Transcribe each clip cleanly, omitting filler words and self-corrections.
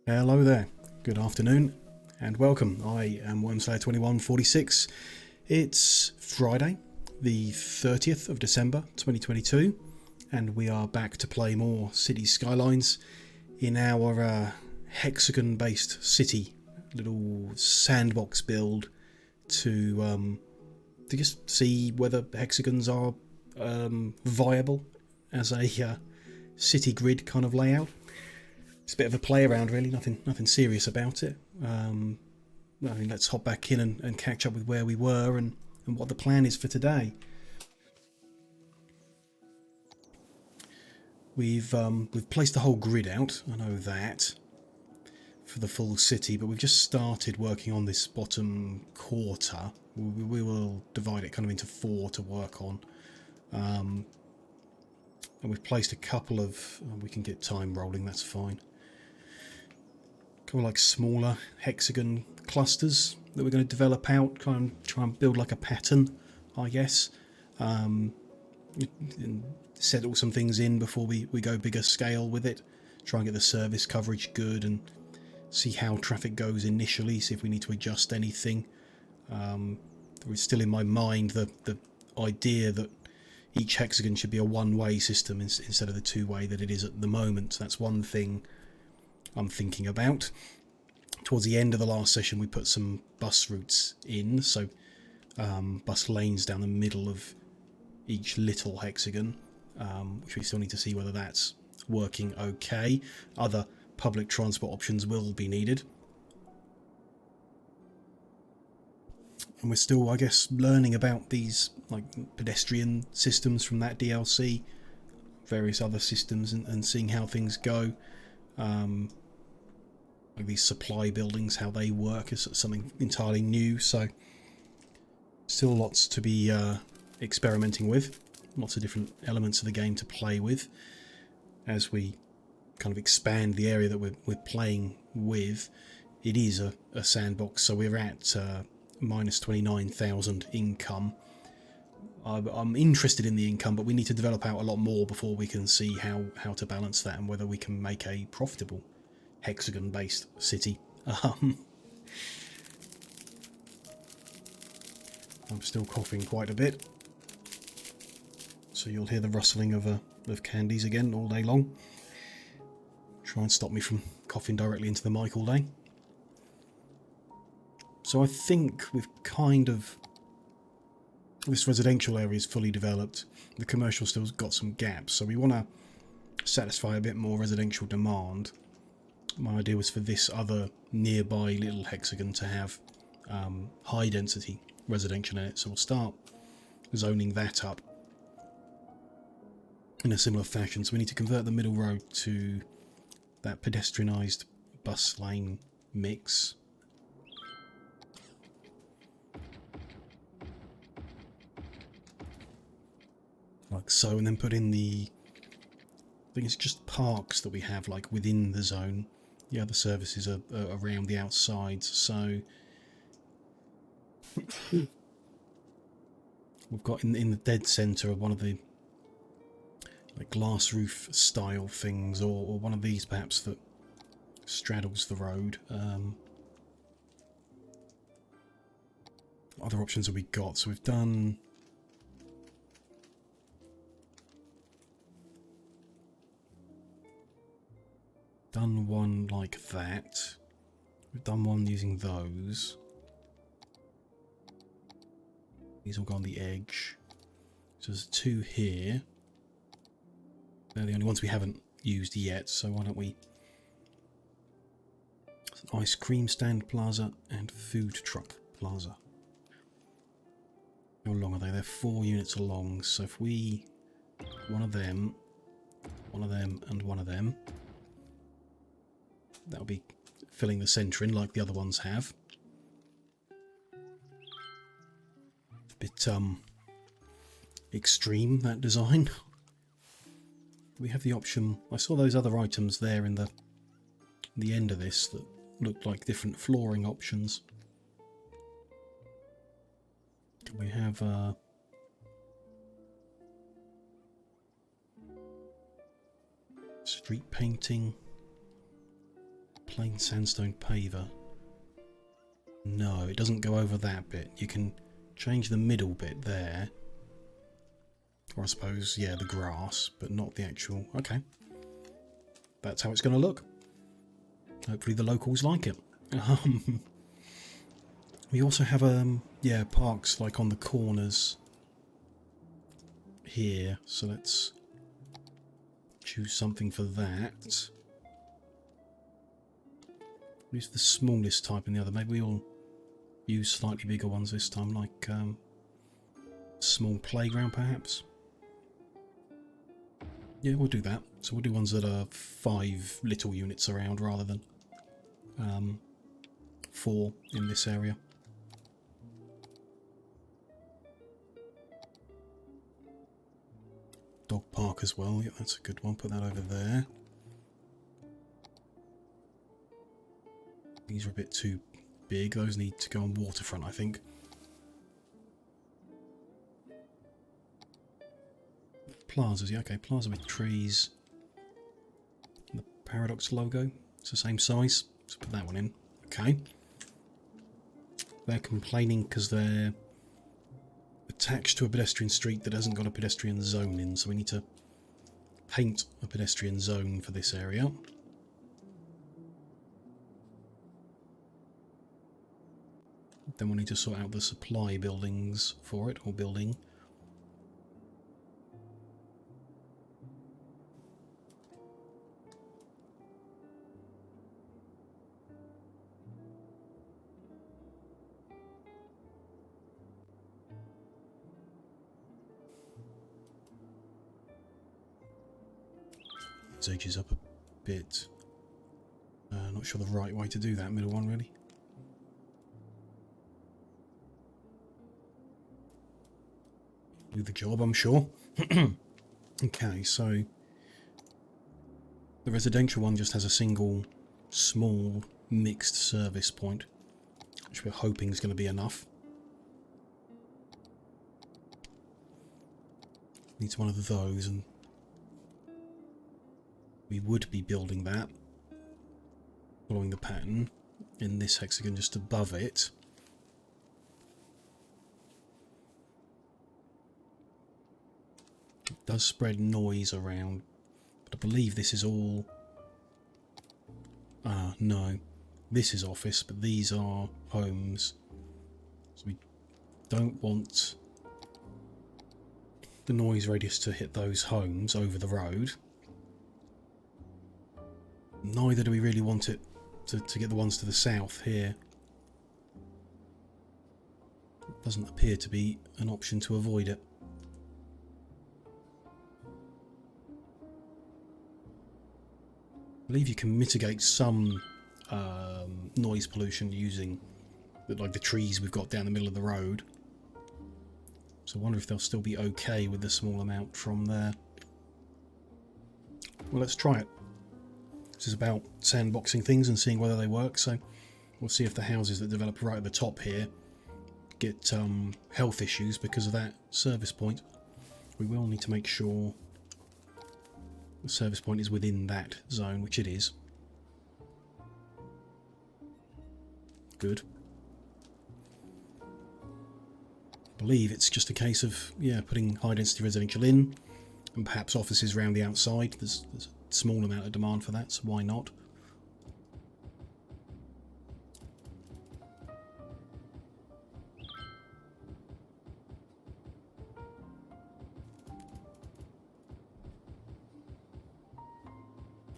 Hello there, good afternoon, and welcome. I am Wormslayer2146. It's Friday, the 30th of December 2022, and we are back to play more City Skylines in our hexagon-based city, little sandbox build to just see whether hexagons are viable as a city grid kind of layout. It's a bit of a play around, really. Nothing serious about it. I mean, let's hop back in and catch up with where we were and what the plan is for today. We've placed the whole grid out. I know that for the full city, but we've just started working on this bottom quarter. We will divide it kind of into 4 to work on. And we've placed a couple of. We can get time rolling. That's fine. Kind of like smaller hexagon clusters that we're going to develop out, kind of try and build like a pattern, I guess. And settle some things in before we go bigger scale with it. Try and get the service coverage good and see how traffic goes initially, see if we need to adjust anything. There is still in my mind the idea that each hexagon should be a one-way system instead of the two-way that it is at the moment. That's one thing I'm thinking about. Towards the end of the last session we put some bus routes in, so bus lanes down the middle of each little hexagon, which we still need to see whether that's working okay. Other public transport options will be needed. And we're still, I guess, learning about these like pedestrian systems from that DLC, various other systems, and seeing how things go. Like these supply buildings, how they work is something entirely new, so still lots to be experimenting with, lots of different elements of the game to play with as we kind of expand the area that we're playing with. It is a sandbox, so we're at minus 29,000 income. I'm interested in the income, but we need to develop out a lot more before we can see how to balance that and whether we can make a profitable hexagon-based city. I'm still coughing quite a bit, so you'll hear the rustling of candies again all day long. Try and stop me from coughing directly into the mic all day. So I think we've kind of... This residential area is fully developed. The commercial still's got some gaps, so we want to satisfy a bit more residential demand. My idea was for this other nearby little hexagon to have high density residential in it, so we'll start zoning that up in a similar fashion. So we need to convert the middle road to that pedestrianised bus lane mix. Like so, and then put in the... I think it's just parks that we have like within the zone. The other services are around the outside, so we've got in the dead centre of one of the like glass roof style things, or one of these perhaps that straddles the road. What other options have we got? So we've done... done one like that. We've done one using those. These all go on the edge. So there's 2 here. They're the only ones we haven't used yet, so why don't we... Ice cream stand plaza and food truck plaza. How long are they? They're 4 units long, so if we... one of them, and one of them... that'll be filling the centre in like the other ones have. A bit extreme, that design. We have the option... I saw those other items there in the end of this that looked like different flooring options. We have street painting, Plain sandstone paver. No, it doesn't go over that bit. You can change the middle bit there. Or I suppose, yeah, the grass, but not the actual... Okay. That's how it's going to look. Hopefully the locals like it. We also have, yeah, parks like on the corners here. So let's choose something for that. Use the smallest type in the other. Maybe we'll use slightly bigger ones this time, like small playground perhaps. Yeah, we'll do that. So we'll do ones that are 5 little units around rather than 4 in this area. Dog park as well. Yeah, that's a good one. Put that over there. These are a bit too big. Those need to go on waterfront, I think. Plazas, yeah, okay. Plaza with trees. The Paradox logo. It's the same size. So put that one in. Okay. They're complaining because they're attached to a pedestrian street that hasn't got a pedestrian zone in. So we need to paint a pedestrian zone for this area. Then we'll need to sort out the supply buildings for it, or building. These edges up a bit. Not sure the right way to do that middle one, really. Do the job, I'm sure. Okay, so the residential one just has a single small mixed service point, which we're hoping is going to be enough. Needs one of those, and we would be building that, following the pattern in this hexagon just above it. It does spread noise around, but I believe this is all... no. This is office, but these are homes. So we don't want the noise radius to hit those homes over the road. Neither do we really want it to get the ones to the south here. It doesn't appear to be an option to avoid it. I believe you can mitigate some noise pollution using like the trees we've got down the middle of the road. So I wonder if they'll still be okay with the small amount from there. Well, let's try it. This is about sandboxing things and seeing whether they work, so we'll see if the houses that develop right at the top here get health issues because of that service point. We will need to make sure the service point is within that zone, which it is. Good. I believe it's just a case of, yeah, putting high density residential in and perhaps offices around the outside. There's a small amount of demand for that, so why not?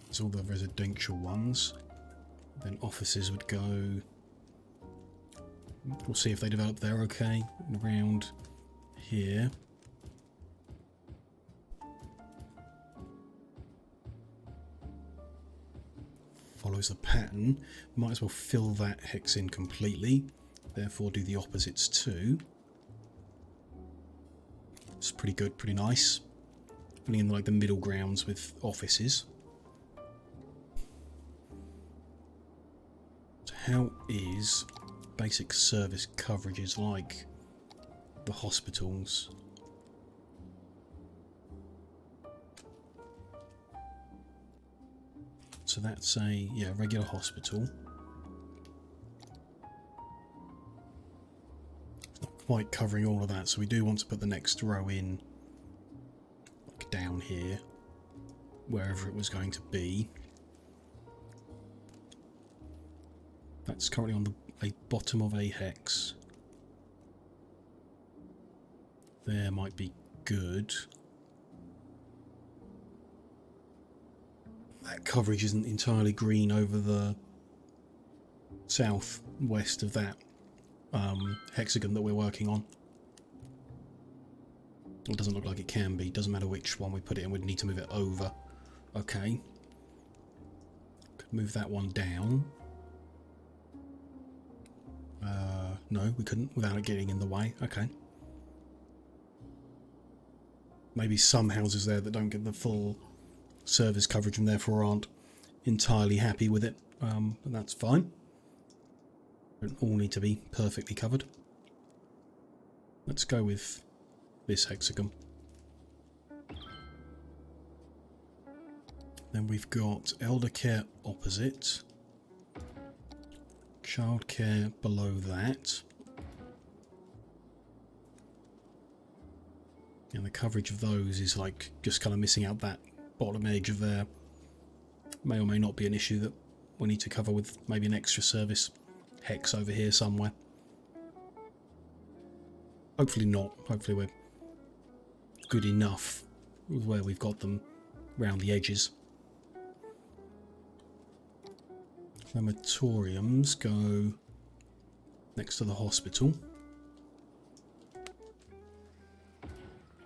There's all the residential ones. Then offices would go... We'll see if they develop there okay. Around here. Follows the pattern. Might as well fill that hex in completely. Therefore do the opposites too. It's pretty good, pretty nice. Filling in like the middle grounds with offices. So how is basic service coverages like the hospitals? So that's a regular hospital. It's not quite covering all of that, so we do want to put the next row in like down here, wherever it was going to be. That's currently on the bottom of a hex. There might be good. That coverage isn't entirely green over the southwest of that hexagon that we're working on. It doesn't look like it can be. Doesn't matter which one we put it in, we'd need to move it over. Okay. Could move that one down. No, we couldn't without it getting in the way. Okay. Maybe some houses there that don't get the full service coverage and therefore aren't entirely happy with it. But that's fine. Don't all need to be perfectly covered. Let's go with this hexagon. Then we've got elder care opposite. Childcare below that. And the coverage of those is like just kind of missing out that bottom edge of there. May or may not be an issue that we need to cover with maybe an extra service hex over here somewhere. Hopefully not. Hopefully we're good enough with where we've got them round the edges. Crematoriums go next to the hospital.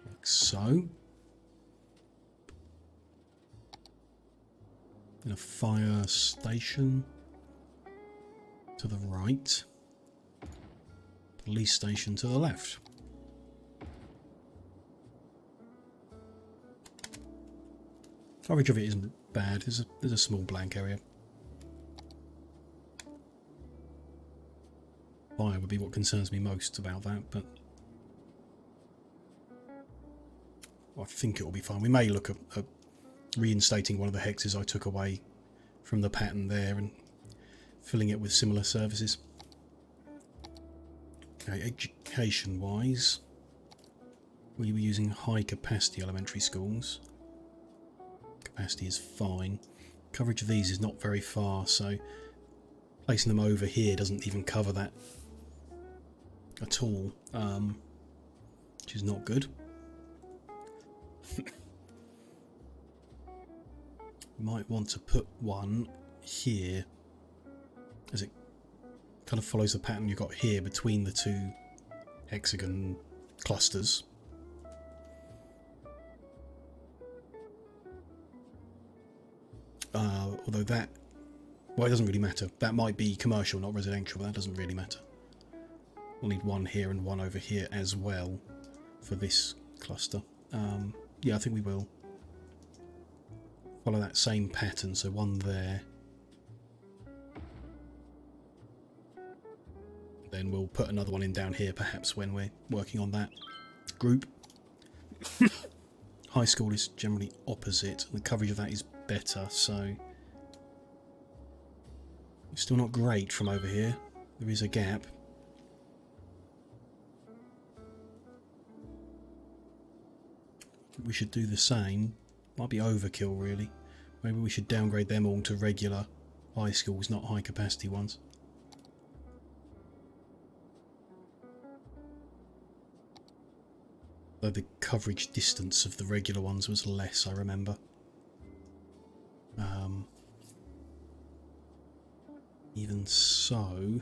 Like so. And a fire station to the right. Police station to the left. Coverage of it isn't bad. There's a small blank area. Fire would be what concerns me most about that, but I think it will be fine. We may look at reinstating one of the hexes I took away from the pattern there and filling it with similar services. Okay, education wise, we were using high capacity elementary schools. Capacity is fine. Coverage of these is not very far, so placing them over here doesn't even cover that at all, which is not good. Might want to put one here, as it kind of follows the pattern you've got here between the two hexagon clusters. Although that, well, it doesn't really matter. That might be commercial, not residential, but that doesn't really matter. We'll need one here and one over here as well for this cluster. Yeah, I think we will follow that same pattern, so one there. Then we'll put another one in down here, perhaps when we're working on that group. High school is generally opposite, and the coverage of that is better, so it's still not great from over here. There is a gap. We should do the same. Might be overkill, really. Maybe we should downgrade them all to regular high schools, not high capacity ones. Though the coverage distance of the regular ones was less, I remember. Even so,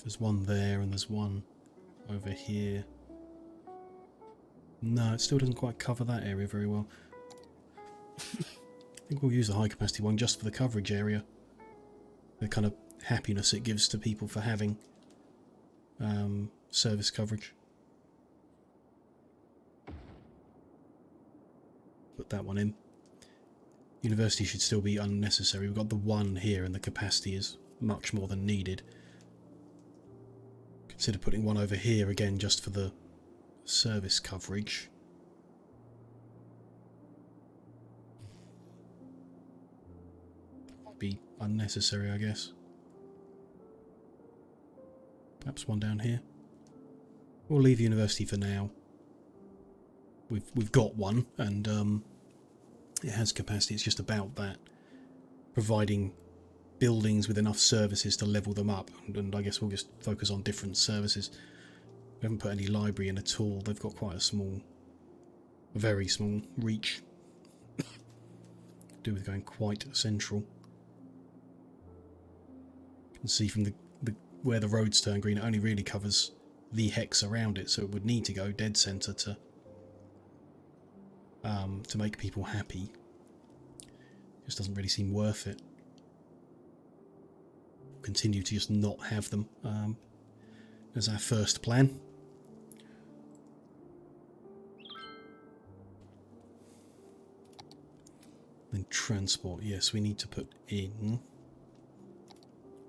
there's one there and there's one over here. No, it still doesn't quite cover that area very well. I think we'll use the high capacity one just for the coverage area. The kind of happiness it gives to people for having service coverage. Put that one in. University should still be unnecessary. We've got the one here and the capacity is much more than needed. Consider putting one over here again just for the service coverage. be unnecessary, I guess. Perhaps one down here. We'll leave university for now. We've got one, and it has capacity. It's just about that, providing buildings with enough services to level them up, and I guess we'll just focus on different services. We haven't put any library in at all. They've got quite a very small reach. Do with going quite central. You can see from where the roads turn green, it only really covers the hex around it, so it would need to go dead centre to make people happy. Just doesn't really seem worth it. Continue to just not have them as our first plan. Then transport, yes, we need to put in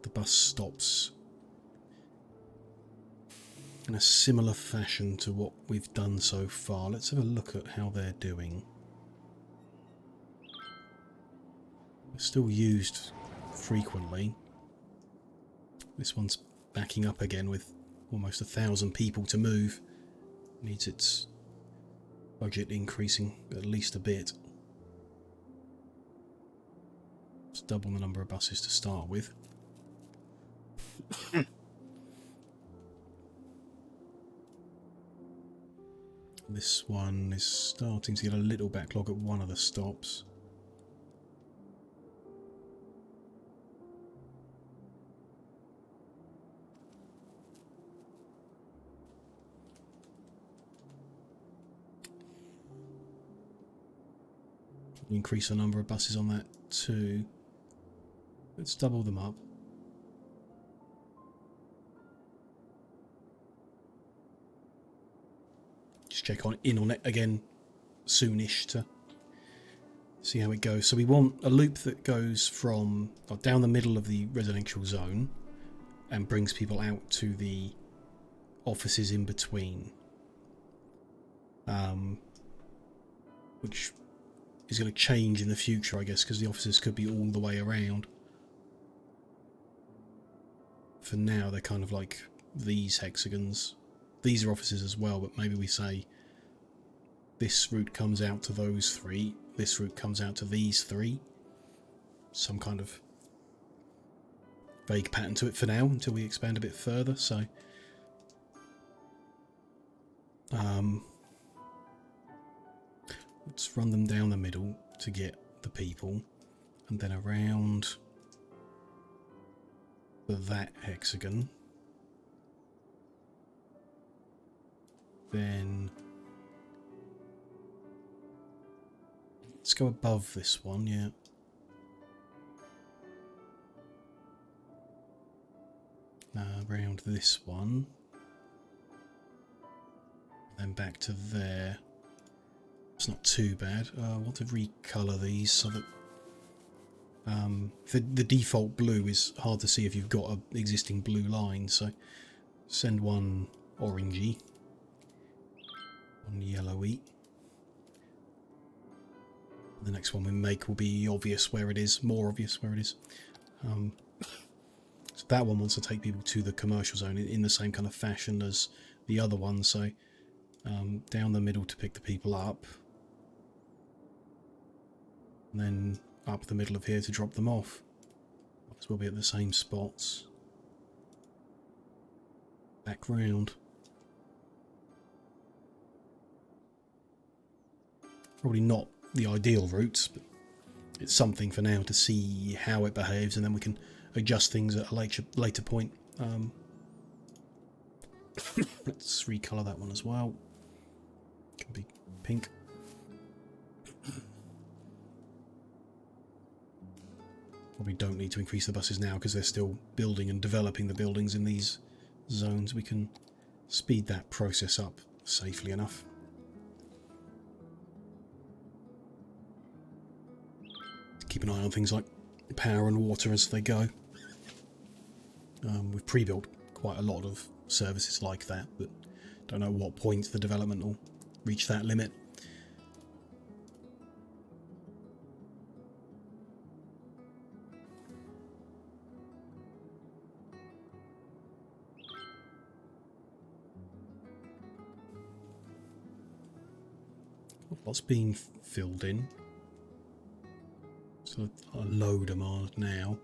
the bus stops in a similar fashion to what we've done so far. Let's have a look at how they're doing. They're still used frequently. This one's backing up again with almost 1,000 people to move. Needs its budget increasing at least a bit. Let's double the number of buses to start with. This one is starting to get a little backlog at one of the stops. Increase the number of buses on that too. Let's double them up. Just check in on it again soonish to see how it goes. So we want a loop that goes from down the middle of the residential zone and brings people out to the offices in between, which is going to change in the future, I guess, because the offices could be all the way around. For now, they're kind of like these hexagons. These are offices as well, but maybe we say this route comes out to those three, this route comes out to these three. Some kind of vague pattern to it for now until we expand a bit further. So let's run them down the middle to get the people, and then around that hexagon. Then let's go above this one, yeah. Around this one. Then back to there. It's not too bad. I want to recolour these so that the default blue is hard to see if you've got an existing blue line, so send one orangey, one yellowy. The next one we make will be obvious where it is, more obvious where it is. So that one wants to take people to the commercial zone in the same kind of fashion as the other one, so down the middle to pick the people up, and then up the middle of here to drop them off. As we'll be at the same spots. Back round. Probably not the ideal routes, but it's something for now to see how it behaves, and then we can adjust things at a later point. Let's recolour that one as well. Can be pink. Probably don't need to increase the buses now because they're still building and developing the buildings in these zones. We can speed that process up safely enough. Keep an eye on things like power and water as they go. We've pre-built quite a lot of services like that, but don't know what point the development will reach that limit. Lots being filled in. So a low demand now.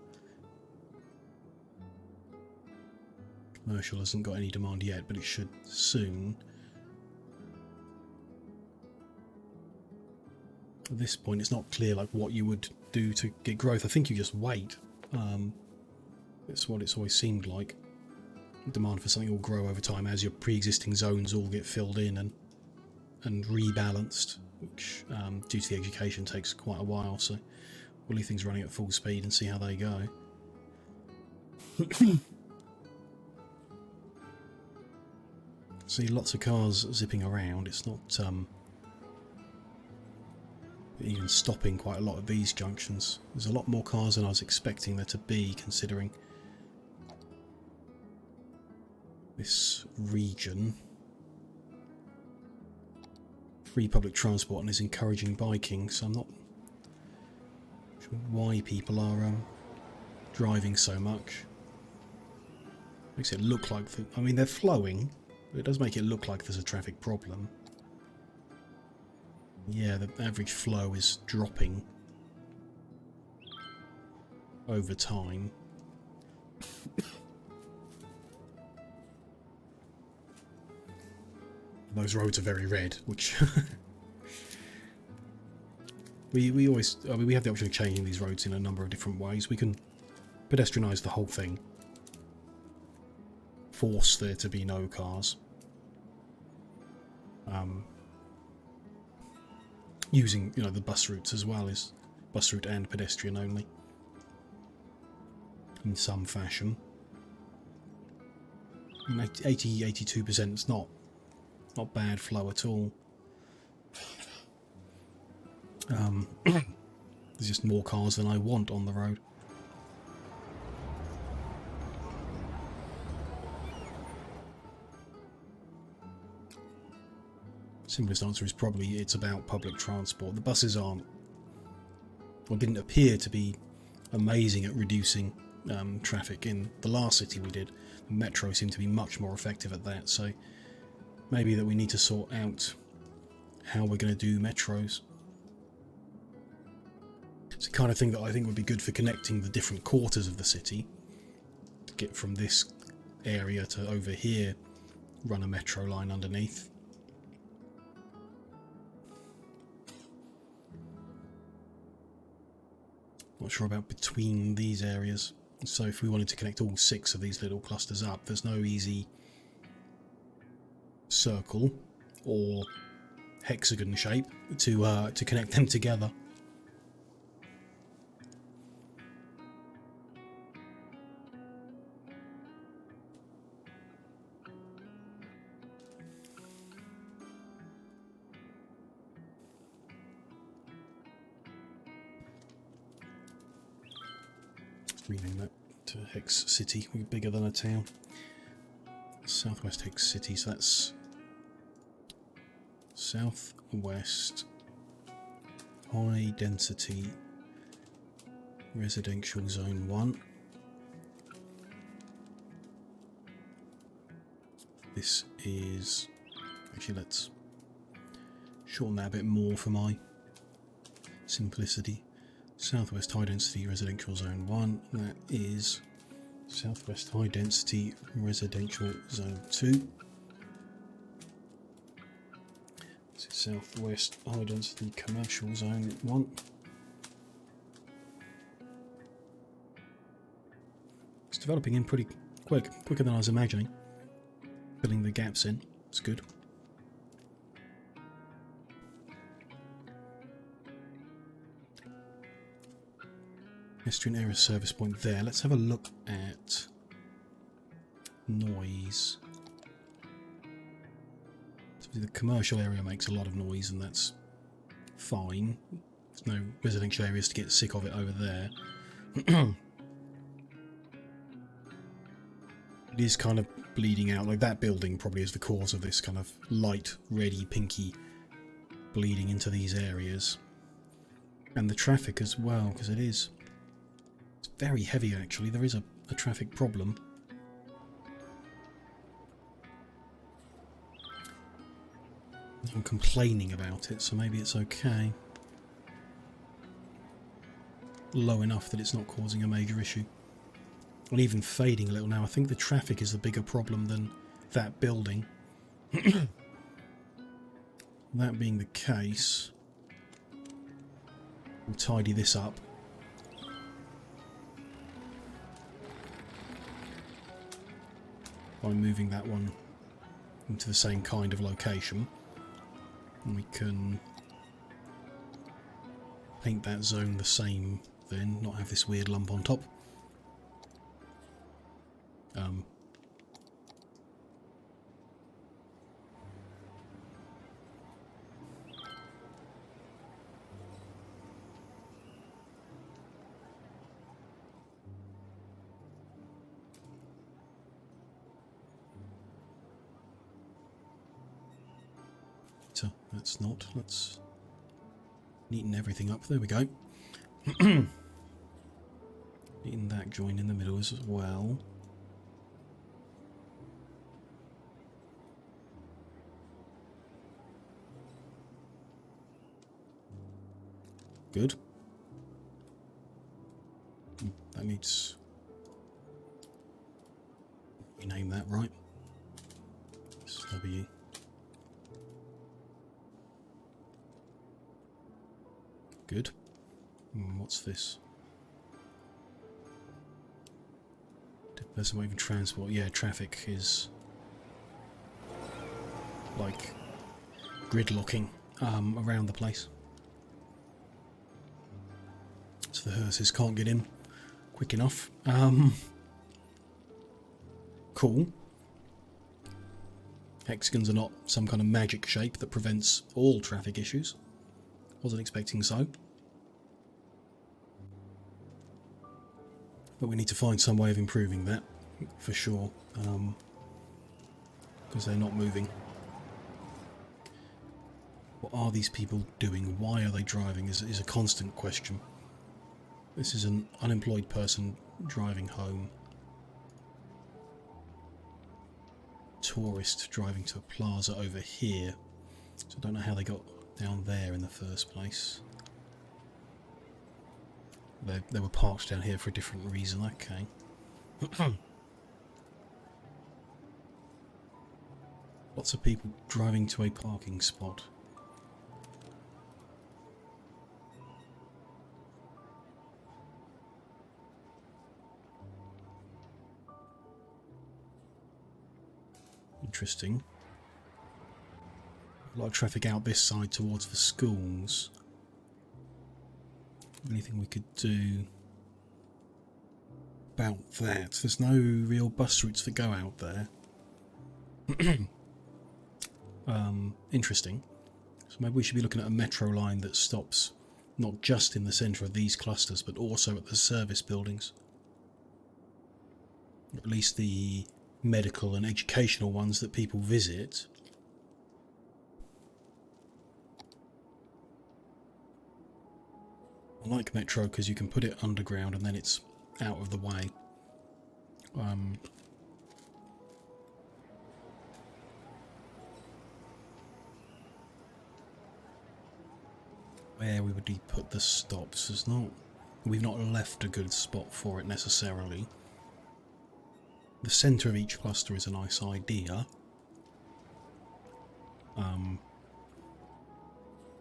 Commercial hasn't got any demand yet, but it should soon. At this point, it's not clear like what you would do to get growth. I think you just wait. It's what it's always seemed like. Demand for something will grow over time as your pre-existing zones all get filled in and rebalanced, which due to the education takes quite a while. So we'll leave things running at full speed and see how they go. See lots of cars zipping around. It's not even stopping quite a lot of these junctions. There's a lot more cars than I was expecting there to be, considering this region. Free public transport and is encouraging biking, so I'm not sure why people are driving so much. Makes it look like I mean, they're flowing, but it does make it look like there's a traffic problem. Yeah, the average flow is dropping over time. Those roads are very red, which we always, I mean, we have the option of changing these roads in a number of different ways. We can pedestrianise the whole thing, force there to be no cars, using, you know, the bus routes as well, as bus route and pedestrian only in some fashion. 80-82% is not bad flow at all. There's just more cars than I want on the road. Simplest answer is probably it's about public transport. The buses aren't, or didn't appear to be amazing at reducing traffic in the last city we did. The metro seemed to be much more effective at that, so maybe that we need to sort out how we're going to do metros. It's the kind of thing that I think would be good for connecting the different quarters of the city. To get from this area to over here, run a metro line underneath. Not sure about between these areas. So if we wanted to connect all 6 of these little clusters up, there's no easy circle or hexagon shape to connect them together. Rename that to Hex City. We're bigger than a town. Southwest Hex City, so that's Southwest High Density Residential Zone 1. This is, actually let's shorten that a bit more for my simplicity. Southwest High Density Residential Zone 1, that is Southwest High Density Residential Zone 2. This is Southwest High Density Commercial Zone 1. It's developing in pretty quicker than I was imagining. Filling the gaps in, it's good. Pedestrian area service point there. Let's have a look at noise. So the commercial area makes a lot of noise, and that's fine. There's no residential areas to get sick of it over there. It is kind of bleeding out. Like that building probably is the cause of this kind of light reddy pinky bleeding into these areas. And the traffic as well, because it's very heavy actually. There is a traffic problem. I'm complaining about it, so maybe it's okay. Low enough that it's not causing a major issue. And even fading a little now. I think the traffic is the bigger problem than that building. That being the case, we'll tidy this up. By moving that one into the same kind of location. And we can paint that zone the same then, not have this weird lump on top. So that's not, let's neaten everything up, there we go. Neaten that join in the middle as well. Good. That needs... rename that right. It's W. Good. What's this? Person waving transport. Yeah, traffic is like gridlocking around the place. So the hearses can't get in quick enough. Cool. Hexagons are not some kind of magic shape that prevents all traffic issues. Wasn't expecting so. But we need to find some way of improving that, for sure, because they're not moving. What are these people doing? Why are they driving is a constant question. This is an unemployed person driving home. Tourist driving to a plaza over here. So I don't know how they got down there in the first place. They were parked down here for a different reason, okay. Lots of people driving to a parking spot. Interesting. A lot of traffic out this side towards the schools. Anything we could do about that? There's no real bus routes that go out there. Interesting. So maybe we should be looking at a metro line that stops not just in the centre of these clusters, but also at the service buildings. Or at least the medical and educational ones that people visit. I like metro because you can put it underground and then it's out of the way. Where we would put the stops is not... We've not left a good spot for it necessarily. The centre of each cluster is a nice idea. And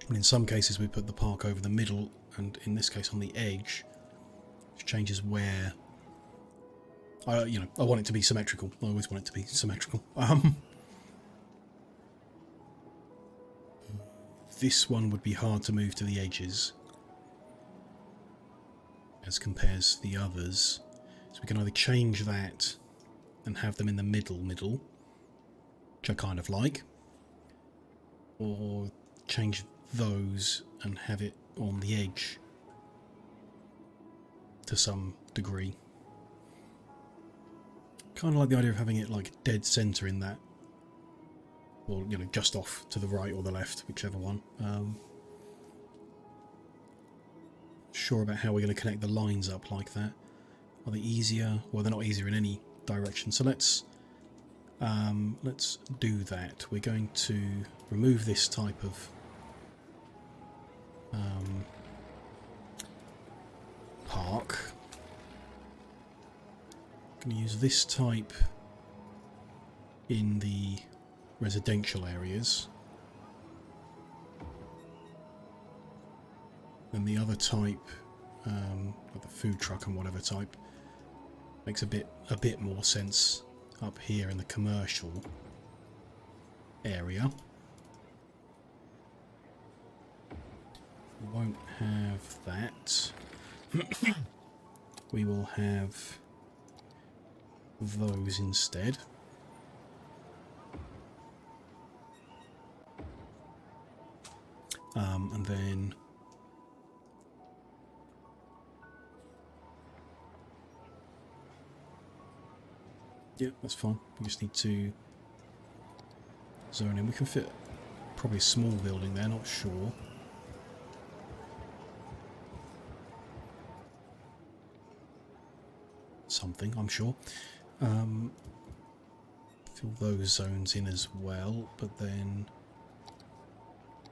in some cases we put the park over the middle, and in this case on the edge, which changes where... I want it to be symmetrical. I always want it to be symmetrical. This one would be hard to move to the edges as compares to the others. So we can either change that and have them in the middle, which I kind of like, or change those and have it on the edge to some degree. Kind of like the idea of having it like dead centre in that, or just off to the right or the left, whichever one. Sure about how we're going to connect the lines up like that. Are they easier? Well, they're not easier in any direction. So let's do that. We're going to remove this type of park. I'm going to use this type in the residential areas, and the other type, like the food truck and whatever type, makes a bit more sense up here in the commercial area. We won't have that. We will have those instead. And then yeah, that's fine. We just need to zone in. We can fit probably a small building there, not sure. Something, I'm sure. Fill those zones in as well, but then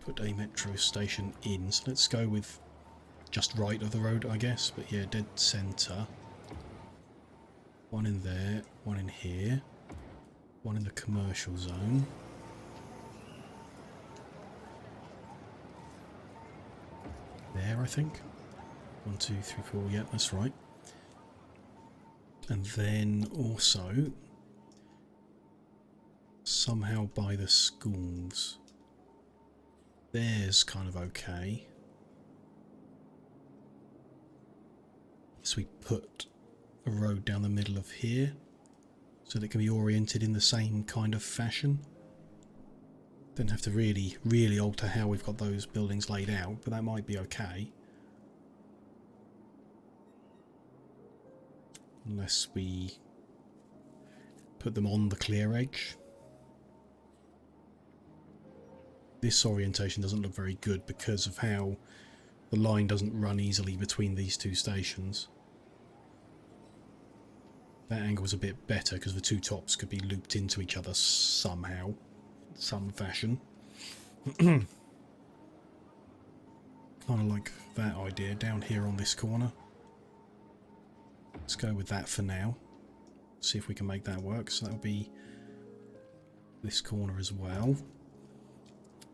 put a metro station in. So let's go with just right of the road, I guess. But yeah, dead centre. One in there, one in here, one in the commercial zone. There, I think. 1, 2, 3, 4. Yeah, that's right. And then also somehow by the schools. There's kind of okay. So we put a road down the middle of here so that it can be oriented in the same kind of fashion. Don't have to really alter how we've got those buildings laid out, but that might be okay. Unless we put them on the clear edge. This orientation doesn't look very good because of how the line doesn't run easily between these two stations. That angle's a bit better because the two tops could be looped into each other somehow, some fashion. Kind of like that idea down here on this corner. Let's go with that for now. See if we can make that work. So that'll be this corner as well.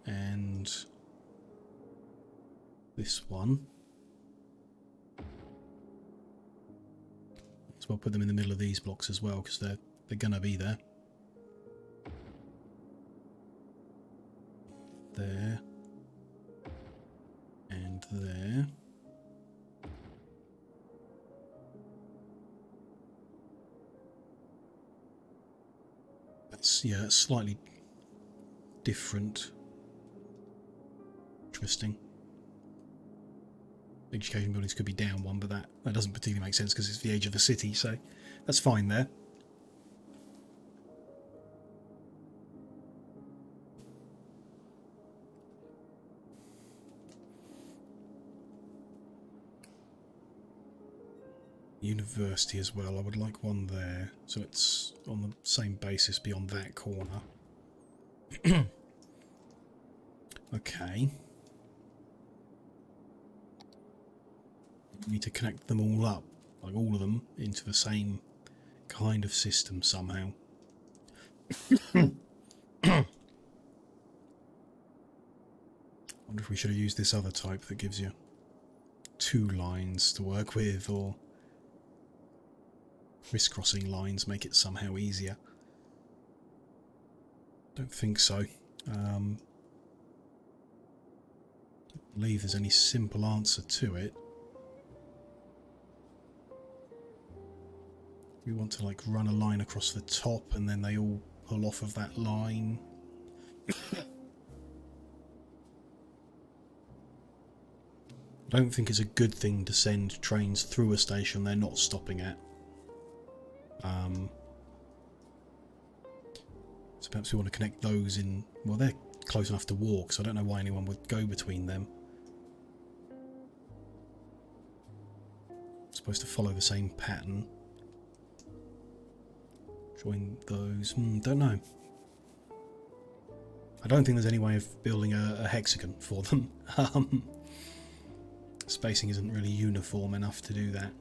And this one. So we'll put them in the middle of these blocks as well because they're gonna be there. There. And there. That's, yeah, slightly different. Interesting. Education buildings could be down one, but that doesn't particularly make sense because it's the age of the city, so that's fine there. University as well, I would like one there, so it's on the same basis beyond that corner. Okay. We need to connect them all up, like all of them, into the same kind of system somehow. Wonder if we should have used this other type that gives you 2 lines to work with, or crisscrossing lines make it somehow easier. Don't think so. Don't believe there's any simple answer to it. We want to like run a line across the top and then they all pull off of that line. I don't think it's a good thing to send trains through a station they're not stopping at. So perhaps we want to connect those in. Well, they're close enough to walk, so I don't know why anyone would go between them. It's supposed to follow the same pattern. Join those. Don't know. I don't think there's any way of building a hexagon for them. Spacing isn't really uniform enough to do that,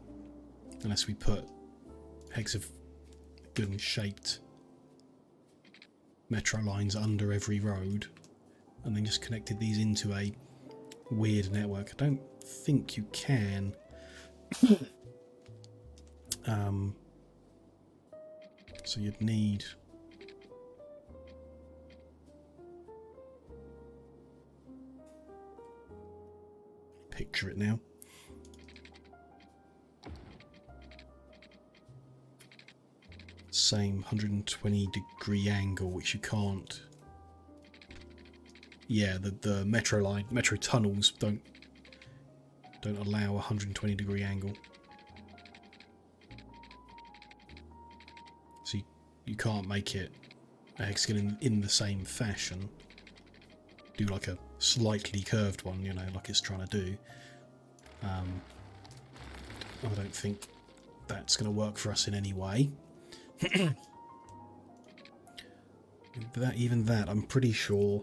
unless we put hexagon shaped metro lines under every road and then just connected these into a weird network. I don't think you can. So you'd need picture it now. Same 120 degree angle, which you can't. Yeah, the metro tunnels don't allow a 120 degree angle. So you can't make it a hexagon in the same fashion. Do like a slightly curved one, you know, like it's trying to do. I don't think that's going to work for us in any way. Even that, I'm pretty sure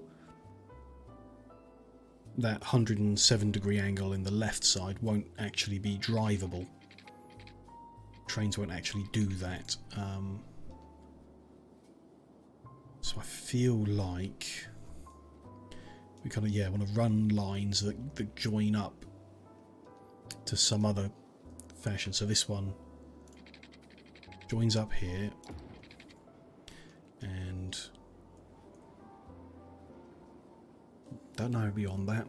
that 107 degree angle in the left side won't actually be drivable. Trains won't actually do that. So I feel like we kind of, want to run lines that join up to some other fashion. So this one joins up here and don't know beyond that.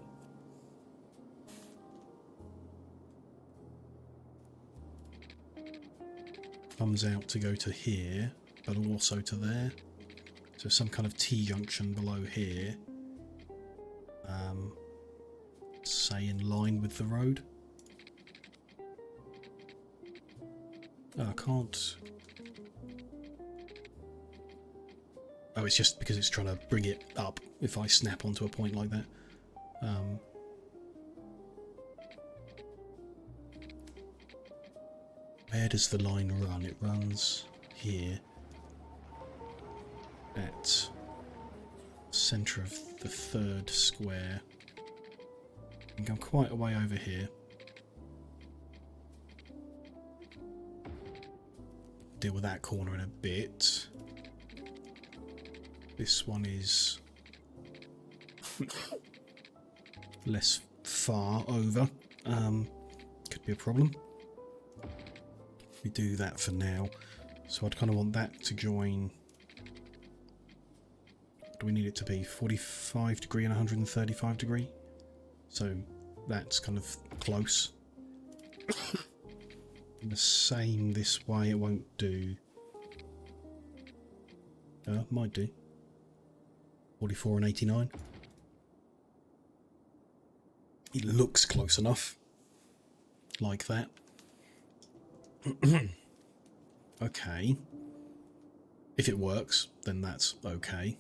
Comes out to go to here, but also to there. So some kind of T-junction below here. Say in line with the road. Oh, I can't. Oh, it's just because it's trying to bring it up if I snap onto a point like that. Where does the line run? It runs here at centre of the third square. I think I'm quite a way over here. Deal with that corner in a bit. This one is less far over. Could be a problem. We do that for now. So I'd kind of want that to join. Do we need it to be 45 degree and 135 degree? So that's kind of close. And the same this way, it won't do. Might do. 44 and 89. It looks close enough. Like that. Okay. If it works, then that's okay.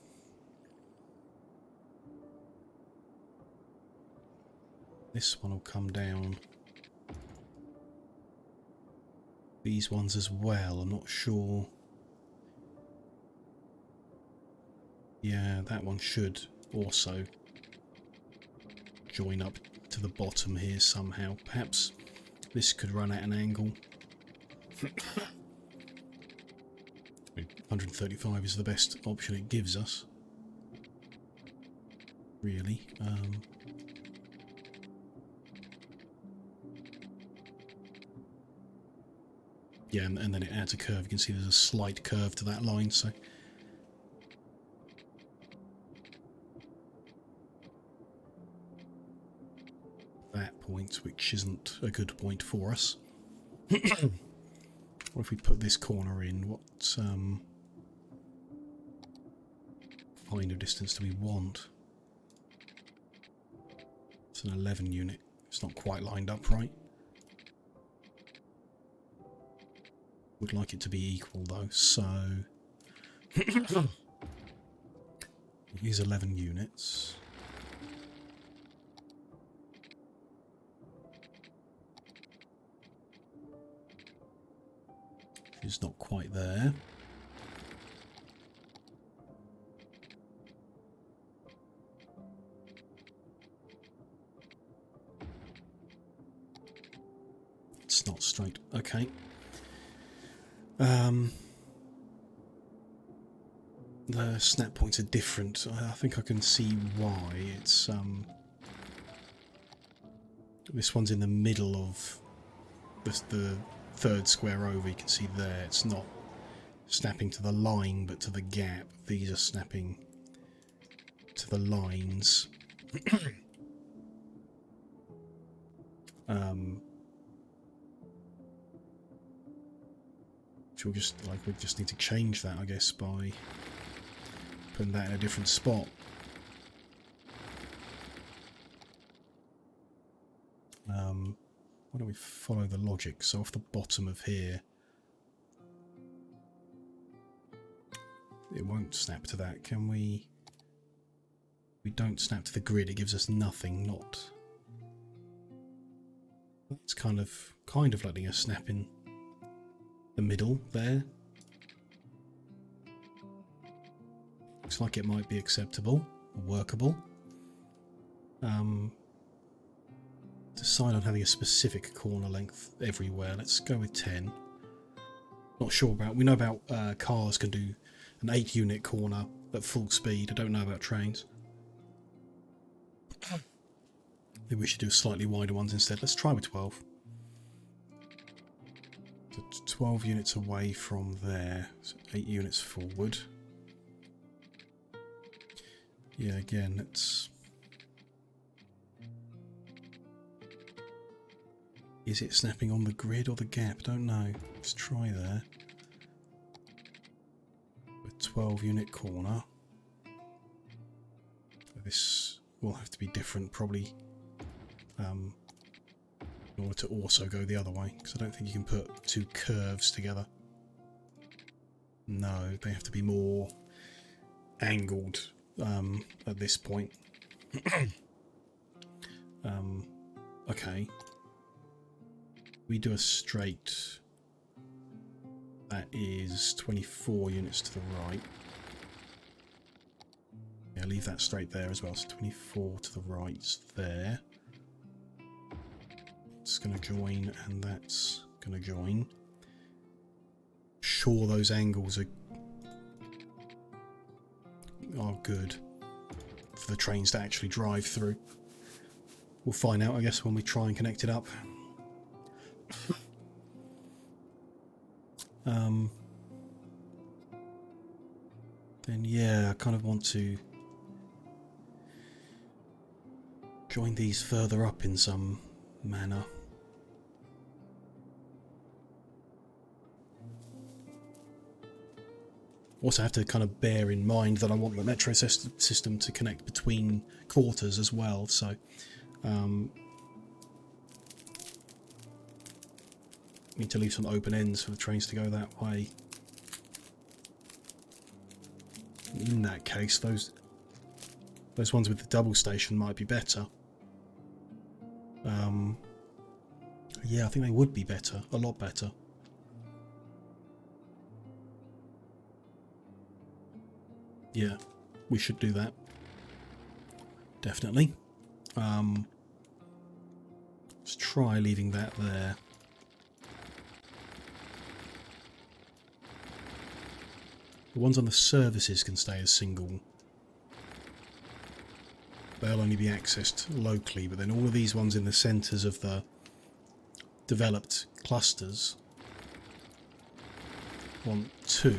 This one will come down. These ones as well, I'm not sure. Yeah, that one should also join up to the bottom here somehow. Perhaps this could run at an angle. 135 is the best option it gives us. Really. Yeah, and then it adds a curve. You can see there's a slight curve to that line, so that point, which isn't a good point for us. What if we put this corner in? What kind of distance do we want? It's an 11 unit. It's not quite lined up right. Would like it to be equal though, so here's 11 units. She's not quite there. not straight. Okay. The snap points are different. I think I can see why. It's this one's in the middle of the third square over. You can see there it's not snapping to the line but to the gap. These are snapping to the lines. We just need to change that, I guess, by putting that in a different spot. Why don't we follow the logic? So off the bottom of here, it won't snap to that, can we? We don't snap to the grid. It gives us nothing. Not. That's kind of letting us snap in the middle there. Looks like it might be acceptable, workable. Decide on having a specific corner length everywhere. Let's go with 10. Not sure about. We know about cars can do an 8-unit corner at full speed. I don't know about trains. Maybe we should do slightly wider ones instead. Let's try with 12. So 12 units away from there. So 8 units forward. Yeah, again, it's... Is it snapping on the grid or the gap? Don't know. Let's try there. A 12-unit corner. This will have to be different, probably, in order to also go the other way, because I don't think you can put two curves together. No, they have to be more angled at this point. Okay. We do a straight. That is 24 units to the right. Yeah, leave that straight there as well. So 24 to the right there. It's going to join, and that's going to join. Sure, those angles are good for the trains to actually drive through. We'll find out, I guess, when we try and connect it up. Then yeah, I kind of want to join these further up in some manner. Also have to kind of bear in mind that I want the metro system to connect between quarters as well, so need to leave some open ends for the trains to go that way. In that case, those ones with the double station might be better. Yeah, I think they would be better, a lot better. Yeah, we should do that. Definitely. Let's try leaving that there. The ones on the services can stay as single. They'll only be accessed locally, but then all of these ones in the centres of the developed clusters want 2.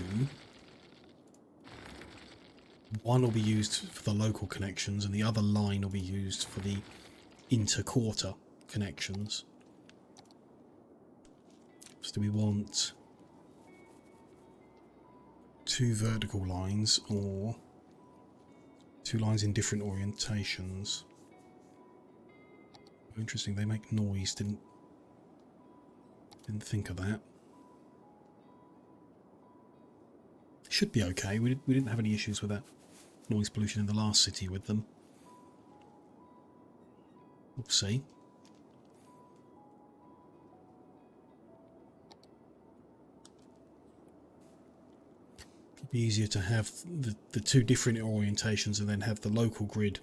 One will be used for the local connections and the other line will be used for the inter-quarter connections. So do we want 2 vertical lines or 2 lines in different orientations? Interesting, they make noise. Didn't think of that. Should be okay. We didn't have any issues with that noise pollution in the last city with them. We'll see. It'd be easier to have the 2 different orientations and then have the local grid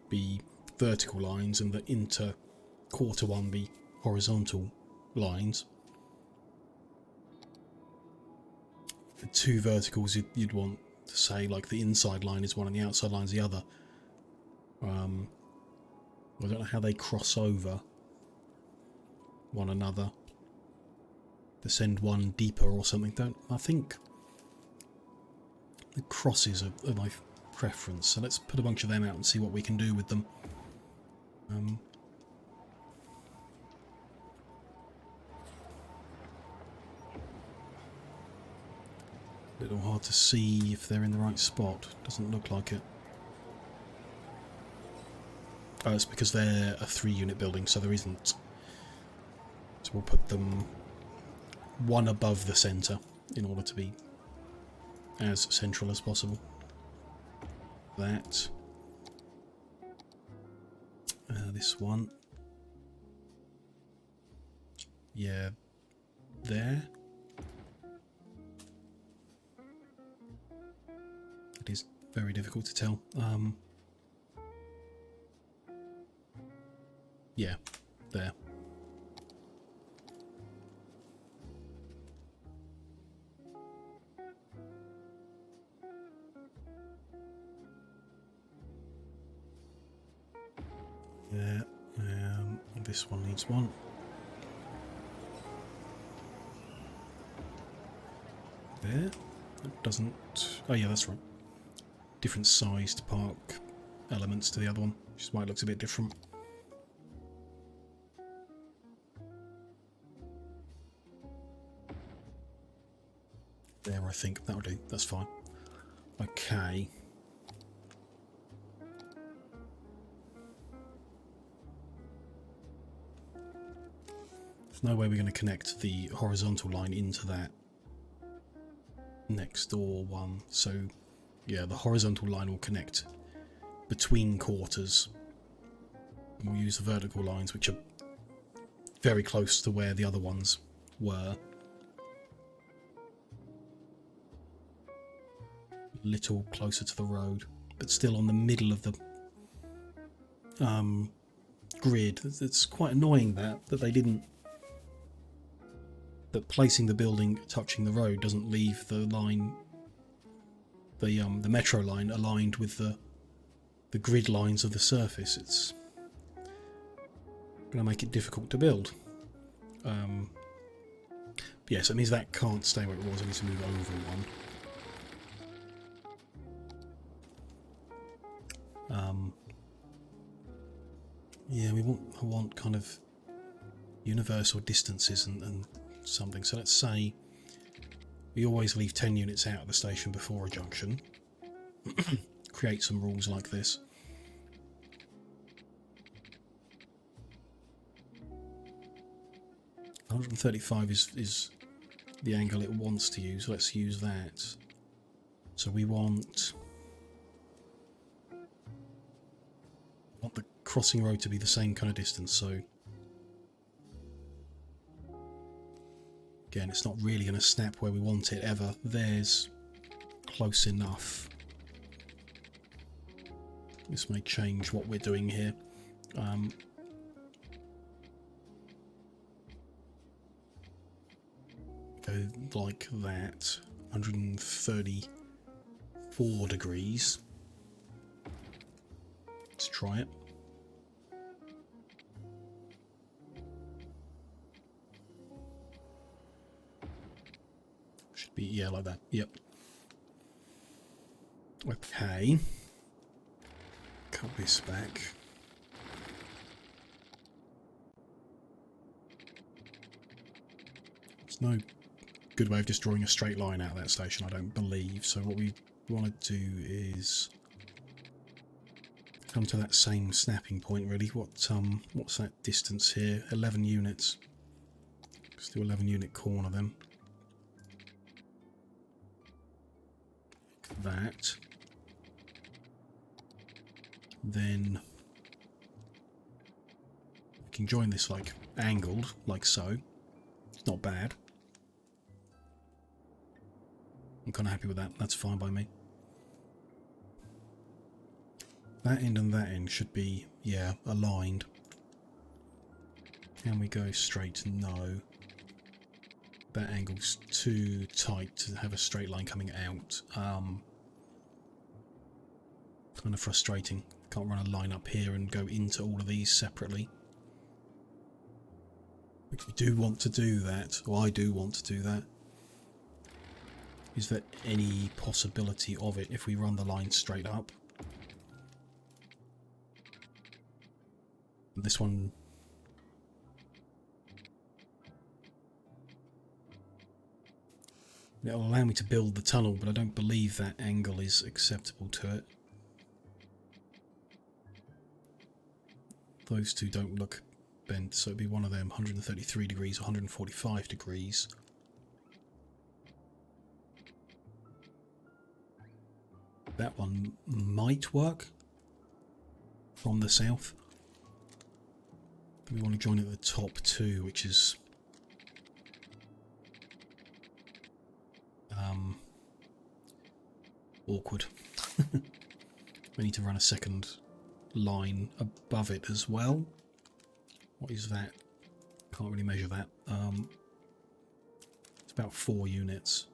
be vertical lines and the inter-quarter one be horizontal lines. the two verticals you'd want to say, like the inside line is one and the outside line is the other. I don't know how they cross over one another. To send one deeper or something. I think the crosses are my preference. So let's put a bunch of them out and see what we can do with them. A little hard to see if they're in the right spot. Doesn't look like it. Oh, it's because they're a 3-unit building, so there isn't. So we'll put them one above the centre in order to be as central as possible. That. This one. Yeah, there. It is very difficult to tell. Yeah, there. Yeah, this one needs one. There. It doesn't... Oh yeah, that's right. Different sized park elements to the other one, which is why it looks a bit different. There, I think. That'll do. That's fine. Okay. There's no way we're going to connect the horizontal line into that next door one. So, yeah, the horizontal line will connect between quarters. And we'll use the vertical lines, which are very close to where the other ones were. A little closer to the road, but still on the middle of the grid. It's quite annoying that they didn't... that placing the building touching the road doesn't leave the line, the metro line, aligned with the grid lines of the surface. It's going to make it difficult to build. Yes, it means that can't stay where it was. I need to move over one. Yeah, I want kind of universal distances and something. So let's say we always leave 10 units out of the station before a junction. Create some rules like this. $135 is the angle it wants to use. Let's use that. So we want the crossing road to be the same kind of distance. So again, it's not really going to snap where we want it ever. There's close enough. This may change what we're doing here. Go like that. 134 degrees. Let's try it. Should be, yeah, like that. Yep. Okay. Cut this back. There's no good way of just drawing a straight line out of that station, I don't believe. So what we want to do is come to that same snapping point, really. What's that distance here? 11 units. Let's do 11 unit corner then. That. Then we can join this like angled, like so. It's not bad. I'm kind of happy with that. That's fine by me. That end and that end should be, yeah, aligned. Can we go straight? No. That angle's too tight to have a straight line coming out. Kind of frustrating. Can't run a line up here and go into all of these separately. If you do want to do that, or I do want to do that, is there any possibility of it if we run the line straight up? This one... it'll allow me to build the tunnel, but I don't believe that angle is acceptable to it. Those two don't look bent, so it'd be one of them, 133 degrees or 145 degrees. That one might work from the south. But we want to join at the top too, which is awkward. We need to run a second line above it as well. What is that? Can't really measure that. It's about 4 units.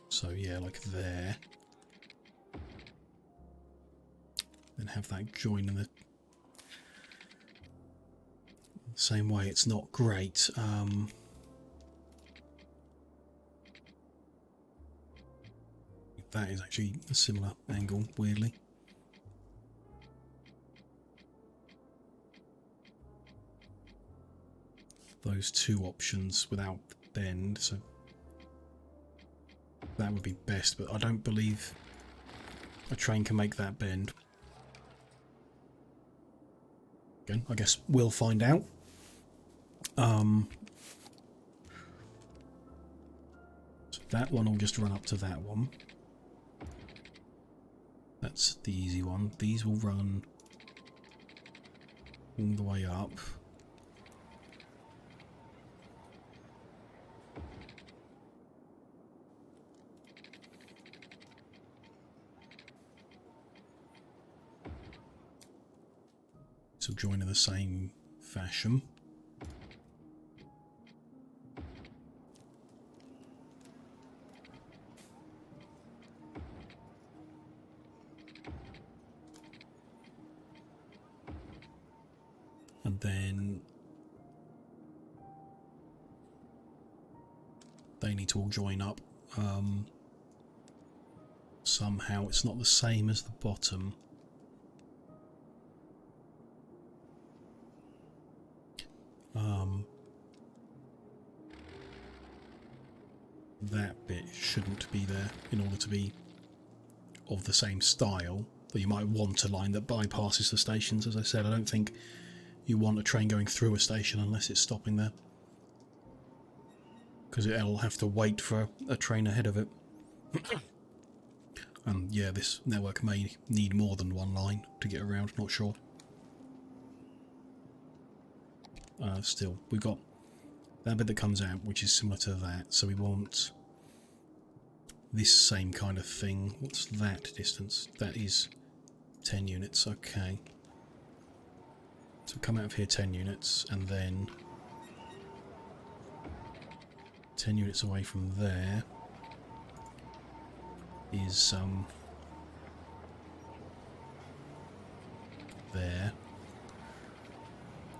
So yeah, like there. Then have that join in the same way. It's not great. That is actually a similar angle, weirdly. Those two options without bend, so that would be best, but I don't believe a train can make that bend. Again, I guess we'll find out. So that one will just run up to that one. That's the easy one. These will run all the way up. So join in the same fashion. And then they need to all join up. Somehow it's not the same as the bottom. That bit shouldn't be there in order to be of the same style. Though you might want a line that bypasses the stations. As I said, I don't think you want a train going through a station unless it's stopping there, because it'll have to wait for a train ahead of it. And yeah, this network may need more than one line to get around, not sure. Still, we've got that bit that comes out, which is similar to that, so we want this same kind of thing. What's that distance? That is 10 units, okay. So come out of here 10 units, and then 10 units away from there is there.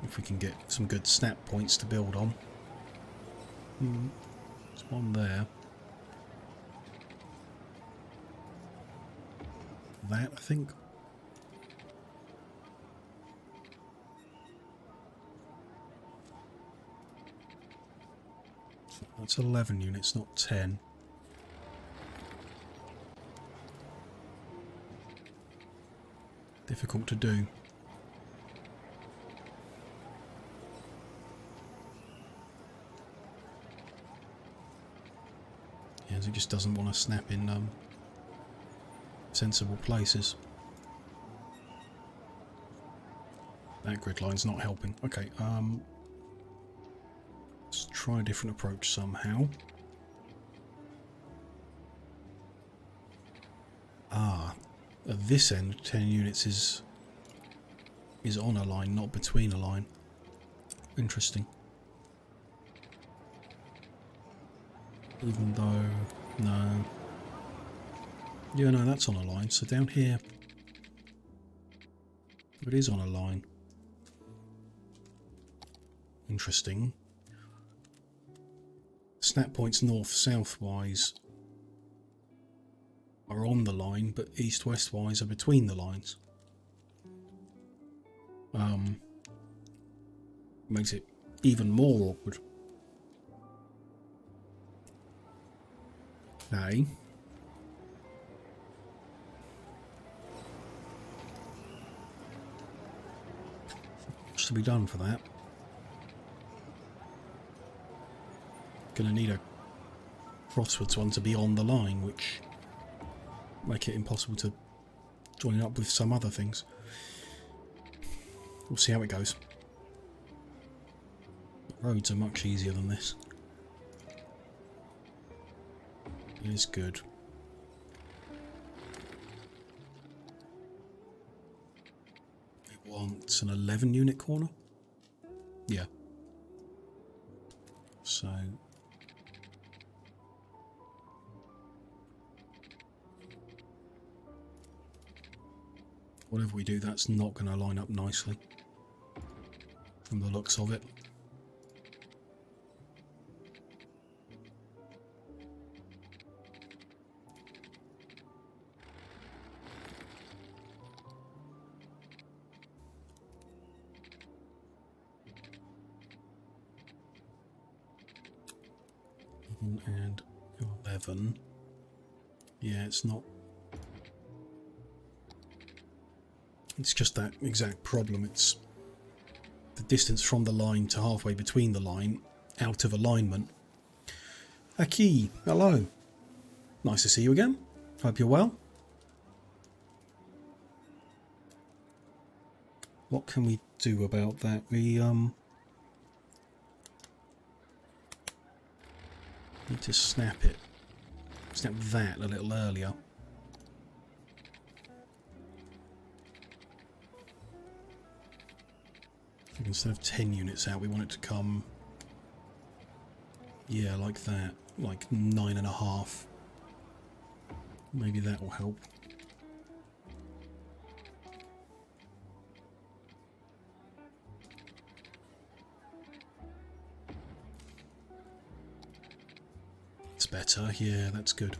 If we can get some good snap points to build on. There's one there. That, I think. So that's 11 units, not 10. Difficult to do. Yes, it just doesn't want to snap in sensible places. That grid line's not helping. Okay, let's try a different approach somehow. At this end, 10 units is on a line, not between a line. interesting. Even though, no. Yeah, no, that's on a line. So down here, it is on a line. Interesting. Snap points north-south wise are on the line, but east-west wise are between the lines. Makes it even more awkward. Okay. What's to be done for that? Gonna need a crosswards one to be on the line, which make it impossible to join it up with some other things. We'll see how it goes. Roads are much easier than this. It is good. We want an 11 unit corner? Yeah. So whatever we do, that's not going to line up nicely from the looks of it. And 11. Yeah, it's not. It's just that exact problem. It's the distance from the line to halfway between the line, out of alignment. Aki, hello. Nice to see you again. Hope you're well. What can we do about that? We need to snap it. Snap that a little earlier. Instead of 10 units out, we want it to come, yeah, like that, like 9.5. Maybe that will help. It's better, yeah, that's good.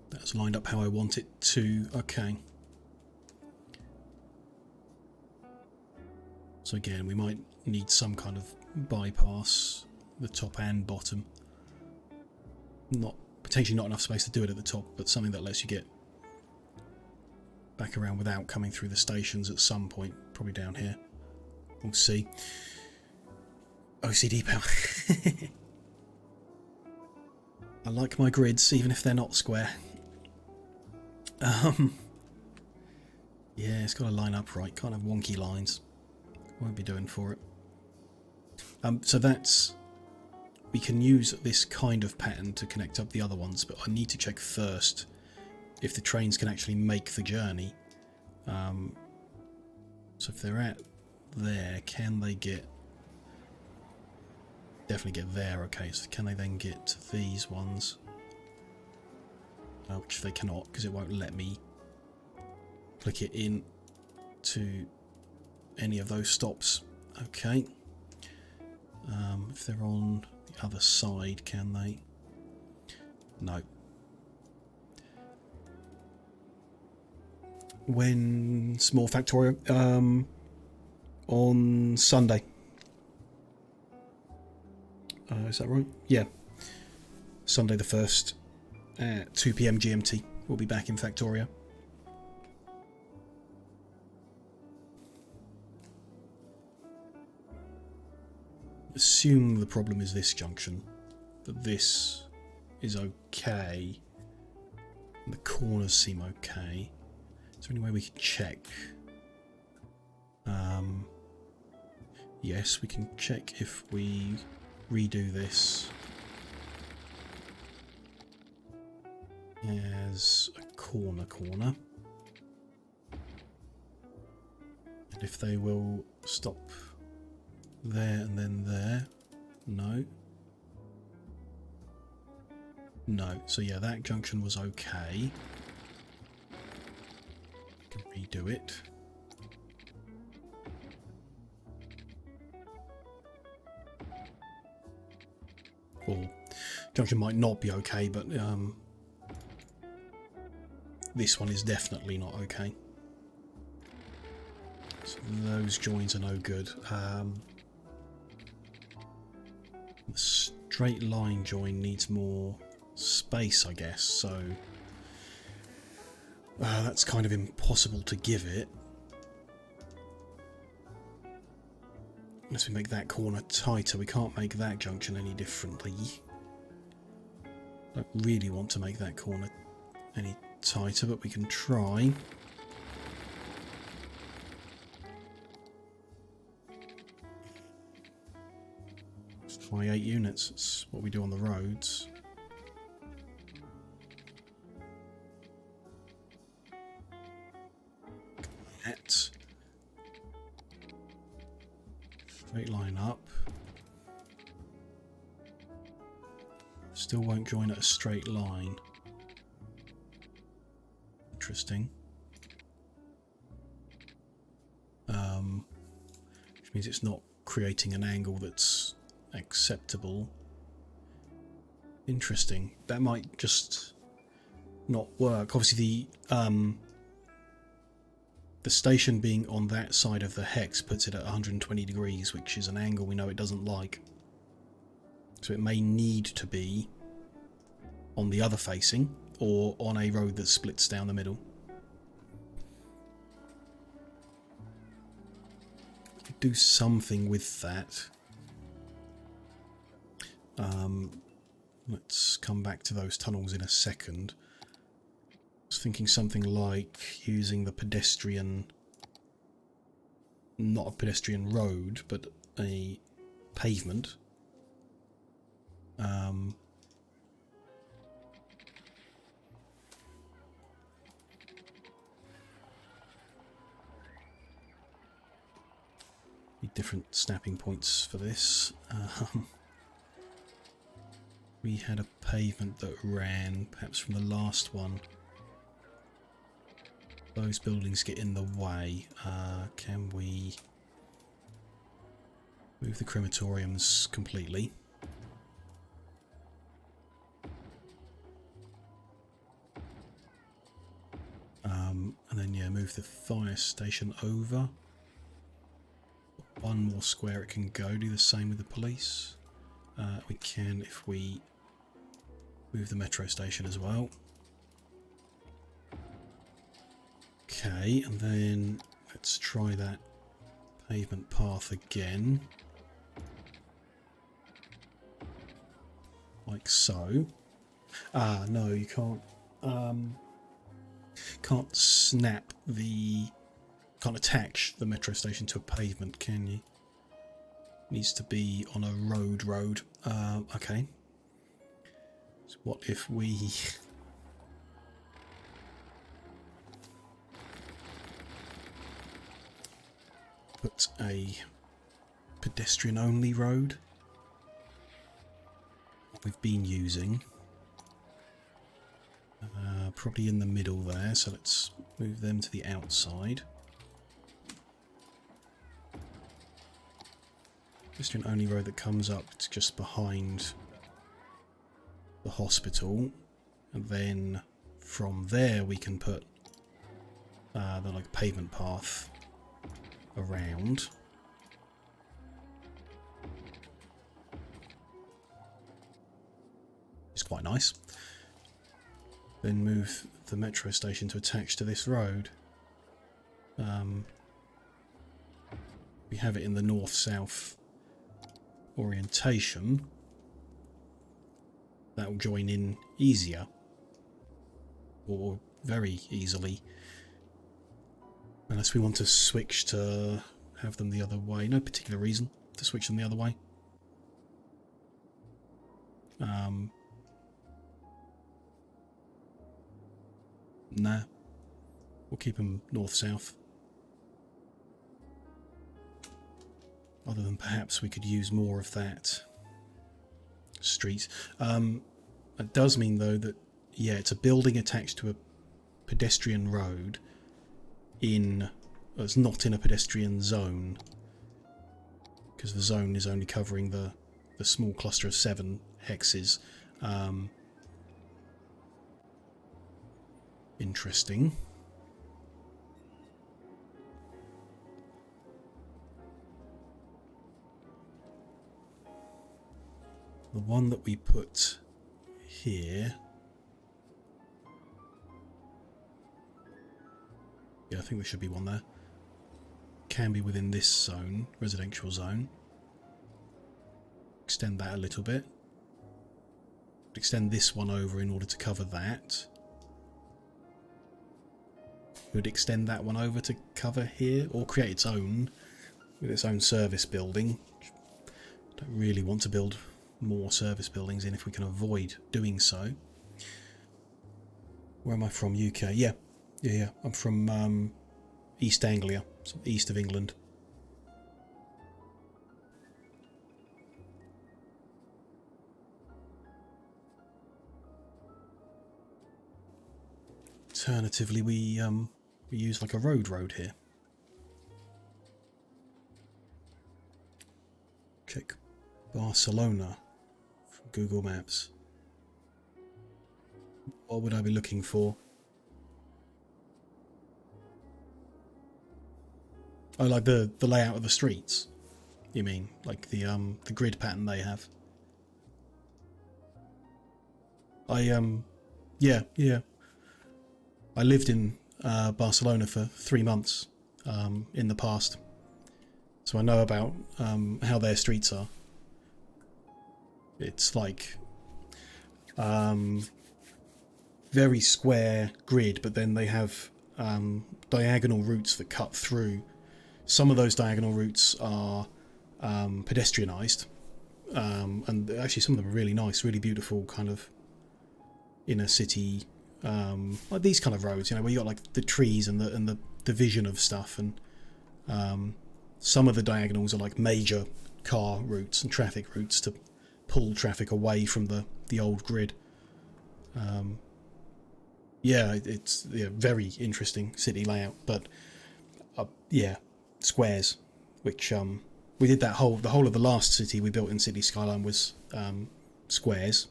That's lined up how I want it to. Okay. So again, we might need some kind of bypass, the top and bottom. Potentially not enough space to do it at the top, but something that lets you get back around without coming through the stations at some point, probably down here. We'll see. OCD power. I like my grids, even if they're not square. Yeah, it's got to line up right, can't have wonky lines. Won't be doing for it. So that's... We can use this kind of pattern to connect up the other ones, but I need to check first if the trains can actually make the journey. So if they're at there, can they get... Definitely get there, okay, so can they then get to these ones? Which they cannot, because it won't let me click it in to any of those stops. Okay. If they're on the other side, can they? No. When's more Factoria? On Sunday. Is that right? Yeah. Sunday the 1st at 2 PM GMT. We'll be back in Factoria. Assume the problem is this junction, that this is okay, and the corners seem okay. Is there any way we can check? Yes, we can check if we redo this as a corner, and if they will stop there and then there. No. No. So yeah, that junction was okay. Can redo it. Or junction might not be okay, but this one is definitely not okay. So those joins are no good. The straight line join needs more space, I guess, so that's kind of impossible to give it. Unless we make that corner tighter, we can't make that junction any differently. Don't really want to make that corner any tighter, but we can try. Let's try 8 units, that's what we do on the roads. That. Straight line up. Still won't join at a straight line. Interesting. Which means it's not creating an angle that's acceptable. Interesting. That might just not work. Obviously the station being on that side of the hex puts it at 120 degrees, which is an angle we know it doesn't like. So it may need to be on the other facing, or on a road that splits down the middle. Do something with that. Let's come back to those tunnels in a second. I was thinking something like using the pedestrian, not a pedestrian road, but a pavement. Need different snapping points for this. We had a pavement that ran, perhaps from the last one. Those buildings get in the way. Can we move the crematoriums completely? And then yeah, move the fire station over. One more square it can go. Do the same with the police. We can if we move the metro station as well. Okay, and then let's try that pavement path again. Like so. Ah, no, you can't. Can't snap the. Can't attach the metro station to a pavement, can you? Needs to be on a road. Okay. So what if we put a pedestrian only road? What we've been using. Probably in the middle there, so let's move them to the outside. Pedestrian only road that comes up, it's just behind the hospital, and then from there we can put the like pavement path around. It's quite nice. Then move the metro station to attach to this road. We have it in the north-south orientation. That will join in easier, or very easily, unless we want to switch to have them the other way. No particular reason to switch them the other way. Nah, we'll keep them north-south. Other than perhaps we could use more of that street. It does mean though that, yeah, it's a building attached to a pedestrian road it's not in a pedestrian zone, because the zone is only covering the small cluster of 7 hexes. Interesting. The one that we put here, yeah, I think there should be one there, can be within this zone, residential zone. Extend that a little bit. Extend this one over in order to cover that. Would extend that one over to cover here, or create its own with its own service building. Don't really want to build more service buildings in if we can avoid doing so. Where am I from? UK. Yeah. I'm from East Anglia, so east of England. Alternatively, we use like a road here. Check Barcelona from Google Maps. What would I be looking for? Oh, like the layout of the streets. You mean like the grid pattern they have? Yeah. I lived in Barcelona for 3 months in the past, so I know about how their streets are. It's like very square grid, but then they have diagonal routes that cut through. Some of those diagonal routes are pedestrianised, and actually some of them are really nice, really beautiful, kind of inner city, like these kind of roads, you know, where you got like the trees and the division of stuff, and some of the diagonals are like major car routes and traffic routes to pull traffic away from the old grid. Yeah, it's very interesting city layout, but yeah, squares, which we did the whole of the last city we built in City Skyline was squares.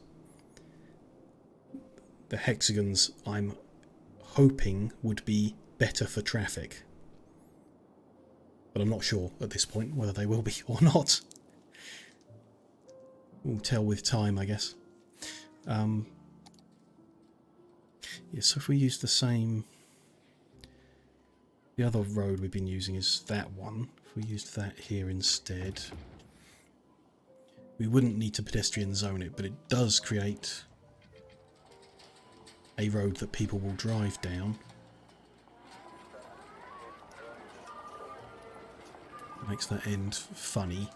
The hexagons I'm hoping would be better for traffic, but I'm not sure at this point whether they will be or not. We'll tell with time, I guess. Yeah, so if we use the other road we've been using is that one. If we used that here instead, we wouldn't need to pedestrian zone it, but it does create a road that people will drive down. Makes that end funny.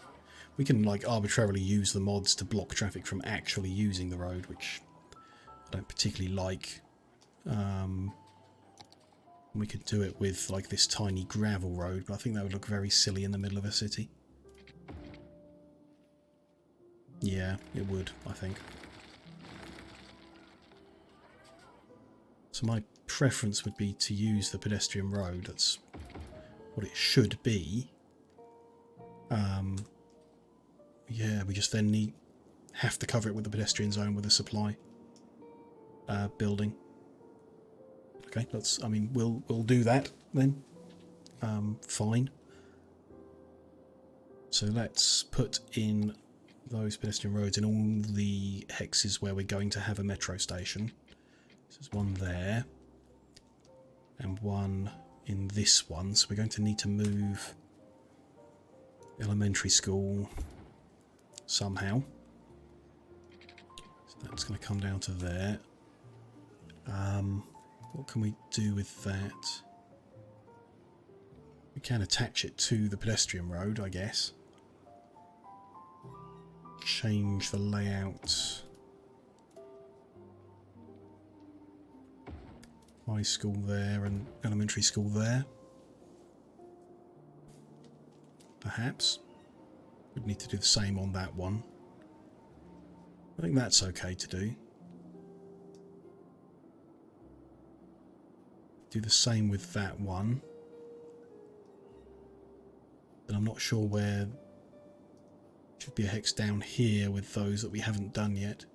We can like arbitrarily use the mods to block traffic from actually using the road, which I don't particularly like. We could do it with like this tiny gravel road, but I think that would look very silly in the middle of a city. Yeah, it would, I think. So my preference would be to use the pedestrian road. That's what it should be. Yeah, we just then have to cover it with the pedestrian zone with a supply building. Okay, we'll do that then. Fine. So let's put in those pedestrian roads in all the hexes where we're going to have a metro station. So there's one there, and one in this one. So we're going to need to move elementary school somehow. So that's going to come down to there. What can we do with that? We can attach it to the pedestrian road, I guess. Change the layout. High school there and elementary school there. Perhaps. Would need to do the same on that one. I think that's okay to do. Do the same with that one. And I'm not sure where... Should be a hex down here with those that we haven't done yet.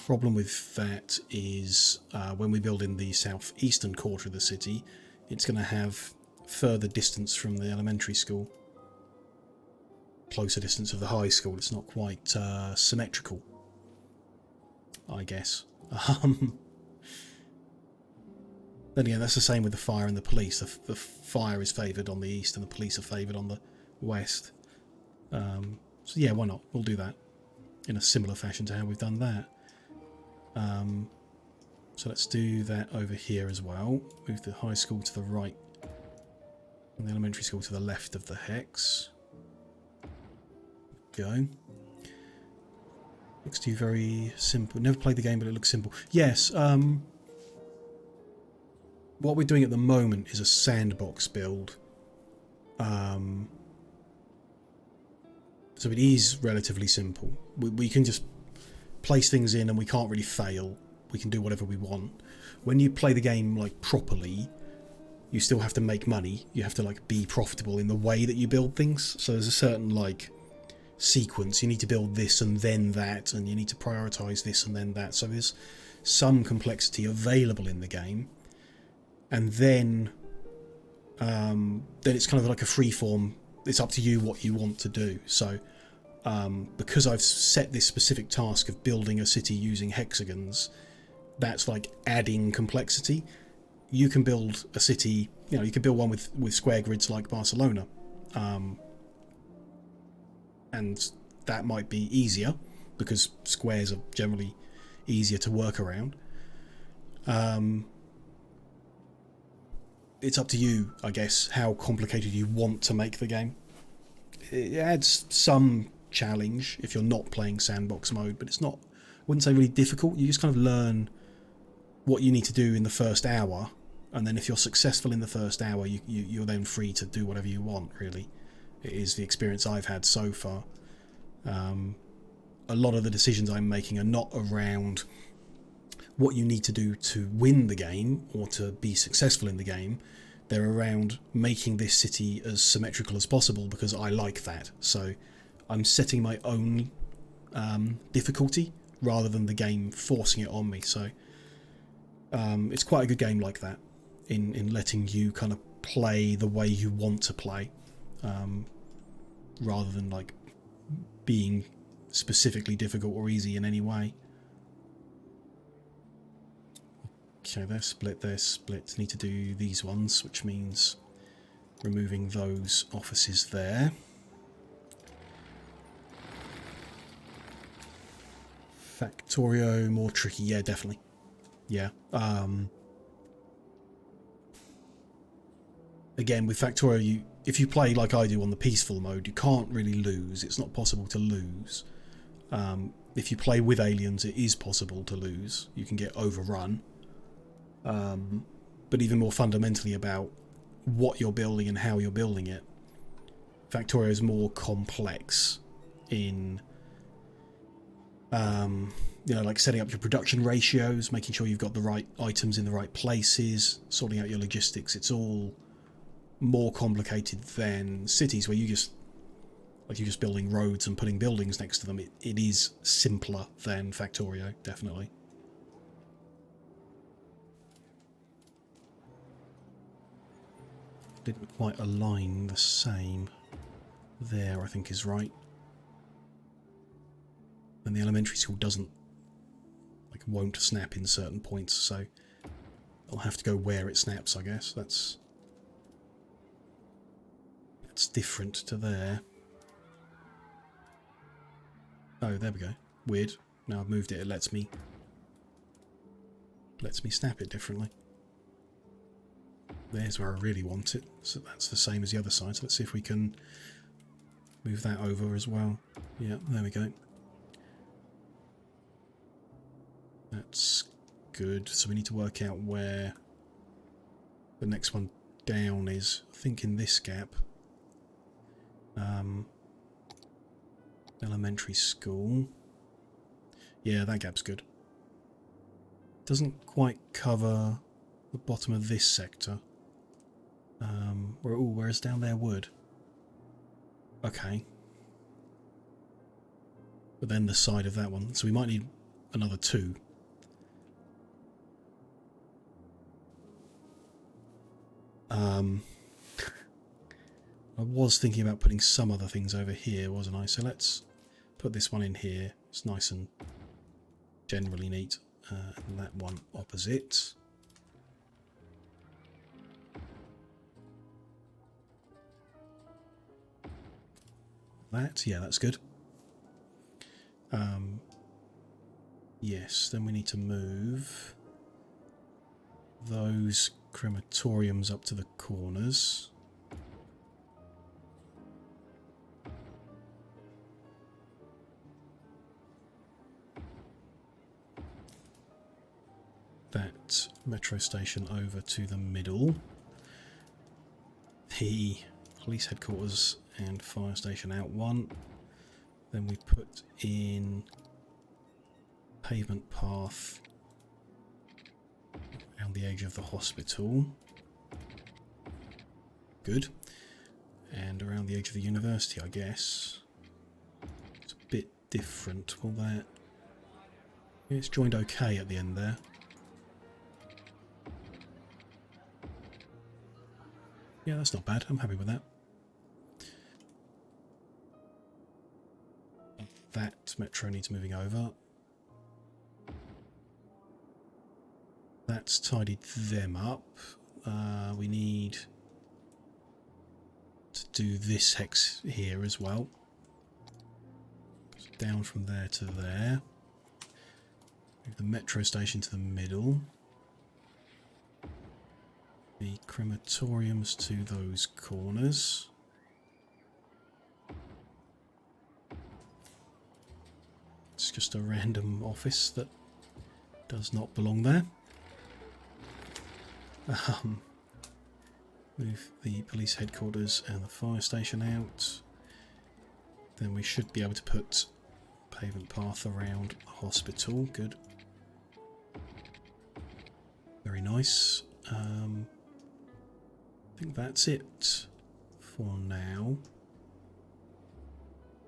Problem with that is when we build in the southeastern quarter of the city, it's going to have further distance from the elementary school. Closer distance of the high school. It's not quite symmetrical, I guess. Then again, that's the same with the fire and the police. The fire is favoured on the east and the police are favoured on the west. So yeah, why not? We'll do that in a similar fashion to how we've done that. So let's do that over here as well. Move the high school to the right and the elementary school to the left of the hex. Go. Looks to you very simple. Never played the game, but it looks simple. Yes, what we're doing at the moment is a sandbox build. So it is relatively simple. We can just place things in and we can't really fail. We can do whatever we want. When you play the game like properly, you still have to make money. You have to like be profitable in the way that you build things. So there's a certain like sequence. You need to build this and then that, and you need to prioritize this and then that. So there's some complexity available in the game. And then it's kind of like a free form. It's up to you what you want to do. So because I've set this specific task of building a city using hexagons, that's like adding complexity. You can build a city, you know, you can build one with square grids like Barcelona. And that might be easier because squares are generally easier to work around. It's up to you, I guess, how complicated you want to make the game. It adds some challenge if you're not playing sandbox mode, but it's not, I wouldn't say really difficult. You just kind of learn what you need to do in the first hour, and then if you're successful in the first hour, you're then free to do whatever you want, really. It is the experience I've had so far. A lot of the decisions I'm making are not around what you need to do to win the game or to be successful in the game. They're around making this city as symmetrical as possible because I like that. So I'm setting my own difficulty rather than the game forcing it on me. So it's quite a good game like that, in letting you kind of play the way you want to play, rather than like being specifically difficult or easy in any way. Okay, they're split. Need to do these ones, which means removing those offices there. Factorio, more tricky. Yeah, definitely. Yeah. Again, with Factorio, if you play like I do on the peaceful mode, you can't really lose. It's not possible to lose. If you play with aliens, it is possible to lose. You can get overrun. But even more fundamentally about what you're building and how you're building it, Factorio is more complex in you know, like setting up your production ratios, making sure you've got the right items in the right places, sorting out your logistics. It's all more complicated than cities where you're just building roads and putting buildings next to them. It is simpler than Factorio, definitely. Didn't quite align the same there, I think is right. And the elementary school won't snap in certain points, so I'll have to go where it snaps, I guess. That's different to there. Oh, there we go. Weird. Now I've moved it, it lets me snap it differently. There's where I really want it. So that's the same as the other side. So let's see if we can move that over as well. Yeah, there we go. That's good. So we need to work out where the next one down is. I think in this gap. Elementary school. Yeah, that gap's good. Doesn't quite cover the bottom of this sector. Where's down there wood? Okay. But then the side of that one. So we might need another 2. I was thinking about putting some other things over here, wasn't I? So let's put this one in here. It's nice and generally neat. And that one opposite. That, yeah, that's good. Yes, then we need to move those crematoriums up to the corners. That metro station over to the middle. The police headquarters and fire station out one. Then we put in pavement path around the edge of the hospital. Good. And around the edge of the university, I guess. It's a bit different. Will that... It's joined okay at the end there. Yeah, that's not bad. I'm happy with that. That metro needs moving over. That's tidied them up. We need to do this hex here as well. So down from there to there. Move the metro station to the middle. The crematoriums to those corners. It's just a random office that does not belong there. Move the police headquarters and the fire station out. Then we should be able to put pavement path around the hospital. Good. Very nice. I think that's it for now.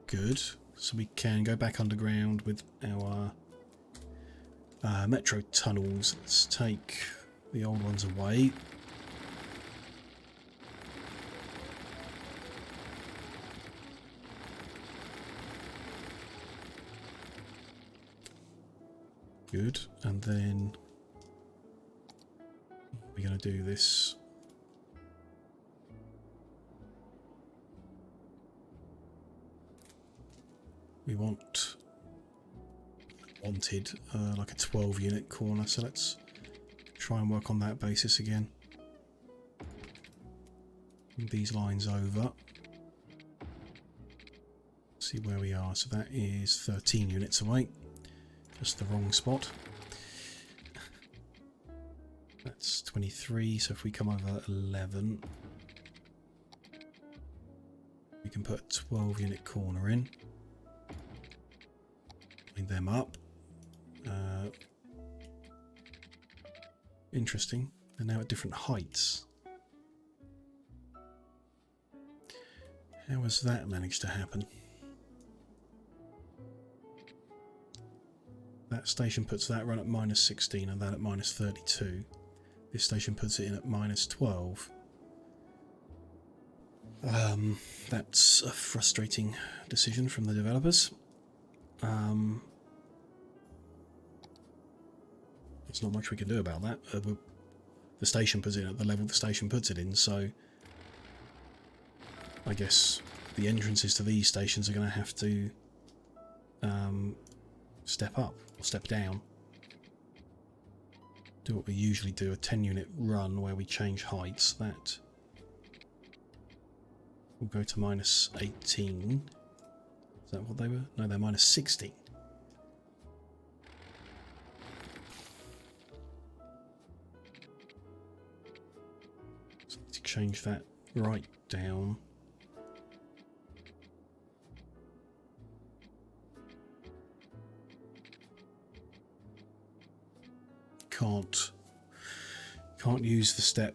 Good. So we can go back underground with our metro tunnels. Let's take the old ones away. Good. And then we're going to do this. We wanted like a 12 unit corner, so let's try and work on that basis again. Move these lines over. See where we are. So that is 13 units away. Just the wrong spot. That's 23, so if we come over 11, we can put a 12 unit corner in. Line them up. Interesting. They're now at different heights. How has that managed to happen? That station puts that run at -16 and that at -32. This station puts it in at -12. That's a frustrating decision from the developers. There's not much we can do about that. The station puts it at the level the station puts it in, so I guess the entrances to these stations are going to have to step up or step down. Do what we usually do, a 10 unit run where we change heights. That will go to -18. Is that what they were? No, they're -16. So let's change that right down. can't use the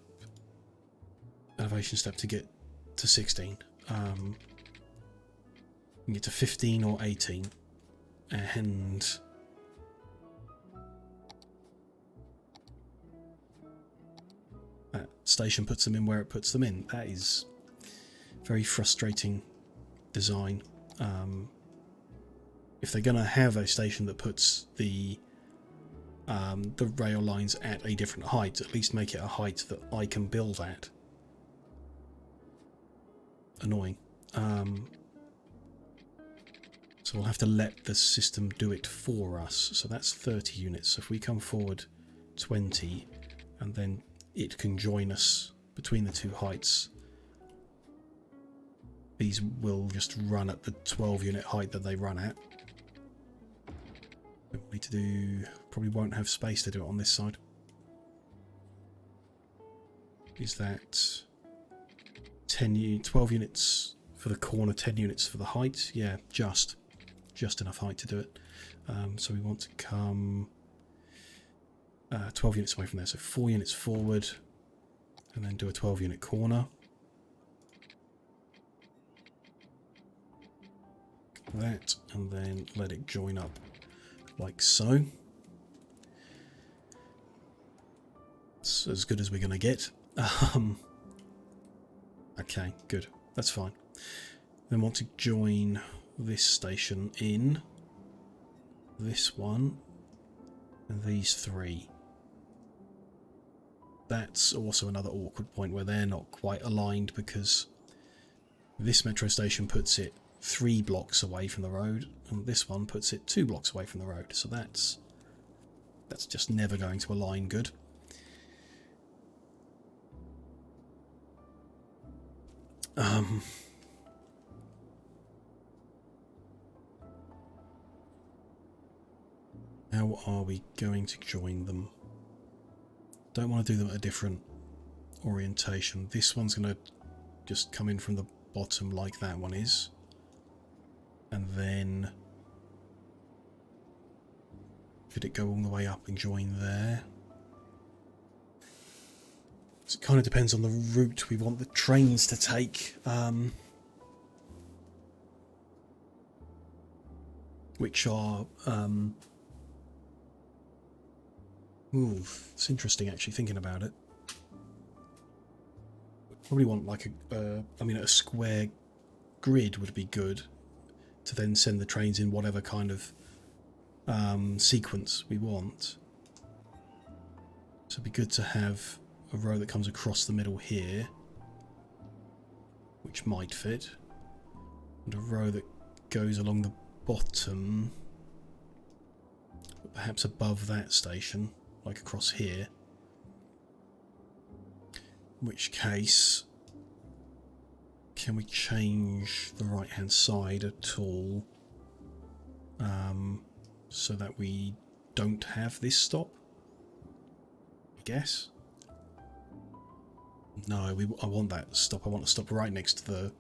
elevation step to get to 16. You can get to 15 or 18, and that station puts them in where it puts them in. That is very frustrating design. If they're going to have a station that puts the rail lines at a different height, at least make it a height that I can build at. Annoying. So we'll have to let the system do it for us. So that's 30 units. So if we come forward 20, and then it can join us between the two heights, these will just run at the 12 unit height that they run at. What we need to do, probably won't have space to do it on this side. Is that 12 units for the corner, 10 units for the height? Yeah, just enough height to do it. So we want to come 12 units away from there, so 4 units forward, and then do a 12 unit corner. That, and then let it join up like so. It's as good as we're going to get. Okay, good. That's fine. Then want to join this station in, this one, and these 3. That's also another awkward point where they're not quite aligned, because this metro station puts it 3 blocks away from the road, and this one puts it 2 blocks away from the road. So that's just never going to align good. How are we going to join them? Don't want to do them at a different orientation. This one's going to just come in from the bottom like that one is. And then could it go all the way up and join there? So it kind of depends on the route we want the trains to take. Which are... ooh, it's interesting actually thinking about it. Probably want like a square grid would be good to then send the trains in whatever kind of sequence we want. So it'd be good to have a row that comes across the middle here, which might fit, and a row that goes along the bottom, perhaps above that station, like across here. In which case, can we change the right hand side at all so that we don't have this stop? I guess. No, I want that stop. I want to stop right next to the...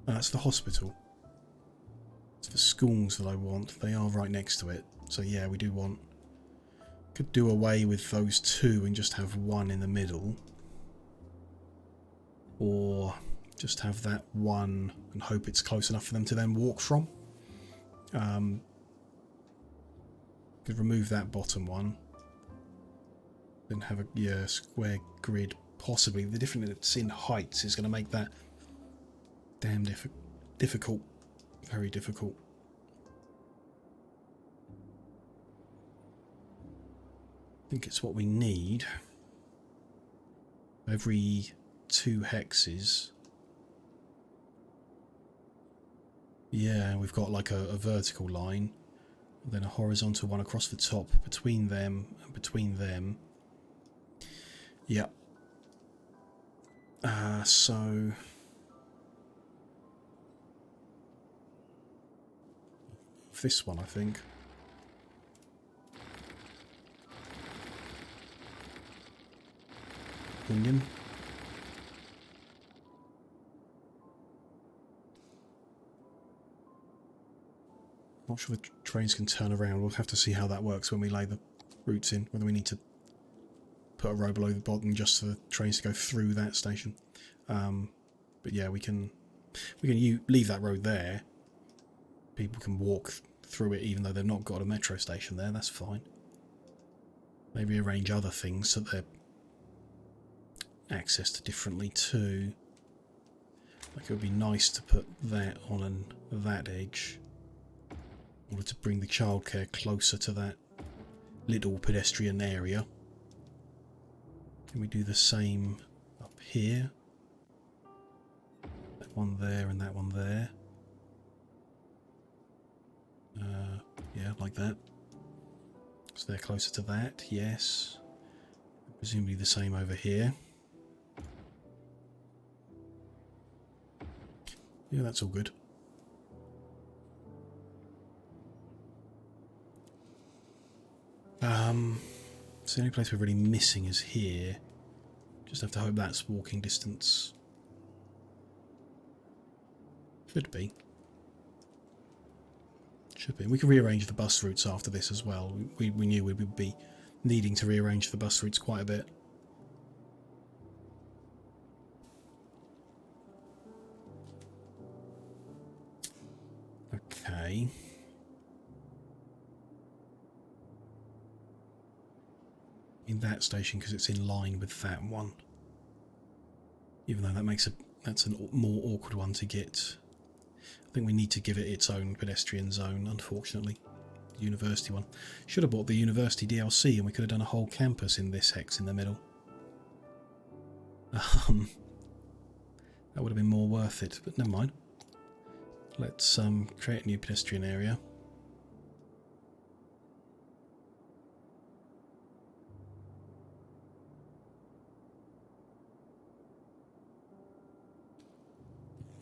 that's the hospital. It's the schools that I want. They are right next to it. So yeah, we do want... Could do away with those 2 and just have 1 in the middle. Or just have that 1 and hope it's close enough for them to then walk from. Could remove that bottom one. Then have a square grid, possibly. The difference in heights is going to make that damn difficult. Very difficult. I think it's what we need. Every 2 hexes. Yeah, we've got like a vertical line, then a horizontal one across the top between them and between them. Yep. So this one, I think. Opinion. Not sure the trains can turn around. We'll have to see how that works when we lay the routes in, whether we need to put a road below the bottom just for the trains to go through that station. But yeah, we can leave that road there. People can walk through it even though they've not got a metro station there. That's fine. Maybe arrange other things so they're accessed differently too. Like it would be nice to put that on that edge in order to bring the childcare closer to that little pedestrian area. Can we do the same up here? That one there and that one there. Yeah, like that. So they're closer to that, yes. Presumably the same over here. Yeah, that's all good. So the only place we're really missing is here. Just have to hope that's walking distance. Should be. Should be. We can rearrange the bus routes after this as well. We knew we would be needing to rearrange the bus routes quite a bit. Okay. In that station because it's in line with that one. Even though that makes that's a more awkward one to get. I think we need to give it its own pedestrian zone, unfortunately. The university one. Should have bought the university DLC and we could have done a whole campus in this hex in the middle. That would have been more worth it, but never mind. Let's create a new pedestrian area.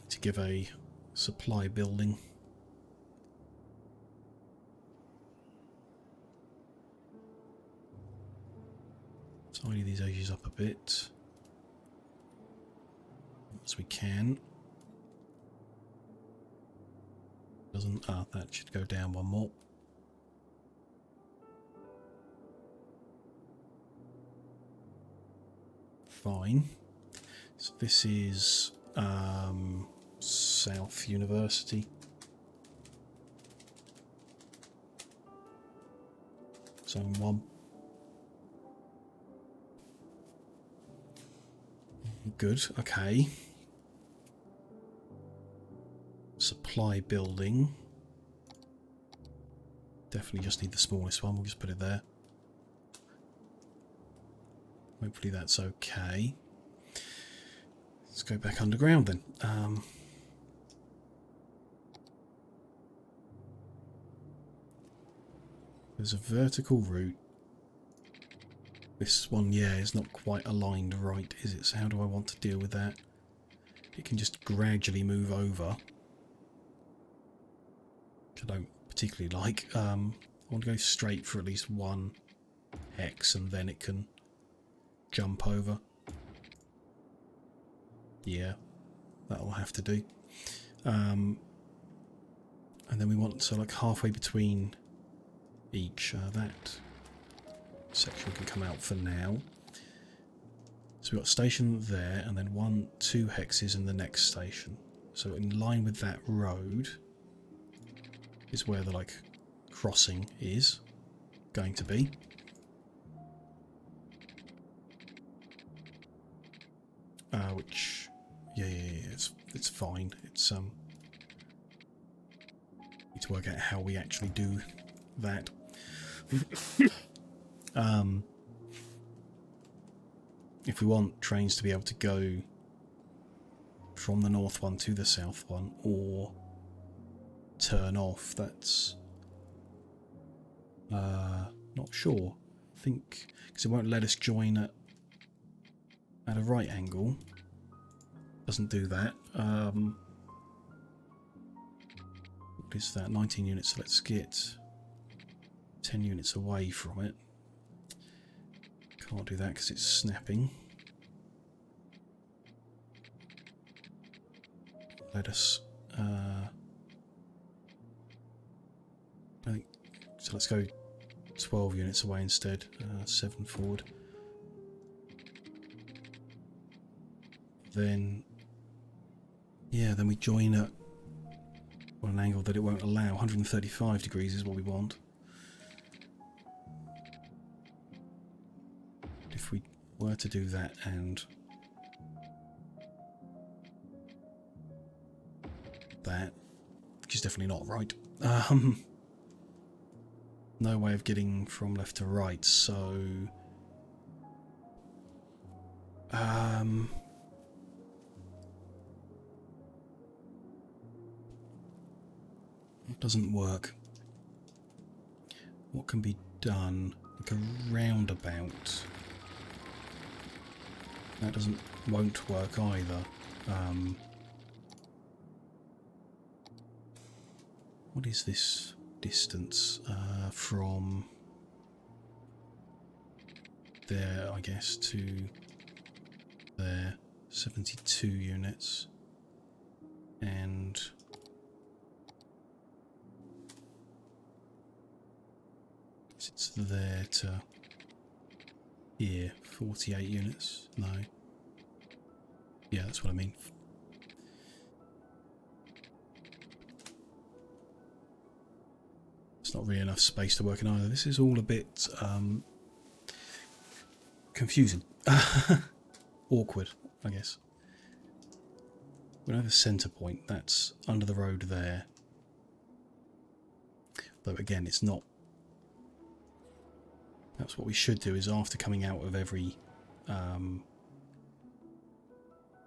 To give a supply building. Tidy these edges up a bit as we can. Doesn't that should go down one more. Fine. So this is South University. Zone 1. Good, okay. Supply building. Definitely just need the smallest one, we'll just put it there. Hopefully that's okay. Let's go back underground then. There's a vertical route. This one, yeah, is not quite aligned right, is it? So how do I want to deal with that? It can just gradually move over. Which I don't particularly like. I want to go straight for at least one hex and then it can jump over. Yeah, that'll have to do. And then we want, so like halfway between each, that section can come out for now. So we've got station there and then 2 hexes in the next station. So in line with that road is where the like crossing is going to be. Which yeah, it's fine. It's need to work out how we actually do that. If we want trains to be able to go from the north one to the south one or turn off, that's not sure. I think because it won't let us join at a right angle. Doesn't do that. What is that? 19 units. So let's get 10 units away from it. Can't do that because it's snapping. Let us. I think so. Let's go 12 units away instead. 7 forward. Then, yeah, then we join at an angle that it won't allow. 135 degrees is what we want. If we were to do that and that, which is definitely not right. No way of getting from left to right, so it doesn't work. What can be done? Like a roundabout. That won't work either. What is this distance from there, I guess, to there? 72 units. And it's there to here. 48 units. No. Yeah, that's what I mean. It's not really enough space to work in either. This is all a bit confusing. Awkward, I guess. We have a centre point. That's under the road there. Though again, it's not. That's what we should do, is after coming out of every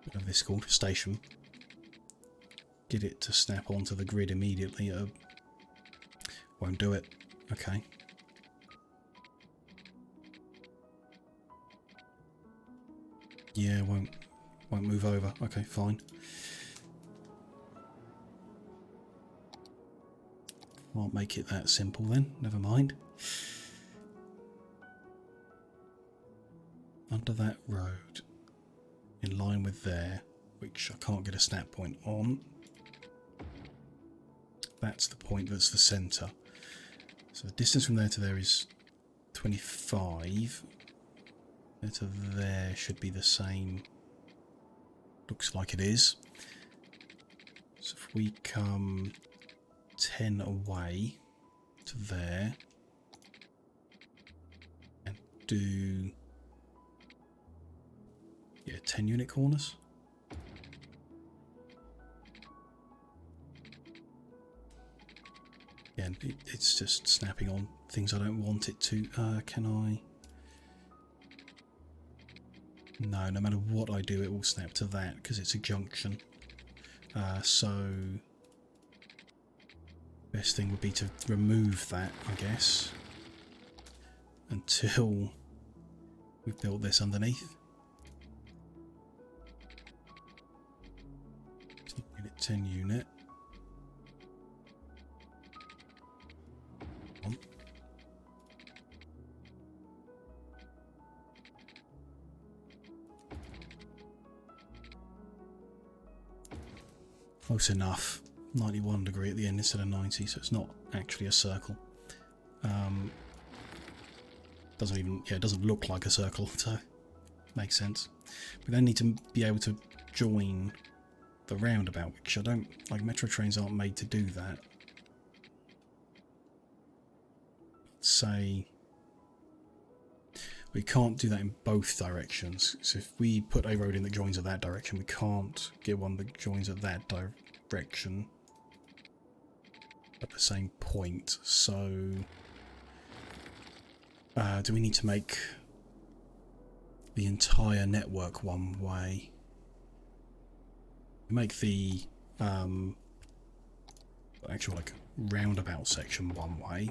whatever this is called, station, get it to snap onto the grid immediately. Won't do it. Okay. Yeah, won't move over. Okay, fine. Can't make it that simple then. Never mind. Under that road, in line with there, which I can't get a snap point on. That's the point that's the centre. So the distance from there to there is 25. There to there should be the same. Looks like it is. So if we come 10 away to there and do 10 unit corners. Yeah, it's just snapping on things I don't want it to. Can I? No, no matter what I do, it will snap to that because it's a junction. So best thing would be to remove that, I guess, until we've built this underneath. 10 unit. Close enough. 91 degree at the end instead of 90, so it's not actually a circle. Doesn't even, it doesn't look like a circle, so makes sense. We then need to be able to join the roundabout, which I don't like. Metro trains aren't made to do that. Say we can't do that in both directions. So if we put a road in that joins at that direction, we can't get one that joins at that direction at the same point. So do we need to make the entire network one way? Make the actual like roundabout section one way.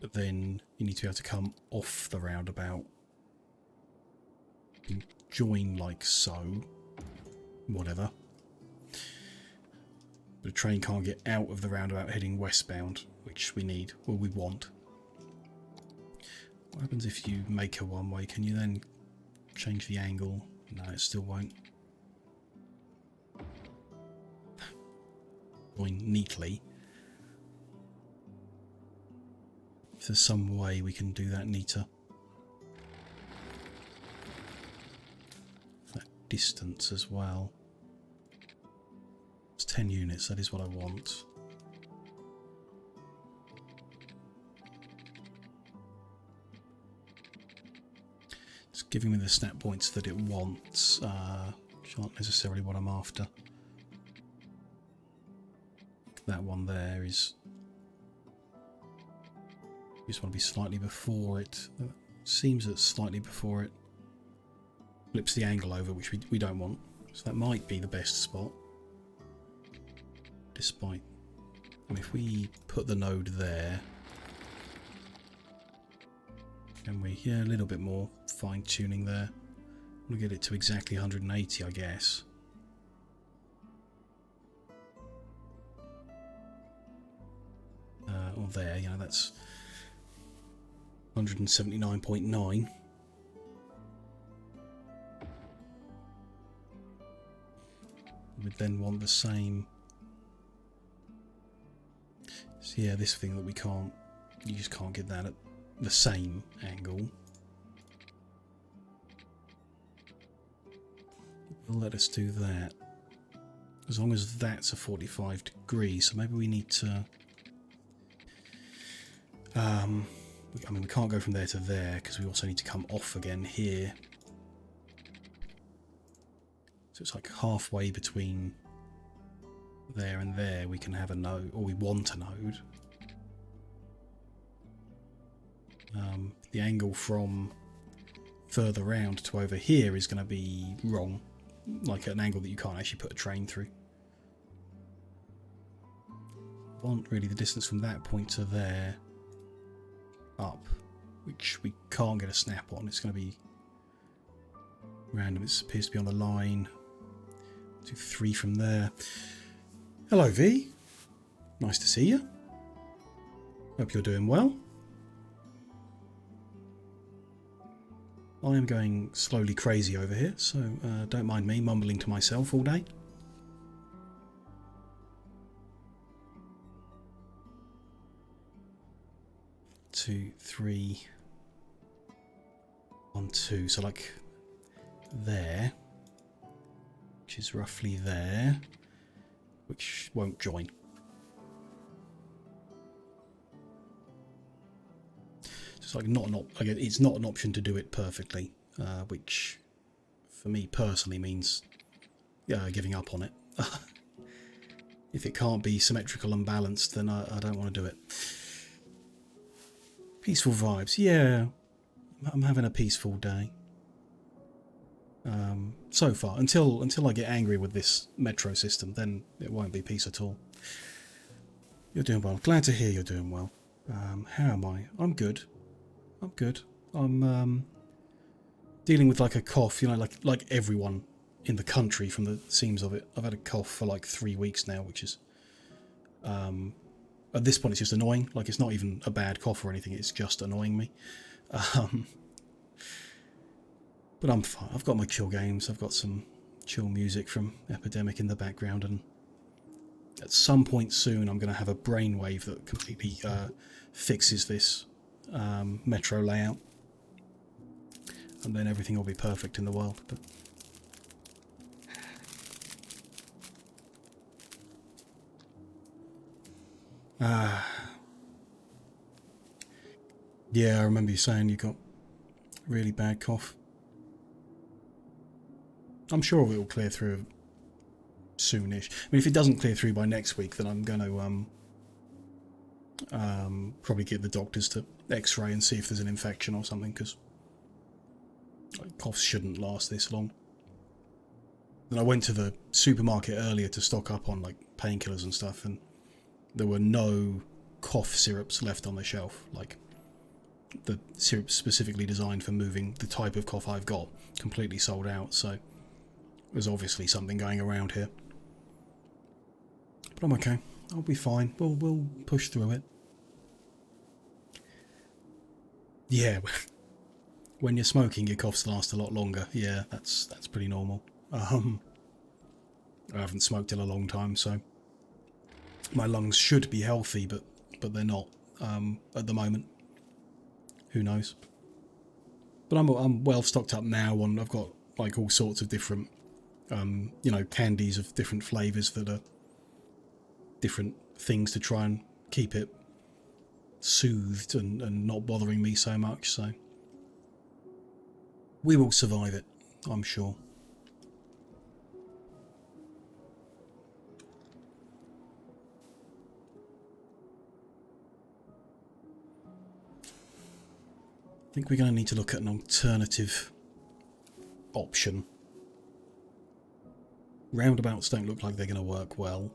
But then you need to be able to come off the roundabout and join like so. Whatever. But a train can't get out of the roundabout heading westbound, which we need, or we want. What happens if you make a one way? Can you then change the angle? No, it still won't. join neatly. If there's some way we can do that neater. That distance as well. It's 10 units, that is what I want. It's giving me the snap points that it wants, which aren't necessarily what I'm after. That one there is... You just want to be slightly before it. It seems it's slightly before it. Flips the angle over, which we don't want. So that might be the best spot. Despite... And if we put the node there... And we... Yeah, a little bit more fine-tuning there. We'll get it to exactly 180, I guess. Or there, you know, that's 179.9. We'd then want the same. So yeah, this thing that we can't, you just can't get that at the same angle. It'll let us do that. As long as that's a 45 degrees, so maybe we need to... I mean, we can't go from there to there because we also need to come off again here. So it's like halfway between there and there we can have a node, or we want a node. The angle from further round to over here is going to be wrong, like an angle that you can't actually put a train through. Want really the distance from that point to there up, which we can't get a snap on. It's going to be random. It appears to be on the line. Do 3 from there. Hello, V. Nice to see you. Hope you're doing well. I am going slowly crazy over here, so don't mind me mumbling to myself all day. Two, 3, 1, 2. So like there, which is roughly there, which won't join. It's like again, it's not an option to do it perfectly, which for me personally means giving up on it. If it can't be symmetrical and balanced, then I don't want to do it. Peaceful vibes, yeah. I'm having a peaceful day. So far, until I get angry with this metro system, then it won't be peace at all. You're doing well. Glad to hear you're doing well. How am I? I'm good. I'm good. I'm dealing with like a cough, you know, like everyone in the country from the seams of it. I've had a cough for like 3 weeks now, which is at this point it's just annoying. Like, it's not even a bad cough or anything, it's just annoying me. But I'm fine. I've got my chill games, I've got some chill music from Epidemic in the background, and at some point soon I'm going to have a brainwave that completely fixes this metro layout, and then everything will be perfect in the world. But yeah, I remember you saying you got really bad cough. I'm sure it will clear through soonish. I mean, if it doesn't clear through by next week, then I'm going to probably get the doctors to x-ray and see if there's an infection or something, because coughs shouldn't last this long. Then I went to the supermarket earlier to stock up on like painkillers and stuff, and there were no cough syrups left on the shelf. Like, the syrup specifically designed for moving the type of cough I've got completely sold out, so there's obviously something going around here. But I'm okay. I'll be fine. We'll push through it. Yeah, when you're smoking, your coughs last a lot longer. Yeah, that's pretty normal. I haven't smoked in a long time, so My lungs should be healthy, but they're not at the moment. Who knows? But I'm well stocked up now on. I've got like all sorts of different, you know, candies of different flavours that are different things to try and keep it soothed and not bothering me so much. So we will survive it, I'm sure. I think we're going to need to look at an alternative option. Roundabouts don't look like they're going to work well.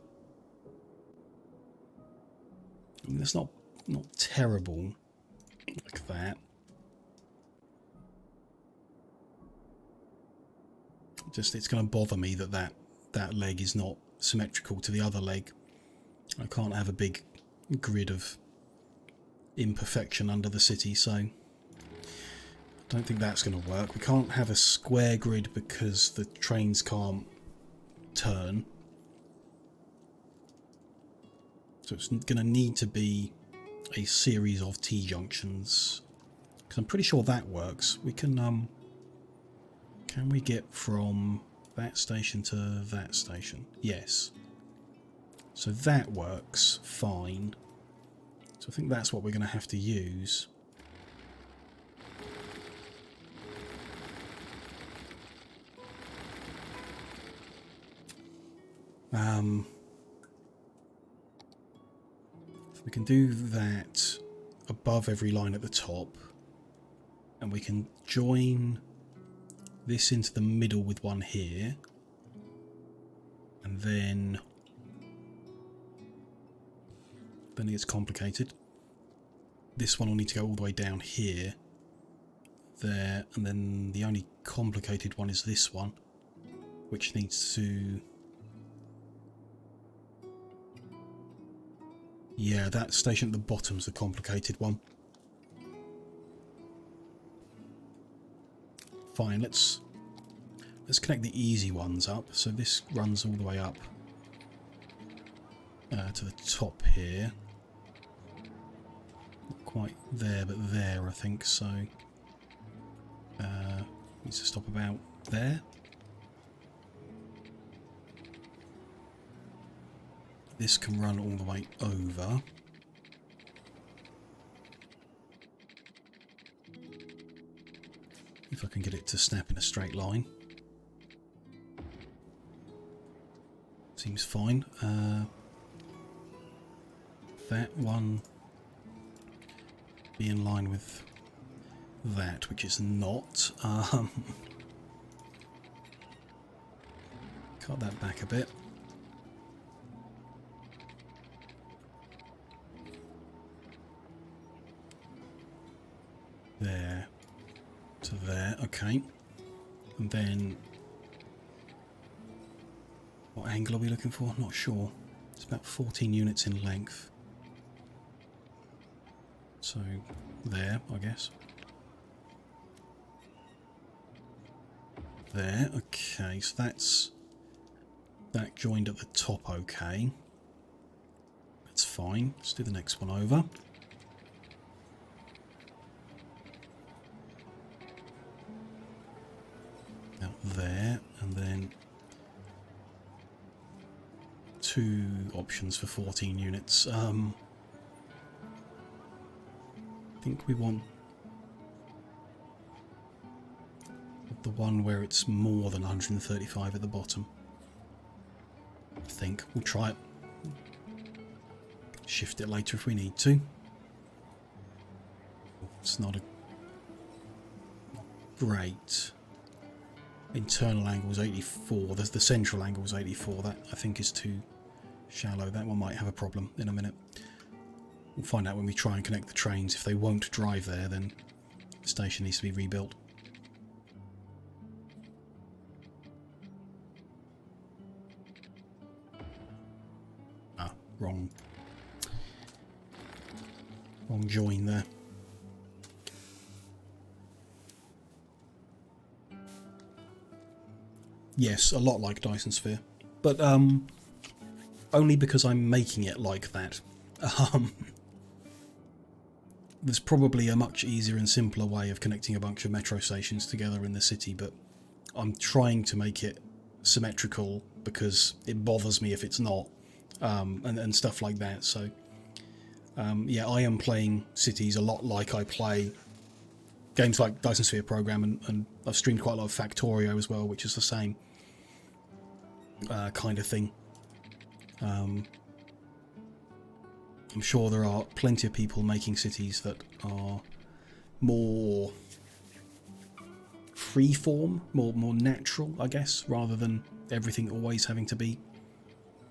I mean, it's not terrible like that. Just it's going to bother me that leg is not symmetrical to the other leg. I can't have a big grid of imperfection under the city, so I don't think that's going to work. We can't have a square grid because the trains can't turn. So it's going to need to be a series of T-junctions. Because I'm pretty sure that works. We can we get from that station to that station? Yes. So that works fine. So I think that's what we're going to have to use. So we can do that above every line at the top, and we can join this into the middle with one here, and then it gets complicated. This one will need to go all the way down here, there, and then the only complicated one is this one, which needs to... Yeah, that station at the bottom's the complicated one. Fine, let's connect the easy ones up. So this runs all the way up to the top here. Not quite there, but there, I think. So needs to stop about there. This can run all the way over. If I can get it to snap in a straight line. Seems fine. That one be in line with that, which is not. Cut that back a bit. There to there, okay. And then what angle are we looking for? Not sure. It's about 14 units in length. So there, I guess. There, okay, so that's that joined at the top, okay. That's fine. Let's do the next one over. Out there, and then two options for 14 units. I think we want the one where it's more than 135 at the bottom. I think we'll try it. Shift it later if we need to. It's not a great. Internal angle is 84. There's the central angle is 84. That I think is too shallow. That one might have a problem in a minute. We'll find out when we try and connect the trains. If they won't drive there, then the station needs to be rebuilt. Ah, wrong join there. Yes, a lot like Dyson Sphere, but only because I'm making it like that. Um, there's probably a much easier and simpler way of connecting a bunch of metro stations together in the city, but I'm trying to make it symmetrical because it bothers me if it's not, and stuff like that. So yeah, I am playing cities a lot like I play games like Dyson Sphere Program, and I've streamed quite a lot of Factorio as well, which is the same kind of thing. I'm sure there are plenty of people making cities that are more freeform, more natural, I guess, rather than everything always having to be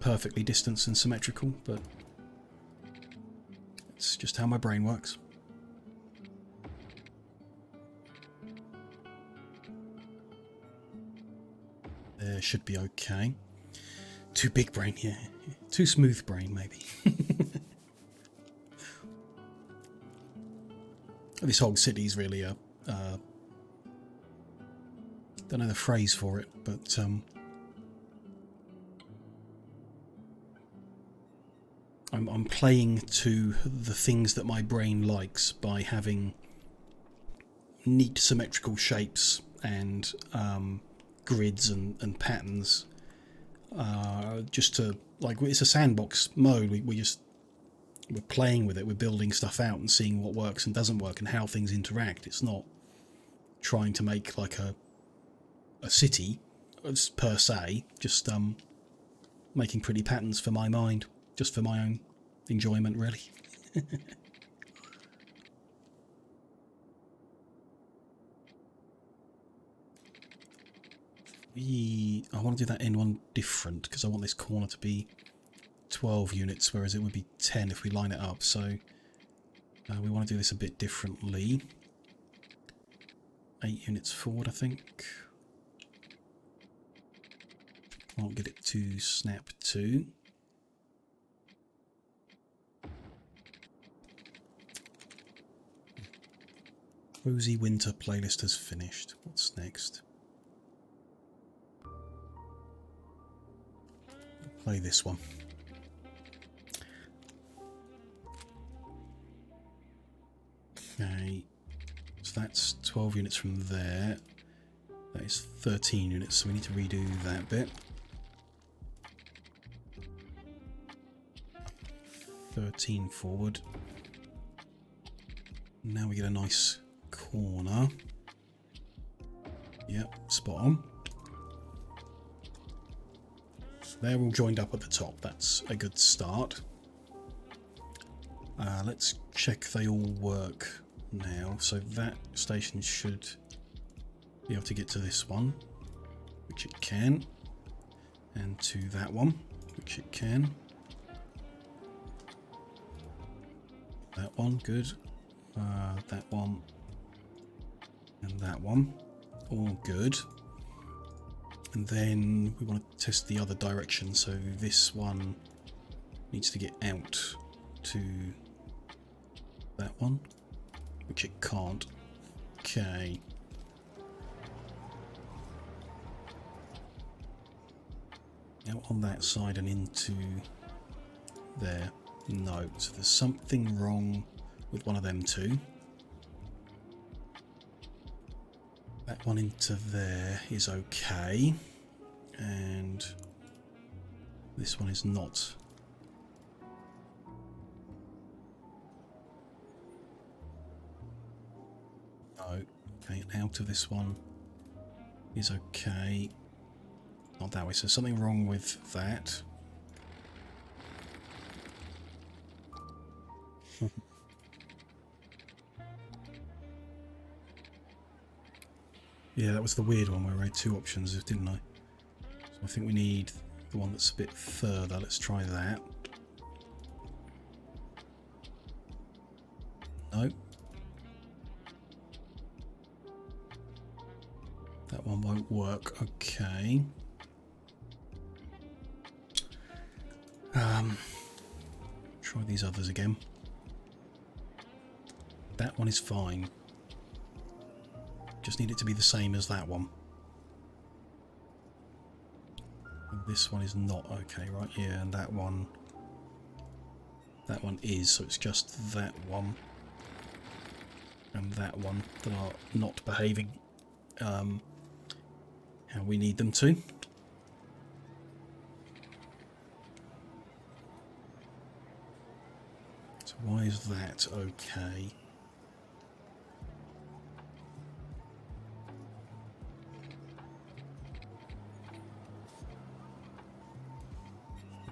perfectly distanced and symmetrical, but it's just how my brain works. There should be okay. Too big brain, yeah. Too smooth brain, maybe. This whole city's really a... don't know the phrase for it, but... I'm playing to the things that my brain likes by having neat symmetrical shapes and grids and patterns. Just to, like, it's a sandbox mode. We're playing with it. We're building stuff out and seeing what works and doesn't work and how things interact. It's not trying to make like a city per se. Just making pretty patterns for my mind, just for my own enjoyment, really. I want to do that end one different because I want this corner to be 12 units, whereas it would be 10 if we line it up. So we want to do this a bit differently. 8 units forward, I think. Can't get it to snap to. Cozy Winter playlist has finished. What's next? Play this one. Okay, so that's 12 units from there. That is 13 units, so we need to redo that bit. 13 forward. Now we get a nice corner. Yep, spot on. So they're all joined up at the top. That's a good start. Let's check they all work now. So that station should be able to get to this one, which it can, and to that one, which it can. That one, good. That one, and that one, all good. And then we want to test the other direction, so this one needs to get out to that one, which it can't. Okay. Out on that side and into there. No, so there's something wrong with one of them two. That one into there is okay, and this one is not. No, okay, out of this one is okay. Not that way, so something wrong with that. Yeah, that was the weird one where I had two options, didn't I? So I think we need the one that's a bit further. Let's try that. No. That one won't work. Okay. Try these others again. That one is fine. Just need it to be the same as that one. And this one is not okay, right? Yeah, and that one is, so it's just that one and that one that are not behaving how we need them to. So why is that okay?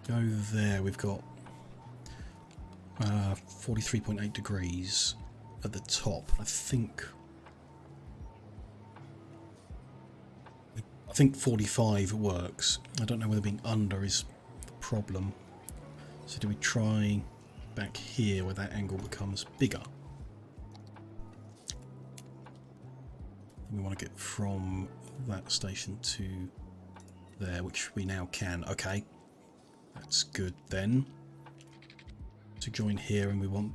Go there, we've got 43.8 degrees at the top. I think 45 works. I don't know whether being under is the problem. So do we try back here where that angle becomes bigger? We want to get from that station to there, which we now can. Okay, that's good then. To join here, and we want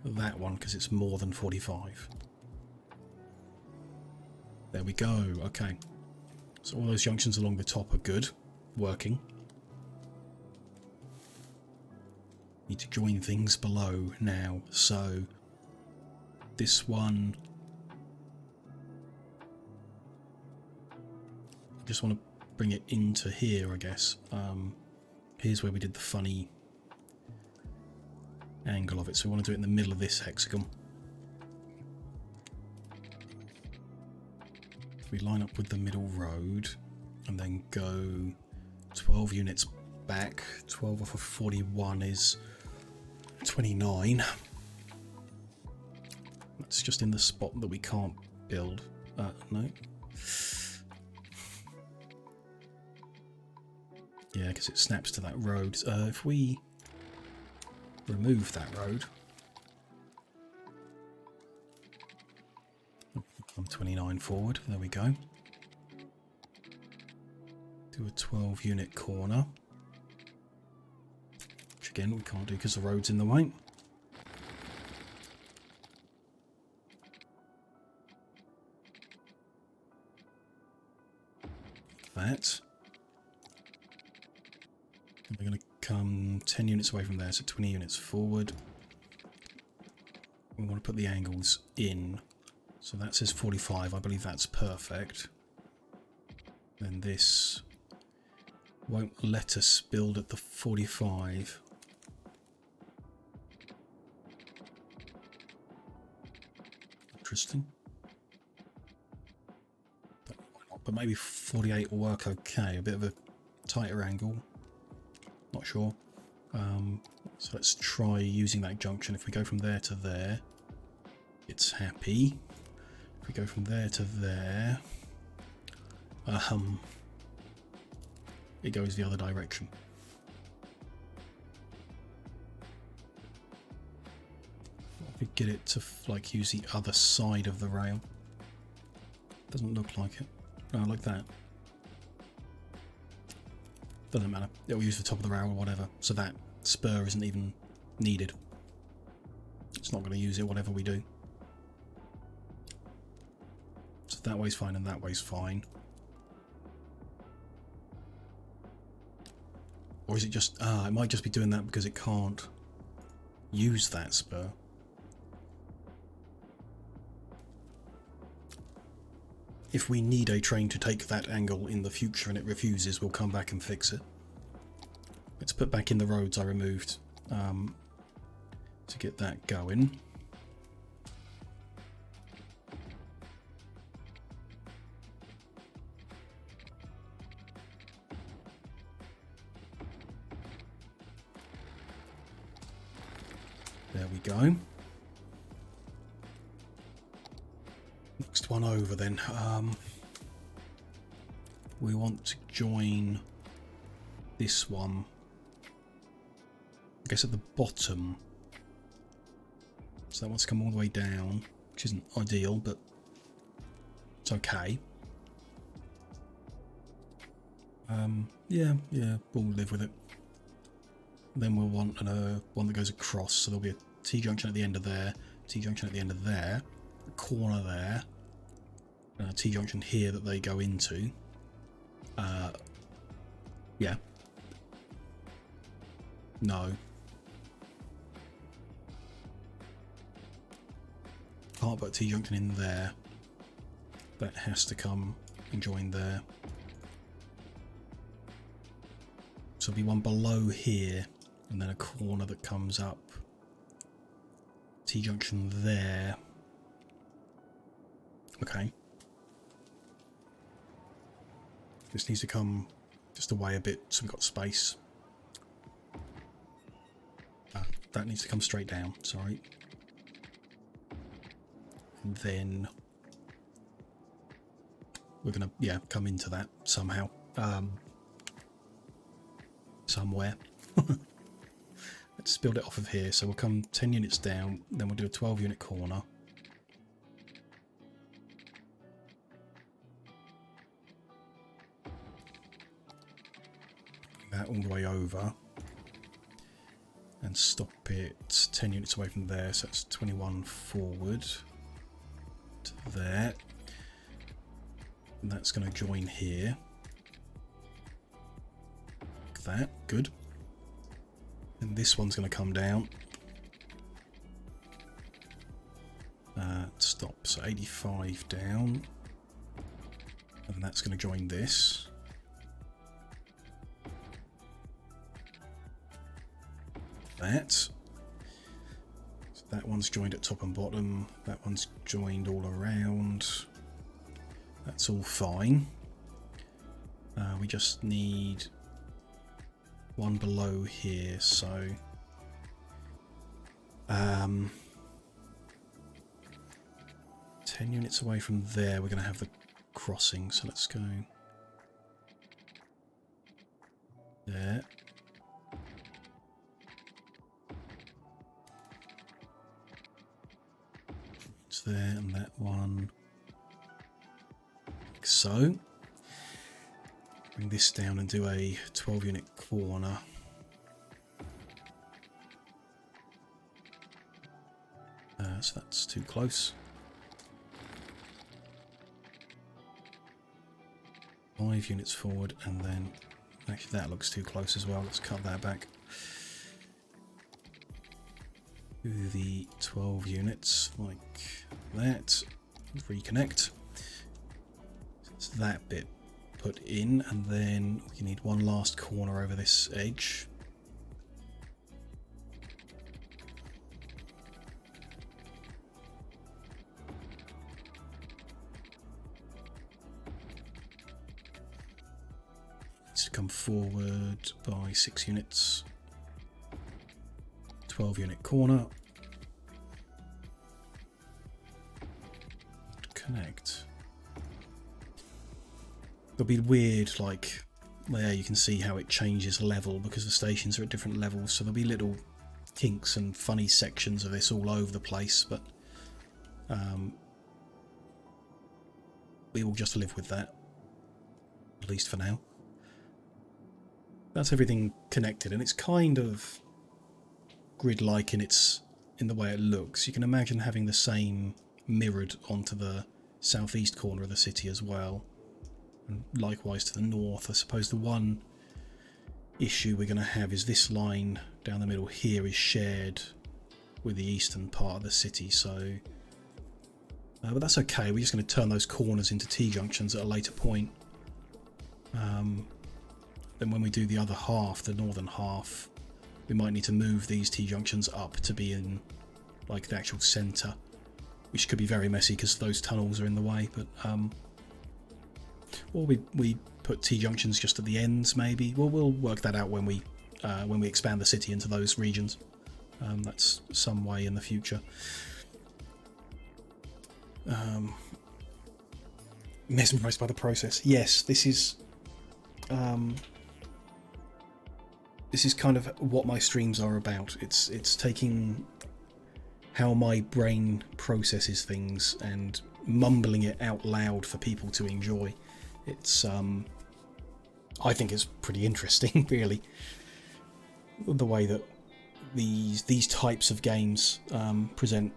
that one because it's more than 45. There we go. Okay, so all those junctions along the top are good, working. Need to join things below now, so this one, I just want to bring it into here, I guess. Here's where we did the funny angle of it, so we want to do it in the middle of this hexagon. We line up with the middle road and then go 12 units back. 12 off of 41 is 29. That's just in the spot that we can't build. No. Yeah, because it snaps to that road. If we remove that road, I'm 29 forward. There we go. Do a 12 unit corner, which again we can't do because the road's in the way. That. And we're going to come 10 units away from there, so 20 units forward. We want to put the angles in. So that says 45, I believe that's perfect. Then this won't let us build at the 45. Interesting. But maybe 48 will work okay, a bit of a tighter angle. Not sure. So let's try using that junction. If we go from there to there, it's happy. If we go from there to there, it goes the other direction. If we get it to like use the other side of the rail, doesn't look like it. No, like that. Doesn't matter. It'll use the top of the rail or whatever. So that spur isn't even needed. It's not going to use it whatever we do. So that way's fine and that way's fine. Or is it just... it might just be doing that because it can't use that spur. If we need a train to take that angle in the future and it refuses, we'll come back and fix it. Let's put back in the roads I removed to get that going. There we go. Next one over then. We want to join this one, I guess at the bottom. So that wants to come all the way down, which isn't ideal, but it's okay. Yeah, we'll live with it. Then we'll want one that goes across, so there'll be a T-junction at the end of there, T-junction at the end of there, a corner there, and a T-junction here that they go into. Yeah. No. Can't put a T-junction in there. That has to come and join there. So there'll be one below here, and then a corner that comes up. T-junction there. Okay. This needs to come just away a bit so we've got space. That needs to come straight down, sorry. And then we're going to, yeah, come into that somehow. Somewhere. Let's build it off of here. So we'll come 10 units down, then we'll do a 12 unit corner. That all the way over. And stop it 10 units away from there, so that's 21 forward to there. And that's going to join here. Like that, good. And this one's going to come down. Stop, so 85 down. And that's going to join this. That. So that one's joined at top and bottom. That one's joined all around. That's all fine. We just need one below here, so 10 units away from there we're going to have the crossing, so let's go there. It's there, and that one like so. Bring this down and do a 12 unit corner. So that's too close. 5 units forward, and then actually that looks too close as well. Let's cut that back. Do the 12 units like that. Reconnect. So it's that bit put in, and then we need one last corner over this edge. Needs to come forward by 6 units. 12 unit corner. Connect. It'll be weird, like there you can see how it changes level because the stations are at different levels, so there'll be little kinks and funny sections of this all over the place, but we will just live with that, at least for now. That's everything connected, and it's kind of grid-like in the way it looks. You can imagine having the same mirrored onto the southeast corner of the city as well, and likewise to the north. I suppose the one issue we're going to have is this line down the middle here is shared with the eastern part of the city, so but that's okay. We're just going to turn those corners into T-junctions at a later point. Then when we do the other half, the northern half, we might need to move these T-junctions up to be in like the actual centre, which could be very messy because those tunnels are in the way. But or we put T-junctions just at the ends, maybe. Well, we'll work that out when we expand the city into those regions. That's some way in the future. Mesmerised by the process. Yes, this is kind of what my streams are about. It's taking how my brain processes things and mumbling it out loud for people to enjoy. It's I think it's pretty interesting, really, the way that these types of games present,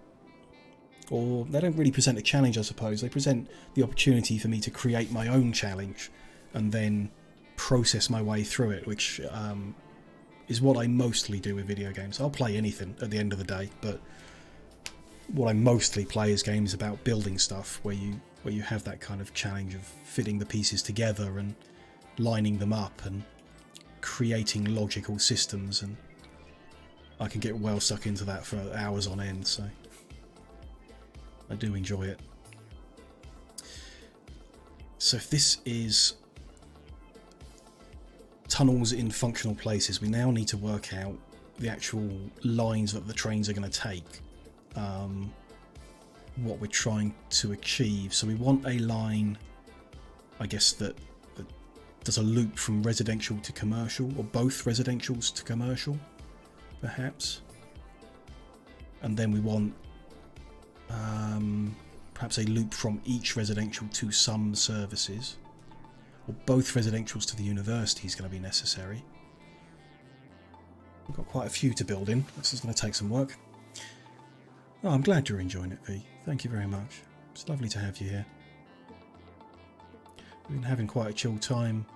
or they don't really present a challenge, I suppose. They present the opportunity for me to create my own challenge, and then process my way through it, which is what I mostly do with video games. I'll play anything at the end of the day, but what I mostly play is games about building stuff where you have that kind of challenge of fitting the pieces together and lining them up and creating logical systems, and I can get well stuck into that for hours on end, so I do enjoy it. So if this is tunnels in functional places, we now need to work out the actual lines that the trains are going to take, what we're trying to achieve. So we want a line, I guess, that does a loop from residential to commercial, or both residentials to commercial, perhaps. And then we want perhaps a loop from each residential to some services, or both residentials to the university is going to be necessary. We've got quite a few to build in. This is going to take some work. Oh, I'm glad you're enjoying it, V. Thank you very much. It's lovely to have you here. We've been having quite a chill time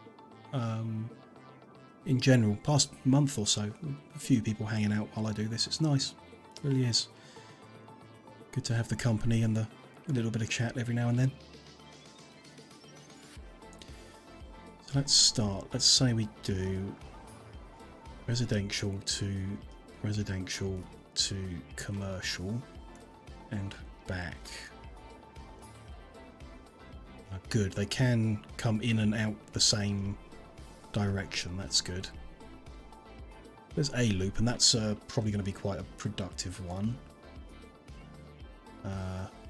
in general, past month or so. A few people hanging out while I do this. It's nice. It really is. Good to have the company and a little bit of chat every now and then. So let's start. Let's say we do residential to commercial and back. Good, they can come in and out the same direction, that's good. There's a loop, and that's probably going to be quite a productive one.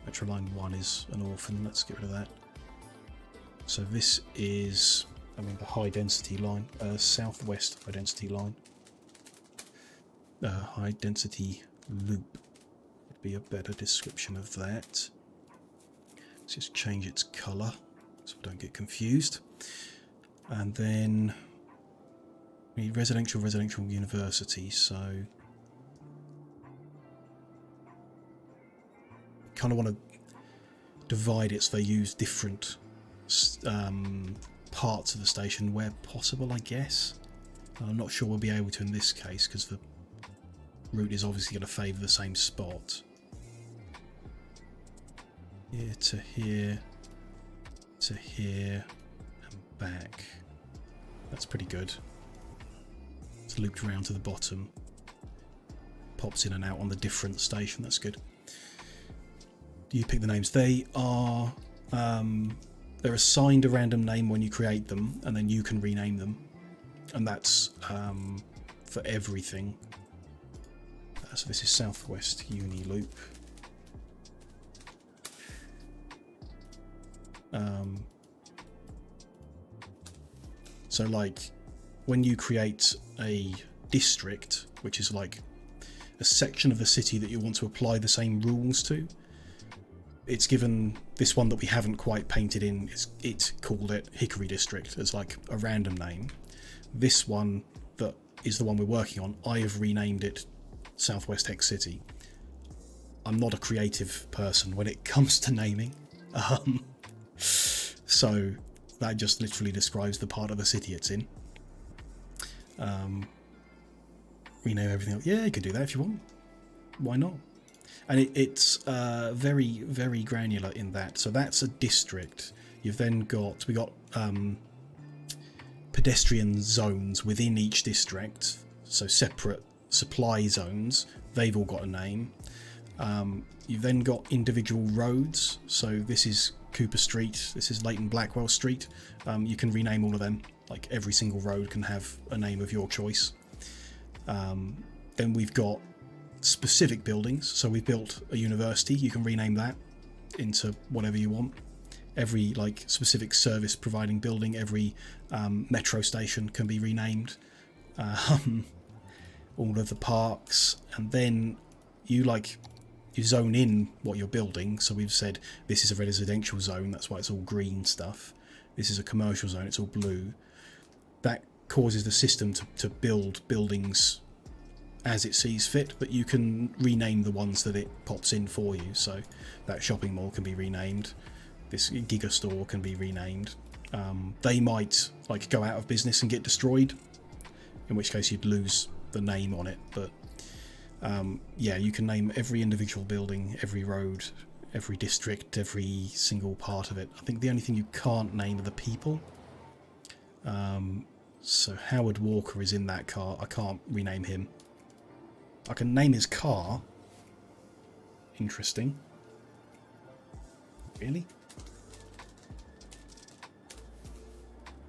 Metro line 1 is an orphan, let's get rid of that. So this is, I mean, the high density line, southwest high density line. High density loop would be a better description of that. Let's just change its colour so we don't get confused. And then we need residential university, so kind of want to divide it so they use different parts of the station where possible, I guess. I'm not sure we'll be able to in this case because the route is obviously going to favour the same spot. Here to here, to here, and back. That's pretty good. It's looped around to the bottom. Pops in and out on the different station, that's good. You pick the names. They are, they're assigned a random name when you create them, and then you can rename them. And that's for everything. So this is Southwest Uni Loop. So like when you create a district, which is like a section of the city that you want to apply the same rules to, it's given this one that we haven't quite painted in, it called it Hickory District as like a random name. This one that is the one we're working on, I have renamed it Southwest Hex City. I'm not a creative person when it comes to naming. So that just literally describes the part of the city it's in. Rename everything else. Yeah, you could do that if you want. Why not? And it's very, very granular in that. So that's a district. You've then got, we got pedestrian zones within each district. So separate supply zones. They've all got a name. You've then got individual roads. So this is Cooper Street. This is Leighton Blackwell Street. You can rename all of them. Like every single road can have a name of your choice. Then we've got specific buildings. So we've built a university. You can rename that into whatever you want. Every like specific service providing building, every metro station can be renamed. All of the parks, and then you zone in what you're building. So we've said this is a residential zone, that's why it's all green stuff. This is a commercial zone, it's all blue. That causes the system to build buildings as it sees fit, but you can rename the ones that it pops in for you. So that shopping mall can be renamed, this Giga store can be renamed, They might like go out of business and get destroyed, in which case you'd lose the name on it. But yeah, you can name every individual building, every road, every district, every single part of it. I think the only thing you can't name are the people. So Howard Walker is in that car. I can't rename him. I can name his car. Interesting. Really?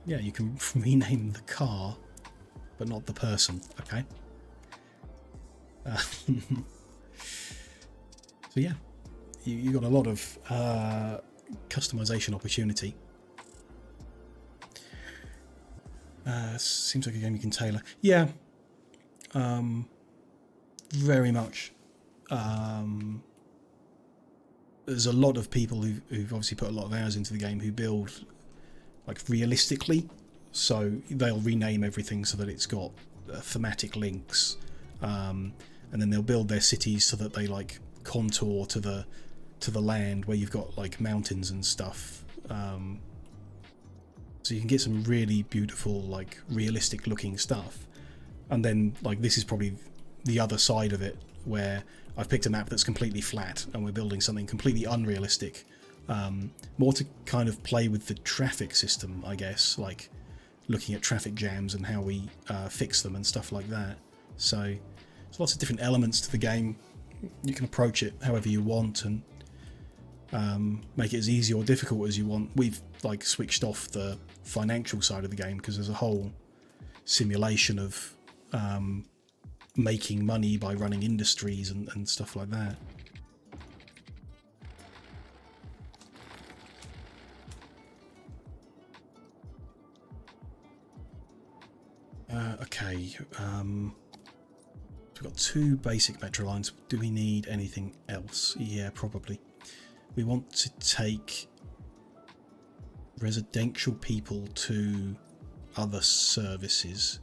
Yeah, you can rename the car, but not the person. Okay. So yeah, you got a lot of customization opportunity. Seems like a game you can tailor. Yeah. Very much. There's a lot of people who've obviously put a lot of hours into the game who build like realistically, so they'll rename everything so that it's got thematic links, and then they'll build their cities so that they like contour to the land where you've got like mountains and stuff. So you can get some really beautiful, like realistic looking stuff. And then like this is probably the other side of it, where I've picked a map that's completely flat and we're building something completely unrealistic. More to kind of play with the traffic system, I guess, like looking at traffic jams and how we fix them and stuff like that. So there's lots of different elements to the game. You can approach it however you want and make it as easy or difficult as you want. We've like switched off the financial side of the game because there's a whole simulation of making money by running industries and stuff like that. Okay, we've got 2 basic metro lines. Do we need anything else? Yeah, probably. We want to take residential people to other services.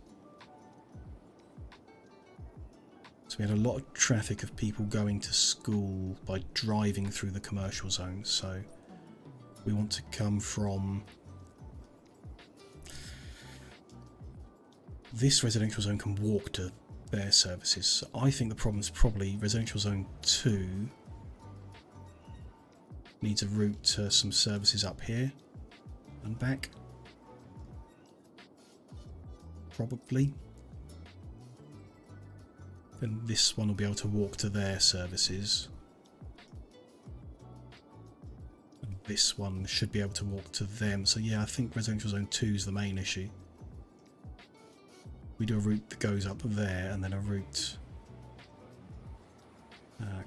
So we had a lot of traffic of people going to school by driving through the commercial zone. So we want to come from this residential zone can walk to their services. So I think the problem is probably residential zone 2 needs a route to some services up here and back. Probably. Then this one will be able to walk to their services. And this one should be able to walk to them. So yeah, I think residential zone 2 is the main issue. We do a route that goes up there and then a route...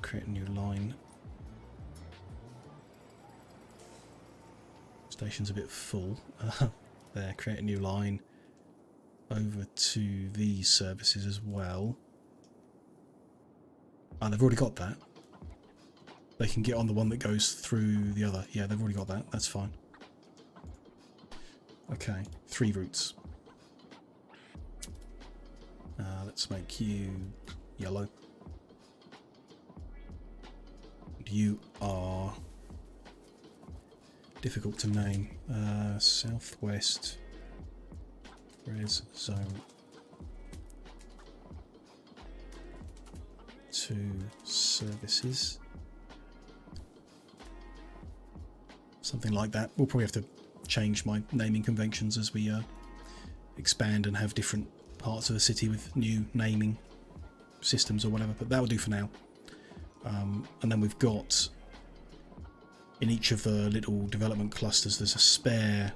create a new line. Station's a bit full. There, create a new line over to these services as well. Ah, they've already got that. They can get on the one that goes through the other. Yeah, they've already got that. That's fine. Okay, 3 routes. Let's make you yellow. You are difficult to name. Southwest Res Zone 2 services. Something like that. We'll probably have to change my naming conventions as we expand and have different parts of the city with new naming systems or whatever, but that will do for now. And then we've got in each of the little development clusters there's a spare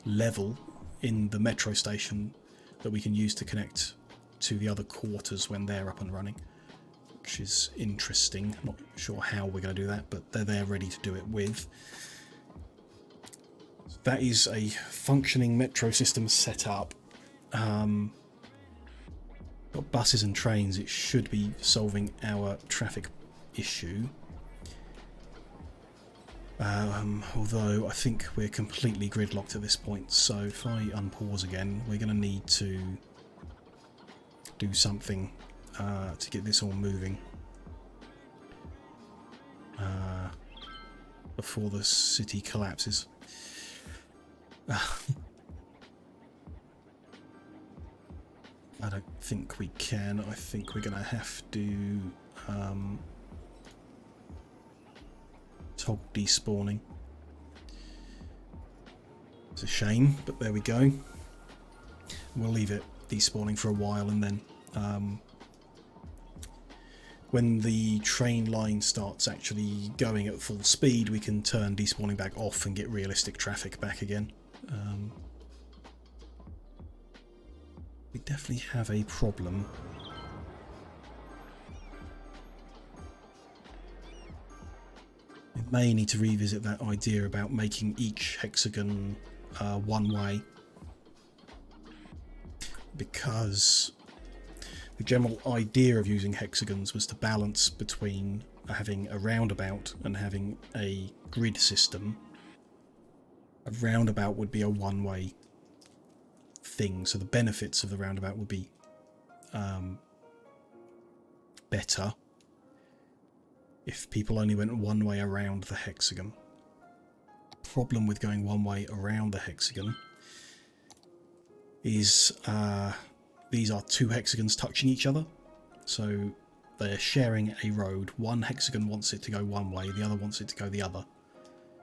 level in the metro station that we can use to connect to the other quarters when they're up and running, which is interesting. I'm not sure how we're going to do that, but they're there ready to do it with. That is a functioning metro system set up. Got buses and trains. It should be solving our traffic issue. Although I think we're completely gridlocked at this point, so if I unpause again, we're going to need to do something to get this all moving before the city collapses. I don't think we can. I think we're going to have to toggle despawning. It's a shame, but there we go. We'll leave it despawning for a while, and then when the train line starts actually going at full speed, we can turn despawning back off and get realistic traffic back again. We definitely have a problem. We may need to revisit that idea about making each hexagon one way, because the general idea of using hexagons was to balance between having a roundabout and having a grid system. A roundabout would be a one-way thing, so the benefits of the roundabout would be better if people only went one way around the hexagon. Problem with going one way around the hexagon is these are two hexagons touching each other, so they're sharing a road. One hexagon wants it to go one way, the other wants it to go the other.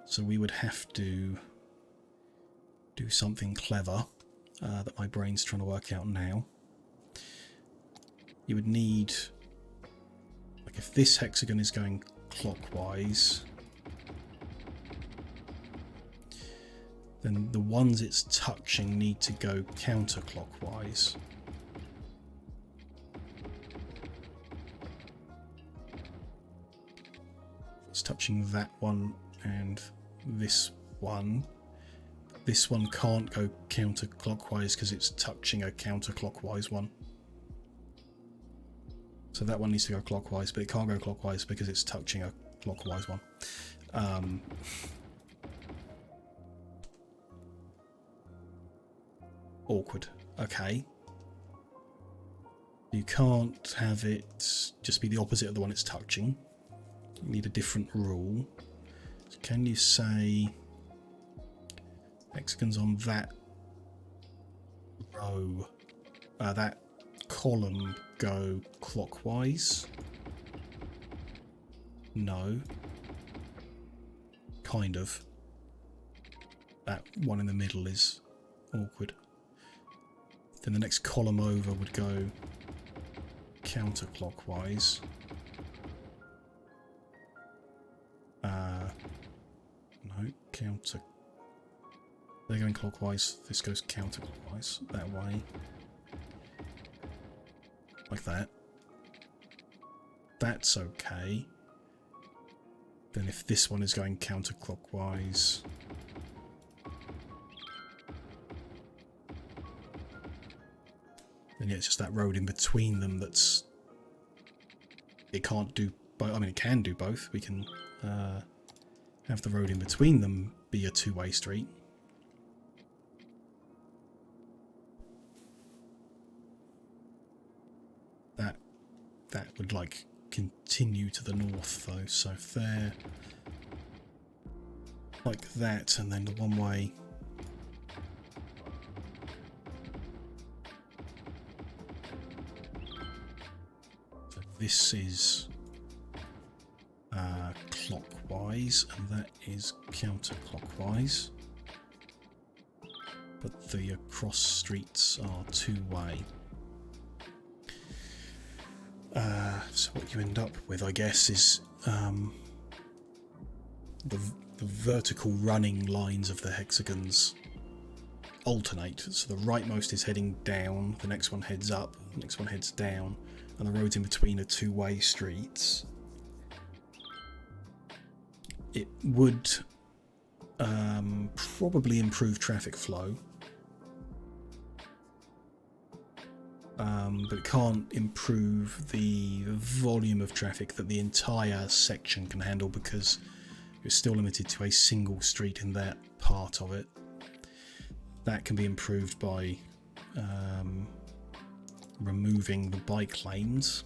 So we would have to do something clever that my brain's trying to work out now. You would need, like, if this hexagon is going clockwise, then the ones it's touching need to go counterclockwise. It's touching that one and this one. This one can't go counterclockwise because it's touching a counterclockwise one. So that one needs to go clockwise, but it can't go clockwise because it's touching a clockwise one. Awkward. Okay. You can't have it just be the opposite of the one it's touching. You need a different rule. So can you say hexagons on that row, that column go clockwise? No. Kind of. That one in the middle is awkward. Then the next column over would go counterclockwise. No, counter. They're going clockwise. This goes counterclockwise that way. Like that. That's okay. Then if this one is going counterclockwise, then yeah, it's just that road in between them that's... It can't do both. I mean, it can do both. We can have the road in between them be a two-way street. That would, like, continue to the north, though. So if they're like that, and then the one way... So this is clockwise, and that is counterclockwise. But the across streets are two-way. So what you end up with, I guess, is the vertical running lines of the hexagons alternate. So the rightmost is heading down, the next one heads up, the next one heads down, and the roads in between are two-way streets. It would probably improve traffic flow. But it can't improve the volume of traffic that the entire section can handle, because you're still limited to a single street in that part of it. That can be improved by removing the bike lanes.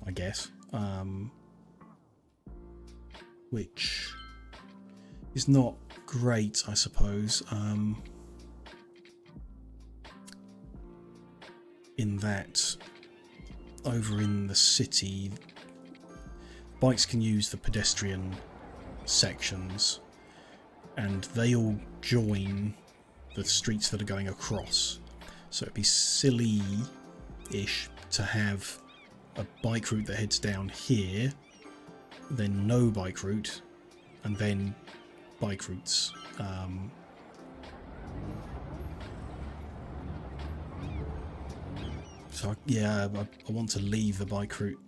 I guess. which is not great, I suppose, in that over in the city, bikes can use the pedestrian sections and they all join the streets that are going across. So it'd be silly-ish to have a bike route that heads down here, then no bike route, and then bike routes. So yeah, I want to leave the bike route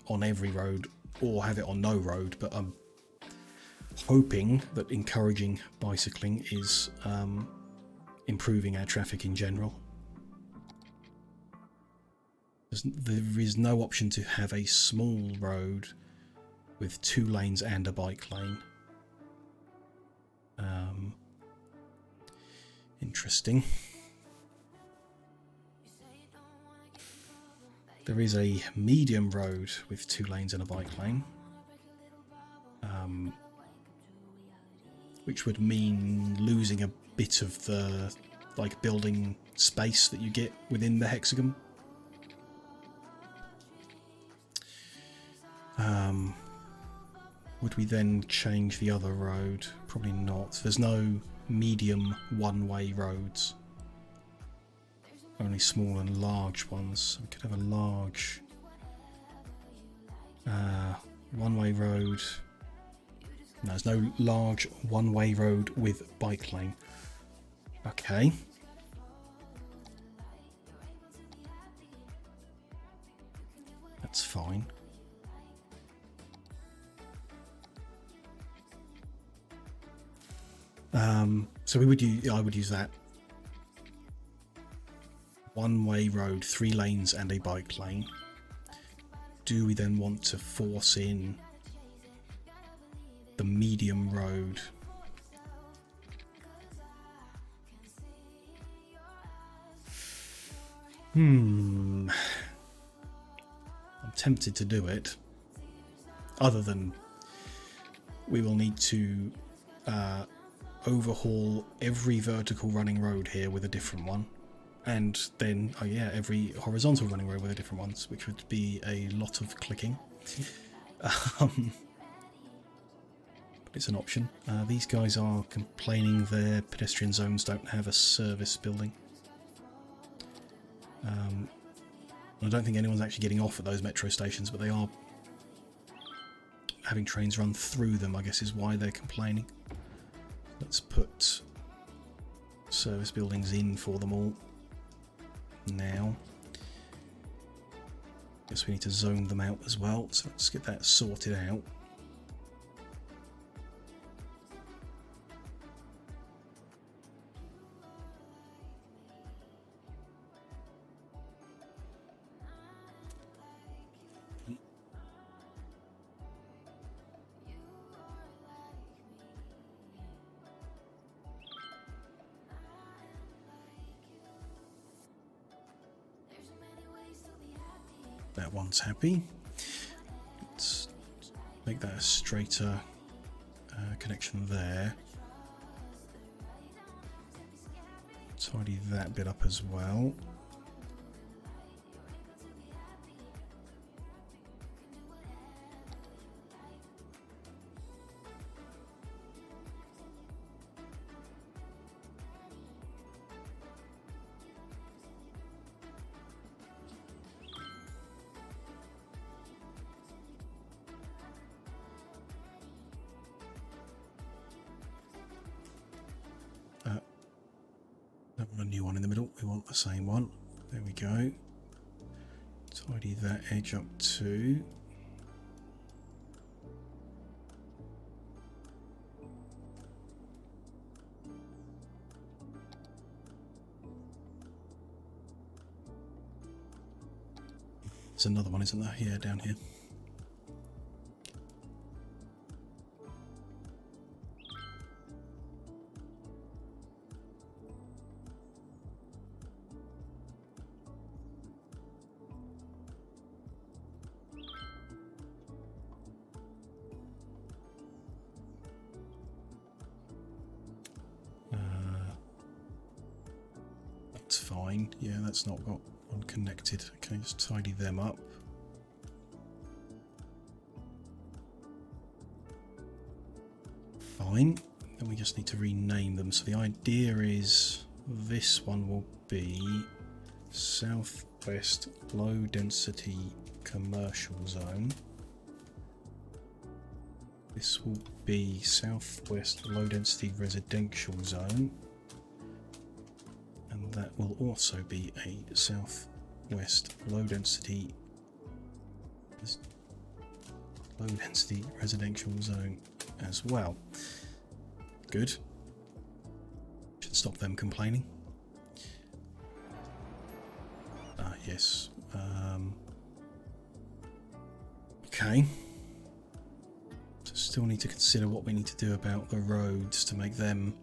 on every road or have it on no road, but I'm hoping that encouraging bicycling is improving our traffic in general. There is no option to have a small road with 2 lanes and a bike lane. Interesting. There is a medium road with 2 lanes and a bike lane, which would mean losing a bit of the building space that you get within the hexagon. Would we then change the other road? Probably not. There's no medium one-way roads. Only small and large ones. We could have a large one-way road. No, there's no large one-way road with bike lane. Okay. That's fine. So I would use that. One-way road, 3 lanes and a bike lane. Do we then want to force in the medium road? I'm tempted to do it. Other than we will need to overhaul every vertical running road here with a different one. And then, oh yeah, every horizontal running road with a different ones, which would be a lot of clicking. But it's an option. These guys are complaining their pedestrian zones don't have a service building. I don't think anyone's actually getting off at those metro stations, but they are having trains run through them, I guess is why they're complaining. Let's put service buildings in for them all. Now, guess we need to zone them out as well, so let's get that sorted out. That one's happy. Let's make that a straighter connection there. Tidy that bit up as well. Don't want a new one in the middle, we want the same one. There we go. Tidy that edge up too. There's another one, isn't there? Yeah, down here. fine. Yeah, that's not got one connected. Okay, just tidy them up. Fine. Then we just need to rename them. So the idea is this one will be Southwest Low Density Commercial Zone. This will be Southwest Low Density Residential Zone. And that will also be a Southwest Low Density Residential Zone as well. Good. Should stop them complaining. Yes. Okay. So still need to consider what we need to do about the roads to make them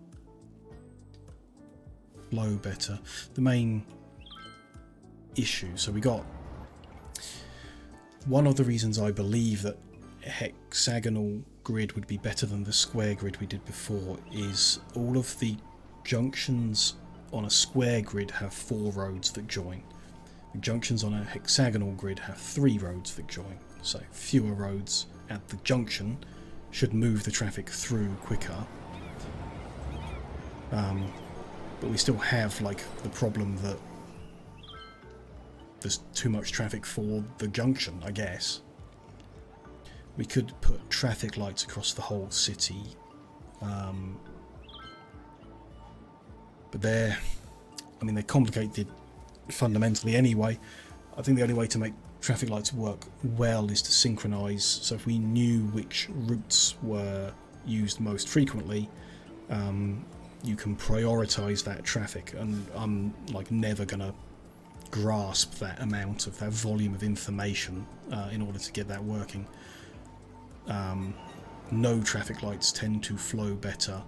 flow better. The main issue, so we got one of the reasons I believe that hexagonal grid would be better than the square grid we did before is all of the junctions on a square grid have 4 roads that join. The junctions on a hexagonal grid have 3 roads that join, so fewer roads at the junction should move the traffic through quicker. But we still have like the problem that there's too much traffic for the junction, I guess. We could put traffic lights across the whole city, but they're complicated fundamentally anyway. I think the only way to make traffic lights work well is to synchronize. So if we knew which routes were used most frequently, you can prioritize that traffic, and I'm like never gonna grasp that amount of that volume of information in order to get that working. No traffic lights tend to flow better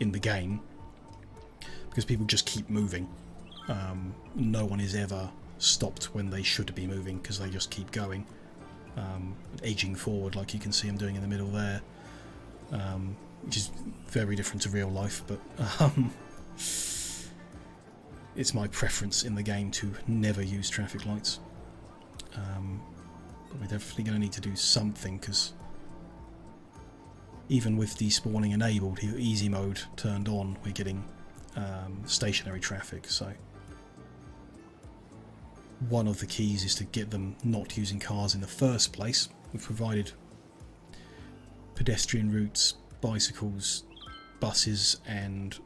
in the game because people just keep moving. No one is ever stopped when they should be moving because they just keep going, edging forward, like you can see I'm doing in the middle there, which is very different to real life, but it's my preference in the game to never use traffic lights. But we're definitely going to need to do something, because even with despawning enabled, easy mode turned on, we're getting stationary traffic. So one of the keys is to get them not using cars in the first place. We've provided pedestrian routes, bicycles, buses and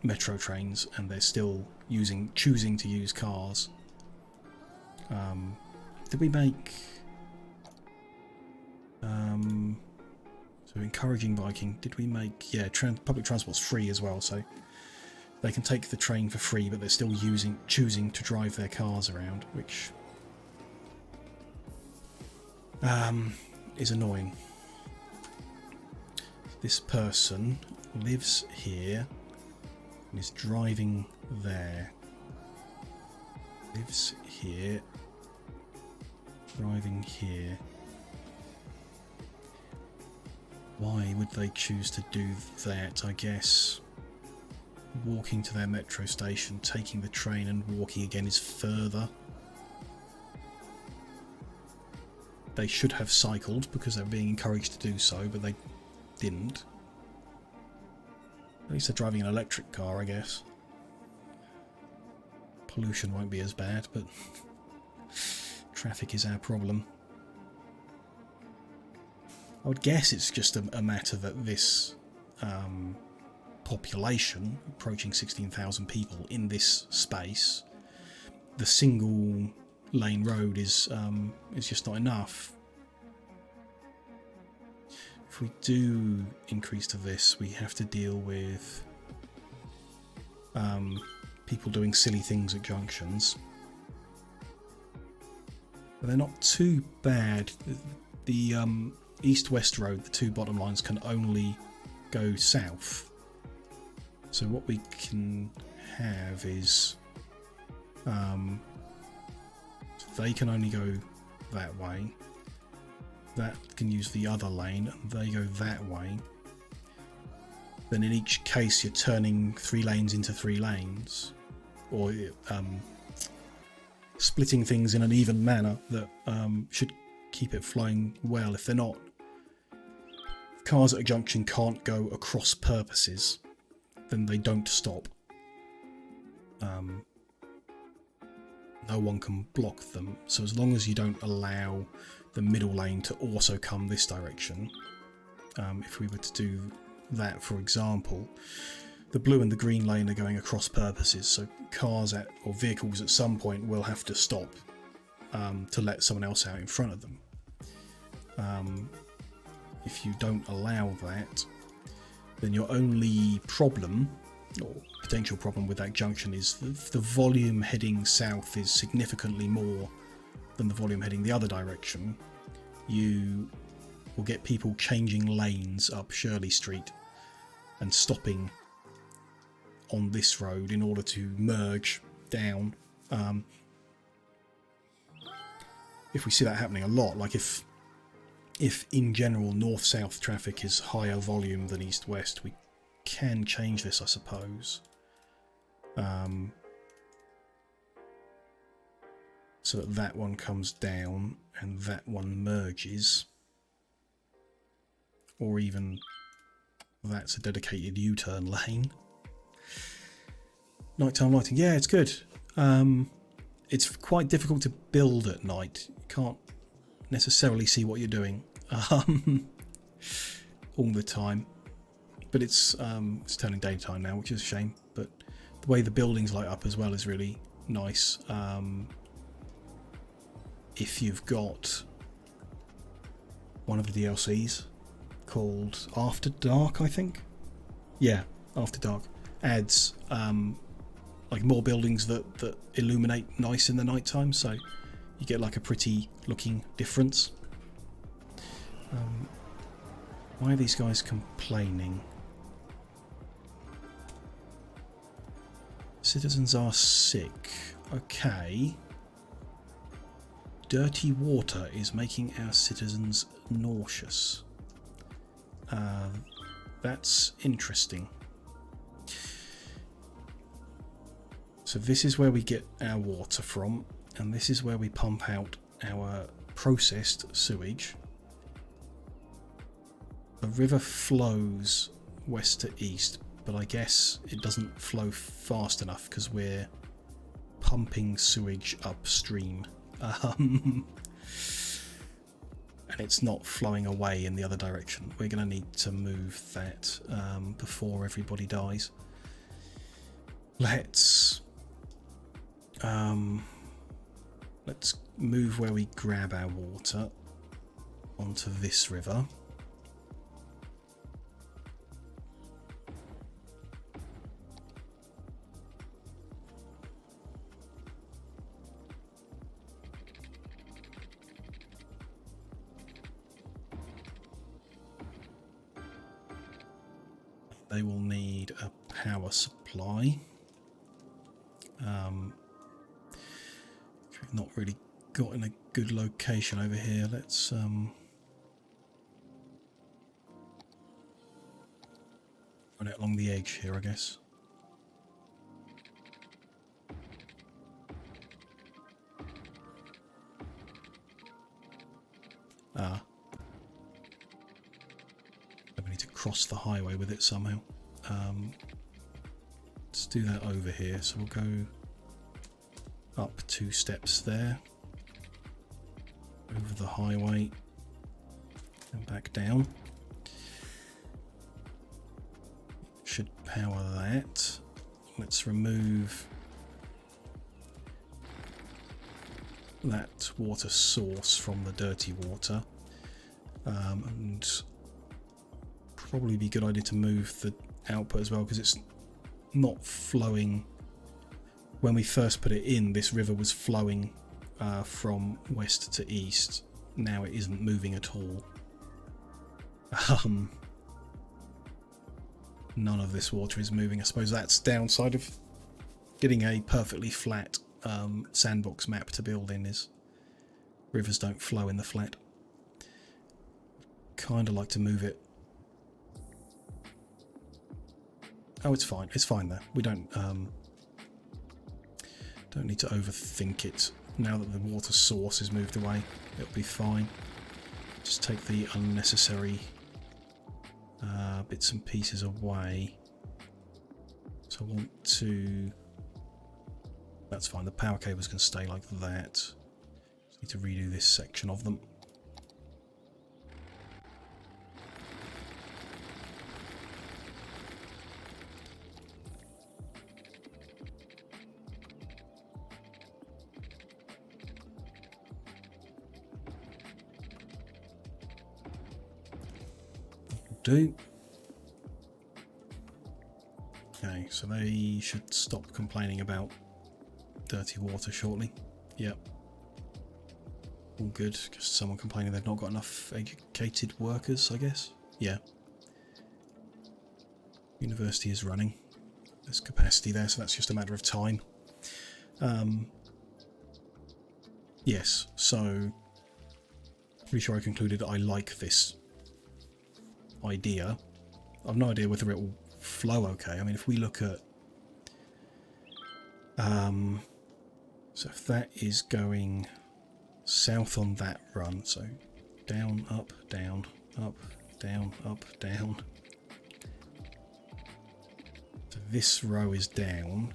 metro trains, and they're still choosing to use cars. Did we make so encouraging biking? Did we make, yeah, public transport's free as well, so they can take the train for free, but they're still choosing to drive their cars around, which is annoying. This person lives here and is driving there. Lives here, driving here. Why would they choose to do that? I guess walking to their metro station, taking the train and walking again is further. They should have cycled because they were being encouraged to do so, but they didn't. At least they're driving an electric car, I guess. Pollution won't be as bad, but traffic is our problem. I would guess it's just a matter that this population, approaching 16,000 people in this space, the single lane road is just not enough. If we do increase to this, we have to deal with people doing silly things at junctions. But they're not too bad. The east-west road, the two bottom lines, can only go south. So what we can have is they can only go that way. That can use the other lane, and they go that way. Then in each case you're turning 3 lanes into 3 lanes. or splitting things in an even manner that should keep it flowing well. If they're not, cars at a junction can't go across purposes, then they don't stop. No one can block them. So as long as you don't allow the middle lane to also come this direction, if we were to do that, for example, the blue and the green lane are going across purposes, so cars or vehicles at some point will have to stop to let someone else out in front of them. If you don't allow that, then your only problem, or potential problem with that junction, is the volume heading south is significantly more than the volume heading the other direction. You will get people changing lanes up Shirley Street and stopping on this road in order to merge down. If we see that happening a lot, like if in general north-south traffic is higher volume than east-west, we can change this, I suppose. So that one comes down and that one merges. Or even that's a dedicated U-turn lane. Nighttime lighting, yeah, it's good. It's quite difficult to build at night. You can't necessarily see what you're doing all the time. But it's turning daytime now, which is a shame. But the way the buildings light up as well is really nice. If you've got one of the DLCs called After Dark, I think. Yeah, After Dark adds like more buildings that illuminate nice in the nighttime, so you get like a pretty looking difference. Why are these guys complaining? Citizens are sick. Okay. Dirty water is making our citizens nauseous. That's interesting. So this is where we get our water from, and this is where we pump out our processed sewage. The river flows west to east, but I guess it doesn't flow fast enough because we're pumping sewage upstream. And it's not flowing away in the other direction. We're going to need to move that before everybody dies. Let's move where we grab our water onto this river. They will need a power supply. We've not really got in a good location over here. Let's run it along the edge here, I guess. We need to cross the highway with it somehow. Let's do that over here. So we'll go up 2 steps there, over the highway, and back down. Should power that. Let's remove that water source from the dirty water, and probably be a good idea to move the output as well, because it's not flowing. When we first put it in, this river was flowing from west to east. Now it isn't moving at all. None of this water is moving. I suppose that's downside of getting a perfectly flat sandbox map to build in, is rivers don't flow in the flat. Kind of like to move it. Oh, it's fine. It's fine there. We don't Don't need to overthink it. Now that the water source is moved away, it'll be fine. Just take the unnecessary bits and pieces away. So I want to... That's fine, the power cables can stay like that. Just need to redo this section of them. Do. Okay, so they should stop complaining about dirty water shortly. Yep. All good. Just someone complaining they've not got enough educated workers, I guess. Yeah. University is running. There's capacity there, so that's just a matter of time. Yes, so pretty sure I concluded I like this idea. I've no idea whether it will flow okay. I mean, if we look at so if that is going south on that run, so down, up, down, up, down, up, down. So this row is down.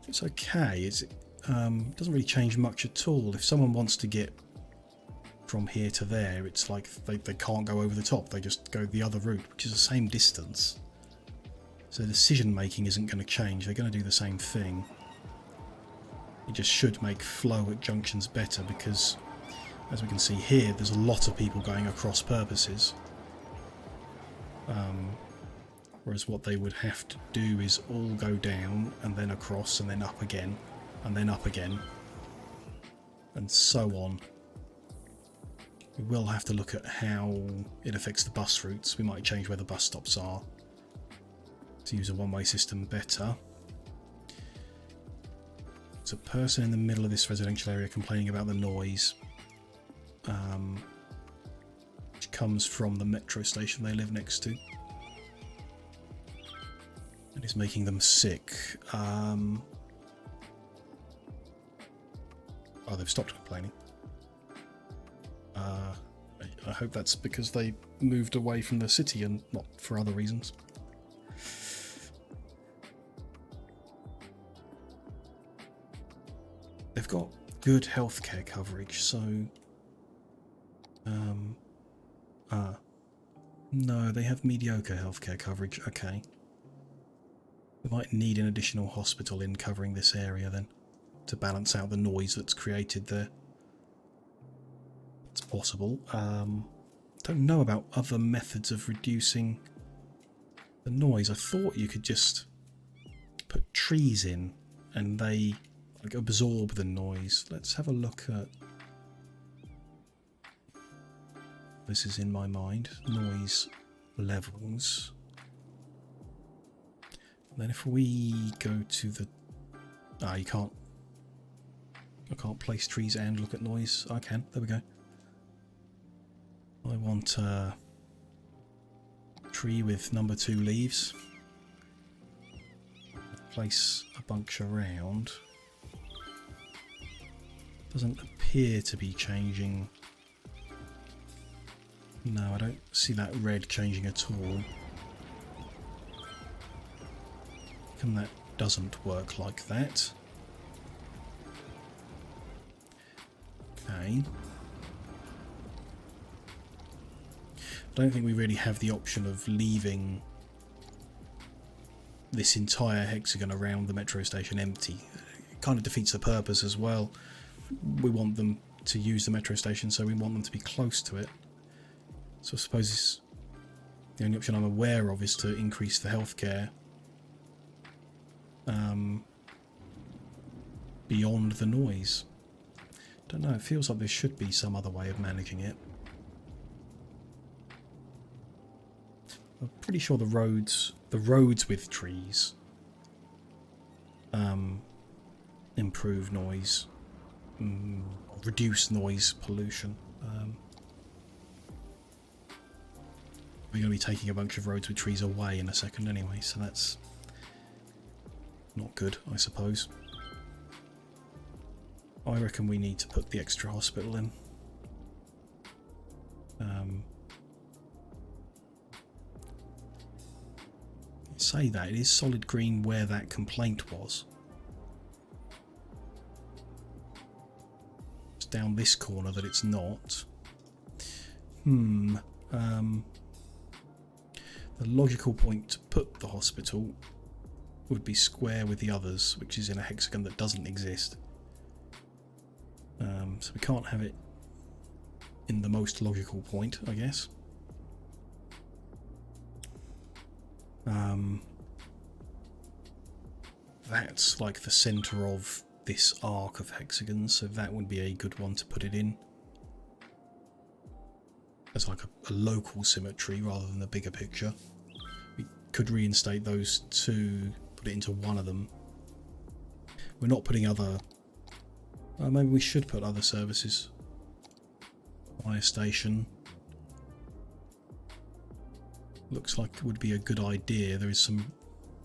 It's okay. It doesn't really change much at all. If someone wants to get from here to there, it's like they can't go over the top. They just go the other route, which is the same distance. So decision making isn't going to change. They're going to do the same thing. It just should make flow at junctions better because, as we can see here, there's a lot of people going across purposes. Whereas what they would have to do is all go down and then across and then up again and then up again and so on. We will have to look at how it affects the bus routes. We might change where the bus stops are to use a one-way system better. There's a person in the middle of this residential area complaining about the noise, which comes from the metro station they live next to. And is making them sick. Oh, they've stopped complaining. I hope that's because they moved away from the city and not for other reasons. They've got good healthcare coverage, so... no, they have mediocre healthcare coverage, okay. We might need an additional hospital in covering this area then, to balance out the noise that's created there. It's possible. Don't know about other methods of reducing the noise. I thought you could just put trees in and they like absorb the noise. Let's have a look at... This is in my mind. Noise levels. And then if we go to the... you can't... I can't place trees and look at noise. I can. There we go. I want a tree with number 2 leaves. Place a bunch around. Doesn't appear to be changing. No, I don't see that red changing at all. And that doesn't work like that. Okay. I don't think we really have the option of leaving this entire hexagon around the metro station empty. It kind of defeats the purpose as well. We want them to use the metro station, so we want them to be close to it. So I suppose the only option I'm aware of is to increase the healthcare beyond the noise. Don't know, it feels like there should be some other way of managing it. I'm pretty sure the roads with trees improve noise, reduce noise pollution. We're going to be taking a bunch of roads with trees away in a second anyway, so that's not good, I suppose. I reckon we need to put the extra hospital in. Say that, it is solid green where that complaint was. It's down this corner that it's not. The logical point to put the hospital would be square with the others, which is in a hexagon that doesn't exist. So we can't have it in the most logical point, I guess. That's like the centre of this arc of hexagons, so that would be a good one to put it in. As like a local symmetry rather than the bigger picture. We could reinstate those two, put it into one of them. We're not putting other... maybe we should put other services. Fire station. Looks like it would be a good idea. There is some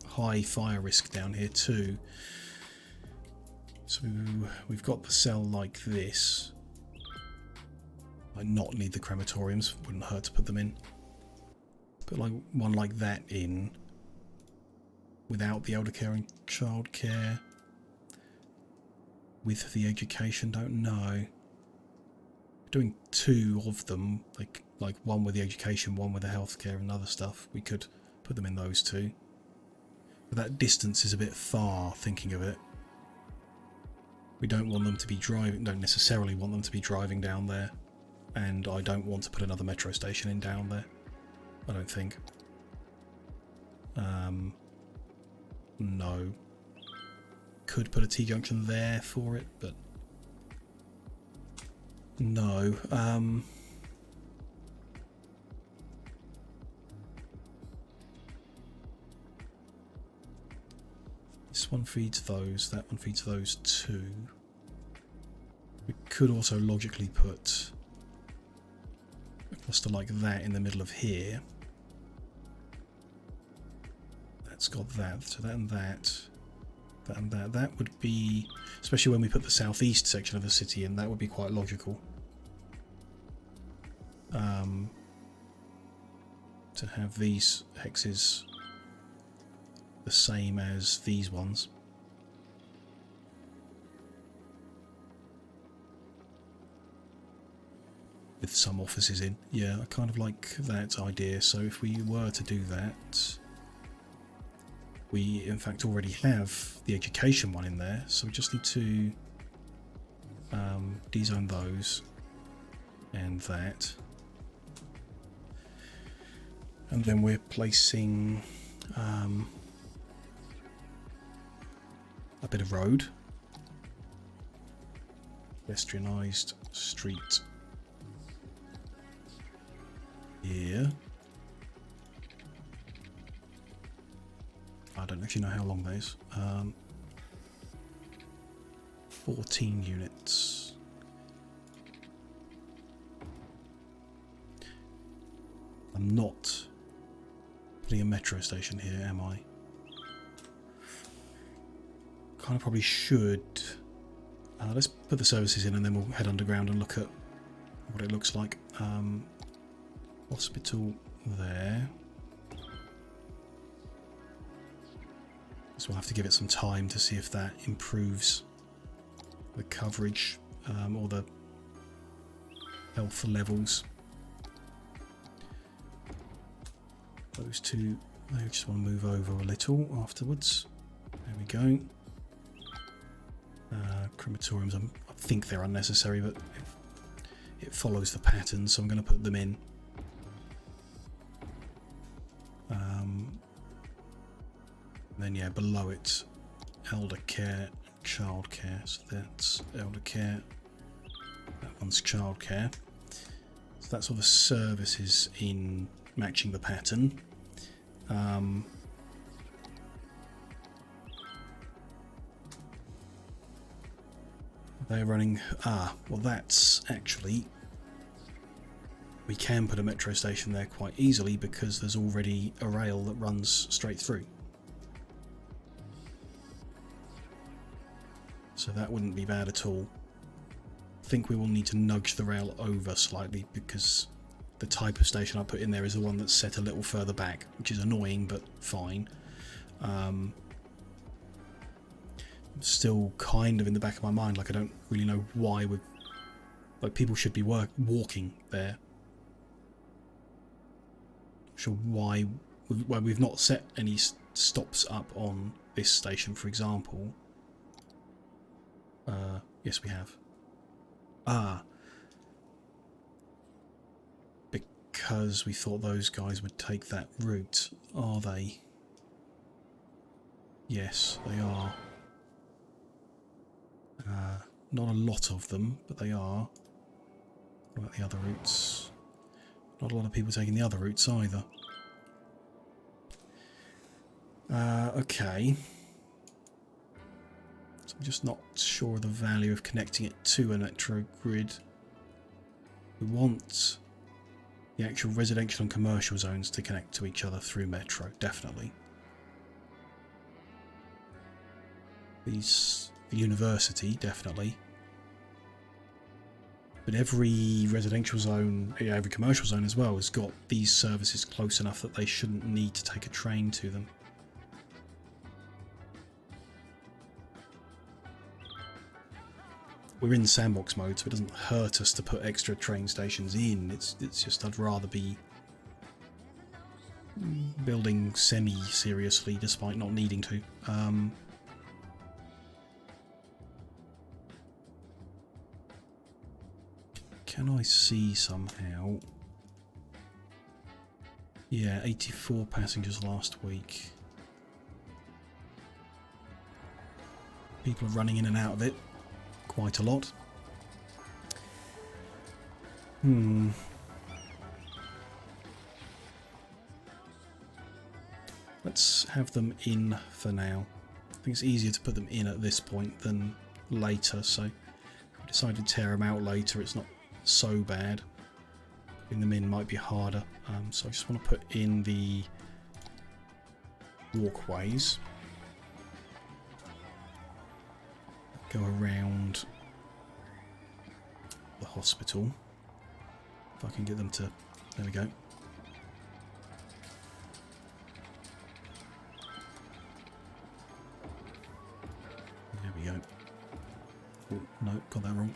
high fire risk down here too. So we've got the cell like this. Might not need the crematoriums, wouldn't hurt to put them in. Put like one like that in without the elder care and child care. With the education, don't know. Doing two of them, like one with the education, one with the healthcare and other stuff. We could put them in those two. But that distance is a bit far, thinking of it. We don't want them to be driving, don't necessarily want them to be driving down there. And I don't want to put another metro station in down there. I don't think. No. Could put a T-junction there for it, but no. This one feeds those, that one feeds those two. We could also logically put a cluster like that in the middle of here. That's got that, so that and that. That and that. That would be, especially when we put the southeast section of the city in, that would be quite logical. To have these hexes the same as these ones. With some offices in. Yeah, I kind of like that idea. So if we were to do that, we in fact already have the education one in there, so we just need to dezone those and that. And then we're placing a bit of road, pedestrianised street here. I don't actually know how long that is. 14 units. I'm not putting a metro station here, am I? Kind of probably should. Let's put the services in and then we'll head underground and look at what it looks like. Hospital there. So we'll have to give it some time to see if that improves the coverage or the health levels. Those two, I just want to move over a little afterwards. There we go. Crematoriums, I think they're unnecessary, but it follows the pattern, so I'm going to put them in. Then yeah, below it, elder care, child care. So that's elder care. That one's child care. So that's all the services in matching the pattern. They're running. Well, that's actually. We can put a metro station there quite easily because there's already a rail that runs straight through. So that wouldn't be bad at all. I think we will need to nudge the rail over slightly because the type of station I put in there is the one that's set a little further back, which is annoying but fine. Still kind of in the back of my mind, like I don't really know why we're... Like people should be walking there. Not sure why we've not set any stops up on this station, for example. Yes, we have. Because we thought those guys would take that route. Are they? Yes, they are. Not a lot of them, but they are. What about the other routes? Not a lot of people taking the other routes either. Okay. So I'm just not sure of the value of connecting it to an electro grid. We want the actual residential and commercial zones to connect to each other through metro, definitely. The university, definitely. But every residential zone, every commercial zone as well, has got these services close enough that they shouldn't need to take a train to them. We're in Sandbox mode, so it doesn't hurt us to put extra train stations in. It's just I'd rather be building semi-seriously despite not needing to. Can I see somehow? Yeah, 84 passengers last week. People are running in and out of it quite a lot. Let's have them in for now. I think it's easier to put them in at this point than later, so if we decide to tear them out later, it's not so bad. Putting them in might be harder, so I just want to put in the walkways. Go around the hospital. If I can get them to... There we go. There we go. Oh, no, got that wrong.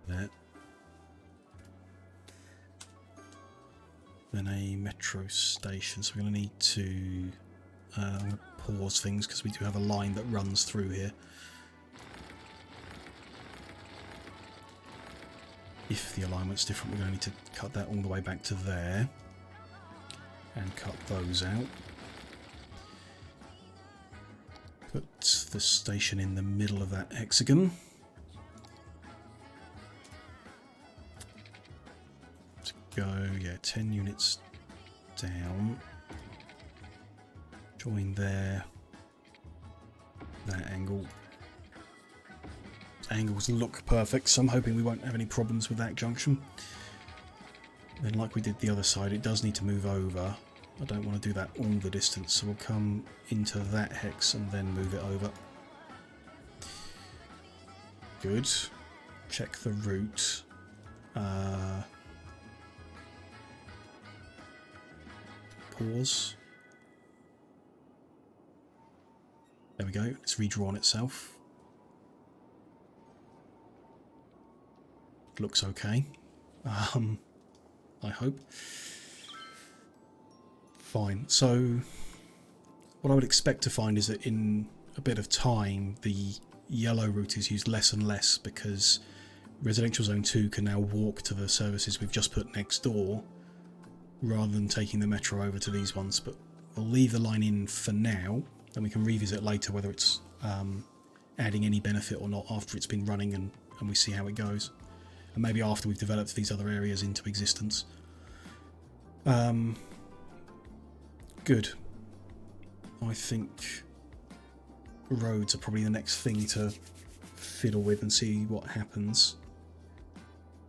There. Then a metro station, so we're going to need to I'm going to pause things because we do have a line that runs through here. If the alignment's different, we're going to need to cut that all the way back to there and cut those out. Put the station in the middle of that hexagon. Go, yeah, 10 units down. Join there. That angle. Angles look perfect, so I'm hoping we won't have any problems with that junction. Then, like we did the other side, it does need to move over. I don't want to do that all the distance, so we'll come into that hex and then move it over. Good. Check the route. Pause. There we go, it's redrawn itself. Looks okay. I hope. Fine, so what I would expect to find is that in a bit of time the yellow route is used less and less because Residential Zone 2 can now walk to the services we've just put next door rather than taking the metro over to these ones, but we'll leave the line in for now, and we can revisit later whether it's adding any benefit or not after it's been running and we see how it goes, and maybe after we've developed these other areas into existence. Good. I think roads are probably the next thing to fiddle with and see what happens.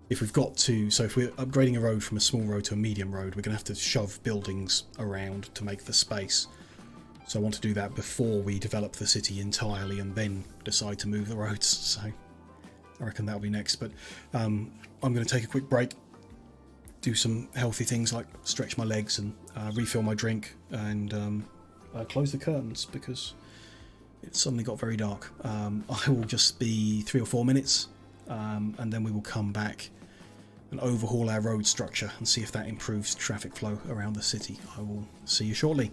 If we've got to, so if we're upgrading a road from a small road to a medium road, we're going to have to shove buildings around to make the space. So I want to do that before we develop the city entirely and then decide to move the roads. So I reckon that'll be next. But I'm going to take a quick break, do some healthy things like stretch my legs and refill my drink, and close the curtains because it suddenly got very dark. I will just be 3 or 4 minutes, and then we will come back and overhaul our road structure and see if that improves traffic flow around the city. I will see you shortly.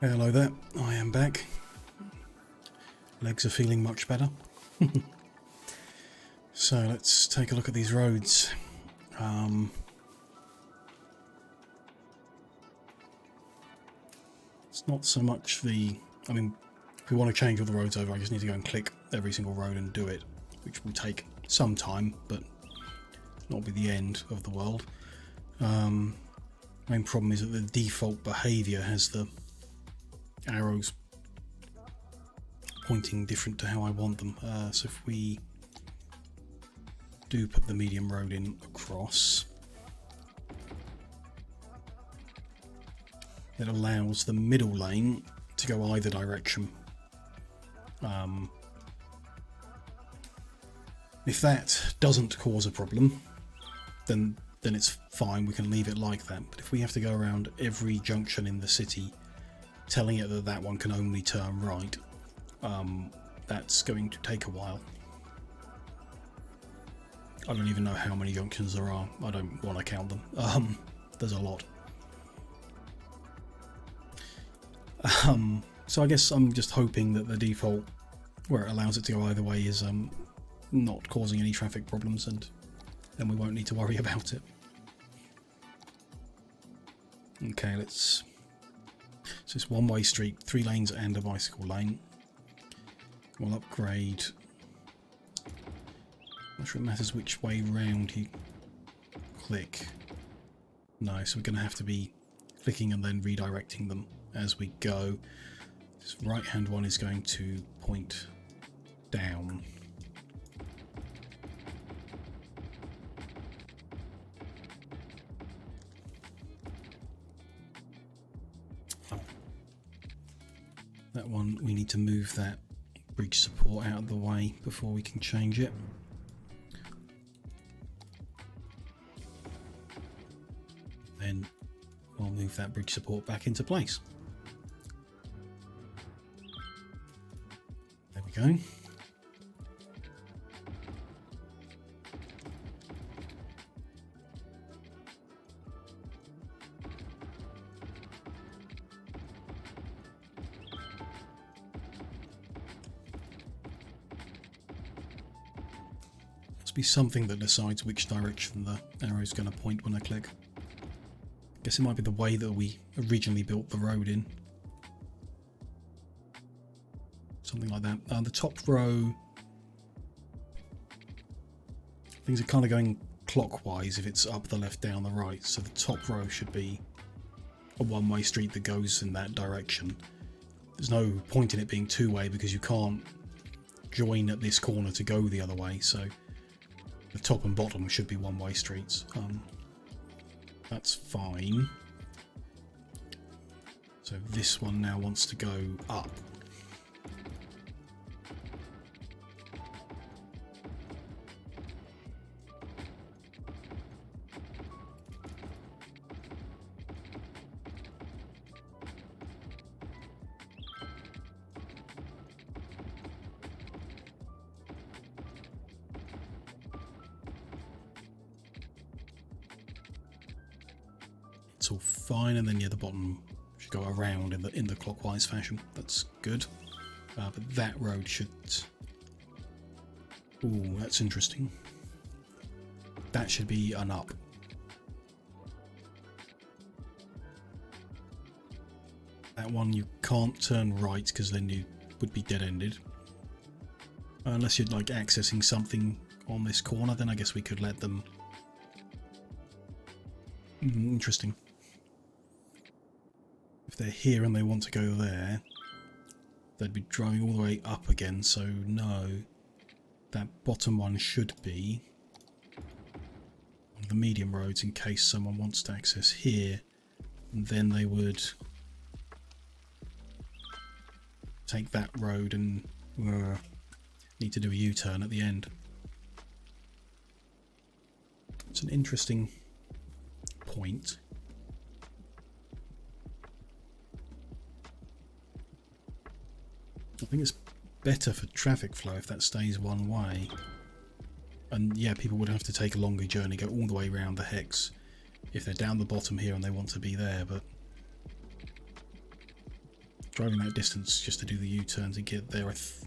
Hello there, I am back. Legs are feeling much better. So let's take a look at these roads. It's not so much the... I mean, if we want to change all the roads over, I just need to go and click every single road and do it, which will take some time, but not be the end of the world. Main problem is that the default behaviour has the arrows pointing different to how I want them. So if we do put the medium road in across, it allows the middle lane to go either direction If that doesn't cause a problem, then it's fine, we can leave it like that. But if we have to go around every junction in the city telling it that that one can only turn right, that's going to take a while. I don't even know how many junctions there are. I don't want to count them. There's a lot. So I guess I'm just hoping that the default, where it allows it to go either way, is not causing any traffic problems, and then we won't need to worry about it. Okay, let's... So it's one-way street, 3 lanes and a bicycle lane. We'll upgrade... Not sure it matters which way round you click. No, so we're going to have to be clicking and then redirecting them as we go. This right-hand one is going to point down. That one, we need to move that bridge support out of the way before we can change it. Then we'll move that bridge support back into place. There we go. Must be something that decides which direction the arrow is going to point when I click. Guess it might be the way that we originally built the road in. Something like that. The top row, things are kind of going clockwise if it's up, the left, down, the right. So the top row should be a one-way street that goes in that direction. There's no point in it being two-way because you can't join at this corner to go the other way. So the top and bottom should be one-way streets. That's fine. So this one now wants to go up. It's all fine, and then yeah, the bottom should go around in the clockwise fashion. That's good. But that road should... Ooh, that's interesting. That should be an up. That one you can't turn right because then you would be dead-ended. Unless you're like accessing something on this corner, then I guess we could let them... Interesting. If they're here and they want to go there, they'd be driving all the way up again, so no. That bottom one should be one of the medium roads in case someone wants to access here, and then they would take that road and need to do a U-turn at the end. It's an interesting point. I think it's better for traffic flow if that stays one way. And yeah, people would have to take a longer journey, go all the way around the hex if they're down the bottom here and they want to be there, but driving that distance just to do the U-turn to get there, if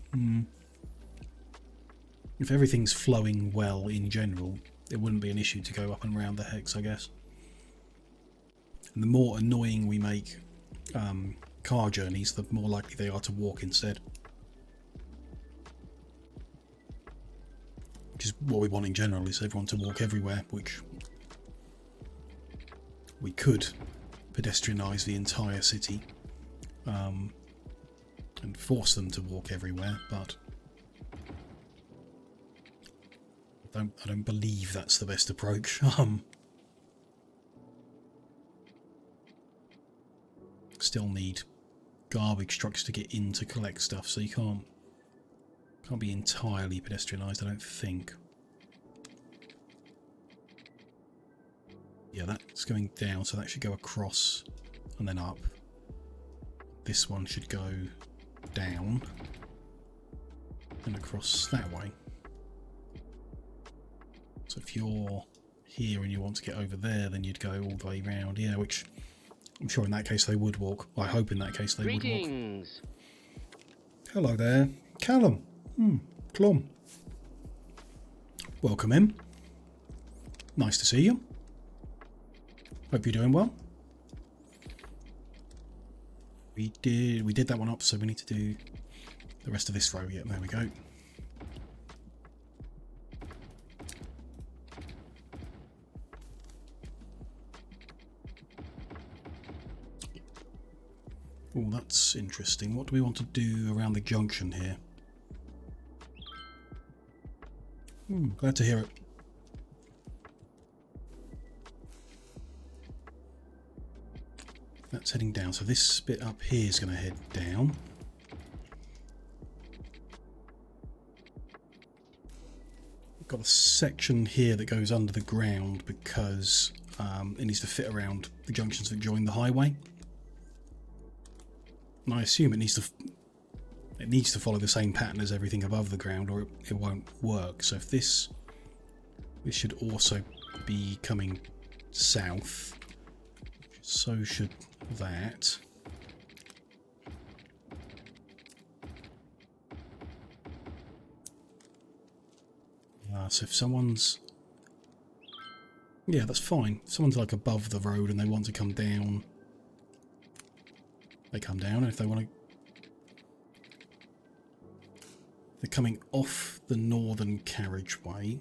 everything's flowing well in general, it wouldn't be an issue to go up and around the hex, I guess. And the more annoying we make car journeys, the more likely they are to walk instead. Which is what we want in general, is everyone to walk everywhere, which we could pedestrianise the entire city and force them to walk everywhere, but I don't believe that's the best approach. Still need garbage trucks to get in to collect stuff, so you can't Can't be entirely pedestrianised, I don't think. Yeah, that's going down, so that should go across and then up. This one should go down and across that way. So if you're here and you want to get over there, then you'd go all the way round. Yeah, which I'm sure in that case they would walk. I hope in that case they would walk. Hello there, Callum. Clom. Welcome in. Nice to see you. Hope you're doing well. We did that one up, so we need to do the rest of this row. Yeah, there we go. Oh, that's interesting. What do we want to do around the junction here? Glad to hear it. That's heading down, so this bit up here is going to head down. We've got a section here that goes under the ground because it needs to fit around the junctions that join the highway. And I assume it needs to follow the same pattern as everything above the ground, or it won't work. So if this should also be coming south, so should that. So if someone's, yeah, that's fine. If someone's like above the road and they want to come down, they come down. And if they want to, they're coming off the northern carriageway,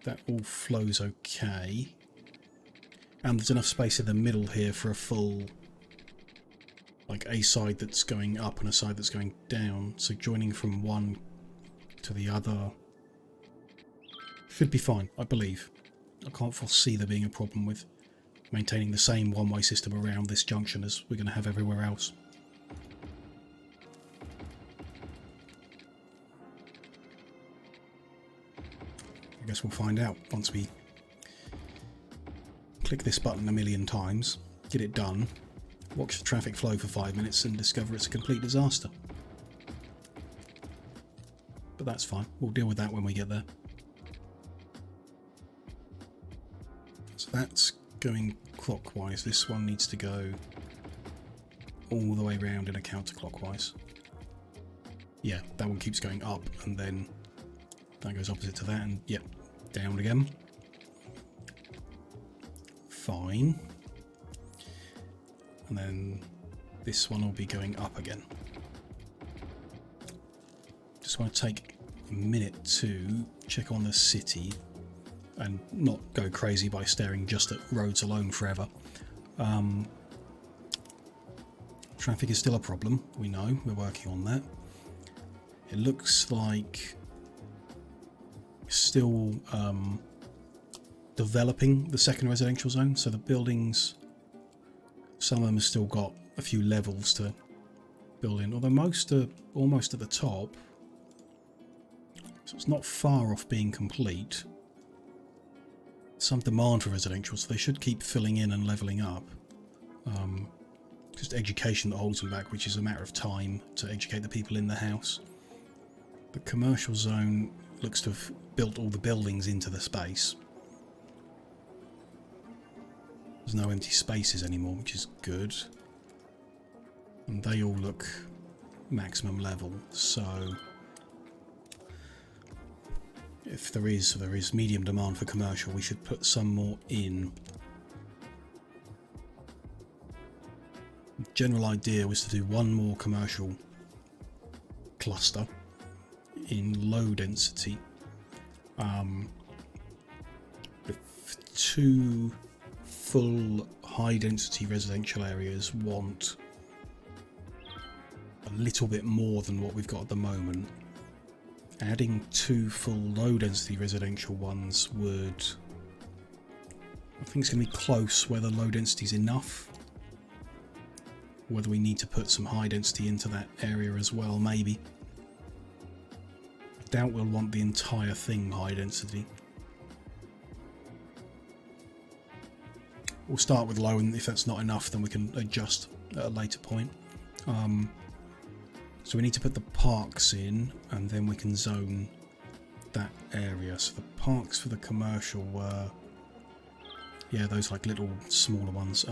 that all flows okay. And there's enough space in the middle here for a full, like a side that's going up and a side that's going down. So joining from one to the other should be fine, I believe. I can't foresee there being a problem with maintaining the same one-way system around this junction as we're going to have everywhere else. I guess we'll find out once we click this button a million times, get it done, watch the traffic flow for 5 minutes and discover it's a complete disaster. But that's fine, we'll deal with that when we get there. So that's going clockwise, this one needs to go all the way round in a counterclockwise. Yeah, that one keeps going up and then that goes opposite to that and yep, down again. Fine. And then this one will be going up again. Just want to take a minute to check on the city and not go crazy by staring just at roads alone forever. Traffic is still a problem, we know, we're working on that. It looks like still developing the second residential zone, so the buildings, some of them have still got a few levels to build in, although most are almost at the top, so it's not far off being complete. Some demand for residential, so they should keep filling in and levelling up. Just education that holds them back, which is a matter of time to educate the people in the house. The commercial zone looks to have built all the buildings into the space. There's no empty spaces anymore, which is good. And they all look maximum level, so if there is medium demand for commercial, we should put some more in. The general idea was to do one more commercial cluster in low density, with 2 full high density residential areas want a little bit more than what we've got at the moment. Adding 2 full low density residential ones would, I think it's going to be close where the low density is enough. Whether we need to put some high density into that area as well, maybe. I doubt we'll want the entire thing high density. We'll start with low, and if that's not enough, then we can adjust at a later point. So we need to put the parks in, and then we can zone that area. So the parks for the commercial were, yeah, those like little smaller ones.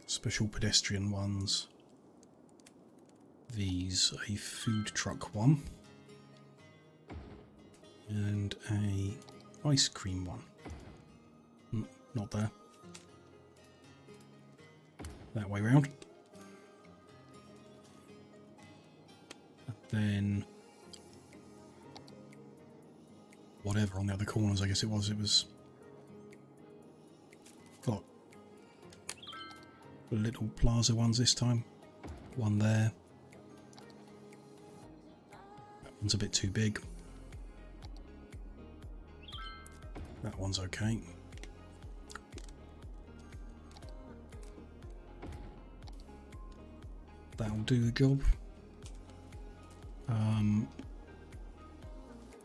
Special pedestrian ones. These, a food truck one, and a ice cream one. Not there. That way round. And then whatever on the other corners, I guess it was got little plaza ones this time. One there. That one's a bit too big. That one's okay. That'll do the job.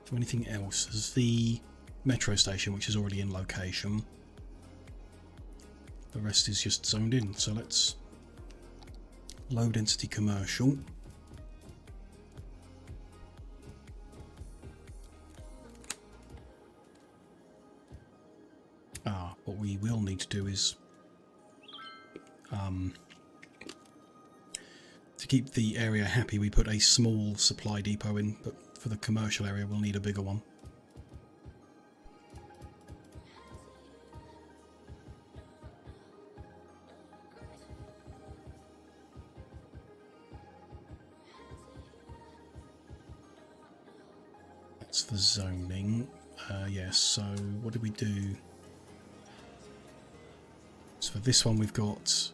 For anything else, there's the metro station, which is already in location. The rest is just zoned in. So let's low density commercial. What we will need to do is to keep the area happy, we put a small supply depot in, but for the commercial area we'll need a bigger one. That's the zoning. Yes, so what did we do? So for this one we've got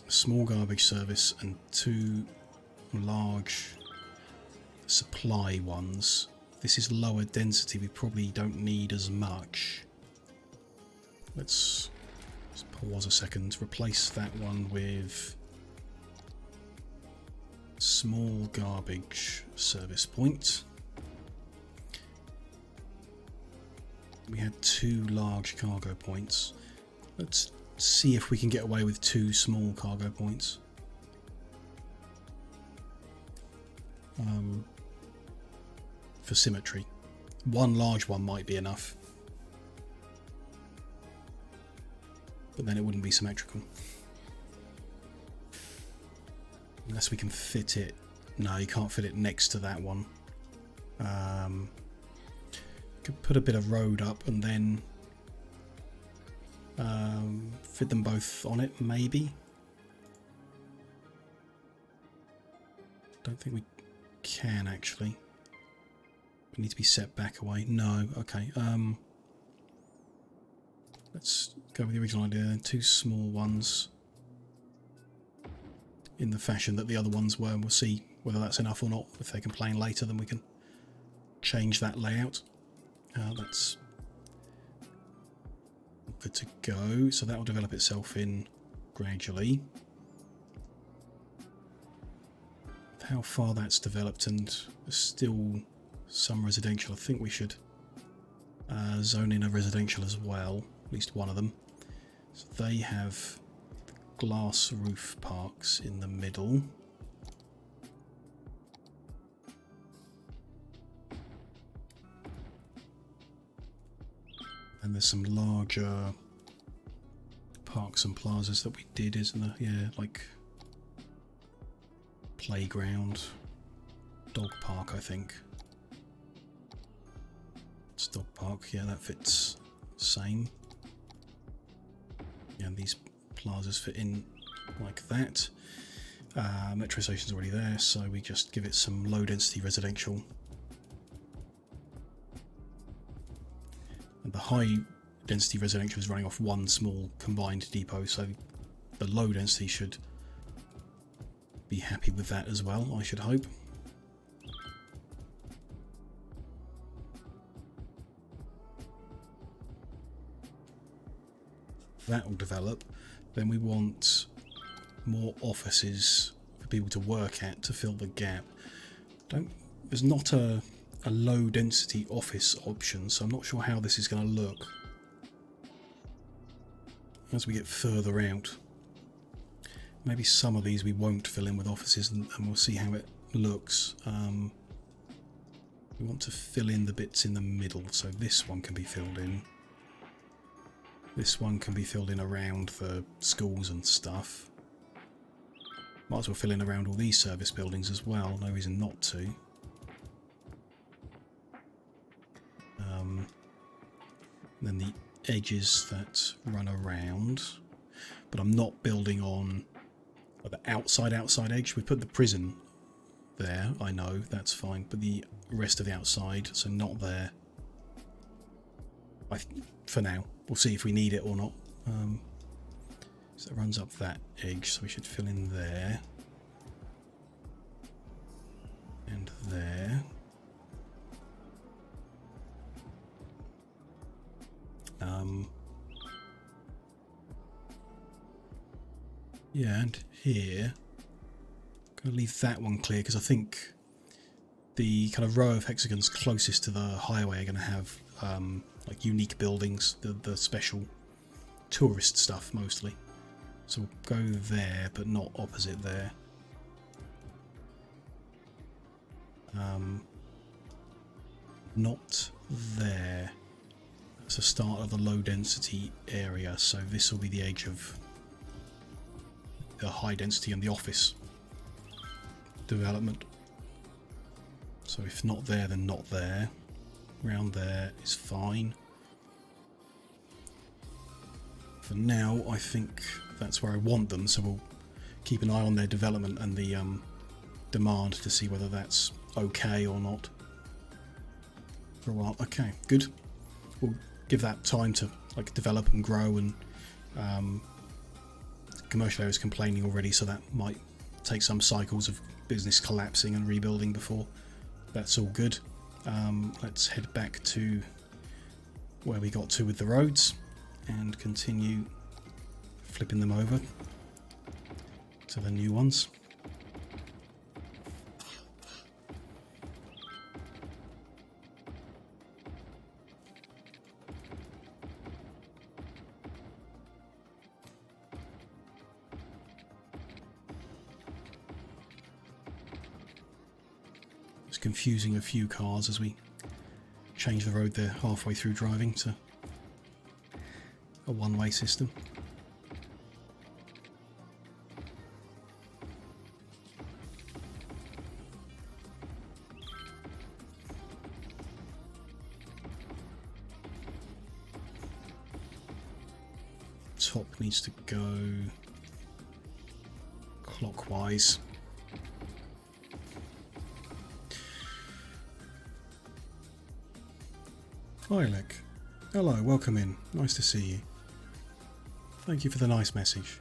a small garbage service and 2 large supply ones. This is lower density, we probably don't need as much. Let's pause a second, replace that one with small garbage service point. We had 2 large cargo points. Let's see if we can get away with 2 small cargo points. For symmetry. 1 large one might be enough. But then it wouldn't be symmetrical. Unless we can fit it. No, you can't fit it next to that one. Could put a bit of road up and then fit them both on it, maybe. Don't think we can actually. We need to be set back away. No, okay. Let's go with the original idea. 2 small ones in the fashion that the other ones were, and we'll see whether that's enough or not. If they complain later, then we can change that layout. That's good to go. So that will develop itself in gradually. How far that's developed, and still some residential, I think we should zone in a residential as well, at least one of them. So they have glass roof parks in the middle. And there's some larger parks and plazas that we did, isn't there? Yeah, like playground, dog park, I think. It's dog park, yeah, that fits. Same. Yeah, and these plazas fit in like that. Metro station's already there, so we just give it some low density residential. And the high density residential is running off 1 small combined depot, so the low density should be happy with that as well, I should hope. That will develop. Then we want more offices for people to work at to fill the gap. There's not a low density office option, so I'm not sure how this is going to look as we get further out. Maybe some of these we won't fill in with offices, and we'll see how it looks. We want to fill in the bits in the middle, so this one can be filled in. This one can be filled in around the schools and stuff. Might as well fill in around all these service buildings as well, no reason not to. Then the edges that run around, but I'm not building on the outside edge. We put the prison there, I know, that's fine, but the rest of the outside, so not there. For now, we'll see if we need it or not. So it runs up that edge, so we should fill in there and there. Yeah, and here, I'm going to leave that one clear because I think the kind of row of hexagons closest to the highway are going to have like unique buildings, the special tourist stuff mostly. So we'll go there, but not opposite there. Not there. That's the start of the low density area, so this will be the edge of the high density and the office development. So if not there, then not there. Around there is fine. For now, I think that's where I want them, so we'll keep an eye on their development and the demand to see whether that's okay or not for a while. Okay, good. We'll give that time to like develop and grow, and commercial area is complaining already, so that might take some cycles of business collapsing and rebuilding before that's all good. Let's head back to where we got to with the roads and continue flipping them over to the new ones. It's confusing a few cars as we change the road there halfway through driving to a one-way system. Top needs to go clockwise. Hi, Lek. Hello, welcome in. Nice to see you. Thank you for the nice message.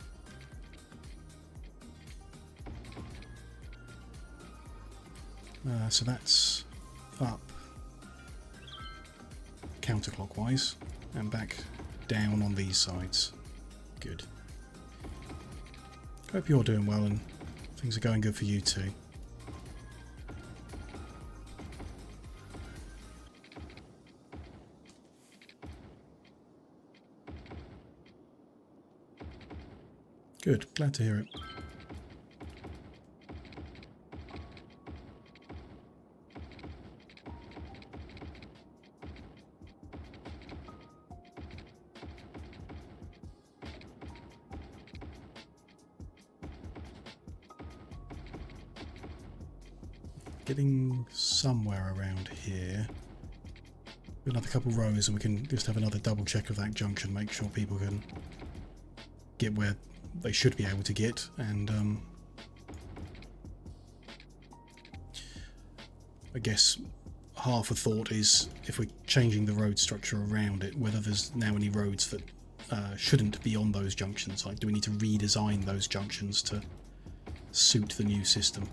So that's up counterclockwise and back down on these sides. Good. Hope you're doing well and things are going good for you too. Good, glad to hear it. Getting somewhere around here. Another couple rows and we can just have another double check of that junction, make sure people can get where they should be able to get, and I guess half a thought is if we're changing the road structure around it, whether there's now any roads that shouldn't be on those junctions. Like, do we need to redesign those junctions to suit the new system,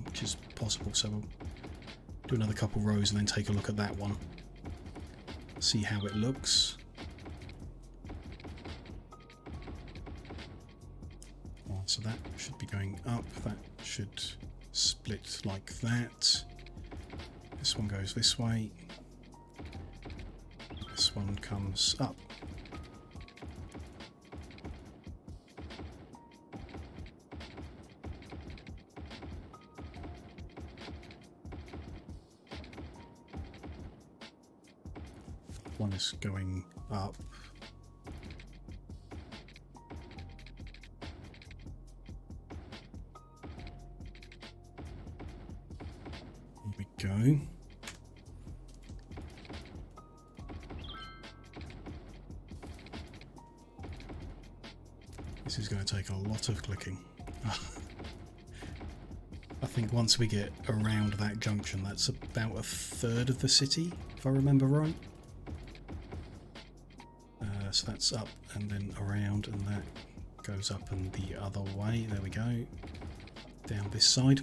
which is possible. So we'll do another couple rows and then take a look at that one, see how it looks. So that should be going up. That should split like that. This one goes this way. This one comes up. One is going up. Here we go. This is going to take a lot of clicking. I think once we get around that junction, that's about a third of the city, if I remember right. So that's up and then around, and that goes up and the other way. There we go. Down this side.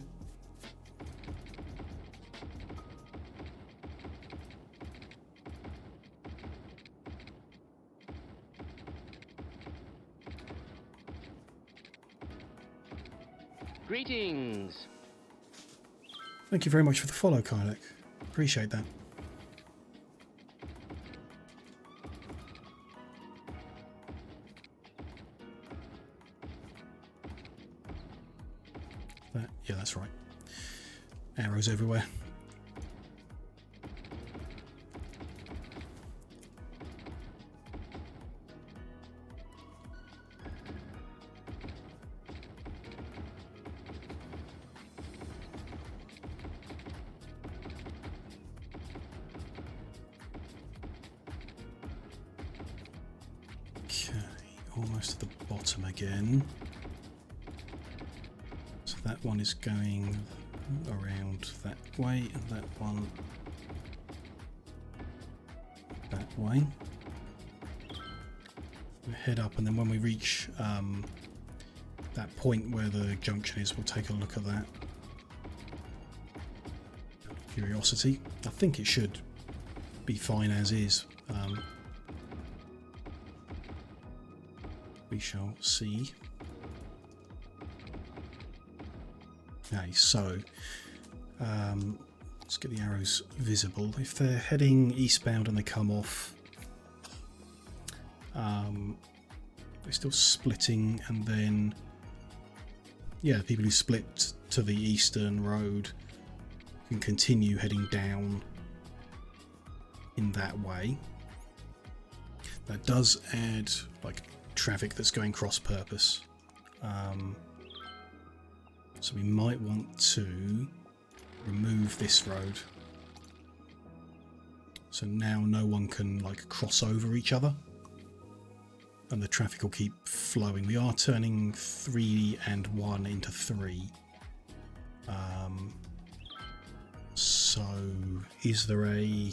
Greetings. Thank you very much for the follow, Kylek. Appreciate that. Yeah, that's right. Arrows everywhere. Okay, almost at the bottom again. So that one is going around that way, and that one that way. We'll head up, and then when we reach that point where the junction is, we'll take a look at that. Curiosity. I think it should be fine as is. We shall see. Okay, so let's get the arrows visible. If they're heading eastbound and they come off, they're still splitting, and then yeah, people who split to the eastern road can continue heading down in that way. That does add like traffic that's going cross purpose. So we might want to remove this road. So now no one can like cross over each other, and the traffic will keep flowing. We are turning 3 and 1 into 3. So is there a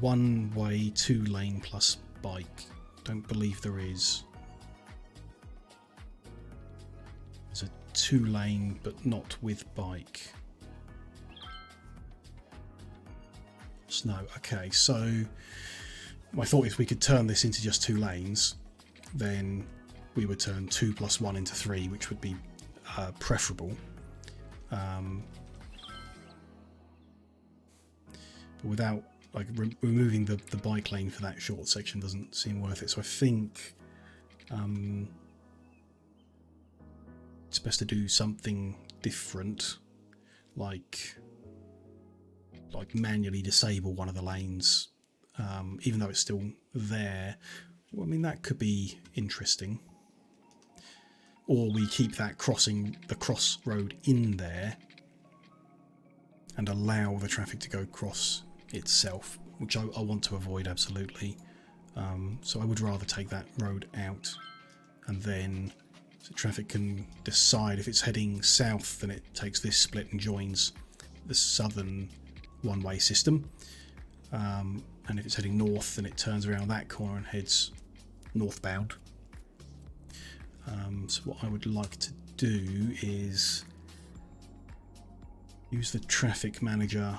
one-way 2-lane plus bike? Don't believe there is. There's a 2-lane but not with bike. No. Okay, so my thought is we could turn this into just 2 lanes, then we would turn 2 plus 1 into 3, which would be preferable. But without like removing the bike lane for that short section doesn't seem worth it. So I think it's best to do something different, like manually disable one of the lanes, even though it's still there. Well, I mean, that could be interesting. Or we keep that crossing the crossroad in there and allow the traffic to go across itself, which I want to avoid absolutely. So I would rather take that road out, and then the traffic can decide if it's heading south, then it takes this split and joins the southern one-way system, and if it's heading north, then it turns around that corner and heads northbound. So what I would like to do is use the traffic manager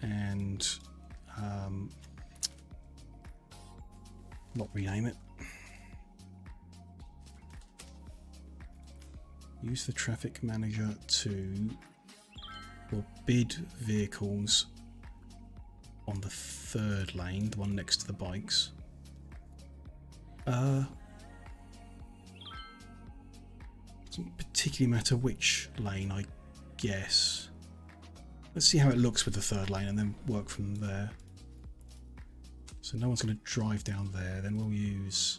and not rename it. use the traffic manager to forbid vehicles on the third lane, the one next to the bikes. Doesn't particularly matter which lane, I guess. Let's see how it looks with the third lane and then work from there. So no one's going to drive down there. Then we'll use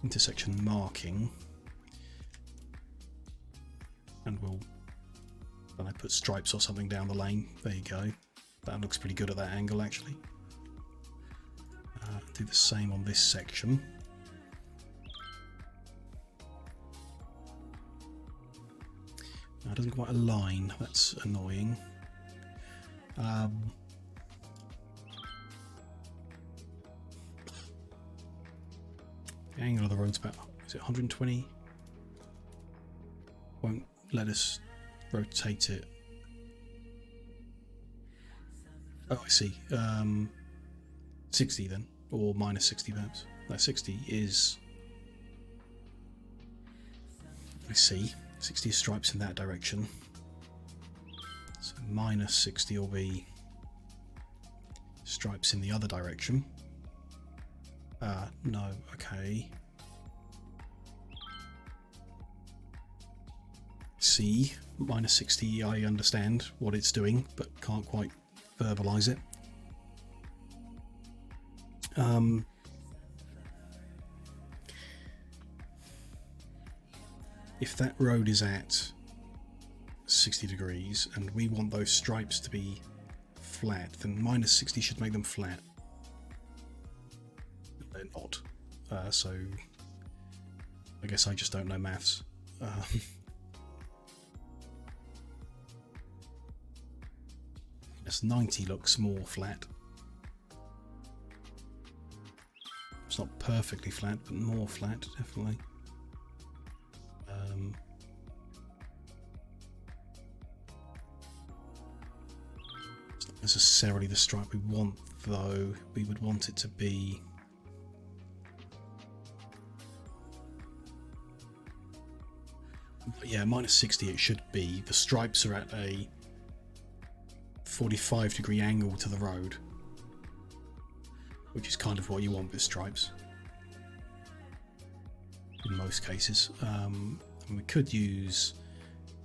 intersection marking, and we'll put stripes or something down the lane. There you go. That looks pretty good at that angle, actually. Do the same on this section. Now, it doesn't quite align. That's annoying. The angle of the road's about, is it 120? Won't let us rotate it. Oh, I see. 60 then, or minus 60 perhaps. No, 60 is, I see. 60 stripes in that direction. So minus 60 will be stripes in the other direction. No, okay. See, minus 60, I understand what it's doing, but can't quite verbalize it. If that road is at 60 degrees and we want those stripes to be flat, then minus 60 should make them flat. They're not. So I guess I just don't know maths. Yes, 90 looks more flat. It's not perfectly flat, but more flat, definitely. It's not necessarily the stripe we want, though. We would want it to be... But yeah, minus 60 it should be. The stripes are at a 45-degree angle to the road, which is kind of what you want with stripes in most cases. And we could use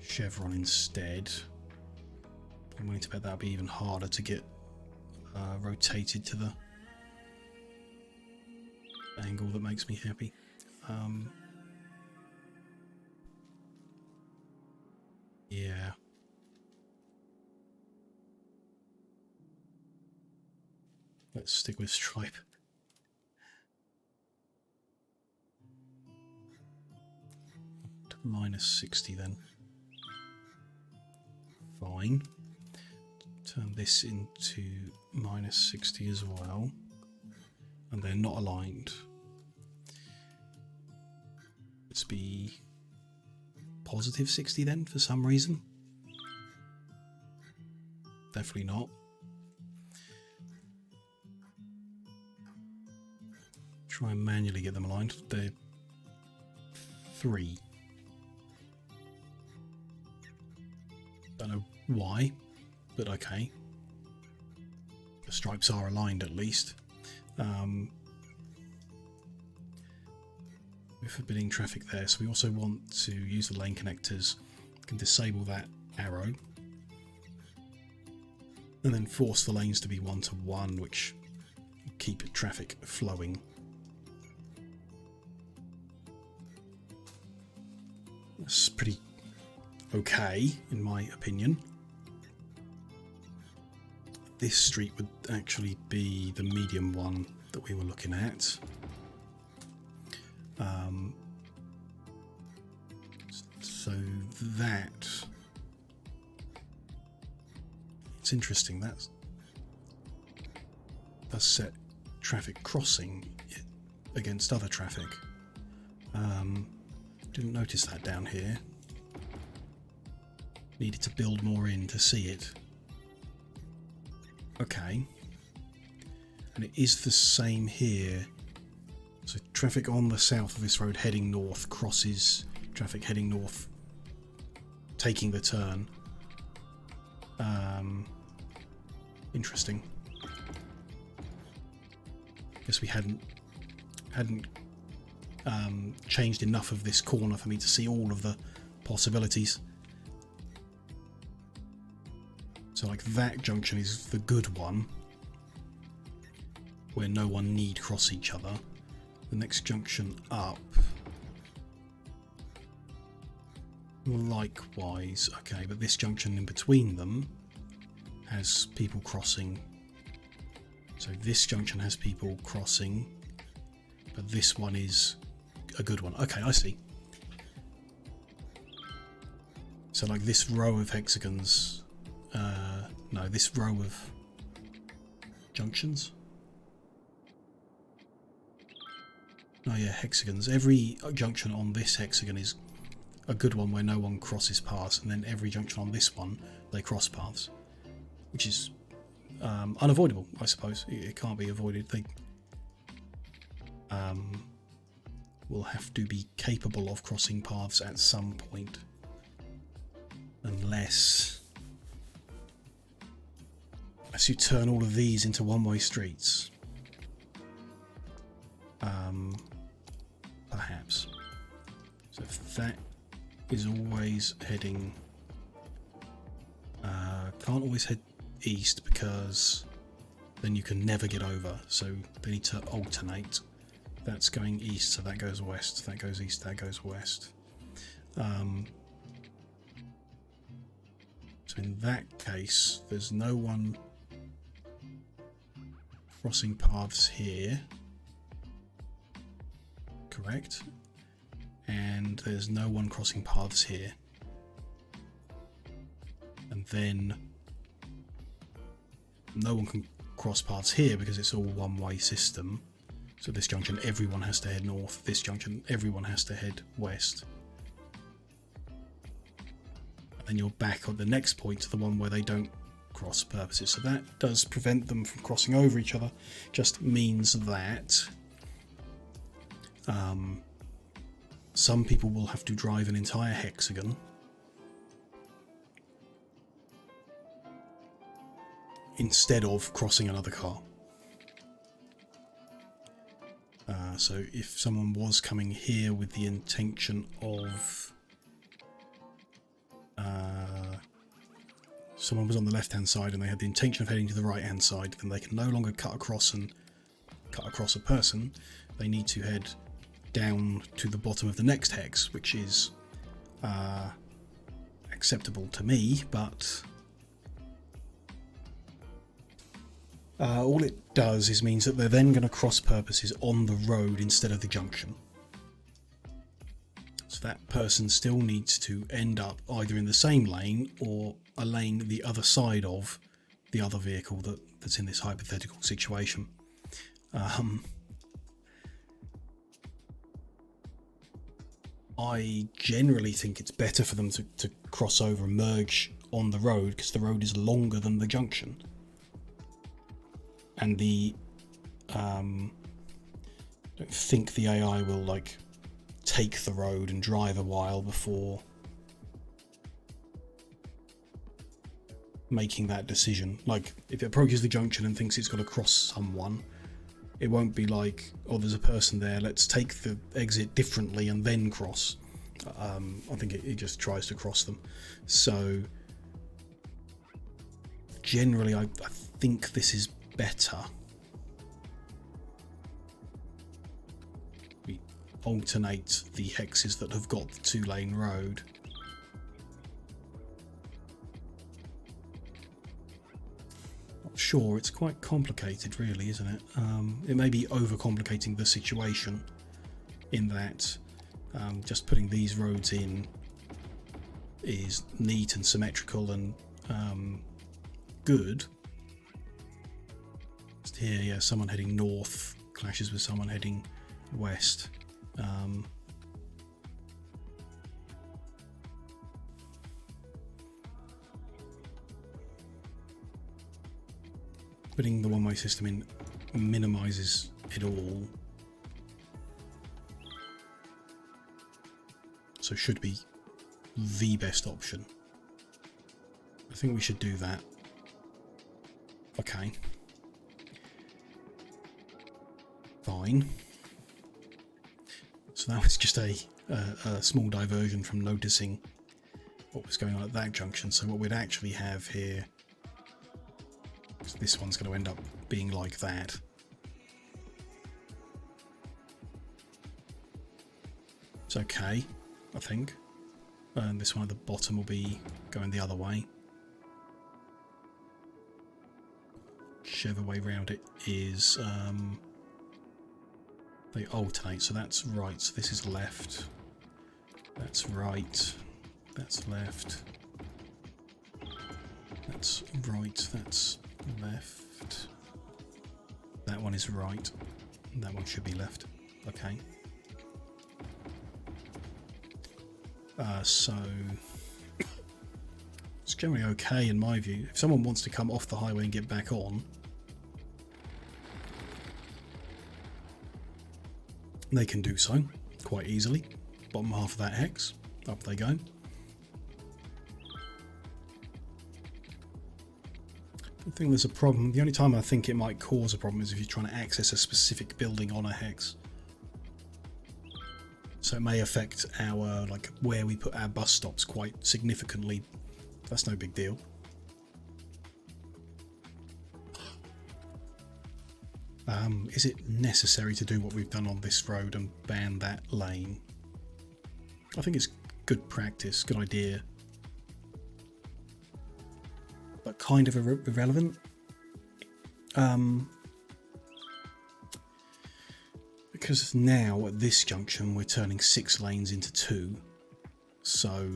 chevron instead. I'm willing to bet that'll be even harder to get rotated to the angle that makes me happy. Yeah. Let's stick with stripe. Minus 60 then. Fine. Turn this into minus 60 as well. And they're not aligned. Let's be positive 60 then for some reason. Definitely not. Try and manually get them aligned. They're 3. Don't know why, but okay. The stripes are aligned at least. We're forbidding traffic there, so we also want to use the lane connectors. We can disable that arrow. And then force the lanes to be 1-to-1, which will keep traffic flowing. That's pretty okay, in my opinion. This street would actually be the medium one that we were looking at. So that... It's interesting, that does set traffic crossing against other traffic. Didn't notice that down here. Needed to build more in to see it. Okay. And it is the same here So traffic on the south of this road heading north crosses traffic heading north, taking the turn. Interesting. Guess we hadn't changed enough of this corner for me to see all of the possibilities. So like that junction is the good one, where no one need cross each other. The next junction up, likewise, okay, but this junction in between them has people crossing. So this junction has people crossing, but this one is a good one. Okay, I see. So like this row of hexagons, no, this row of junctions. Oh yeah, hexagons. Every junction on this hexagon is a good one where no one crosses paths, and then every junction on this one, they cross paths. Which is unavoidable, I suppose. It can't be avoided. They will have to be capable of crossing paths at some point. Unless you turn all of these into one-way streets. Perhaps. So if that is always heading... can't always head east because then you can never get over, so they need to alternate. That's going east, so that goes west, that goes east, that goes west. So in that case, there's no one crossing paths here, correct? And there's no one crossing paths here. And then no one can cross paths here because it's all one-way system. So this junction, everyone has to head north. This junction, everyone has to head west. And then you're back on the next point to the one where they don't cross purposes. So that does prevent them from crossing over each other. Just means that some people will have to drive an entire hexagon instead of crossing another car. So if someone was coming here with the intention of... someone was on the left-hand side and they had the intention of heading to the right-hand side, then they can no longer cut across a person. They need to head down to the bottom of the next hex, which is acceptable to me, but all it does is means that they're then going to cross purposes on the road instead of the junction. So that person still needs to end up either in the same lane or a lane the other side of the other vehicle that's in this hypothetical situation. I generally think it's better for them to cross over and merge on the road because the road is longer than the junction. And I don't think the AI will like take the road and drive a while before making that decision. Like if it approaches the junction and thinks it's got to cross someone, it won't be like, oh, there's a person there, let's take the exit differently and then cross. I think it just tries to cross them. So generally I think this is better. We alternate the hexes that have got the 2-lane road. Not sure, it's quite complicated really, isn't it? It may be overcomplicating the situation in that just putting these roads in is neat and symmetrical and good. Just here, yeah, someone heading north clashes with someone heading west. Putting the one-way system in minimises it all. So should be the best option. I think we should do that. Okay. Fine. So that was just a small diversion from noticing what was going on at that junction. So what we'd actually have here, so this one's going to end up being like that. It's okay, I think. And this one at the bottom will be going the other way. Whichever way round it is, they alternate, so that's right, so this is left, that's right, that's left, that's right, that's left, that one is right, that one should be left. Okay. So it's generally okay in my view. If someone wants to come off the highway and get back on, they can do so quite easily. Bottom half of that hex, up they go. I think there's a problem. The only time I think it might cause a problem is if you're trying to access a specific building on a hex. So it may affect our, like, where we put our bus stops quite significantly. That's no big deal. Is it necessary to do what we've done on this road and ban that lane? I think it's good practice, good idea, but kind of irrelevant. Because now at this junction we're turning 6 lanes into 2, so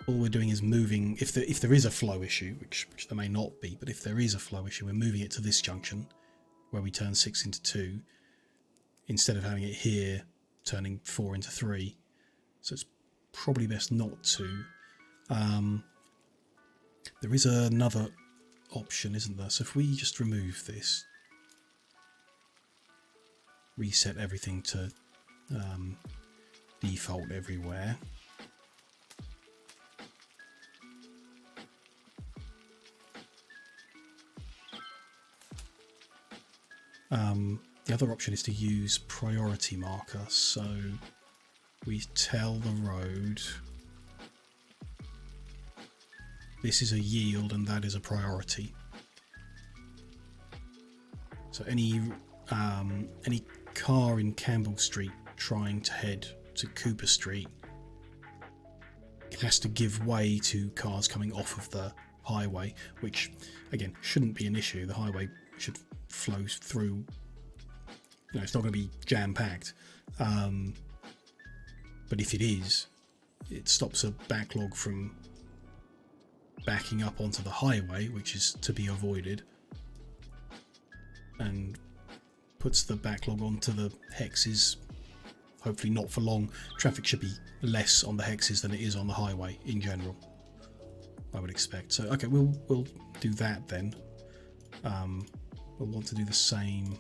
all we're doing is moving, if there is a flow issue, which there may not be, but if there is a flow issue, we're moving it to this junction where we turn 6 into 2 instead of having it here turning 4 into 3. So it's probably best not to. There is another option, isn't there? So if we just remove this, reset everything to default everywhere. The other option is to use priority marker. So we tell the road this is a yield and that is a priority. So any car in Campbell Street trying to head to Cooper Street has to give way to cars coming off of the highway, which again shouldn't be an issue. The highway should flow through, you know, it's not going to be jam-packed, but if it is, it stops a backlog from backing up onto the highway, which is to be avoided, and puts the backlog onto the hexes. Hopefully not for long. Traffic should be less on the hexes than it is on the highway in general, I would expect. So okay, we'll do that then. We'll want to do the same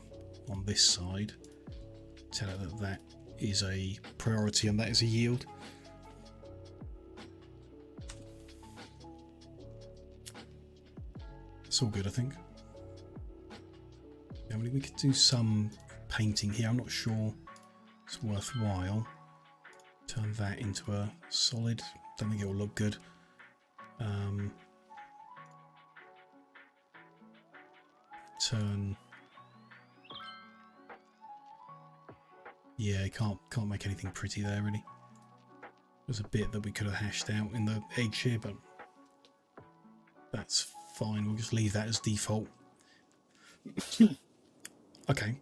on this side. Tell it that that is a priority and that is a yield. It's all good, I think. Yeah, we could do some painting here. I'm not sure it's worthwhile. Turn that into a solid. Don't think it will look good. Turn. Yeah, can't make anything pretty there really. There's a bit that we could have hashed out in the edge here, but that's fine. We'll just leave that as default. Okay.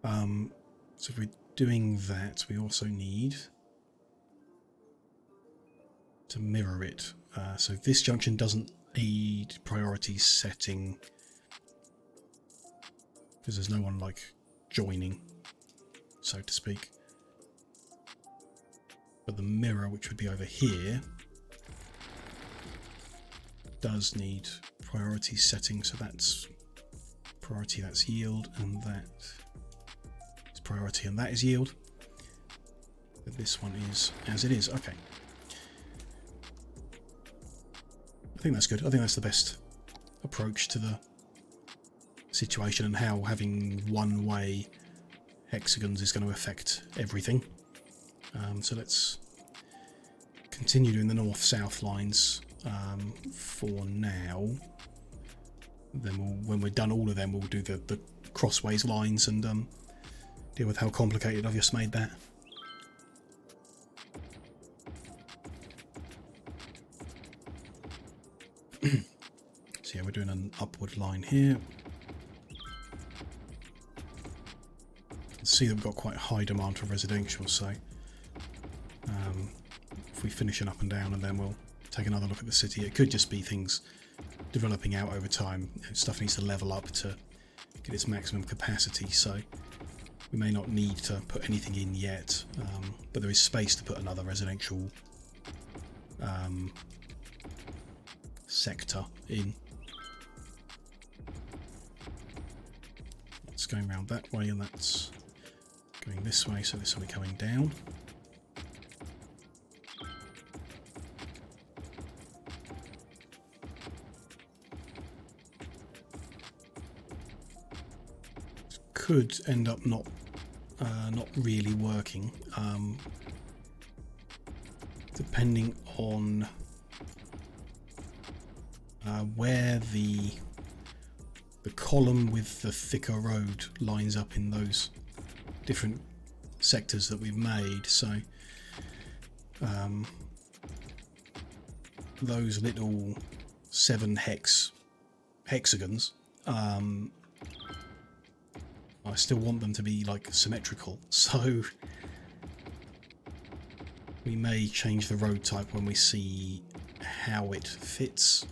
So if we're doing that, we also need to mirror it. So this junction doesn't need priority setting because there's no one like joining, so to speak. But the mirror, which would be over here, does need priority setting. So that's priority, that's yield, and that is priority, and that is yield. But this one is as it is. Okay. I think that's good. I think that's the best approach to the situation and how having one-way hexagons is going to affect everything. So let's continue doing the north-south lines for now. Then when we're done all of them, we'll do the crossways lines and deal with how complicated I've just made that. So yeah, we're doing an upward line here. See that we've got quite high demand for residential, so if we finish an up and down and then we'll take another look at the city. It could just be things developing out over time. Stuff needs to level up to get its maximum capacity, so we may not need to put anything in yet, but there is space to put another residential sector in. It's going around that way and that's going this way, so this will be coming down. Could end up not really working, depending on where the column with the thicker road lines up in those different sectors that we've made. So those little 7 hexagons, I still want them to be like symmetrical, so we may change the road type when we see how it fits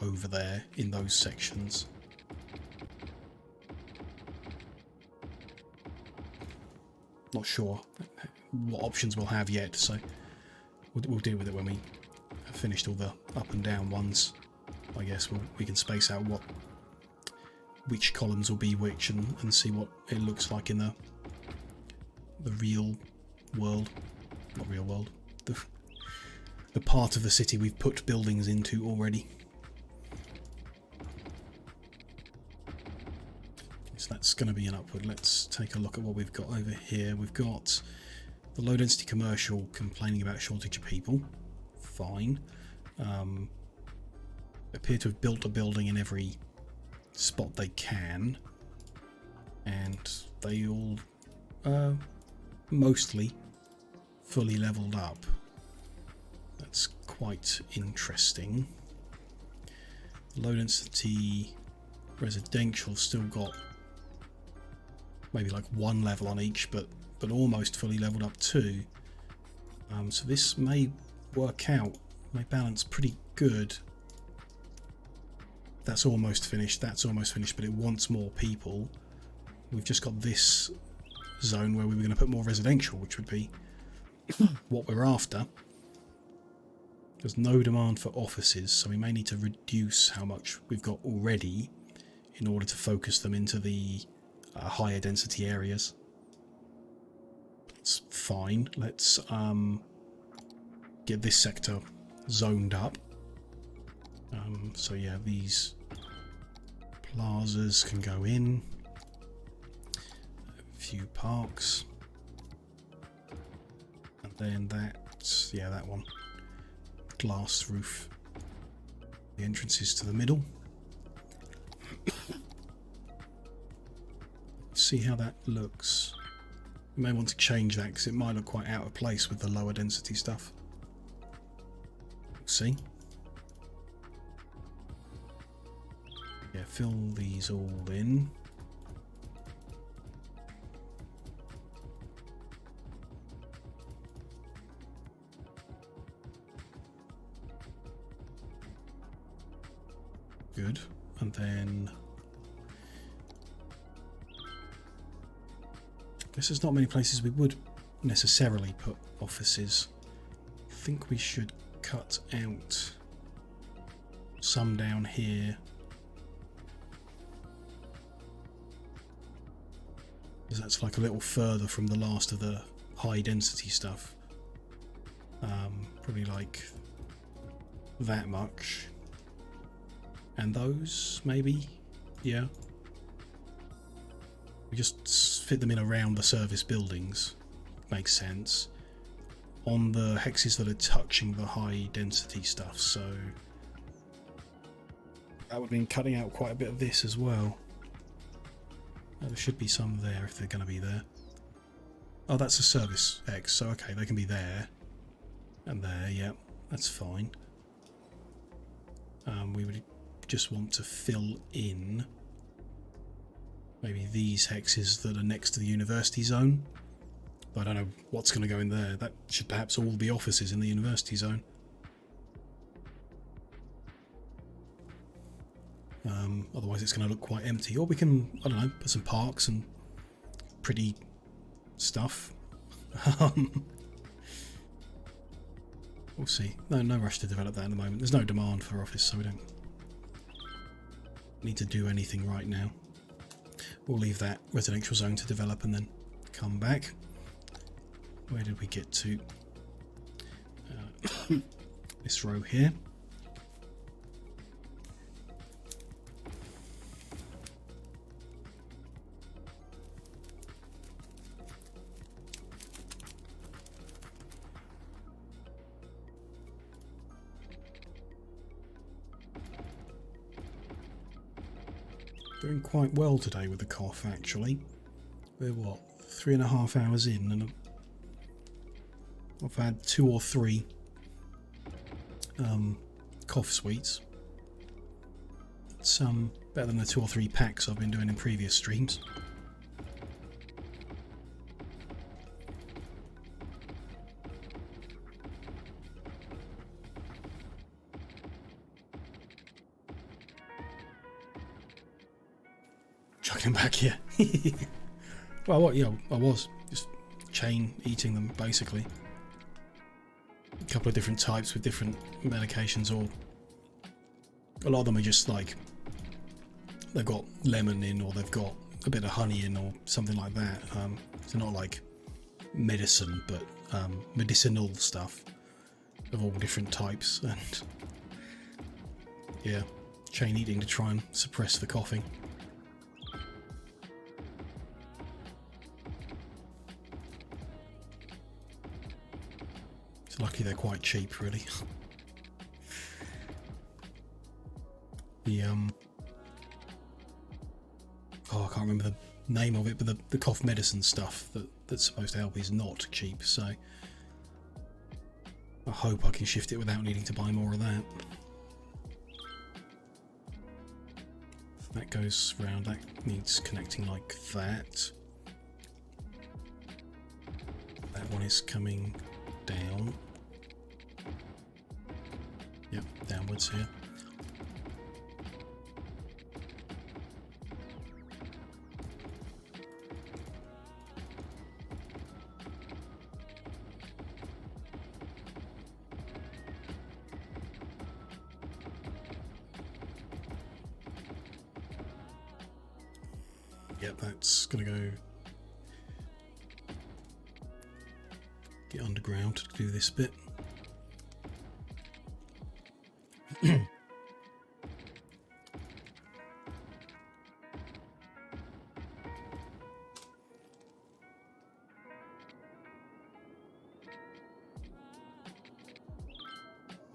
over there in those sections. Not sure what options we'll have yet, so we'll deal with it when we have finished all the up and down ones. I guess we can space out which columns will be which and see what it looks like in the real world. Not real world. The part of the city we've put buildings into already. So that's going to be an upward. Let's take a look at what we've got over here. We've got the low density commercial complaining about shortage of people. Fine. Appear to have built a building in every spot they can, and they all mostly fully leveled up. That's quite interesting. Low density residential still got maybe like 1 level on each, but almost fully leveled up too. So this may work out, may balance pretty good. That's almost finished, but it wants more people. We've just got this zone where we were going to put more residential, which would be what we're after. There's no demand for offices, so we may need to reduce how much we've got already in order to focus them into the higher density areas. That's fine. Let's get this sector zoned up. So yeah, these plazas can go in. A few parks. And then that's, yeah, that one. Glass roof. The entrances to the middle. See how that looks. You may want to change that because it might look quite out of place with the lower density stuff. See? Yeah, fill these all in. Good. And then this is not many places we would necessarily put offices. I think we should cut out some down here. because that's like a little further from the last of the high density stuff. Probably like that much. And those, maybe? Yeah. We just fit them in around the service buildings. Makes sense. On the hexes that are touching the high density stuff, so that would mean cutting out quite a bit of this as well. There should be some there if they're going to be there. Oh, that's a service hex, so okay, they can be there. And there, yeah, that's fine. We would just want to fill in maybe these hexes that are next to the university zone. I don't know what's going to go in there. That should perhaps all be offices in the university zone. Otherwise it's going to look quite empty. Or we can, I don't know, put some parks and pretty stuff. We'll see. No rush to develop that at the moment. There's no demand for office, so we don't need to do anything right now. We'll leave that residential zone to develop and then come back. Where did we get to? This row here. Doing quite well today with the cough, actually. We're what, 3.5 hours in, and I've had 2 or 3 cough sweets. It's better than the 2 or 3 packs I've been doing in previous streams. Chucking back here. Well, what? Yeah, I was just chain eating them basically. A couple of different types with different medications, or a lot of them are just like they've got lemon in, or they've got a bit of honey in, or something like that. So not like medicine, but medicinal stuff of all different types, and yeah, chain eating to try and suppress the coughing. It's lucky they're quite cheap, really. The oh, I can't remember the name of it, but the cough medicine stuff that's supposed to help is not cheap, so I hope I can shift it without needing to buy more of that. That goes round, that needs connecting like that. That one is coming down. Yep, downwards here. Yep, that's gonna go get underground to do this bit.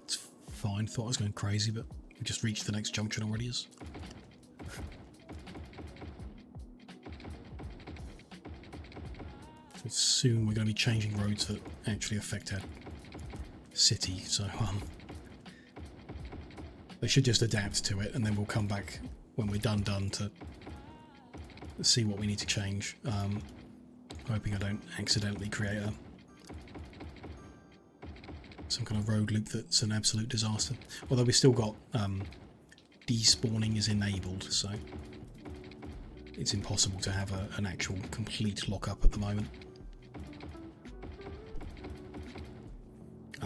It's fine, thought I was going crazy, but we just reached the next junction already. Is soon we're going to be changing roads that actually affect our city, so they should just adapt to it, and then we'll come back when we're done to see what we need to change. Hoping I don't accidentally create some kind of road loop that's an absolute disaster. Although we've still got despawning is enabled, so it's impossible to have an actual complete lockup at the moment.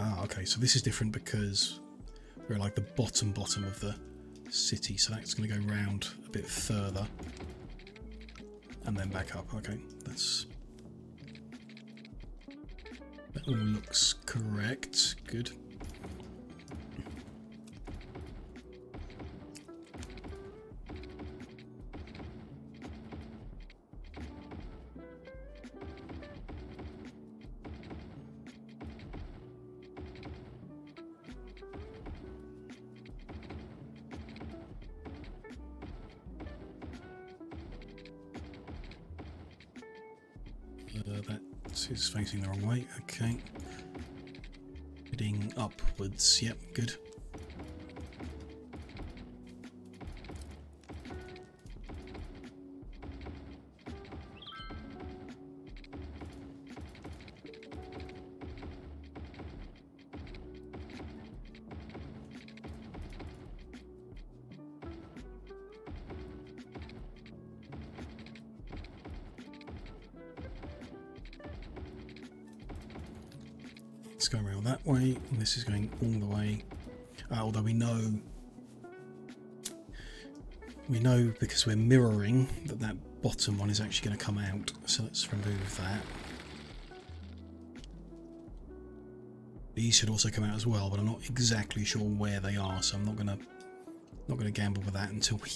Ah, okay, so this is different because we're like the bottom of the city, so that's going to go round a bit further. and then back up. Okay, that all looks correct. Good. That is facing the wrong way. Okay. Heading upwards. Yep, good. It's going around that way, and this is going all the way. Although we know because we're mirroring that bottom one is actually going to come out. So let's remove that. These should also come out as well, but I'm not exactly sure where they are, so I'm not gonna gamble with that until we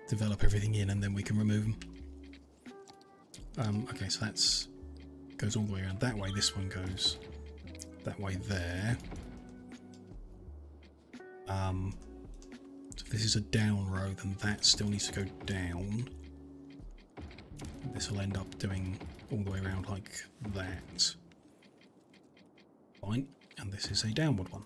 develop everything in, and then we can remove them. Okay, so that's goes all the way around that way. This one goes that way there. So if this is a down row, then that still needs to go down. This will end up doing all the way around like that. Fine, and this is a downward one.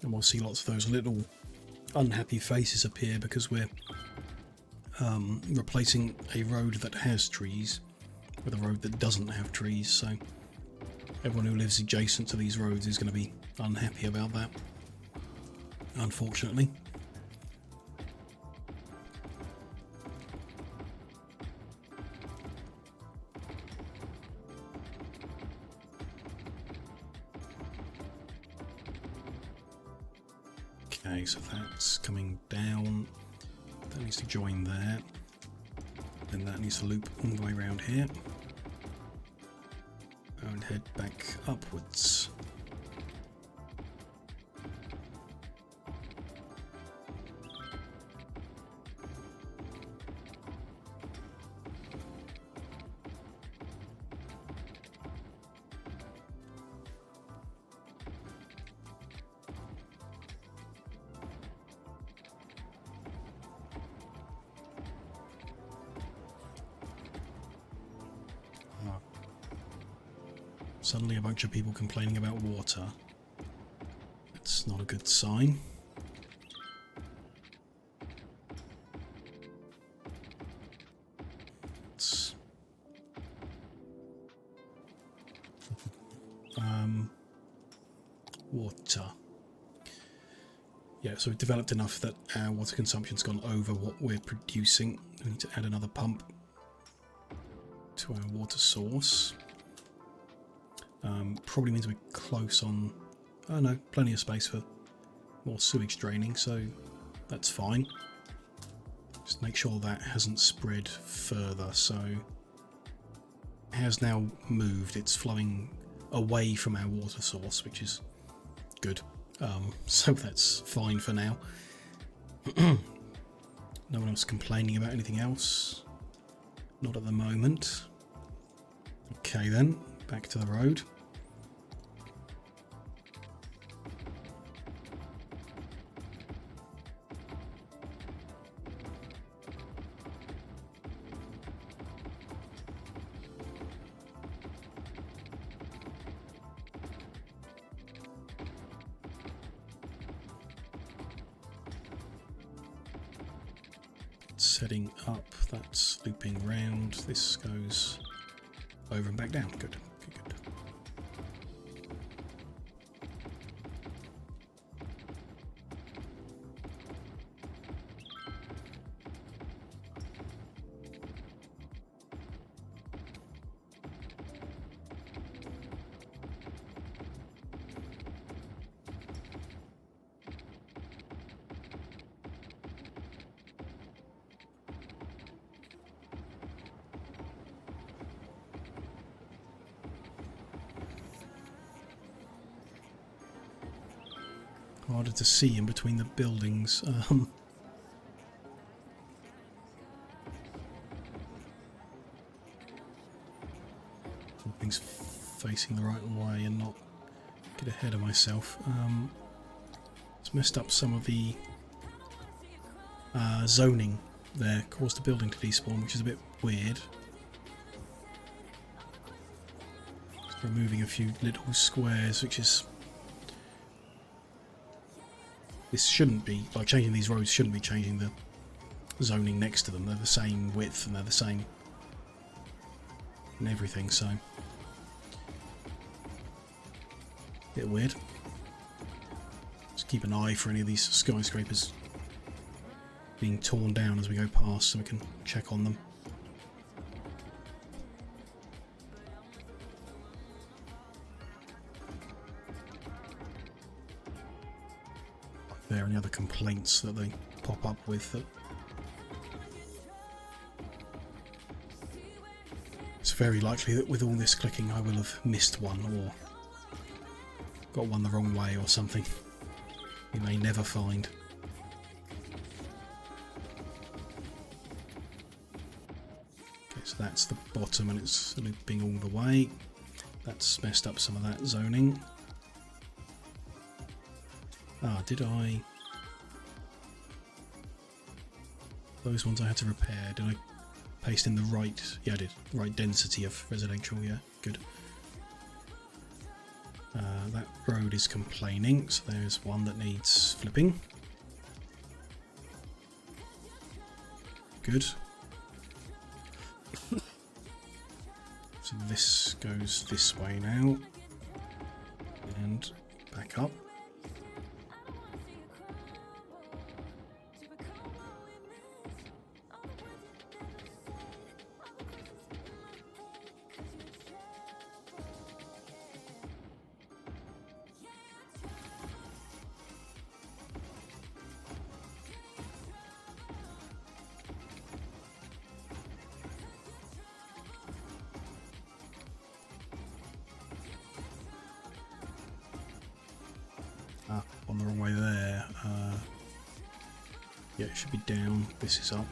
And we'll see lots of those little unhappy faces appear because we're replacing a road that has trees with a road that doesn't have trees, so everyone who lives adjacent to these roads is going to be unhappy about that, unfortunately. Okay, so that's coming down. That needs to join there. Then that needs to loop all the way around here. And head back upwards. Suddenly a bunch of people complaining about water. That's not a good sign. It's, water. Yeah, so we've developed enough that our water consumption's gone over what we're producing. We need to add another pump to our water source. Probably means we're close on... Oh no, plenty of space for more sewage draining, so that's fine. Just make sure that hasn't spread further. So it has now moved. It's flowing away from our water source, which is good. So that's fine for now. No one else complaining about anything else. Not at the moment. Okay then, back to the road. that's heading up, that's looping round, this goes over and back down. Good, good, good. Harder to see in between the buildings. Something's facing the right way and not get ahead of myself. It's messed up some of the zoning there, caused the building to despawn, which is a bit weird. Just removing a few little squares, which is... This shouldn't be, like changing these roads shouldn't be changing the zoning next to them. They're the same width and they're the same in everything, so bit weird. Just keep an eye for any of these skyscrapers being torn down as we go past so we can check on them. Are there any other complaints that they pop up with that it's very likely that with all this clicking I will have missed one or got one the wrong way or something you may never find. Okay, so that's the bottom and it's looping all the way. That's messed up some of that zoning. Ah, did I... Those ones I had to repair. Did I paste in the right... Yeah, I did. The right density of residential, yeah. Good. That road is complaining, so there's one that needs flipping. Good. So this goes this way now. And back up. On the wrong way there. Yeah, it should be down. This is up.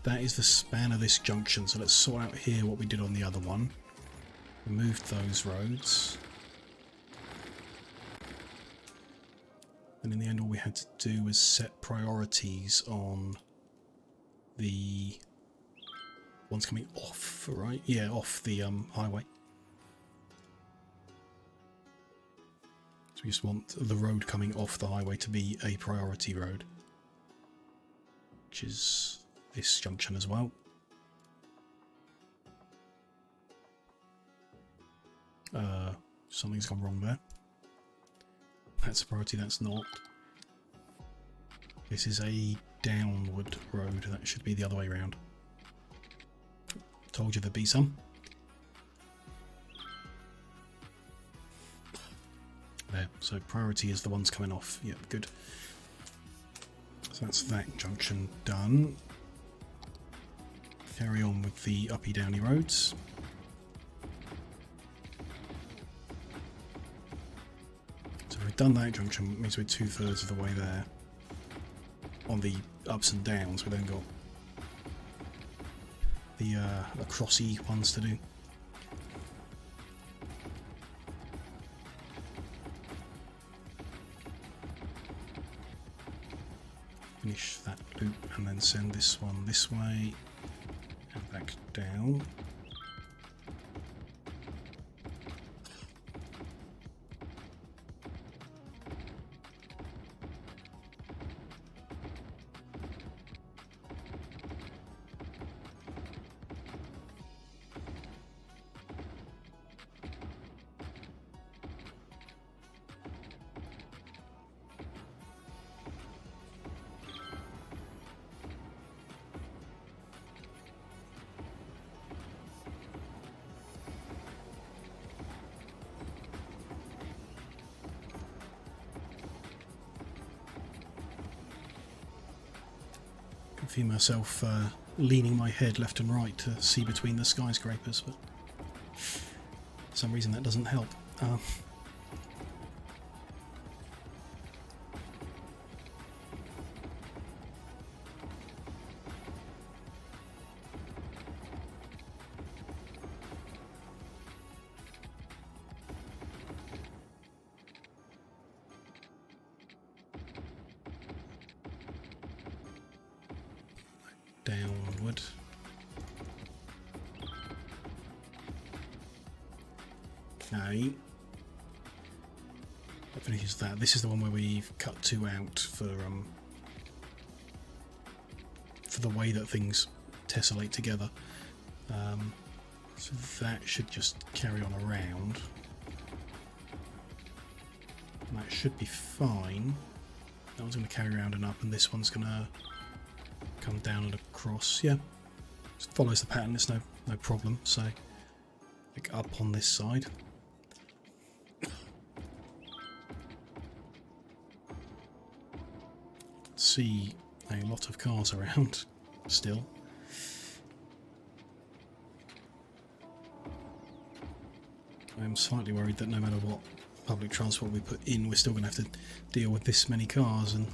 That is the span of this junction, so let's sort out here what we did on the other one. Removed those roads. And in the end all we had to do was set priorities on the ones coming off, right? Yeah, off the highway. So we just want the road coming off the highway to be a priority road, which is this junction as well. Something's gone wrong there. That's a priority, that's not. This is a downward road, that should be the other way around. Told you there'd be some. There, so priority is the ones coming off. Yep, good. So that's that junction done. Carry on with the uppy downy roads. So we've done that junction, it means we're 2/3 of the way there. On the ups and downs, we then got the crossy ones to do. Finish that loop and then send this one this way and back down. feel myself leaning my head left and right to see between the skyscrapers, but for some reason that doesn't help. Downward. Okay. That finishes that. This is the one where we've cut 2 out for the way that things tessellate together. So that should just carry on around. And that should be fine. That one's going to carry around and up, and this one's going to come down and across. Yeah, just follows the pattern. It's no problem. So, like up on this side. See a lot of cars around still. I'm slightly worried that no matter what public transport we put in, we're still going to have to deal with this many cars, and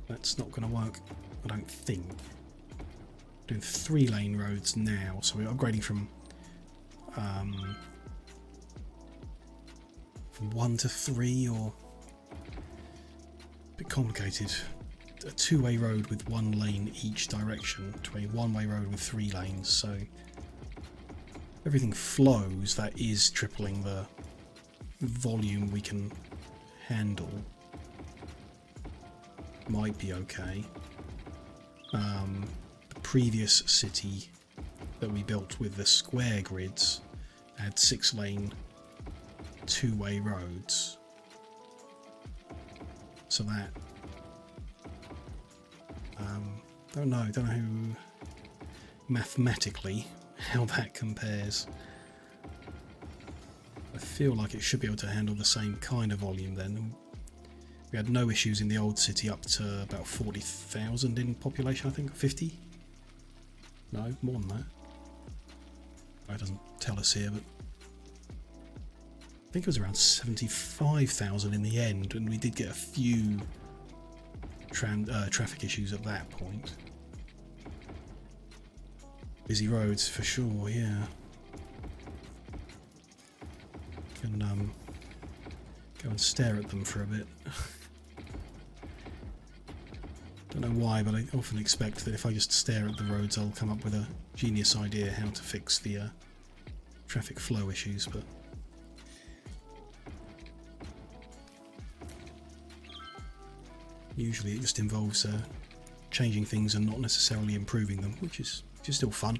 that's not going to work, I don't think. Doing 3-lane roads now, so we're upgrading from 1 to 3, or a bit complicated. A 2-way road with 1 lane each direction to a 1-way road with 3 lanes, so everything flows. That is tripling the volume we can handle. Might be okay. The previous city that we built with the square grids had 6-lane 2-way roads, so that don't know who mathematically how that compares. I feel like it should be able to handle the same kind of volume then. We had no issues in the old city up to about 40,000 in population, I think. 50? No, more than that. It doesn't tell us here, but I think it was around 75,000 in the end, and we did get a few traffic issues at that point. Busy roads for sure, yeah. Can go and stare at them for a bit. Don't know why, but I often expect that if I just stare at the roads, I'll come up with a genius idea how to fix the traffic flow issues, but usually it just involves changing things and not necessarily improving them, which is still fun.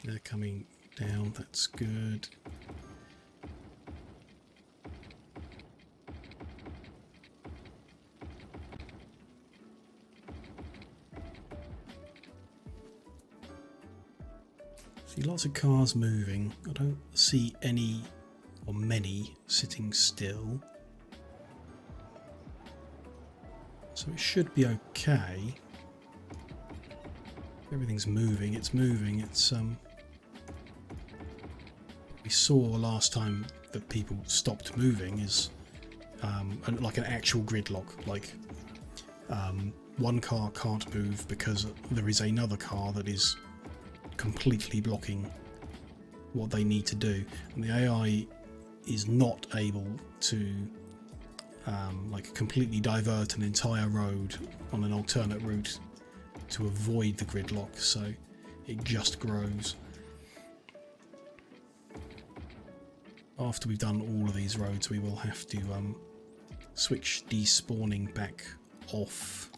They're coming down, that's good. See lots of cars moving. I don't see any or many sitting still. So it should be okay. Everything's moving, it's moving, it's we saw last time that people stopped moving is like an actual gridlock, like one car can't move because there is another car that is completely blocking what they need to do, and the AI is not able to like completely divert an entire road on an alternate route to avoid the gridlock, so it just grows. After we've done all of these roads, we will have to switch despawning back off,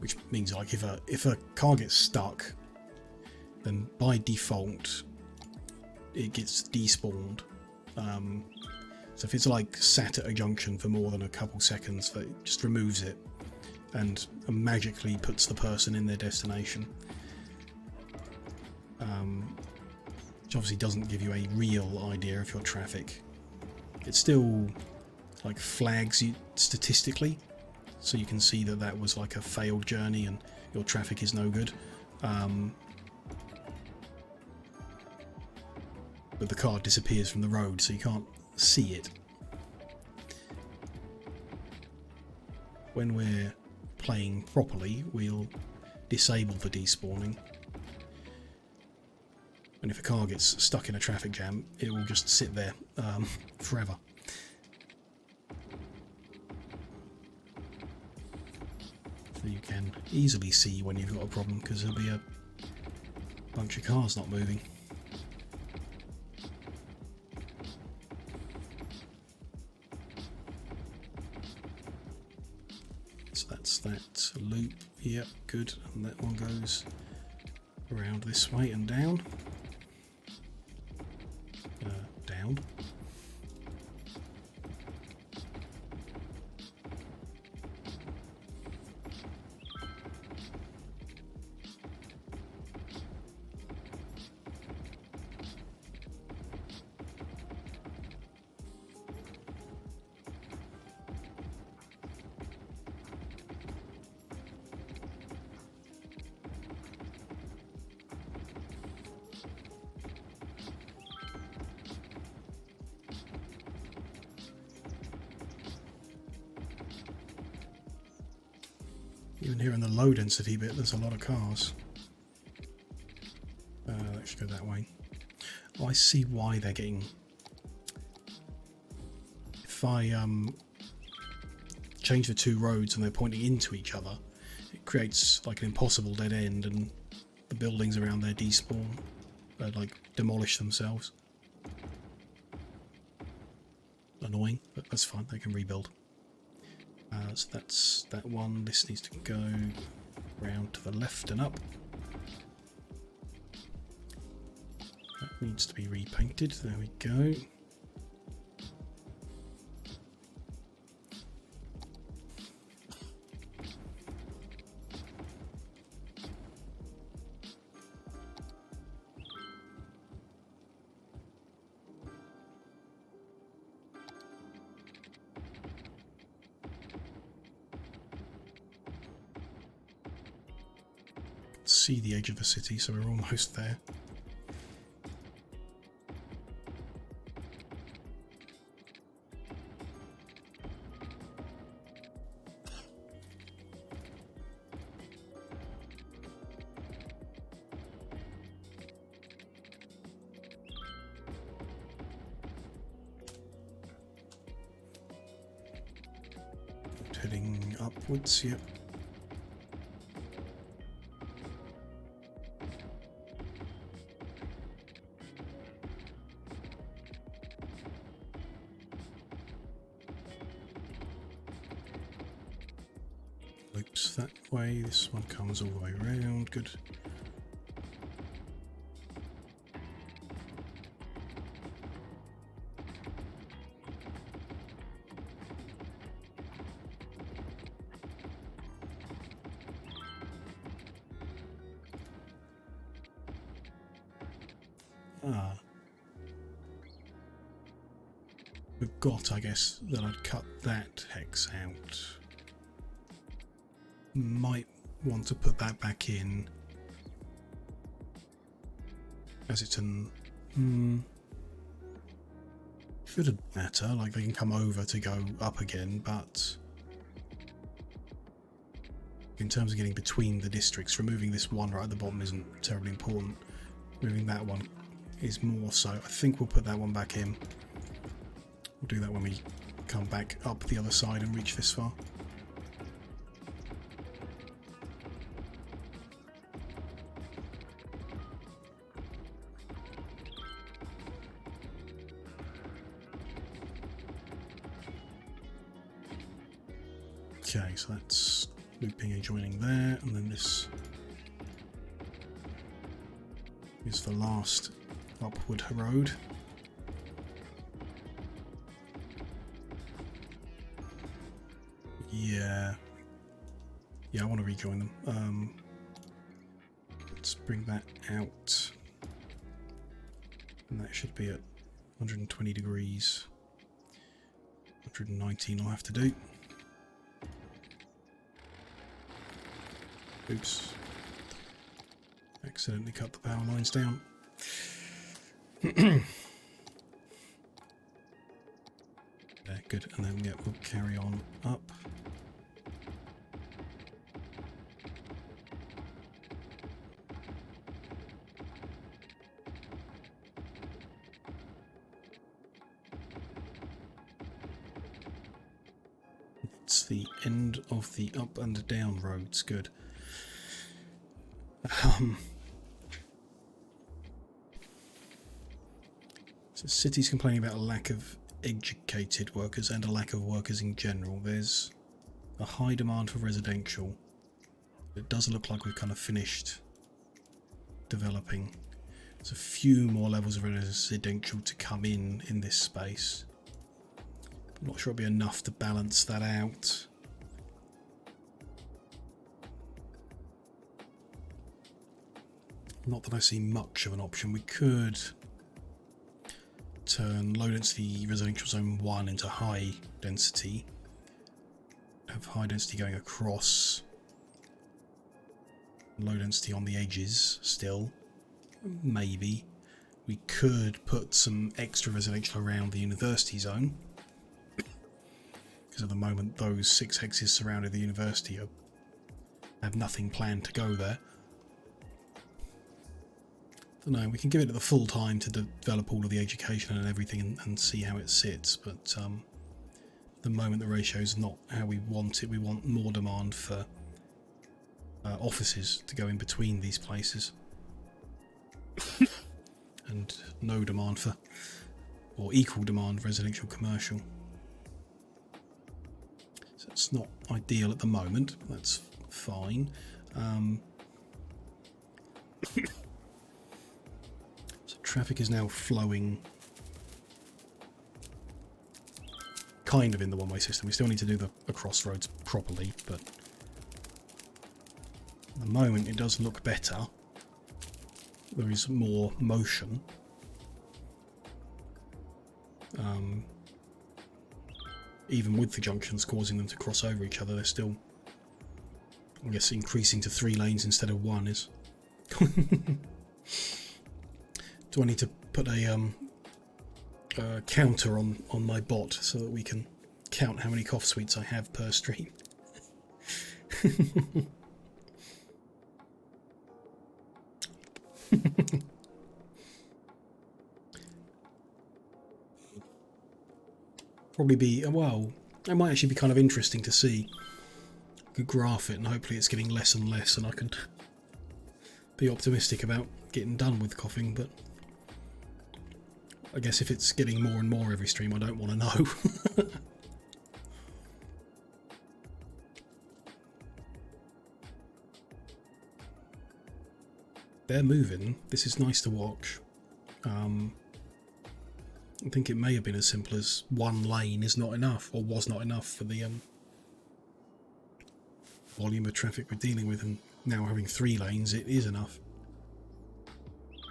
which means like if a car gets stuck, then by default it gets despawned. So if it's like sat at a junction for more than a couple seconds, that just removes it and magically puts the person in their destination. which obviously doesn't give you a real idea of your traffic. It still like flags you statistically, so you can see that that was like a failed journey and your traffic is no good. But the car disappears from the road, so you can't see it. When we're playing properly, we'll disable the despawning. And if a car gets stuck in a traffic jam, it will just sit there forever. So you can easily see when you've got a problem, because there'll be a bunch of cars not moving. So that's that loop. Yep, good. And that one goes around this way and down. Down. Even here in the low density bit, there's a lot of cars. Let's go that way. Oh, I see why they're getting... If I change the two roads and they're pointing into each other, it creates like an impossible dead end, and the buildings around there despawn, like demolish themselves. Annoying, but that's fine, they can rebuild. So that's that one. This needs to go round to the left and up. That needs to be repainted. There we go. See the edge of the city, so we're almost there. Heading upwards, yep. Loops that way, this one comes all the way around, good. Forgot, I guess, that I'd cut that hex out. Might want to put that back in, as it's an shouldn't matter, like they can come over to go up again, but in terms of getting between the districts, removing this one right at the bottom isn't terribly important. Moving that one is more so. I think we'll put that one back in. We'll do that when we come back up the other side and reach this far. Okay, so that's looping and joining there, and then this is the last upward road. Yeah, I want to rejoin them. Let's bring that out. And that should be at 120 degrees. 119 I'll have to do. Oops. Accidentally cut the power lines down. Yeah, good. And then yeah, we'll carry on up. It's the end of the up and down roads. Good. So cities complaining about a lack of educated workers and a lack of workers in general. There's a high demand for residential. It does look like we've kind of finished developing. There's a few more levels of residential to come in this space. I'm not sure it'll be enough to balance that out. Not that I see much of an option. We could turn low density residential zone 1 into high density. Have high density going across. Low density on the edges still. Maybe. We could put some extra residential around the university zone. Because at the moment those 6 hexes surrounding the university have nothing planned to go there. No, we can give it the full time to develop all of the education and everything and see how it sits, but at the moment the ratio is not how we want it. We want more demand for offices to go in between these places and no demand for, or equal demand, residential commercial. So it's not ideal at the moment, but that's fine. Traffic is now flowing kind of in the one-way system. We still need to do the crossroads properly, but at the moment it does look better. There is more motion. Even with the junctions causing them to cross over each other, they're still, I guess, increasing to 3 lanes instead of 1 is... Do I need to put a counter on my bot so that we can count how many cough sweets I have per stream? Probably be, well, it might actually be kind of interesting to see. I could graph it and hopefully it's getting less and less and I can be optimistic about getting done with coughing, but I guess if it's getting more and more every stream, I don't want to know. They're moving. This is nice to watch. I think it may have been as simple as 1 lane is not enough, or was not enough for the volume of traffic we're dealing with, and now having 3 lanes, it is enough.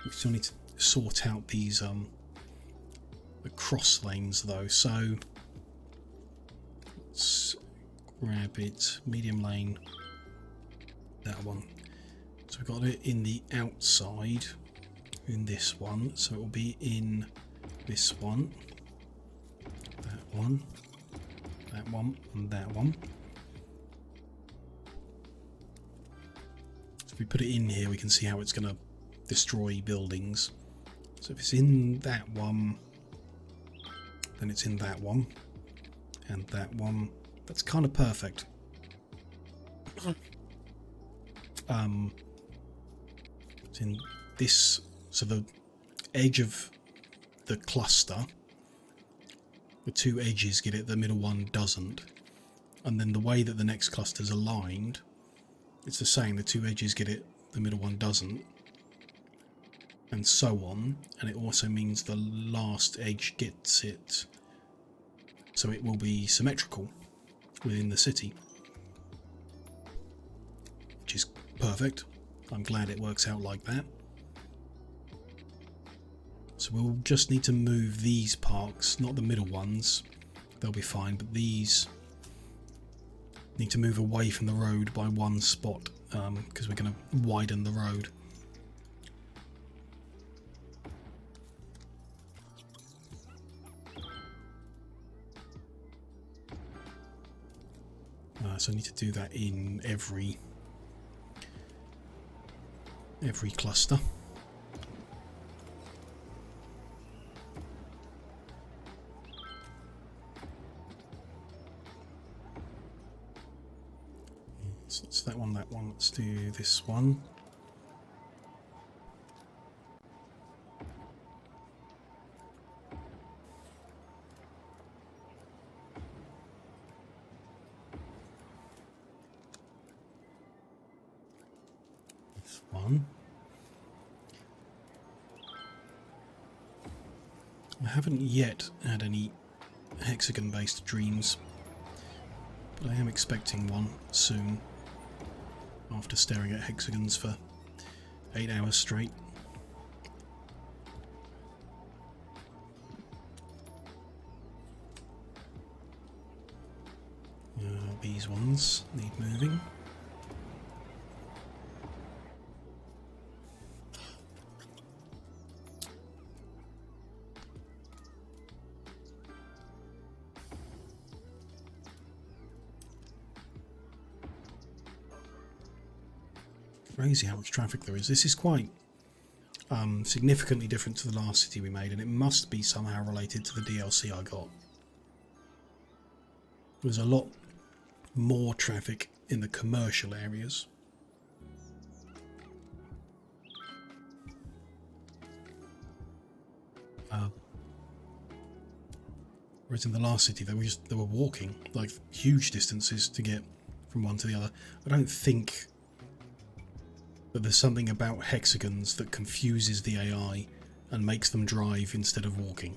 We still need to sort out these the cross lanes though, so let's grab it, medium lane, that one. So we've got it in the outside, in this one, so it will be in this one, that one, that one, and that one. So if we put it in here, we can see how it's going to destroy buildings. So if it's in that one, then it's in that one, and that one. That's kind of perfect. It's in this, so the edge of the cluster, the 2 edges get it, the middle one doesn't. And then the way that the next cluster is aligned, it's the same, the 2 edges get it, the middle one doesn't. And so on, and it also means the last edge gets it, so it will be symmetrical within the city, which is perfect. I'm glad it works out like that. So we'll just need to move these parks, not the middle ones, they'll be fine, but these need to move away from the road by one spot, because we're going to widen the road. So I need to do that in every cluster. So that's that one, that one. Let's do this one. This one. I haven't yet had any hexagon-based dreams, but I am expecting one soon, after staring at hexagons for 8 hours straight. These ones need moving. Crazy how much traffic there is. This is quite significantly different to the last city we made, and it must be somehow related to the DLC I got. There's a lot more traffic in the commercial areas. Whereas in the last city they were walking like huge distances to get from one to the other. I don't think that there's something about hexagons that confuses the AI and makes them drive instead of walking.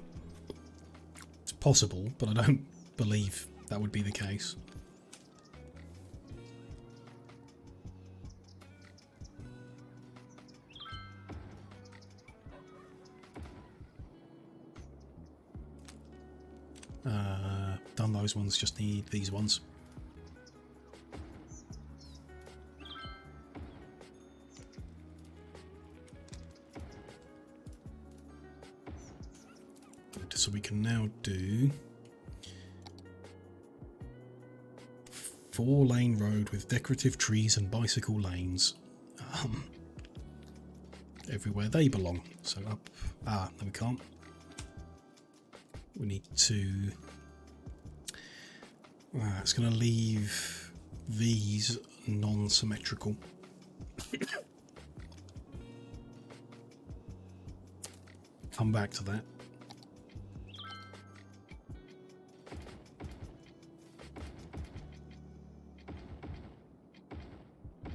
It's possible, but I don't believe that would be the case. Done those ones, just need these ones. Good, so we can now do 4-lane road with decorative trees and bicycle lanes. Everywhere they belong. So up, no we can't. We need to, it's going to leave these non-symmetrical. Come back to that.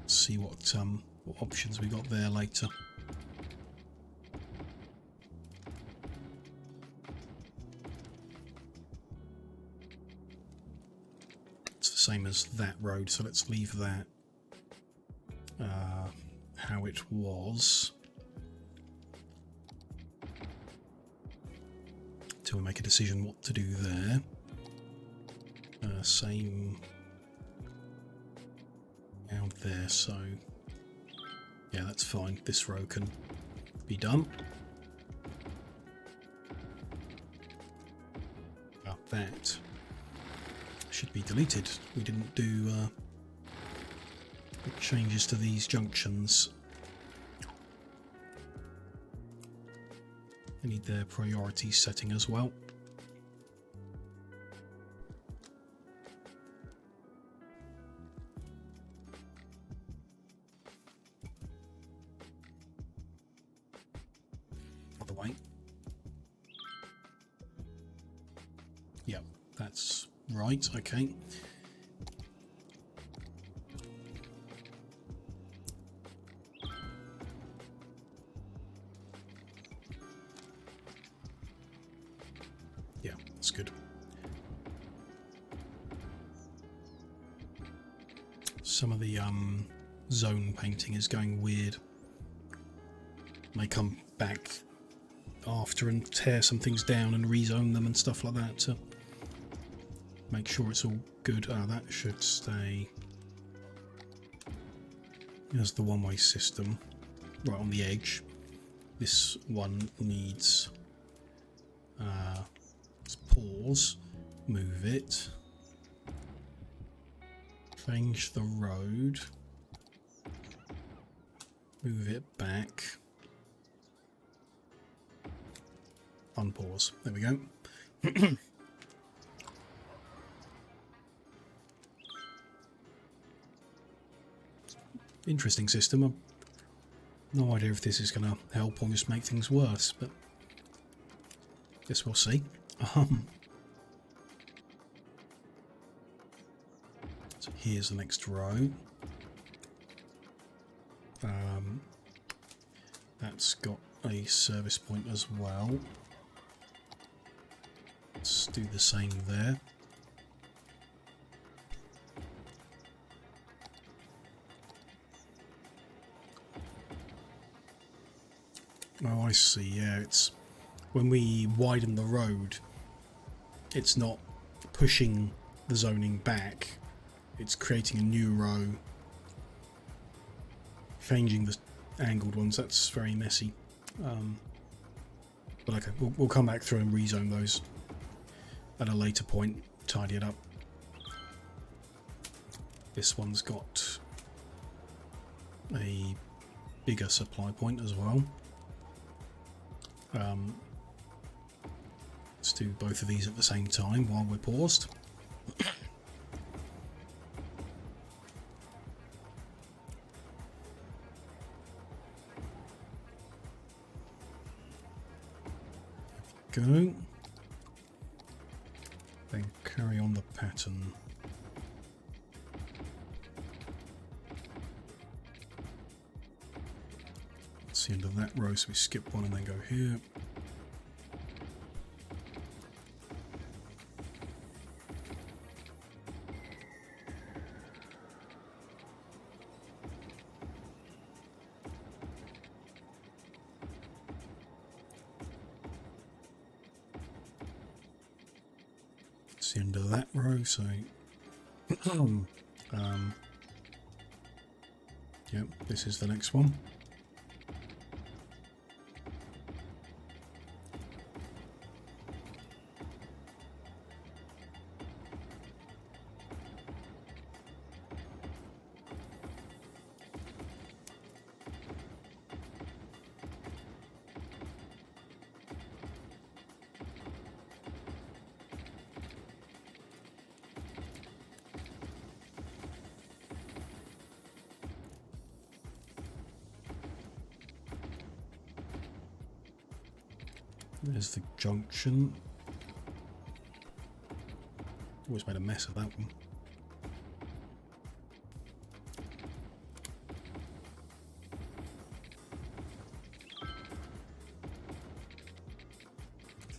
See what options we got there later. Same as that road, so let's leave that how it was till we make a decision what to do there. Same out there, so yeah, that's fine. This row can be done. That should be deleted. We didn't do changes to these junctions. They need their priority setting as well. Other way. Yeah, that's right, okay. Yeah, that's good. Some of the zone painting is going weird. May come back after and tear some things down and rezone them and stuff like that to make sure it's all good. Ah, that should stay as the one-way system right on the edge. This one needs let's pause, move it, change the road, move it back, unpause. There we go. Interesting system. I've no idea if this is going to help or just make things worse, but guess we'll see. So here's the next row. That's got a service point as well. Let's do the same there. Oh, I see. Yeah, it's when we widen the road, it's not pushing the zoning back, it's creating a new row, changing the angled ones. That's very messy. But okay, we'll come back through and rezone those at a later point, tidy it up. This one's got a bigger supply point as well. Let's do both of these at the same time while we're paused. Go. Then carry on the pattern. That's the end of that row, so we skip one and then go here. That's the end of that row, so yep, this is the next one. There's the junction. Always made a mess of that one.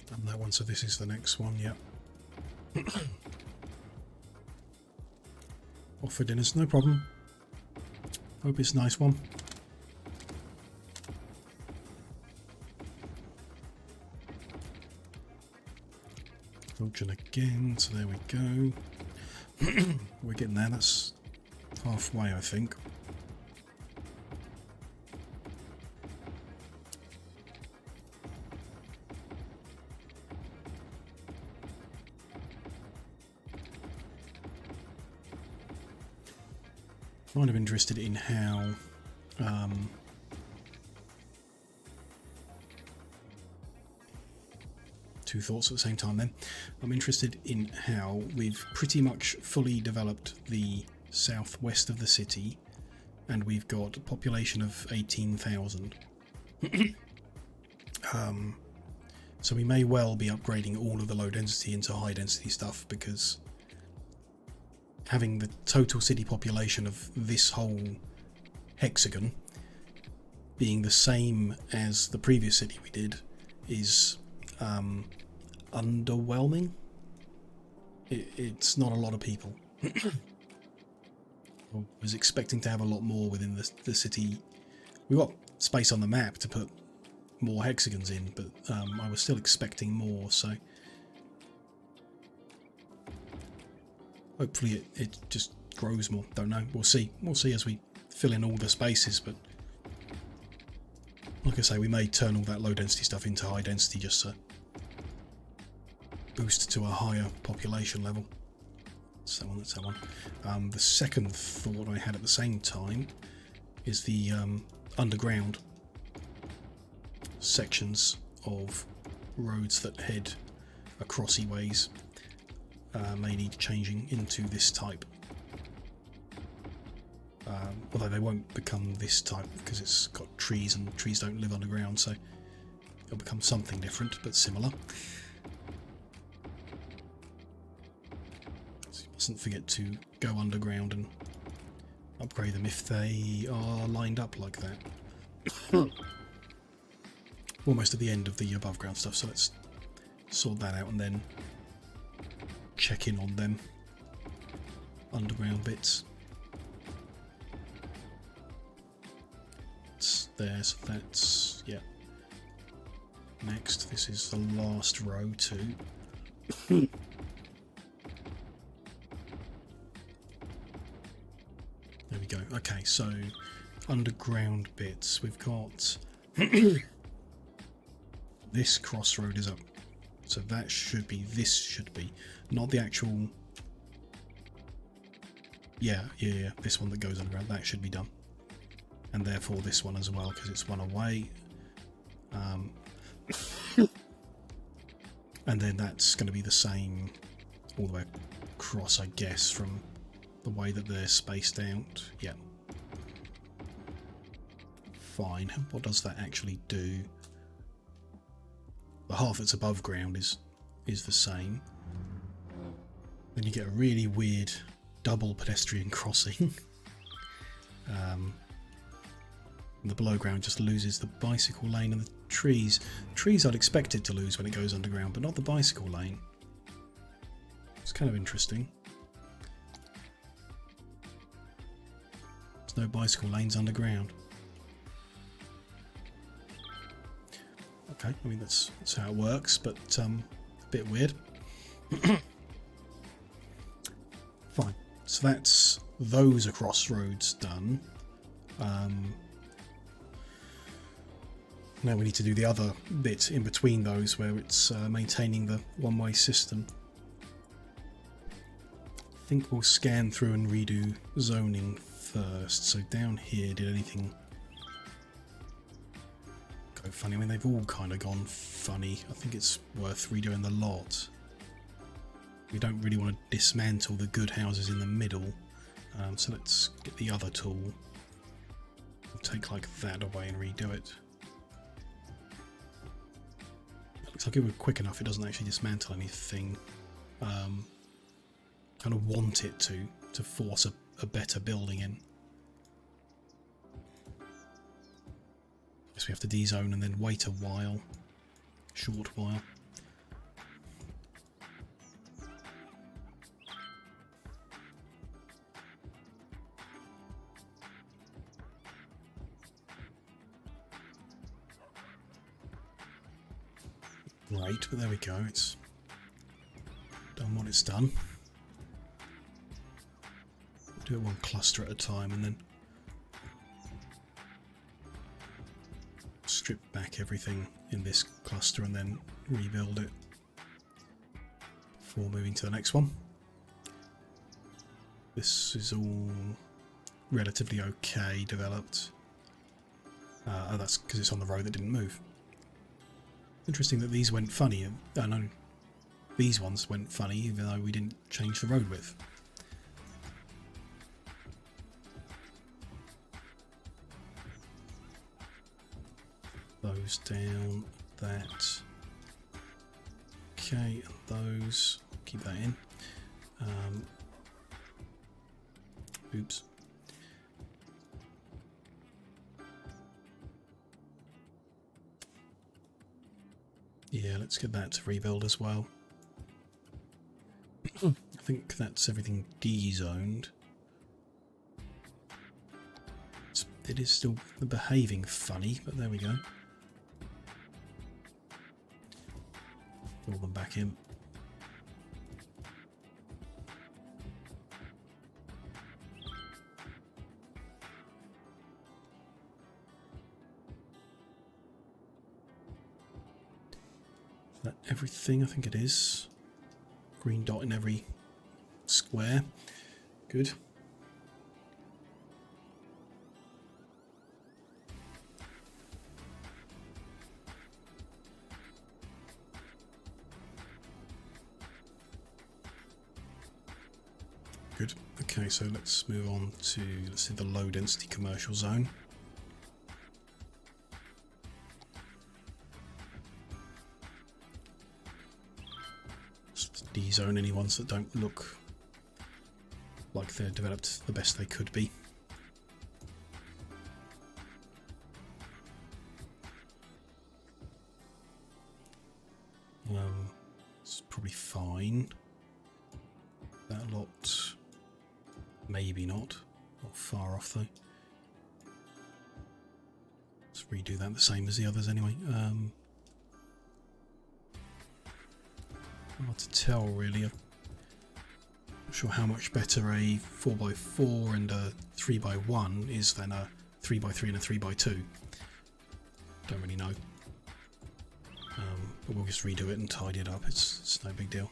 Done that one, so this is the next one, yep. Off for dinners, no problem. Hope it's a nice one. Function again, so there we go. We're getting there, that's halfway, I think. Kind of interested in how two thoughts at the same time then. I'm interested in how we've pretty much fully developed the southwest of the city and we've got a population of 18,000. So we may well be upgrading all of the low density into high density stuff, because having the total city population of this whole hexagon being the same as the previous city we did is underwhelming. It's not a lot of people. I was expecting to have a lot more within the city. We've got space on the map to put more hexagons in, but I was still expecting more, so hopefully it just grows more. Don't know. We'll see. We'll see as we fill in all the spaces, but like I say, we may turn all that low density stuff into high density just to boost to a higher population level. So that's that one. The second thought I had at the same time is the underground sections of roads that head acrossy ways may need changing into this type. Although they won't become this type because it's got trees and trees don't live underground, so it'll become something different but similar. So you mustn't forget to go underground and upgrade them if they are lined up like that. Almost at the end of the above ground stuff, so let's sort that out and then check in on them underground bits. It's there, so that's, yeah. Next, this is the last row too. There we go. Okay, so underground bits. We've got this crossroad is up. So that should be, this should be, not the actual, yeah, this one that goes underground, that should be done. And therefore this one as well, because it's one away. And then that's going to be the same all the way across, I guess, from the way that they're spaced out. Yeah. Fine. What does that actually do? The half that's above ground is the same. Then you get a really weird double pedestrian crossing. And the below ground just loses the bicycle lane and the trees. Trees I'd expect it to lose when it goes underground, but not the bicycle lane. It's kind of interesting. There's no bicycle lanes underground. Okay, I mean that's how it works, but a bit weird. Fine. So that's those across roads done. Now we need to do the other bit in between those where it's maintaining the one-way system. I think we'll scan through and redo zoning first. So down here, did anything go funny? I mean, they've all kind of gone funny. I think it's worth redoing the lot. We don't really want to dismantle the good houses in the middle. So let's get the other tool. We'll take like that away and redo it. Looks like it was quick enough, it doesn't actually dismantle anything. Kind of want it to force a better building in. Guess we have to dezone and then wait a while. Short while. Right, but there we go, it's done what it's done. Do it one cluster at a time and then strip back everything in this cluster and then rebuild it before moving to the next one. This is all relatively okay developed. Oh, that's because it's on the road that didn't move. Interesting that these went funny. I know these ones went funny even though we didn't change the road width. Those down, that. Okay, and those, keep that in. Oops. Yeah, let's get that to rebuild as well. I think that's everything dezoned. It is still behaving funny, but there we go. Fill them back in. Is that everything? I think it is. Green dot in every square. Good. Good. Okay, so let's move on to, let's see, the low density commercial zone. Just de-zone any ones that don't look like they're developed the best they could be. It's probably fine. That lot, maybe not. Not far off though. Let's redo that the same as the others anyway. Hard to tell really. I'm not sure how much better a 4x4 and a 3x1 is than a 3x3 and a 3x2. Don't really know. But we'll just redo it and tidy it up. It's no big deal.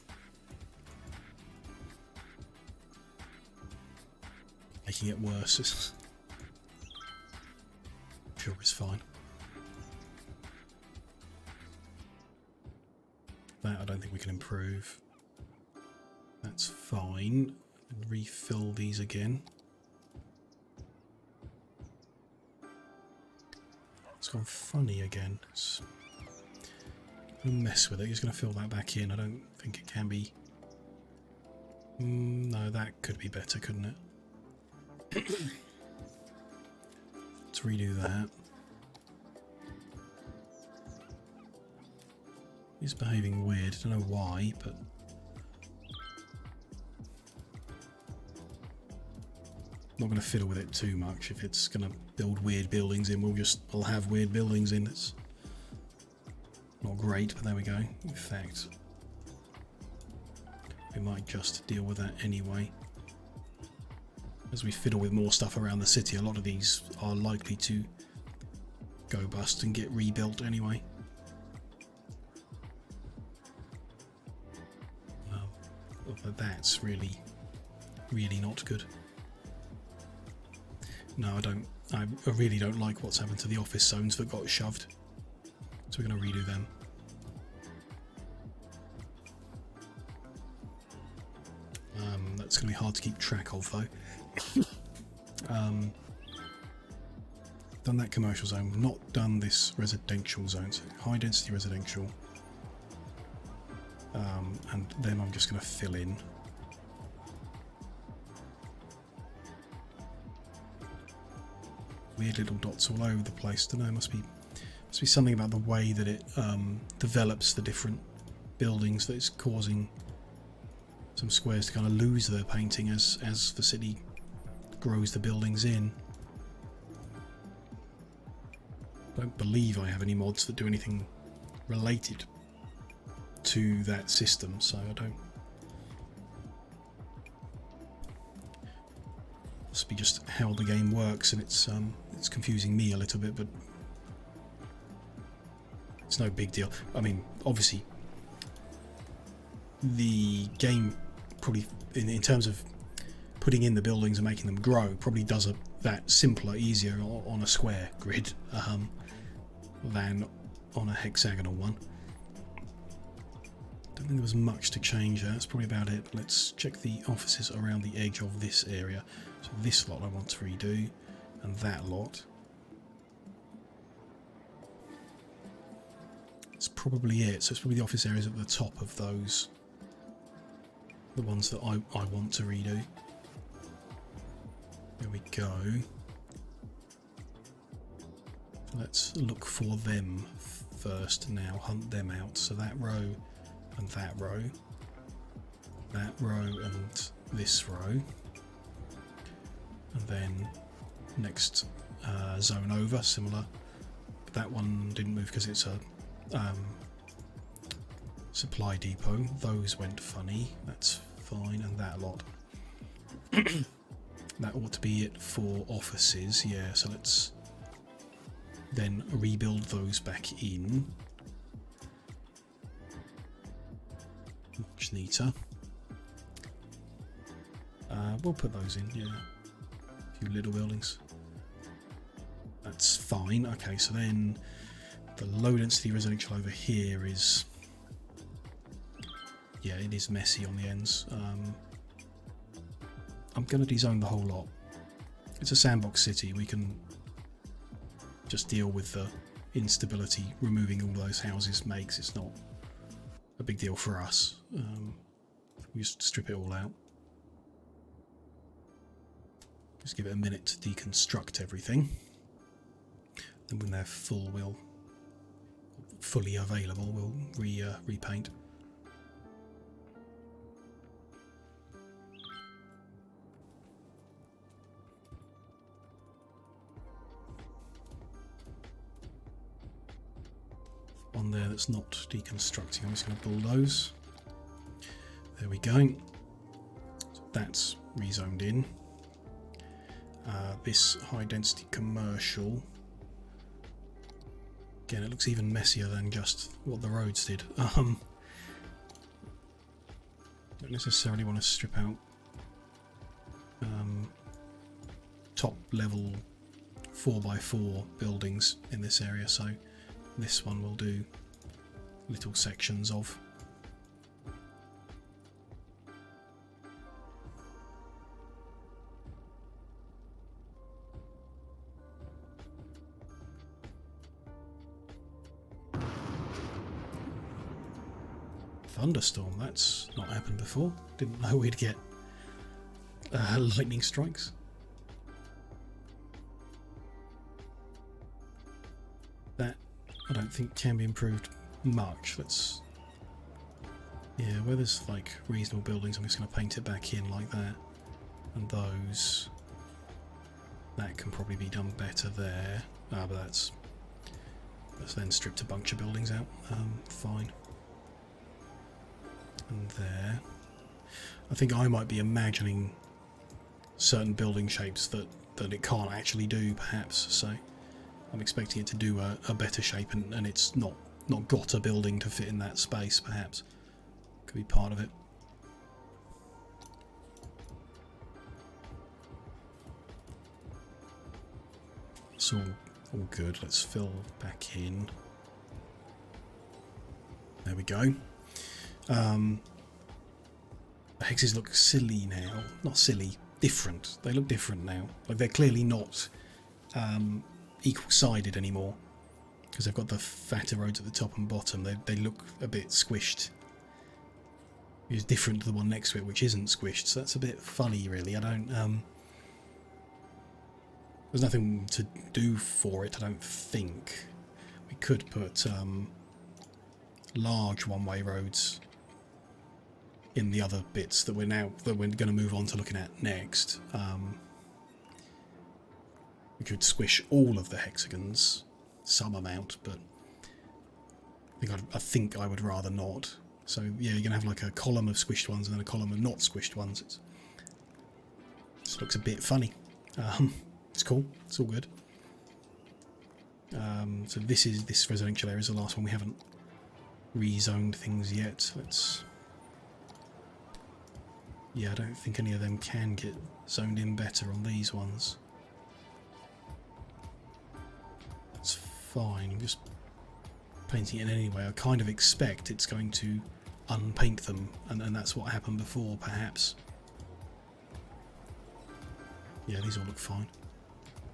Making it worse is, I'm sure it's fine. That I don't think we can improve. That's fine. And refill these again. It's gone funny again. I'm gonna mess with it. He's going to fill that back in. I don't think it can be. No, that could be better, couldn't it? Let's redo that. He's behaving weird. I don't know why, but not going to fiddle with it too much. If it's going to build weird buildings in, we'll have weird buildings in. It's not great, but there we go. In fact, we might just deal with that anyway. As we fiddle with more stuff around the city, a lot of these are likely to go bust and get rebuilt anyway. But that's really not good. No, I really don't like what's happened to the office zones that got shoved. So we're going to redo them. That's going to be hard to keep track of though. Done that commercial zone, not done this residential zone, so high density residential. And then I'm just going to fill in. Weird little dots all over the place. Don't know. Must be something about the way that it develops the different buildings that is causing some squares to kind of lose their painting as the city grows the buildings in. I don't believe I have any mods that do anything related to that system, so I don't. Must be just how the game works, and it's confusing me a little bit, but it's no big deal. I mean, obviously, the game probably, in terms of putting in the buildings and making them grow, probably does that simpler, easier on a square grid than on a hexagonal one. Don't think there was much to change there. That's probably about it. Let's check the offices around the edge of this area. So this lot I want to redo, and that lot. That's probably it. So it's probably the office areas at the top of those, the ones that I want to redo. There we go. So let's look for them first now, hunt them out. So that row and that row and this row, and then next zone over, similar. That one didn't move because it's a supply depot. Those went funny. That's fine, and that lot. That ought to be it for offices. Yeah, so let's then rebuild those back in. Much neater. We'll put those in, yeah. A few little buildings. That's fine. Okay, so then the low density residential over here is... yeah, it is messy on the ends. I'm going to dezone the whole lot. It's a sandbox city. We can just deal with the instability removing all those houses makes. It's not a big deal for us. We just strip it all out. Just give it a minute to deconstruct everything. And when they're full, fully available, we'll repaint. On there that's not deconstructing, I'm just going to bulldoze. There we go. So that's rezoned in. This high density commercial, again, it looks even messier than just what the roads did. Don't necessarily want to strip out top level 4x4 buildings in this area, so this one will do little sections of. Thunderstorm, that's not happened before. Didn't know we'd get lightning strikes. That I don't think can be improved much. Let's, yeah, where there's like reasonable buildings, I'm just going to paint it back in like that. And those, that can probably be done better there. But let's then stripped a bunch of buildings out. Fine. And there, I think I might be imagining certain building shapes that it can't actually do, perhaps. So I'm expecting it to do a better shape, and it's not got a building to fit in that space, perhaps. Could be part of it. It's all good. Let's fill back in. There we go. The hexes look silly now. Not silly, different. They look different now. Like they're clearly not equal-sided anymore, because they've got the fatter roads at the top and bottom. They look a bit squished. It's different to the one next to it, which isn't squished. So that's a bit funny, really. I don't. There's nothing to do for it, I don't think. We could put large one-way roads in the other bits that we're going to move on to looking at next. We could squish all of the hexagons, some amount, but I think I would rather not. So yeah, you're going to have like a column of squished ones and then a column of not squished ones. This looks a bit funny. It's cool. It's all good. So this residential area is the last one. We haven't rezoned things yet. Let's. Yeah, I don't think any of them can get zoned in better on these ones. That's fine. I'm just painting it anyway. I kind of expect it's going to unpaint them, and that's what happened before, perhaps. Yeah, these all look fine.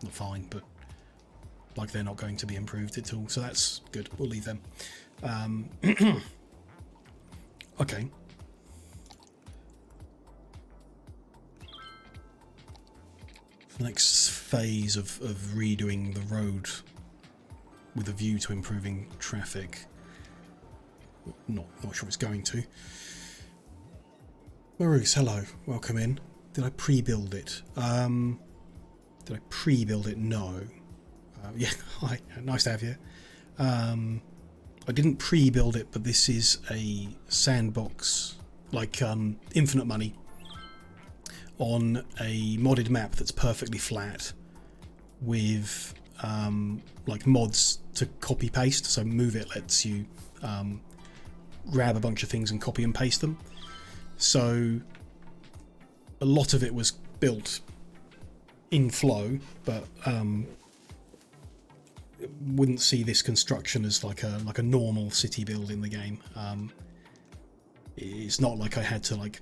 Not fine, but like they're not going to be improved at all. So that's good. We'll leave them. Okay. The next phase of redoing the road with a view to improving traffic. Not sure it's going to. Maurice, hello. Welcome in. Did I pre-build it? Did I pre-build it? No. Yeah, hi. Nice to have you. I didn't pre-build it, but this is a sandbox, like infinite money, on a modded map that's perfectly flat with like mods to copy paste. So Move It lets you grab a bunch of things and copy and paste them. So a lot of it was built in Flow, but wouldn't see this construction as like a normal city build in the game. It's not like I had to like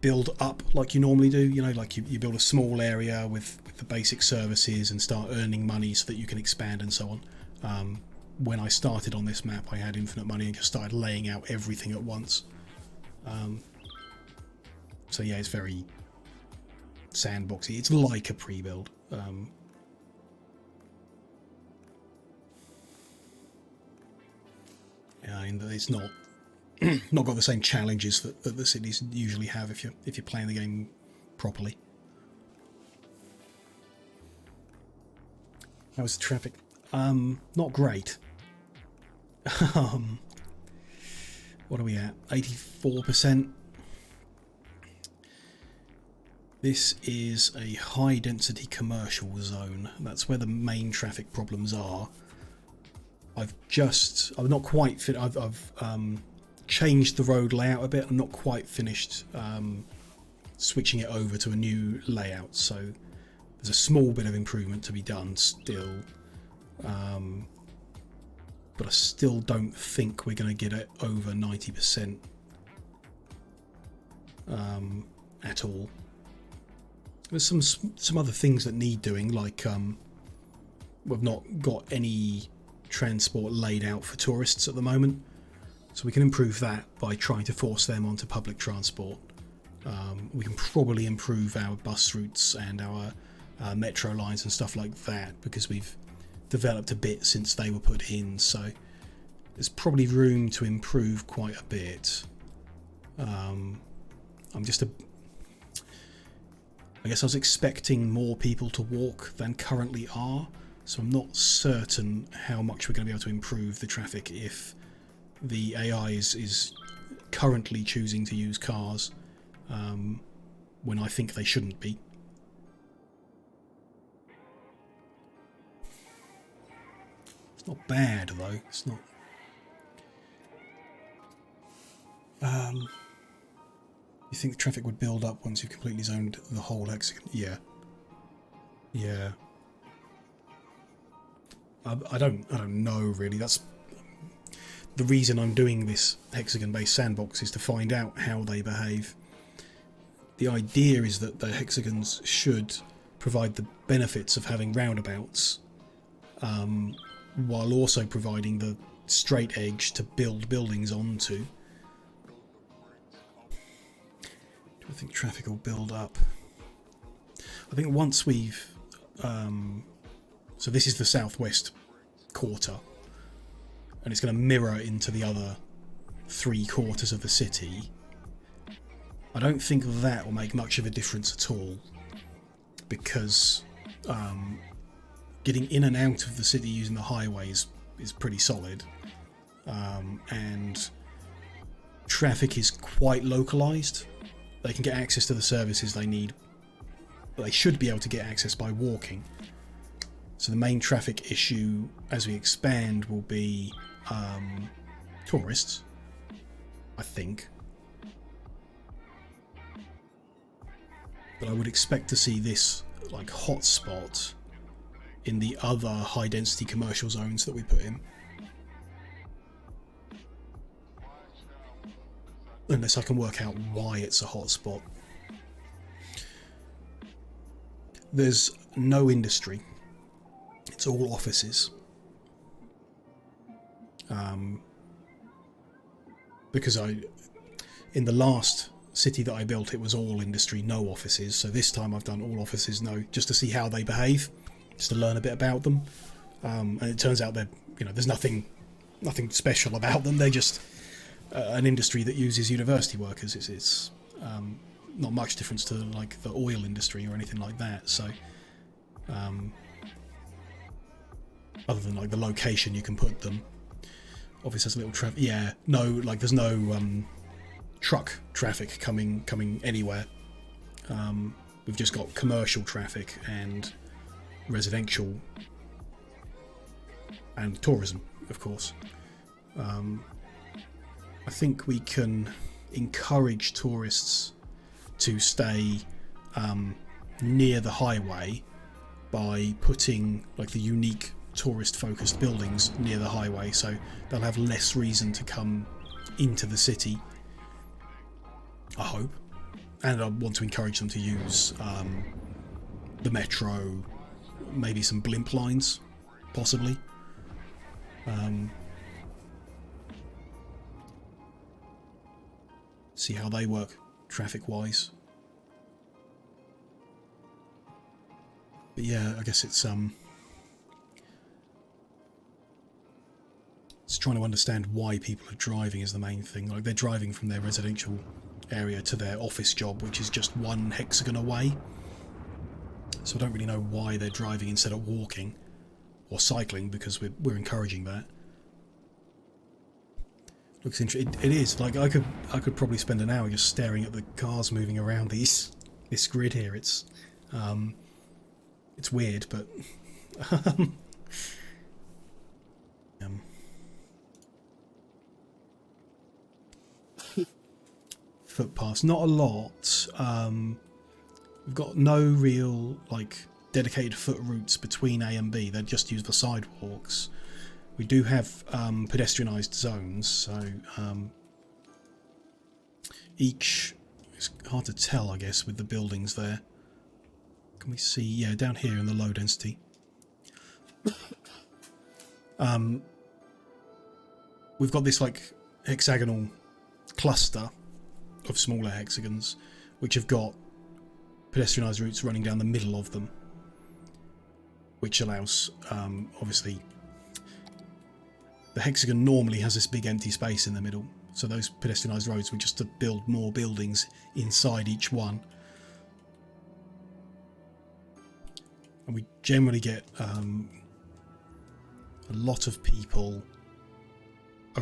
build up like you normally do, you know, like you build a small area with the basic services and start earning money so that you can expand and so on. When I started on this map, I had infinite money and just started laying out everything at once. So yeah, it's very sandboxy. It's like a pre-build. And it's not got the same challenges that the cities usually have if you're playing the game properly. How was the traffic? Not great. What are we at? 84%. This is a high density commercial zone. That's where the main traffic problems are. I've not quite fit. I've changed the road layout a bit. I'm not quite finished switching it over to a new layout. So there's a small bit of improvement to be done still. But I still don't think we're going to get it over 90% at all. There's some other things that need doing, like we've not got any transport laid out for tourists at the moment, so we can improve that by trying to force them onto public transport. We can probably improve our bus routes and our metro lines and stuff like that, because we've developed a bit since they were put in, so there's probably room to improve quite a bit. I guess I was expecting more people to walk than currently are, so I'm not certain how much we're going to be able to improve the traffic if the AI is currently choosing to use cars when I think they shouldn't be. It's not bad though. It's not. You think the traffic would build up once you've completely zoned the whole hexagon? Yeah. Yeah. I don't know really. That's the reason I'm doing this hexagon-based sandbox, is to find out how they behave. The idea is that the hexagons should provide the benefits of having roundabouts, while also providing the straight edge to build buildings onto. I think traffic will build up. I think once we've so this is the southwest quarter, and it's going to mirror into the other 3 quarters of the city. I don't think that will make much of a difference at all, because getting in and out of the city using the highways is pretty solid, and traffic is quite localized. They can get access to the services they need, but they should be able to get access by walking. So the main traffic issue as we expand will be tourists, I think. But I would expect to see this like hotspot in the other high density commercial zones that we put in. Unless I can work out why it's a hotspot. There's no industry. It's all offices. Because in the last city that I built, it was all industry, no offices. So this time I've done all offices, no, just to see how they behave, just to learn a bit about them. And it turns out that there's nothing special about them. They're just an industry that uses university workers. It's not much difference to like the oil industry or anything like that. So other than like the location you can put them, Office has a little traffic. Yeah, no, like there's no truck traffic coming anywhere. We've just got commercial traffic and residential and tourism, of course. I think we can encourage tourists to stay near the highway by putting like the unique tourist-focused buildings near the highway, so they'll have less reason to come into the city, I hope. And I want to encourage them to use the metro, maybe some blimp lines, possibly. See how they work traffic-wise. But yeah, I guess it's trying to understand why people are driving is the main thing. Like, they're driving from their residential area to their office job, which is just one hexagon away. So I don't really know why they're driving instead of walking or cycling, because we're encouraging that. Looks interesting. It is like I could probably spend an hour just staring at the cars moving around this grid here. It's weird, but footpaths, not a lot. We've got no real like dedicated foot routes between A and B. They just use the sidewalks. We do have pedestrianised zones, so each, it's hard to tell, I guess, with the buildings there. Can we see? Yeah, down here in the low density. We've got this like hexagonal cluster of smaller hexagons, which have got pedestrianised routes running down the middle of them, which allows, obviously, the hexagon normally has this big empty space in the middle, so those pedestrianised roads were just to build more buildings inside each one. And we generally get a lot of people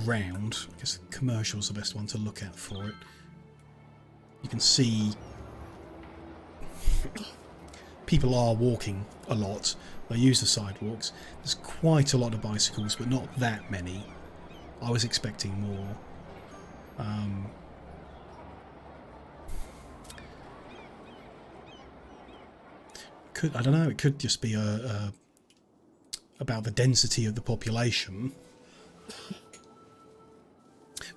around. I guess commercial's the best one to look at for it. You can see people are walking a lot. They use the sidewalks. There's quite a lot of bicycles, but not that many. I was expecting more. I don't know. It could just be about the density of the population.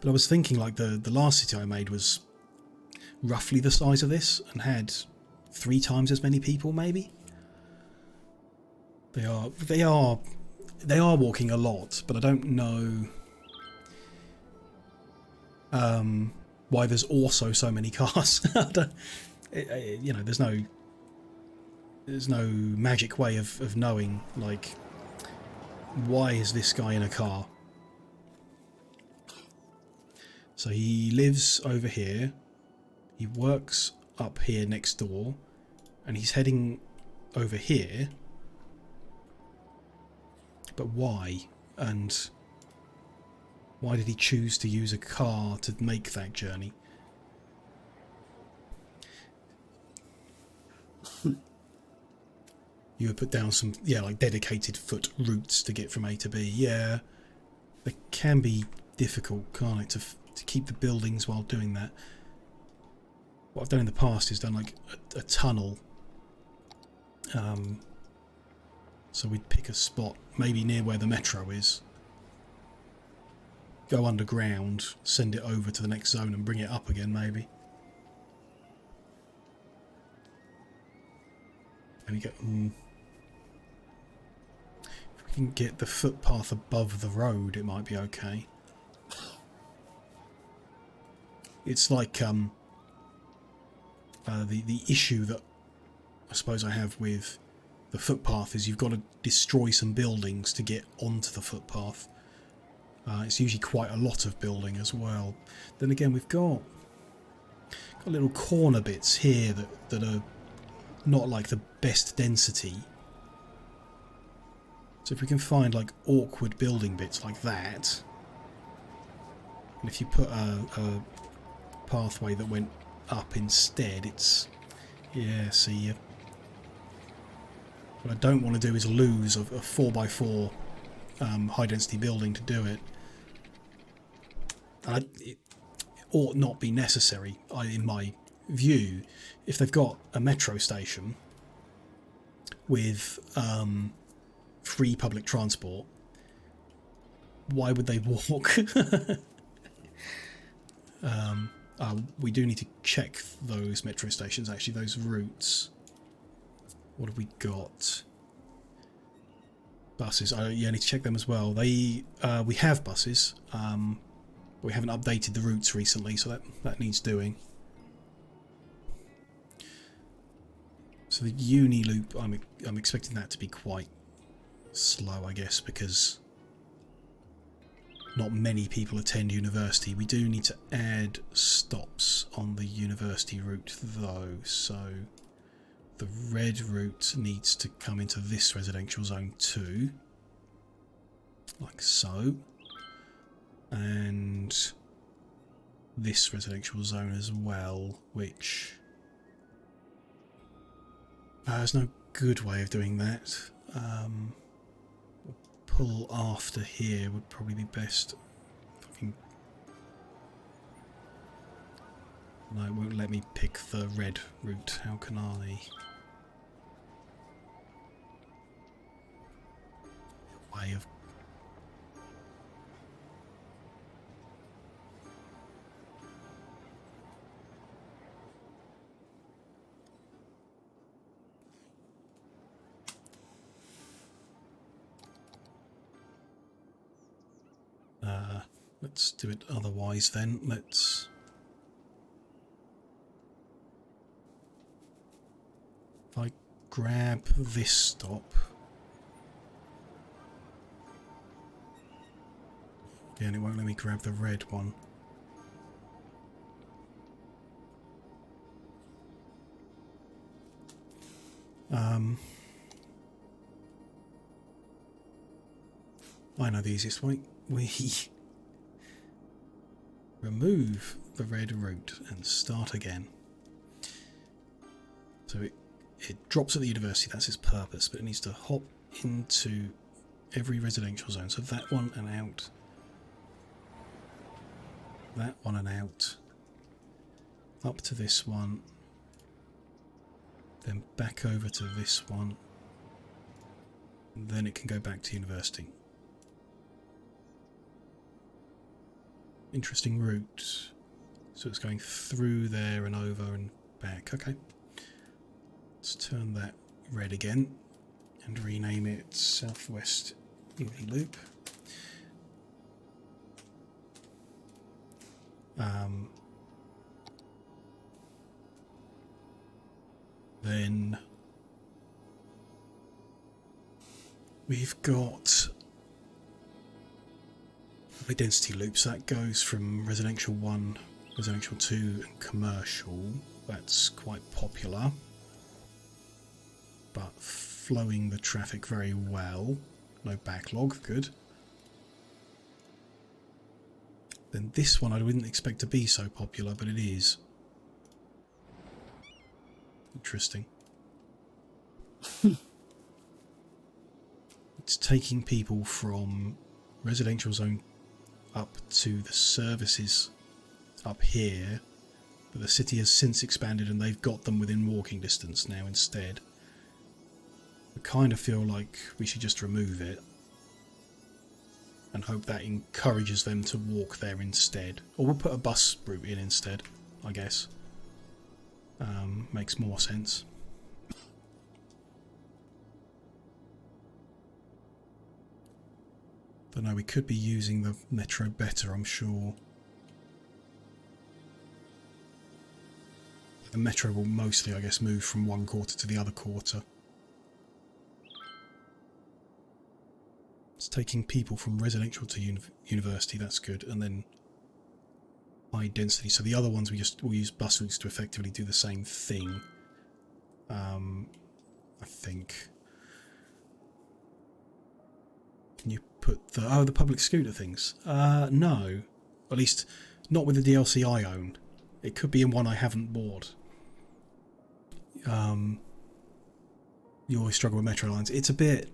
But I was thinking, like, the last city I made was roughly the size of this and had 3 times as many people, maybe. They are walking a lot, but I don't know why there's also so many cars. You know, there's no magic way of knowing, like, why is this guy in a car? So he lives over here, he works up here next door, and he's heading over here. But why? And why did he choose to use a car to make that journey? You would put down some, yeah, like dedicated foot routes to get from A to B. Yeah, they can be difficult, can't it, to keep the buildings while doing that. What I've done in the past is done like a tunnel. So we'd pick a spot, maybe near where the metro is, go underground, send it over to the next zone and bring it up again, maybe. And you get... if we can get the footpath above the road, it might be okay. It's like the issue that I suppose I have with the footpath is you've got to destroy some buildings to get onto the footpath. It's usually quite a lot of building as well. Then again, we've got little corner bits here that are not like the best density. So if we can find like awkward building bits like that, And if you put a pathway that went up instead, it's... yeah, see ya. What I don't want to do is lose a 4x4 high density building to do it. It ought not be necessary, in my view. If they've got a metro station with free public transport, why would they walk? We do need to check those metro stations, actually, those routes. What have we got? Buses. Yeah, I need to check them as well. We have buses. We haven't updated the routes recently, so that needs doing. So the uni loop, I'm expecting that to be quite slow, I guess, because not many people attend university. We do need to add stops on the university route though, so the red route needs to come into this residential zone too, like so, and this residential zone as well, which there's no good way of doing that. Pull after here would probably be best. No, it won't let me pick the red route. How can I? Way of... let's do it otherwise then. Let's... if I grab this stop... yeah, and it won't let me grab the red one. I know the easiest way. We remove the red route and start again. So it drops at the university, that's its purpose, but it needs to hop into every residential zone. So that one and out. That one and out. Up to this one. Then back over to this one. And then it can go back to university. Interesting route. So it's going through there and over and back. Okay. Let's turn that red again and rename it Southwest Uni Loop. Then we've got high density loops. That goes from residential 1, residential 2 and commercial. That's quite popular, but flowing the traffic very well. No backlog, good. Then this one I wouldn't expect to be so popular, but it is. Interesting. It's taking people from residential zone up to the services up here, but the city has since expanded and they've got them within walking distance now instead. I kind of feel like we should just remove it and hope that encourages them to walk there instead. Or we'll put a bus route in instead, I guess. Makes more sense. But no, we could be using the metro better, I'm sure. The metro will mostly, I guess, move from one quarter to the other quarter. It's taking people from residential to university, that's good, and then high density. So the other ones we'll use bus routes to effectively do the same thing. I think. Can you put the... oh, the public scooter things? No. At least, not with the DLC I own. It could be in one I haven't bought. You always struggle with metro lines. It's a bit...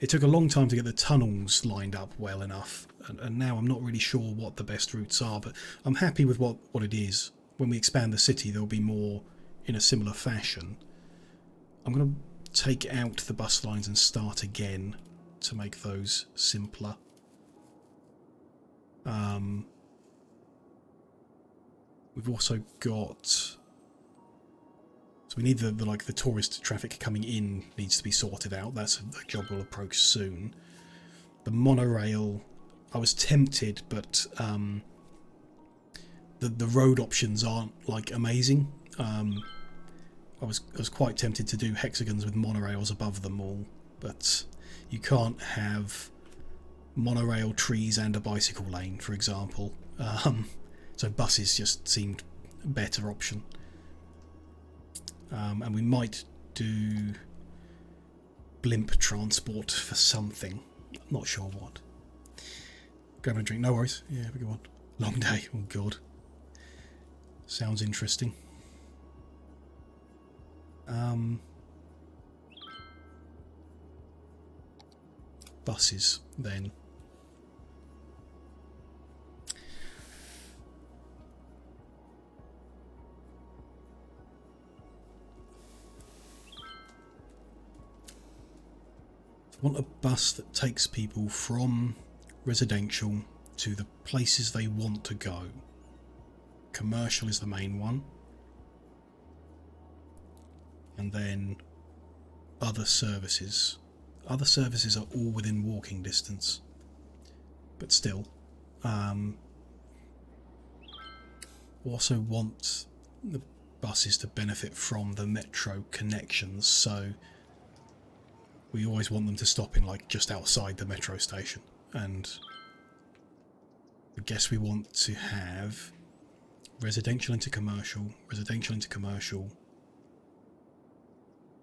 It took a long time to get the tunnels lined up well enough, and now I'm not really sure what the best routes are, but I'm happy with what it is. When we expand the city, there'll be more in a similar fashion. I'm going to take out the bus lines and start again to make those simpler. We've also got... So we need the tourist traffic coming in needs to be sorted out. That's a job we'll approach soon. The monorail, I was tempted, but the road options aren't like amazing. I was quite tempted to do hexagons with monorails above them all, but you can't have monorail, trees, and a bicycle lane, for example. So buses just seemed a better option. And we might do blimp transport for something. I'm not sure what. Grab a drink, no worries. Yeah, have a good one. Long day, oh god. Sounds interesting. Buses, then. I want a bus that takes people from residential to the places they want to go. Commercial is the main one. And then other services. Other services are all within walking distance. But still. Also want the buses to benefit from the metro connections, so we always want them to stop in like just outside the metro station. And I guess we want to have residential into commercial,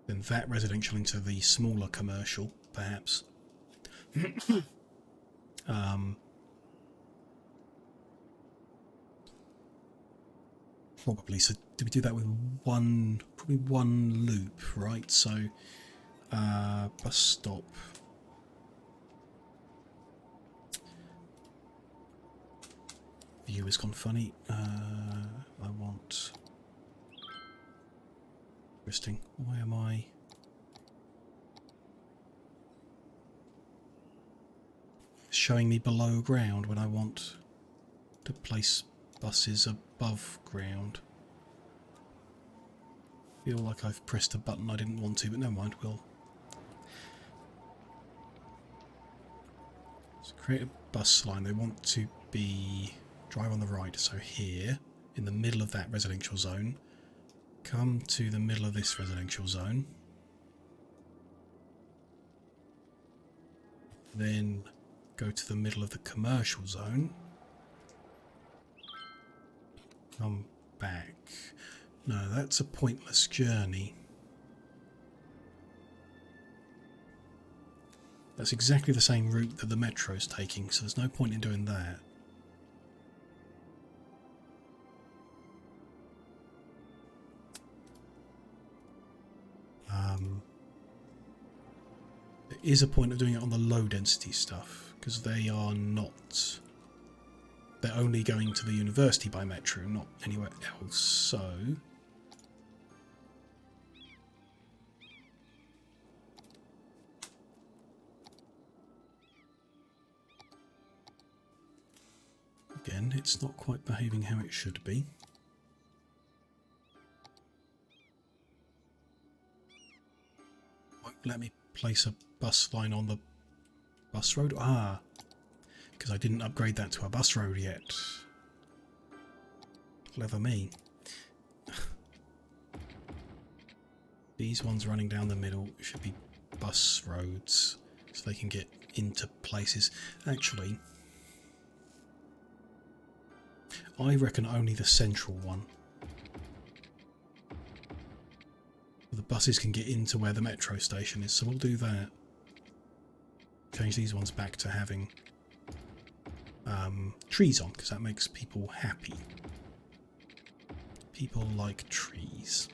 then that residential into the smaller commercial, perhaps. Probably. So do we do that with probably one loop, right? So bus stop. View has gone funny. I want... Interesting. Why am I... It's showing me below ground when I want to place buses above ground. Feel like I've pressed a button I didn't want to, but never mind, we'll... So create a bus line. They want to be... Drive on the right, so here, in the middle of that residential zone. Come to the middle of this residential zone. Then go to the middle of the commercial zone. Come back. No, that's a pointless journey. That's exactly the same route that the metro's taking, so there's no point in doing that. There is a point of doing it on the low density stuff, because they are not... They're only going to the university by metro, not anywhere else, so... Again, it's not quite behaving how it should be. Won't let me place a bus line on the bus road? Ah, because I didn't upgrade that to a bus road yet. Clever me. These ones running down the middle should be bus roads, so they can get into places. Actually, I reckon only the central one. The buses can get into where the metro station is, so we'll do that. Change these ones back to having trees on, because that makes people happy. People like trees.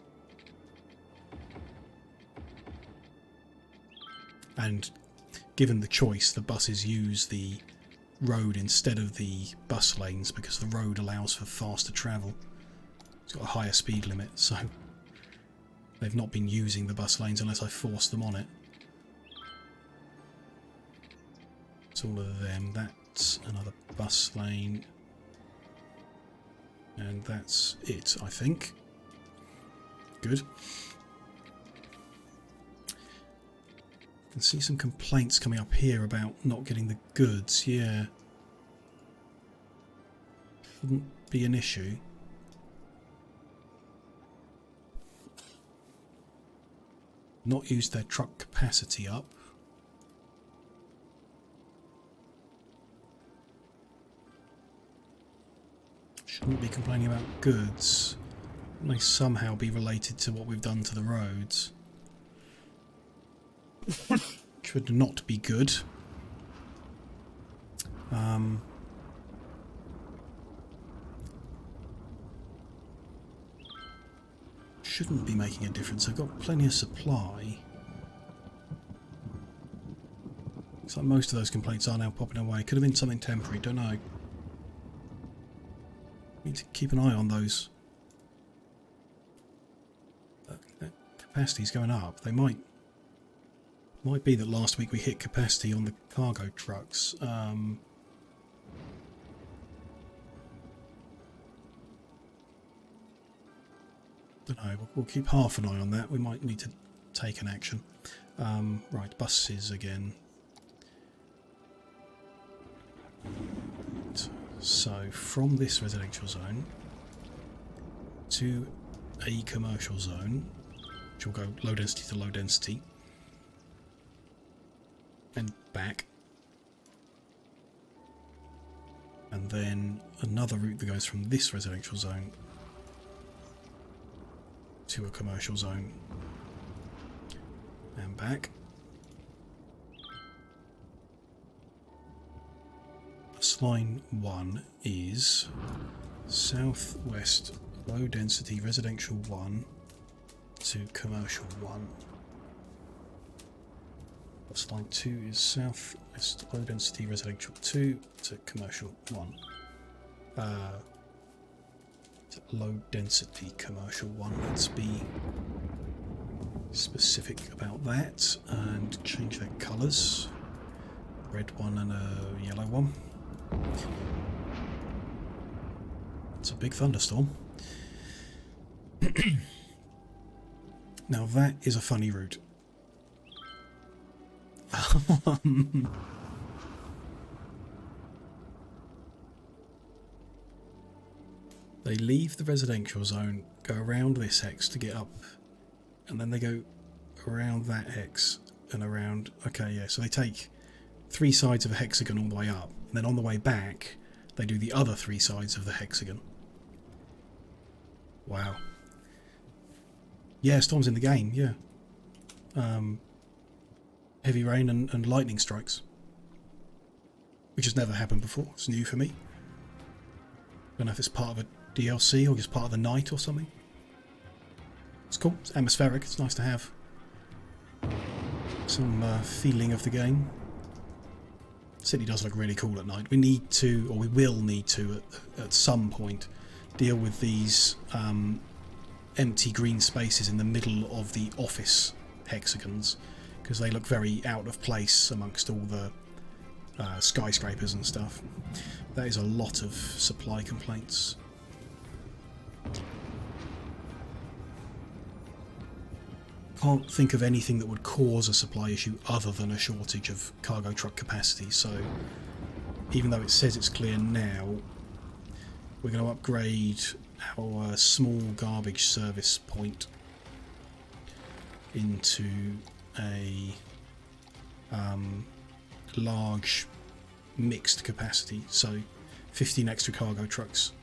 And given the choice, the buses use the road instead of the bus lanes because the road allows for faster travel. It's got a higher speed limit, so they've not been using the bus lanes unless I force them on it. It's all of them. That's another bus lane. And that's it, I think. Good. I can see some complaints coming up here about not getting the goods. Yeah. Shouldn't be an issue. Not used their truck capacity up. Shouldn't be complaining about goods. It may somehow be related to what we've done to the roads. Which would not be good. Shouldn't be making a difference. I've got plenty of supply. Looks like most of those complaints are now popping away. Could have been something temporary, don't know. Need to keep an eye on those. That capacity's going up. They might be that last week we hit capacity on the cargo trucks. Don't know. We'll keep half an eye on that. We might need to take an action. Right, buses again. So from this residential zone to a commercial zone, which will go low density to low density, and back, and then another route that goes from this residential zone to a commercial zone and back. Bus line 1 is southwest low density residential 1 to commercial 1. Bus line 2 is southwest low density residential 2 to commercial 1. Low density commercial 1. Let's be specific about that and change their colours. Red one and a yellow one. It's a big thunderstorm. Now that is a funny route. They leave the residential zone, go around this hex to get up, and then they go around that hex and around. Okay, yeah, so they take 3 sides of a hexagon all the way up, and then on the way back they do the other 3 sides of the hexagon. Wow. Yeah, storms in the game, yeah. Heavy rain and lightning strikes, which has never happened before. It's new for me. Don't know if it's part of a DLC or just part of the night or something. It's cool. It's atmospheric. It's nice to have some feeling of the game. The city does look really cool at night. We need to, or we will need to, at some point, deal with these empty green spaces in the middle of the office hexagons, because they look very out of place amongst all the skyscrapers and stuff. That is a lot of supply complaints. Can't think of anything that would cause a supply issue other than a shortage of cargo truck capacity, so even though it says it's clear now, we're going to upgrade our small garbage service point into a large mixed capacity, so 15 extra cargo trucks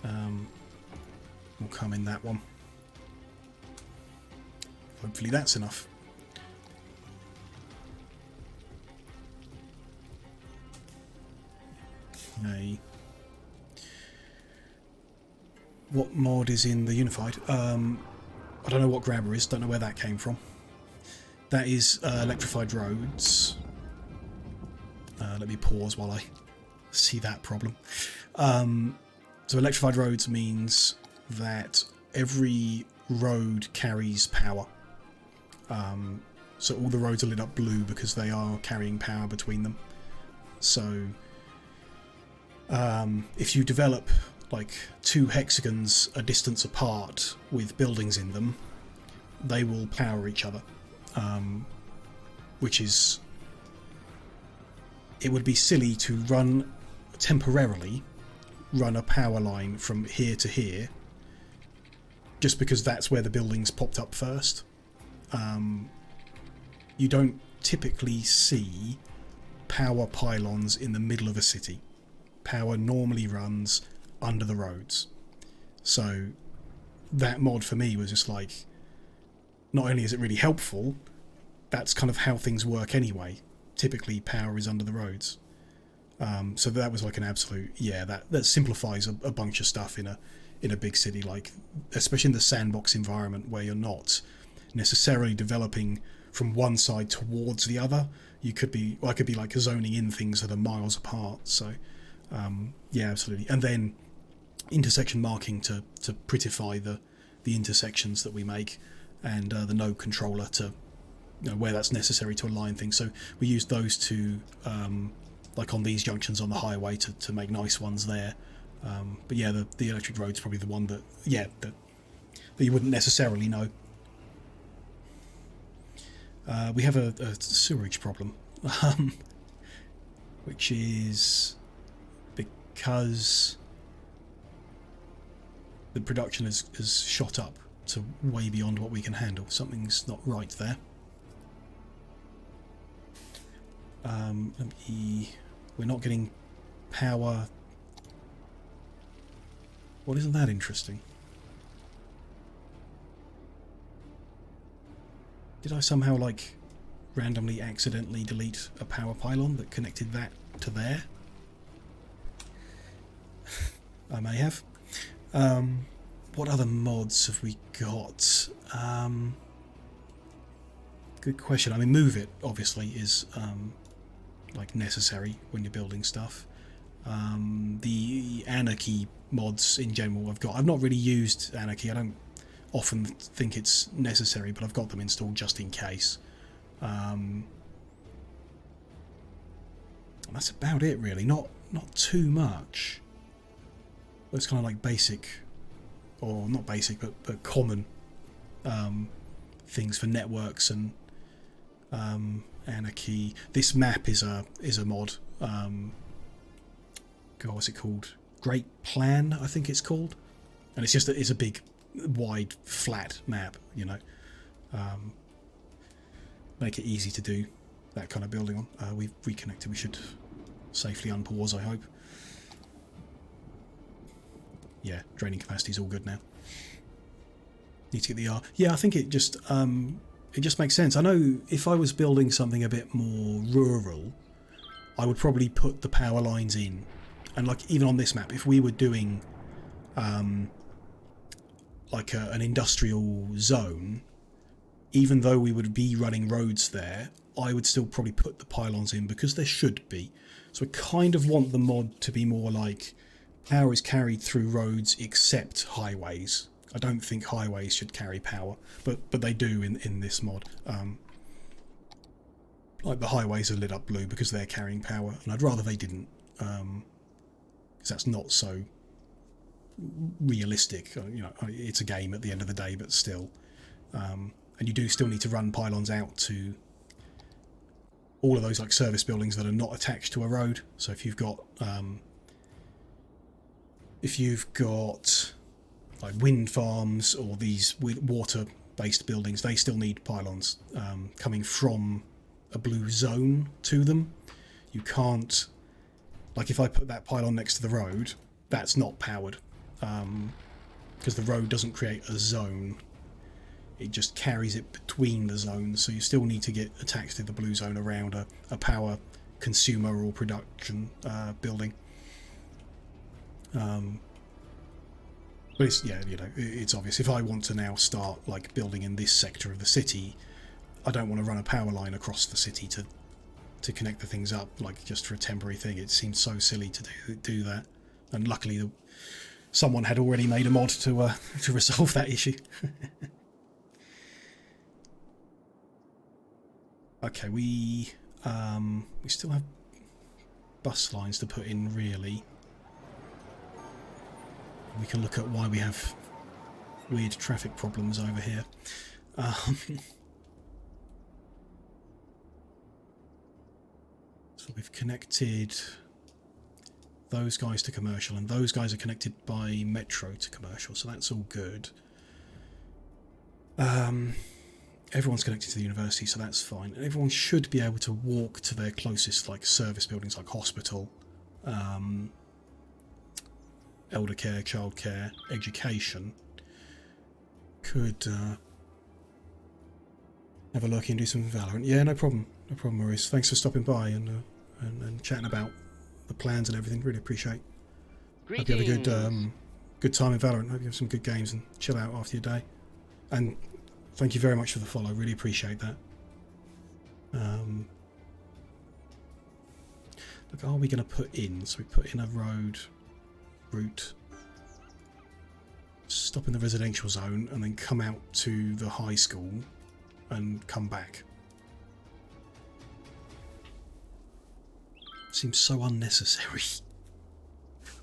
will come in that one. Hopefully that's enough. Okay. What mod is in the Unified? I don't know what grabber is, don't know where that came from. That is electrified roads. Let me pause while I see that problem. So electrified roads means that every road carries power. So all the roads are lit up blue because they are carrying power between them. So if you develop like 2 hexagons a distance apart with buildings in them, they will power each other, which is, it would be silly to run temporarily run a power line from here to here just because that's where the buildings popped up first. You don't typically see power pylons in the middle of a city. Power normally runs under the roads. So that mod for me was just like, not only is it really helpful, that's kind of how things work anyway. Typically power is under the roads. So that was like an absolute, yeah, that simplifies a bunch of stuff in a big city, like especially in the sandbox environment where you're not necessarily developing from one side towards the other. You could be, well, I could be like zoning in things that are miles apart. So yeah, absolutely. And then intersection marking to prettify the intersections that we make, and the node controller to, you know, where that's necessary to align things. So we use those to like on these junctions on the highway to make nice ones there. But yeah, the electric road's probably the one that, yeah, that you wouldn't necessarily know. We have a sewerage problem, which is because the production has shot up to way beyond what we can handle. Something's not right there. We're not getting power. Well, isn't that interesting? Did I somehow, like, randomly accidentally delete a power pylon that connected that to there? I may have. What other mods have we got? Good question. I mean, move it obviously is like necessary when you're building stuff. The anarchy mods in general I've not really used anarchy. I don't often think it's necessary, but I've got them installed just in case. And that's about it really. Not too much. It's kind of like basic, or not basic, but common things for networks and anarchy. This map is a mod. God, what's it called? Great Plan, I think it's called. And it's just it's a big, wide, flat map. You know, make it easy to do that kind of building on. We've reconnected. We should safely unpause, I hope. Yeah, draining capacity is all good now. Need to get the R. Yeah, I think it just makes sense. I know if I was building something a bit more rural, I would probably put the power lines in. And like even on this map, if we were doing like an industrial zone, even though we would be running roads there, I would still probably put the pylons in because there should be. So I kind of want the mod to be more like power is carried through roads except highways. I don't think highways should carry power, but they do in this mod. Like the highways are lit up blue because they're carrying power, and I'd rather they didn't, because that's not so realistic. You know, it's a game at the end of the day, but still. And you do still need to run pylons out to all of those like service buildings that are not attached to a road. So if you've got like wind farms or these water-based buildings, they still need pylons coming from a blue zone to them. You can't, like if I put that pylon next to the road, that's not powered because the road doesn't create a zone. It just carries it between the zones, so you still need to get attached to the blue zone around a power consumer or production building. But it's, yeah, you know, it's obvious. If I want to now start like building in this sector of the city, I don't want to run a power line across the city to connect the things up, like just for a temporary thing. It seems so silly to do that. And luckily, someone had already made a mod to resolve that issue. Okay, we still have bus lines to put in, really. We can look at why we have weird traffic problems over here. So we've connected those guys to commercial, and those guys are connected by metro to commercial, so that's all good. Everyone's connected to the university, so that's fine. And everyone should be able to walk to their closest like service buildings, like hospital, elder care, childcare, education. Could have a look and do some Valorant. Yeah, no problem. No problem, Maurice. Thanks for stopping by and chatting about the plans and everything. Really appreciate. Greetings. Hope you have a good time in Valorant. Hope you have some good games and chill out after your day. And thank you very much for the follow. Really appreciate that. Look, are we going to put in? So we put in a route, stop in the residential zone, and then come out to the high school and come back. Seems so unnecessary.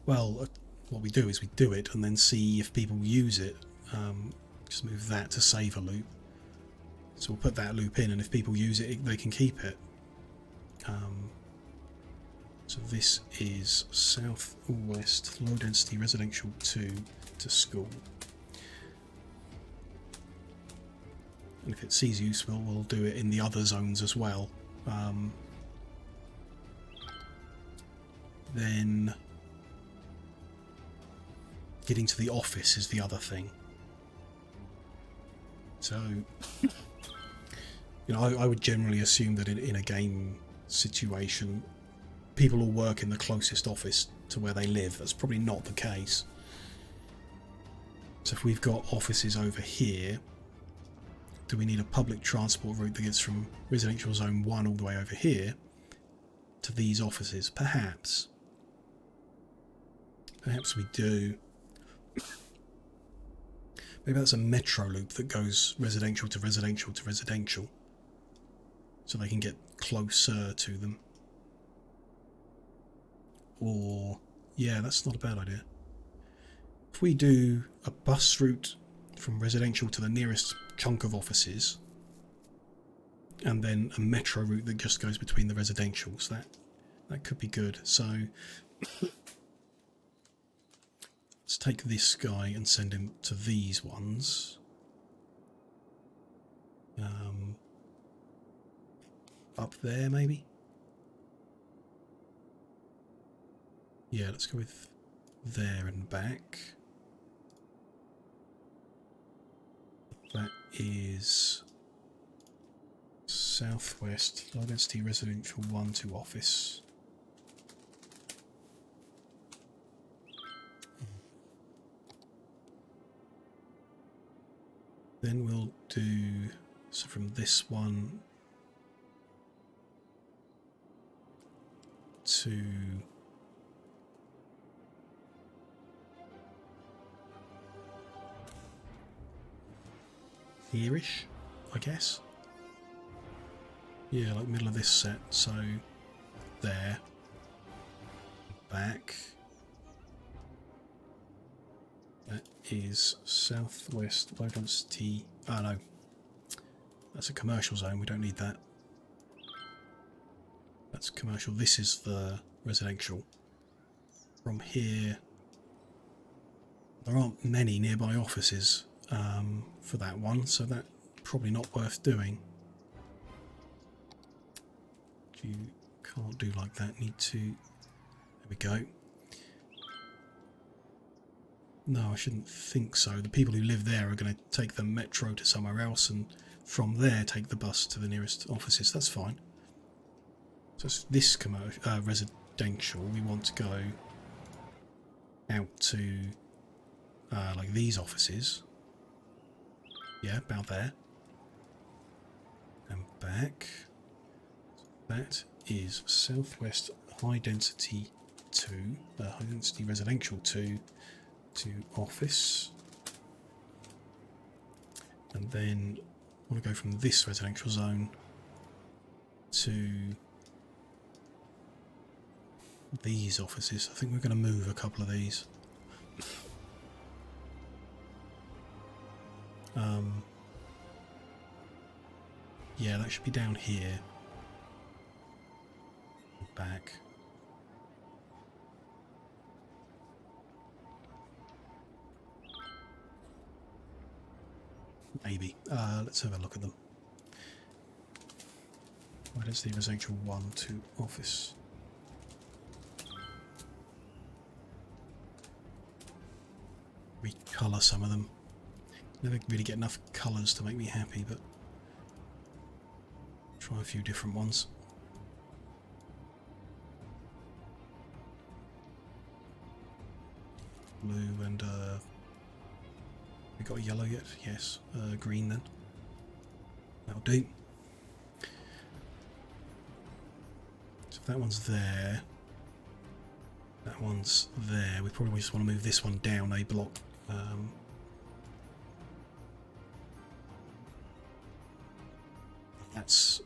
Well, what we do is we do it and then see if people use it. Just move that to save a loop. So we'll put that loop in, and if people use it, they can keep it. So this is southwest, low density residential 2 to school. And if it sees use, we'll do it in the other zones as well. Then getting to the office is the other thing. So, you know, I would generally assume that in a game situation, people will work in the closest office to where they live. That's probably not the case. So if we've got offices over here, do we need a public transport route that gets from residential zone 1 all the way over here to these offices? Perhaps. Perhaps we do. Maybe that's a metro loop that goes residential to residential to residential, so they can get closer to them. Or, yeah, that's not a bad idea. If we do a bus route from residential to the nearest chunk of offices, and then a metro route that just goes between the residentials, that could be good. So let's take this guy and send him to these ones. Up there, maybe? Yeah, let's go with there and back. That is southwest, low density residential 1 to office. Then we'll do, so from this one to here-ish, I guess. Yeah, like middle of this set, so there, back. That is southwest, low density. Oh no, that's a commercial zone, we don't need that. That's commercial, this is the residential. From here, there aren't many nearby offices for that one, so that's probably not worth doing. You can't do like that, need to, there we go. No, I shouldn't think so. The people who live there are going to take the metro to somewhere else and from there take the bus to the nearest offices. That's fine. So it's this residential. We want to go out to like these offices. Yeah, about there. And back. That is southwest high density 2, high density residential 2 to office. And then I want to go from this residential zone to these offices. I think we're going to move a couple of these. Yeah, that should be down here. Back. Maybe. Let's have a look at them. Why does the residential 1 to office? Recolour some of them. Never really get enough colours to make me happy, but try a few different ones. Blue and we got a yellow yet? Yes. Green then. That'll do. So if that one's there, that one's there. We probably just want to move this one down a block. That's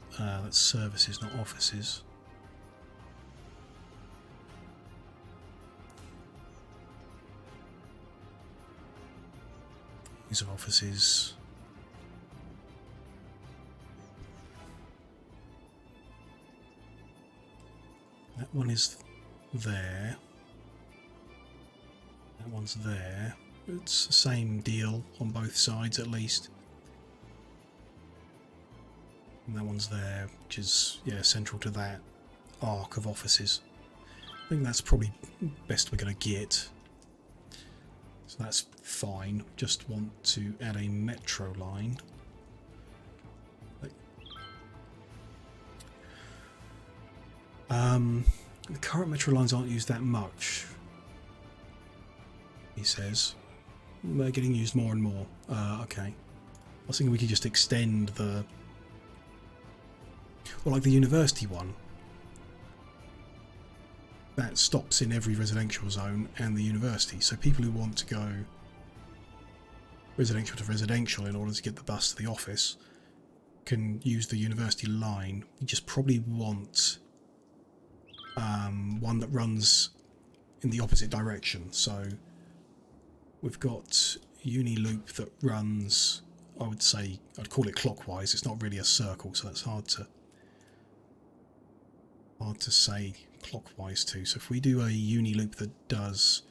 services, not offices. These are offices. That one is there. That one's there. It's the same deal on both sides at least. And that one's there, which is, yeah, central to that arc of offices. I think that's probably best we're going to get. So that's fine. Just want to add a metro line. The current metro lines aren't used that much, he says. They're getting used more and more. Okay. I was thinking we could just extend the... Well, like the university one. That stops in every residential zone and the university. So people who want to go residential to residential in order to get the bus to the office can use the university line. You just probably want one that runs in the opposite direction. So we've got uni loop that runs, I would say, I'd call it clockwise. It's not really a circle, so that's hard to say clockwise too. So if we do a uni loop that does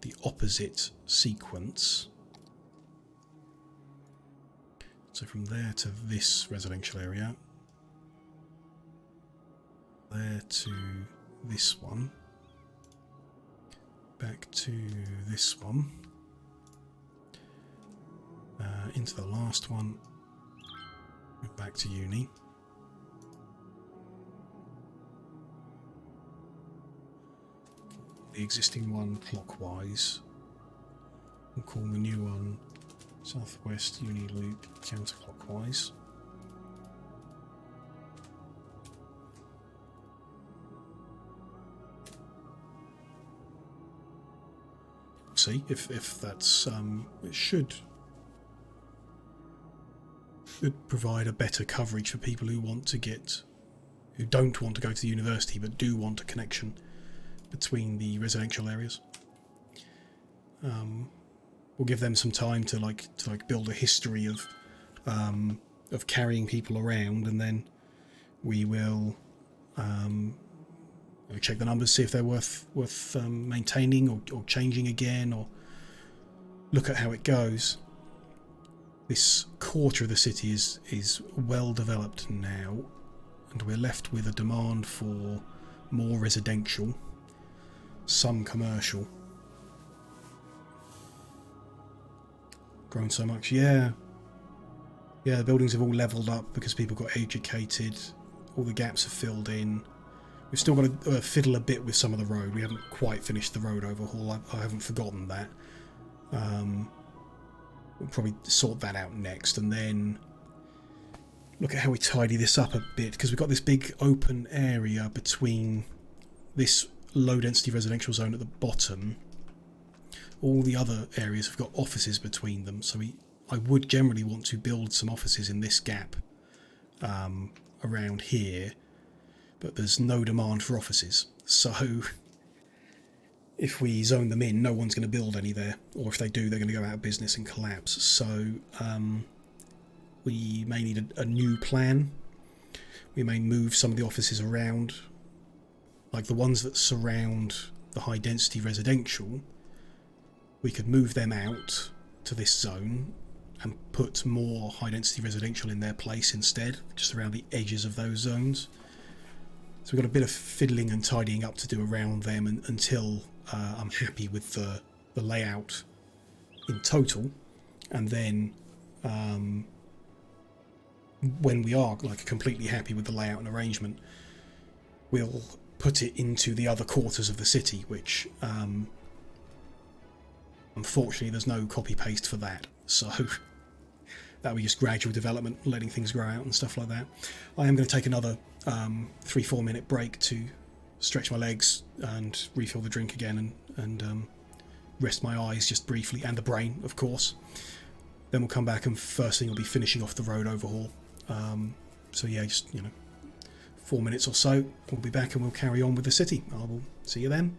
the opposite sequence, so from there to this residential area, there to this one, back to this one, into the last one, back to uni. The existing one clockwise. We'll call the new one Southwest Uni Loop counterclockwise. See if that's it should provide a better coverage for people who don't want to go to the university but do want a connection between the residential areas. We'll give them some time to build a history of carrying people around, and then we will check the numbers, see if they're worth maintaining or changing again, or look at how it goes. This quarter of the city is well developed now, and we're left with a demand for more residential, some commercial. Grown so much, yeah, the buildings have all levelled up because people got educated, all the gaps are filled in, We've still got to fiddle a bit with some of the road. We haven't quite finished the road overhaul. I haven't forgotten that. We'll probably sort that out next, and then look at how we tidy this up a bit, because we've got this big open area between this low density residential zone at the bottom. All the other areas have got offices between them, so I would generally want to build some offices in this gap around here, but there's no demand for offices, so if we zone them in, no one's going to build any there, or if they do, they're going to go out of business and collapse. So we may need a new plan. We may move some of the offices around, like the ones that surround the high density residential. We could move them out to this zone and put more high density residential in their place instead, just around the edges of those zones. So we've got a bit of fiddling and tidying up to do around them until I'm happy with the layout in total, and then when we are like completely happy with the layout and arrangement, we'll put it into the other quarters of the city, which unfortunately there's no copy paste for that, so that'll be just gradual development, letting things grow out and stuff like that. I am going to take another 3-4 minute break to stretch my legs and refill the drink again, and rest my eyes just briefly, and the brain, of course. Then we'll come back, and first thing we'll be finishing off the road overhaul. So yeah, just 4 minutes or so, we'll be back and we'll carry on with the city. I will see you then.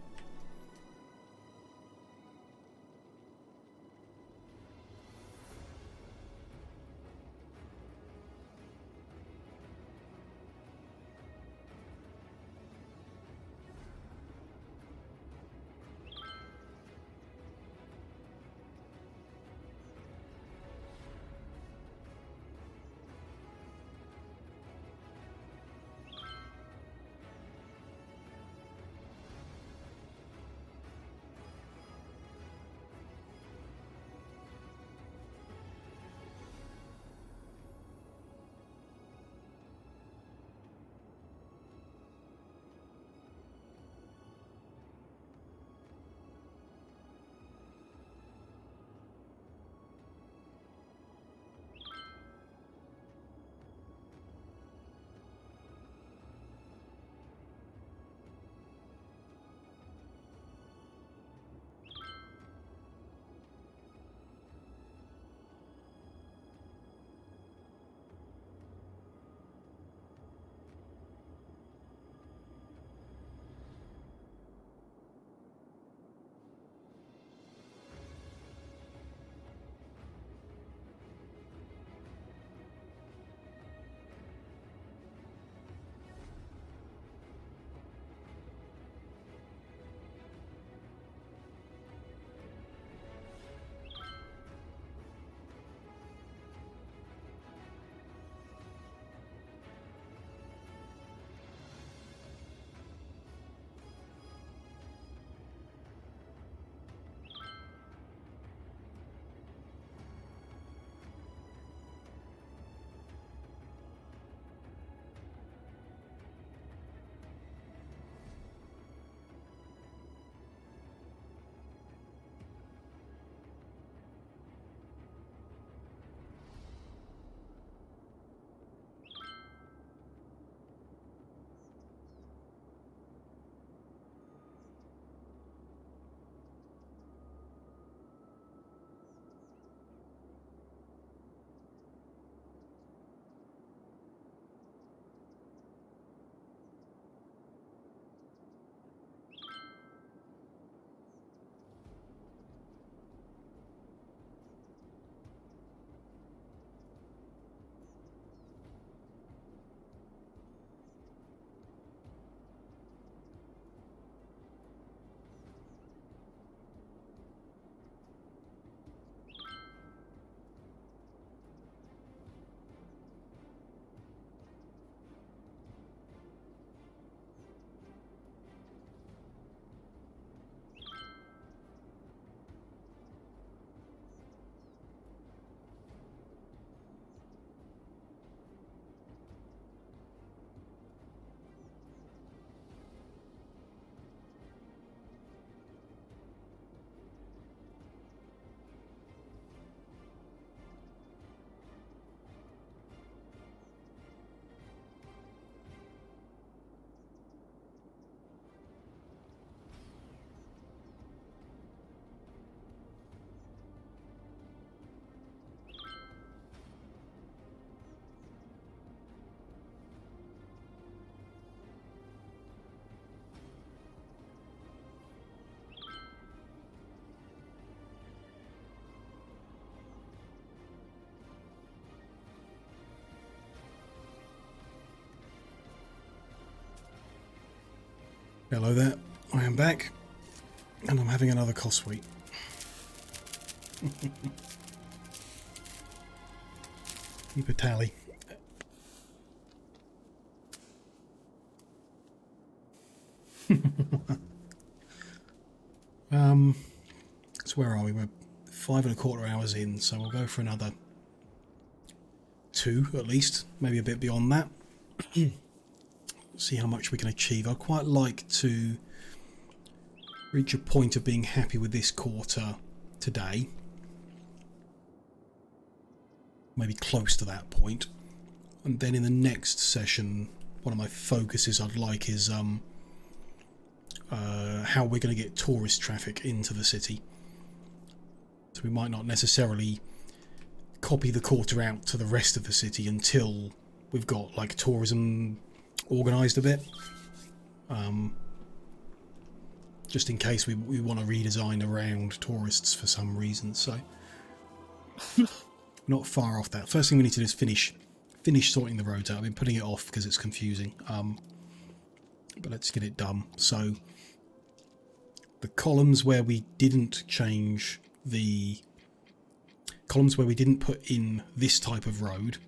Hello there, I am back, and I'm having another cost week. Keep a tally. So where are we? We're 5¼ hours in, so we'll go for another 2 at least, maybe a bit beyond that. See how much we can achieve. I'd quite like to reach a point of being happy with this quarter today. Maybe close to that point. And then in the next session, one of my focuses I'd like is how we're going to get tourist traffic into the city. So we might not necessarily copy the quarter out to the rest of the city until we've got like tourism organised a bit. Just in case we want to redesign around tourists for some reason. So not far off that. First thing we need to do is finish sorting the roads out. I've been putting it off because it's confusing. But let's get it done. So the columns where we didn't change the columns where we didn't put in this type of road,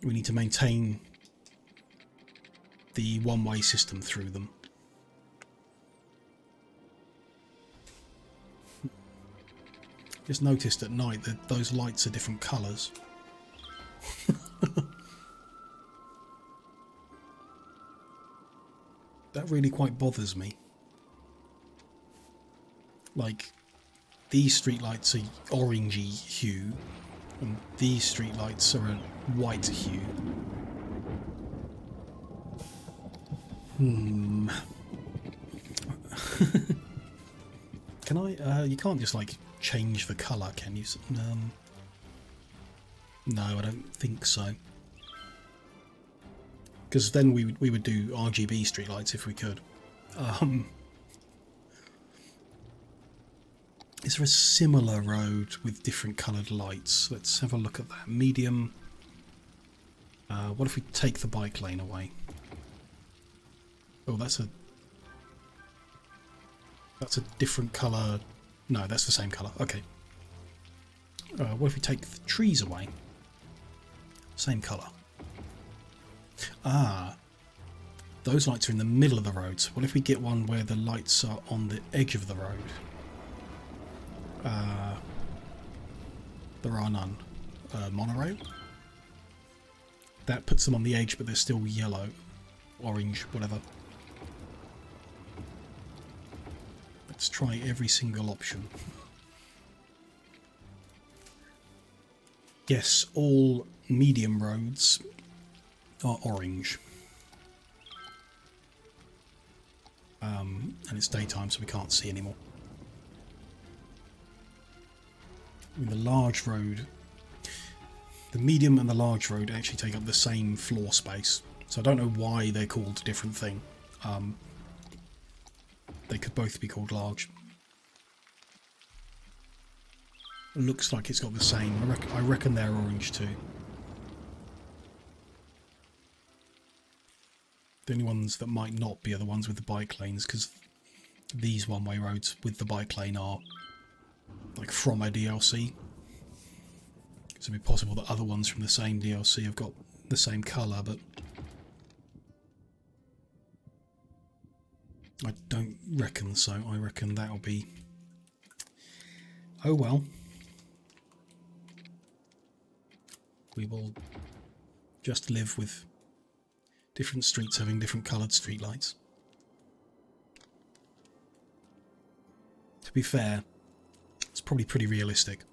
we need to maintain the one-way system through them. Just noticed at night that those lights are different colours. That really quite bothers me. Like, these streetlights are orangey hue, and these streetlights are a white hue. Can I? You can't just like change the colour, can you? No, I don't think so. Because then we would do RGB streetlights if we could. Is there a similar road with different coloured lights? Let's have a look at that. Medium. What if we take the bike lane away? Oh, that's a different colour. No, that's the same colour. Okay. What if we take the trees away? Same colour. Ah, those lights are in the middle of the road. So what if we get one where the lights are on the edge of the road? There are none. Monorail? That puts them on the edge, but they're still yellow, orange, whatever. Let's try every single option. Yes, all medium roads are orange. And it's daytime, so we can't see anymore. The large road, the medium and the large road actually take up the same floor space. So I don't know why they're called a different thing. They could both be called large. It looks like it's got the same. I reckon they're orange too. The only ones that might not be are the ones with the bike lanes, because these one-way roads with the bike lane are like from a DLC. So it'd be possible that other ones from the same DLC have got the same colour, but I don't reckon so. I reckon that'll be... Oh well. We will just live with different streets having different coloured streetlights. To be fair, it's probably pretty realistic.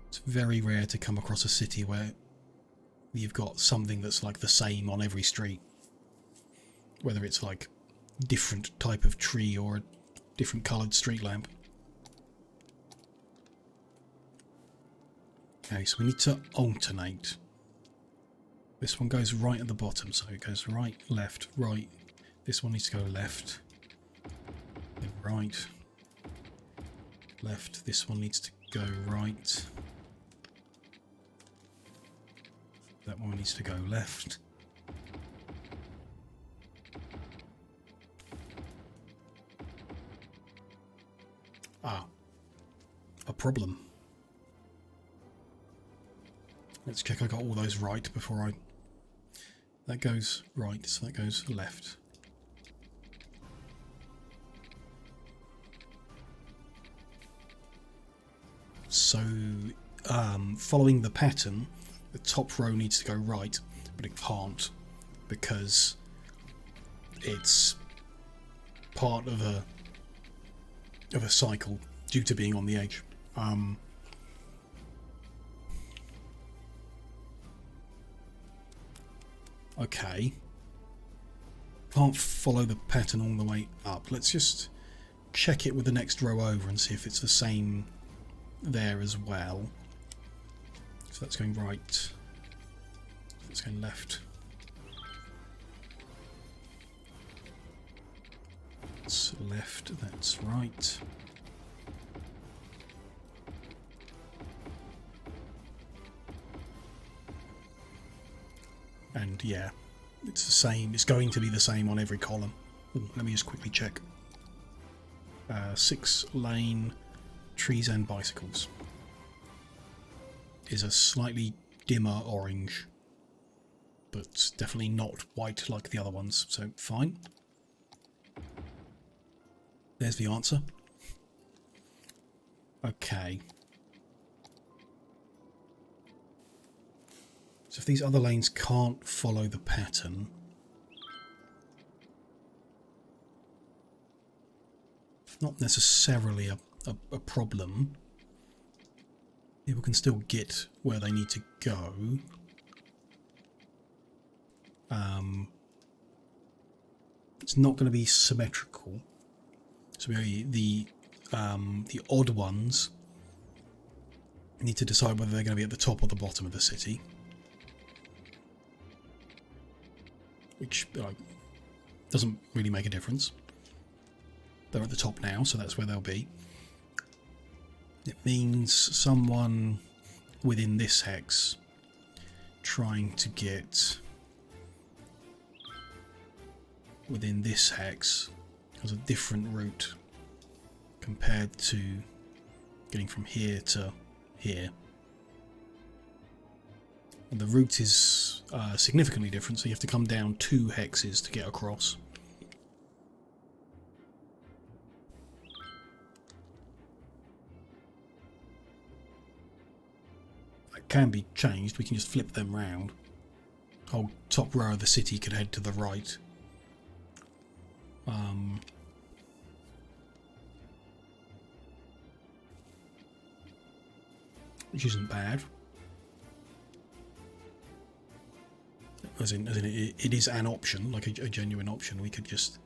It's very rare to come across a city where you've got something that's like the same on every street. Whether it's like different type of tree or a different coloured street lamp. Okay, so we need to alternate. This one goes right at the bottom, so it goes right, left, right. This one needs to go left, then right, left. This one needs to go right. That one needs to go left. problem. Let's check I got all those right before I... That goes right, so that goes left. So, following the pattern, the top row needs to go right, but it can't because it's part of a cycle due to being on the edge. Okay. Can't follow the pattern all the way up. Let's just check it with the next row over and see if it's the same there as well. So that's going right. That's going left. That's left, that's right. And yeah, it's the same. It's going to be the same on every column. Ooh, let me just quickly check. 6-lane trees and bicycles is a slightly dimmer orange, but definitely not white like the other ones, so fine. There's the answer. Okay. So if these other lanes can't follow the pattern, not necessarily a problem. People can still get where they need to go. It's not going to be symmetrical. So the odd ones need to decide whether they're going to be at the top or the bottom of the city. Which doesn't really make a difference. They're at the top now, so that's where they'll be. It means someone within this hex trying to get within this hex has a different route compared to getting from here to here. And the route is significantly different, so you have to come down 2 hexes to get across. That can be changed. We can just flip them round. Whole top row of the city could head to the right. Which isn't bad. As in it is an option, like a genuine option. We could just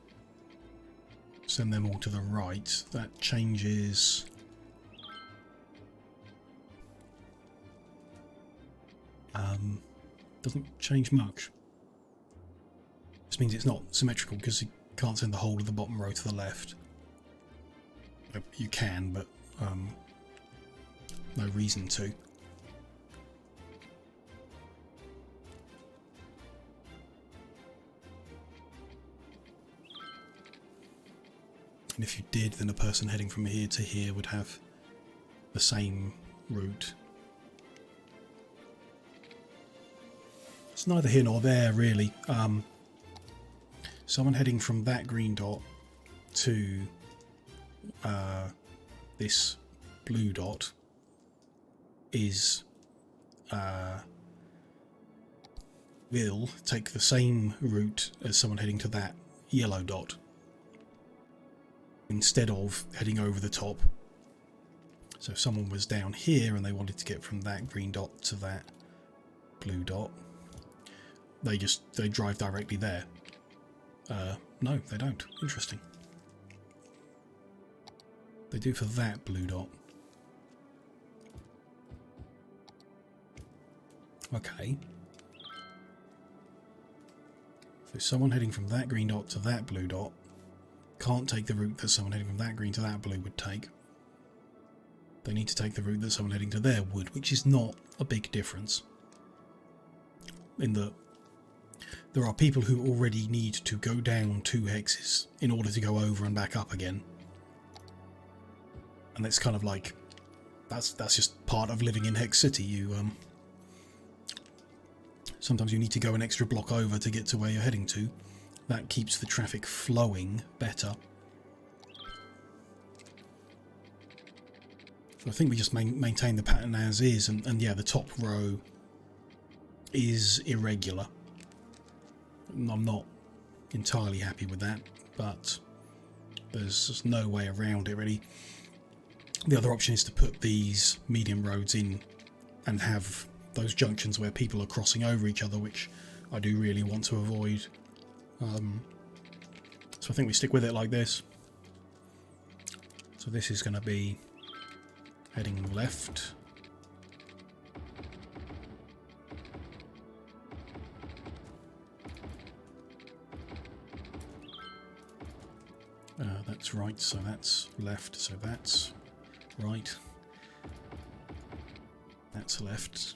send them all to the right. That changes... doesn't change much. This means it's not symmetrical because you can't send the whole of the bottom row to the left. You can, but no reason to. And if you did, then a person heading from here to here would have the same route. It's neither here nor there, really. Someone heading from that green dot to this blue dot is will take the same route as someone heading to that yellow dot instead of heading over the top. So if someone was down here and they wanted to get from that green dot to that blue dot, they drive directly there. No, they don't. Interesting. They do for that blue dot. Okay. So someone heading from that green dot to that blue dot can't take the route that someone heading from that green to that blue would take. They need to take the route that someone heading to there would, which is not a big difference. In that there are people who already need to go down 2 hexes in order to go over and back up again. And it's kind of like that's just part of living in Hex City. You sometimes you need to go an extra block over to get to where you're heading to. That keeps the traffic flowing better. So I think we just maintain the pattern as is, and yeah, the top row is irregular. I'm not entirely happy with that, but there's just no way around it really. The other option is to put these medium roads in and have those junctions where people are crossing over each other, which I do really want to avoid. So I think we stick with it like this. So this is going to be heading left. That's right, so that's left, so that's right. That's left.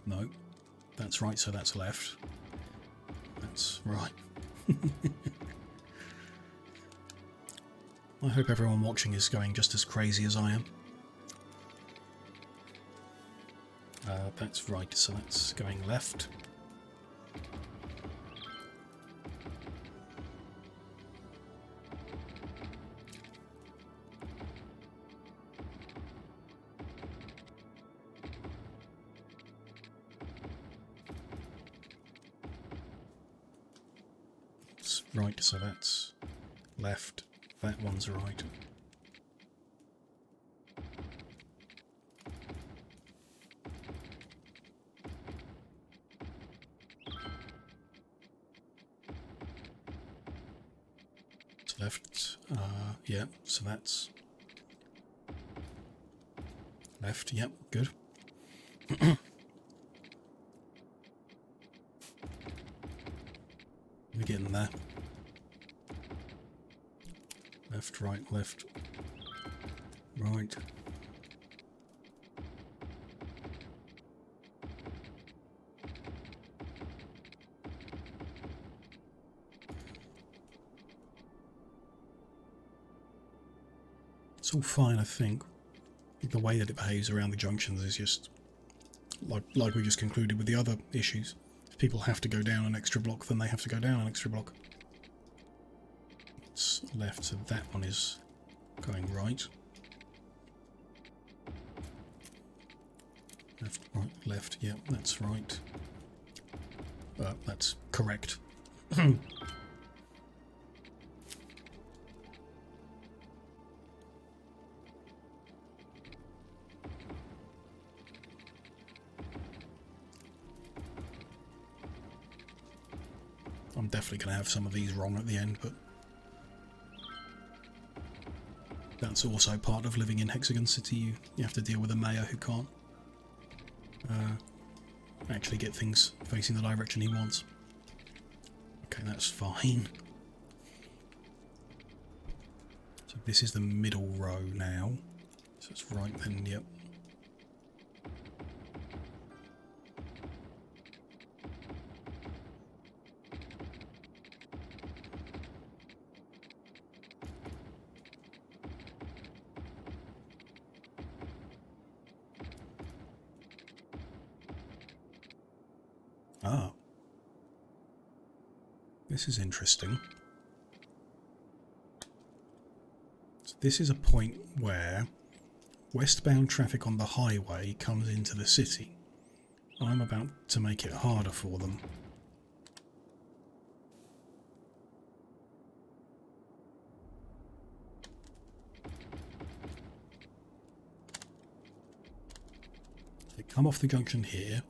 No, that's right, so that's left. That's right. I hope everyone watching is going just as crazy as I am. That's right, so that's going left. That's right, so that's left. That one's right. Left, yeah, so that's left, yep, good. We're getting there. Left, right, left, right. It's all fine, I think. The way that it behaves around the junctions is just like we just concluded with the other issues. If people have to go down an extra block, then they have to go down an extra block. It's left, so that one is going right. Left, right, left, yeah, that's right. That's correct. I'm definitely going to have some of these wrong at the end, but that's also part of living in Hexagon City. You have to deal with a mayor who can't actually get things facing the direction he wants. Okay, that's fine. So this is the middle row now. So it's right then, yep. Ah, this is interesting. So this is a point where westbound traffic on the highway comes into the city. I'm about to make it harder for them. They come off the junction here.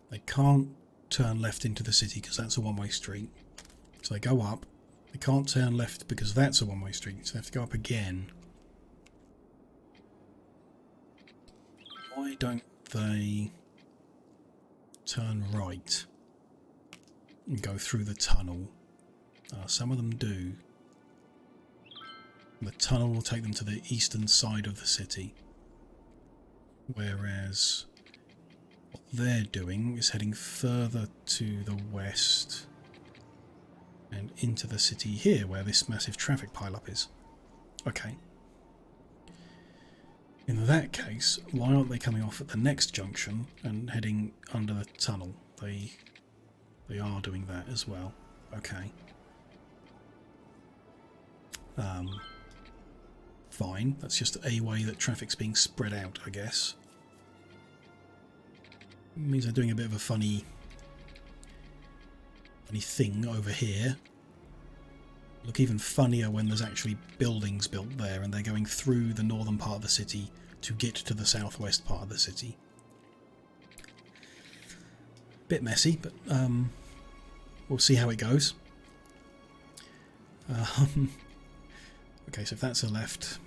They can't turn left into the city because that's a one-way street. So they go up. They can't turn left because that's a one-way street. So they have to go up again. Why don't they turn right and go through the tunnel? Some of them do. The tunnel will take them to the eastern side of the city. Whereas what they're doing is heading further to the west and into the city here where this massive traffic pile-up is. Okay. In that case, why aren't they coming off at the next junction and heading under the tunnel? They are doing that as well. Okay. Fine. That's just a way that traffic's being spread out, I guess. It means they're doing a bit of a funny thing over here. Look even funnier when there's actually buildings built there and they're going through the northern part of the city to get to the southwest part of the city. Bit messy, but we'll see how it goes. Okay, so if that's a left,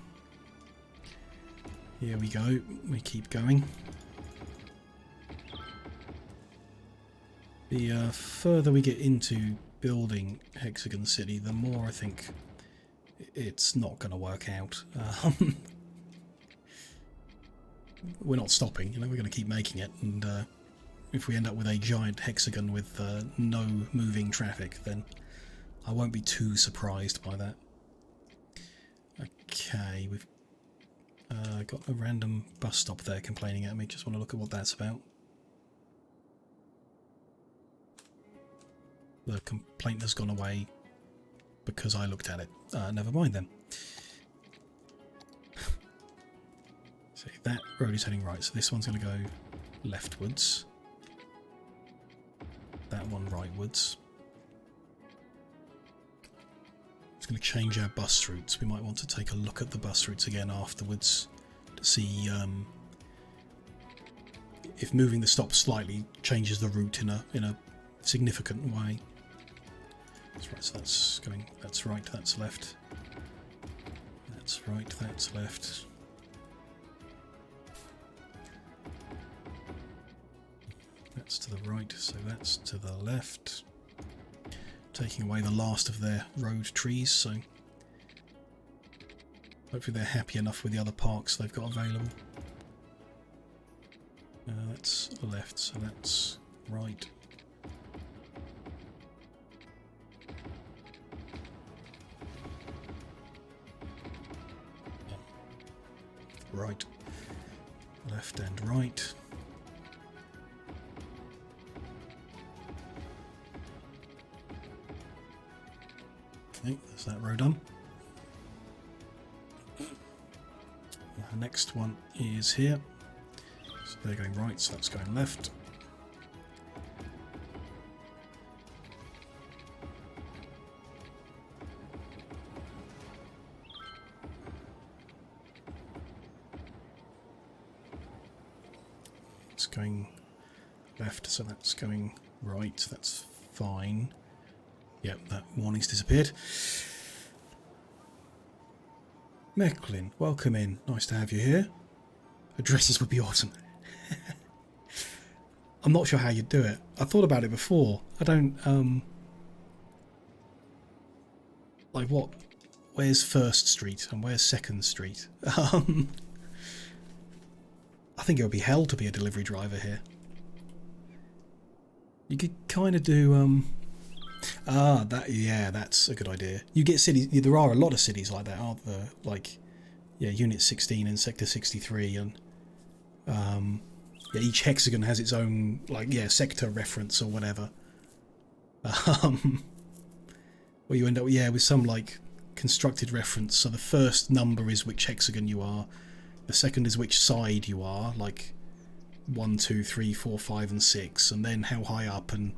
here we go. We keep going. The further we get into building Hexagon City, the more I think it's not going to work out. We're not stopping, you know, we're going to keep making it, and if we end up with a giant hexagon with no moving traffic, then I won't be too surprised by that. Okay, we've got a random bus stop there complaining at me. Just want to look at what that's about. The complaint has gone away because I looked at it. Never mind then. So that road is heading right, so this one's going to go leftwards. That one rightwards. It's going to change our bus routes. We might want to take a look at the bus routes again afterwards to see if moving the stop slightly changes the route in a significant way. That's right, so that's going, that's right, that's left. That's right, that's left. That's to the right, so that's to the left. Taking away the last of their road trees, so hopefully they're happy enough with the other parks they've got available. That's left, so that's right. Right, left and right. Okay, there's that row done. The next one is here. So they're going right, so that's going left. It's going left, so that's going right, that's fine. Yep, that warning's disappeared. Mecklin, welcome in. Nice to have you here. Addresses would be awesome. I'm not sure how you'd do it. I thought about it before. I don't, like what? Where's First Street and where's Second Street? I think it would be hell to be a delivery driver here. You could kind of do, yeah, that's a good idea. You get cities, there are a lot of cities like that, aren't there? Like, yeah, Unit 16 and Sector 63, and yeah, each hexagon has its own, like, yeah, sector reference or whatever. Where you end up, yeah, with some, like, constructed reference. So the first number is which hexagon you are, the second is which side you are, like 1, 2, 3, 4, 5 and 6, and then how high up, and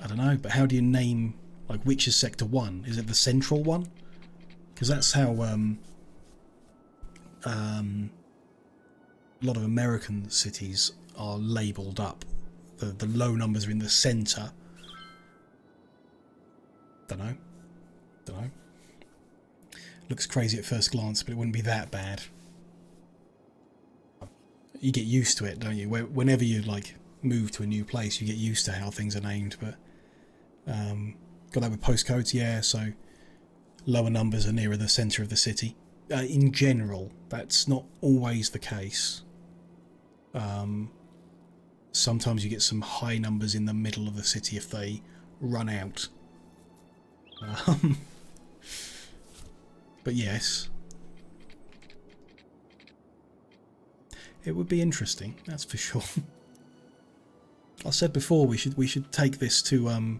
I don't know, but how do you name, like, which is Sector 1? Is it the central one? Because that's how a lot of American cities are labelled up. The low numbers are in the centre. Don't know. Looks crazy at first glance, but it wouldn't be that bad. You get used to it, don't you? Whenever you, like, move to a new place, you get used to how things are named, but got that with postcodes, yeah, so lower numbers are nearer the centre of the city. In general, that's not always the case. Sometimes you get some high numbers in the middle of the city if they run out. But yes, it would be interesting, that's for sure. I said before we should take this to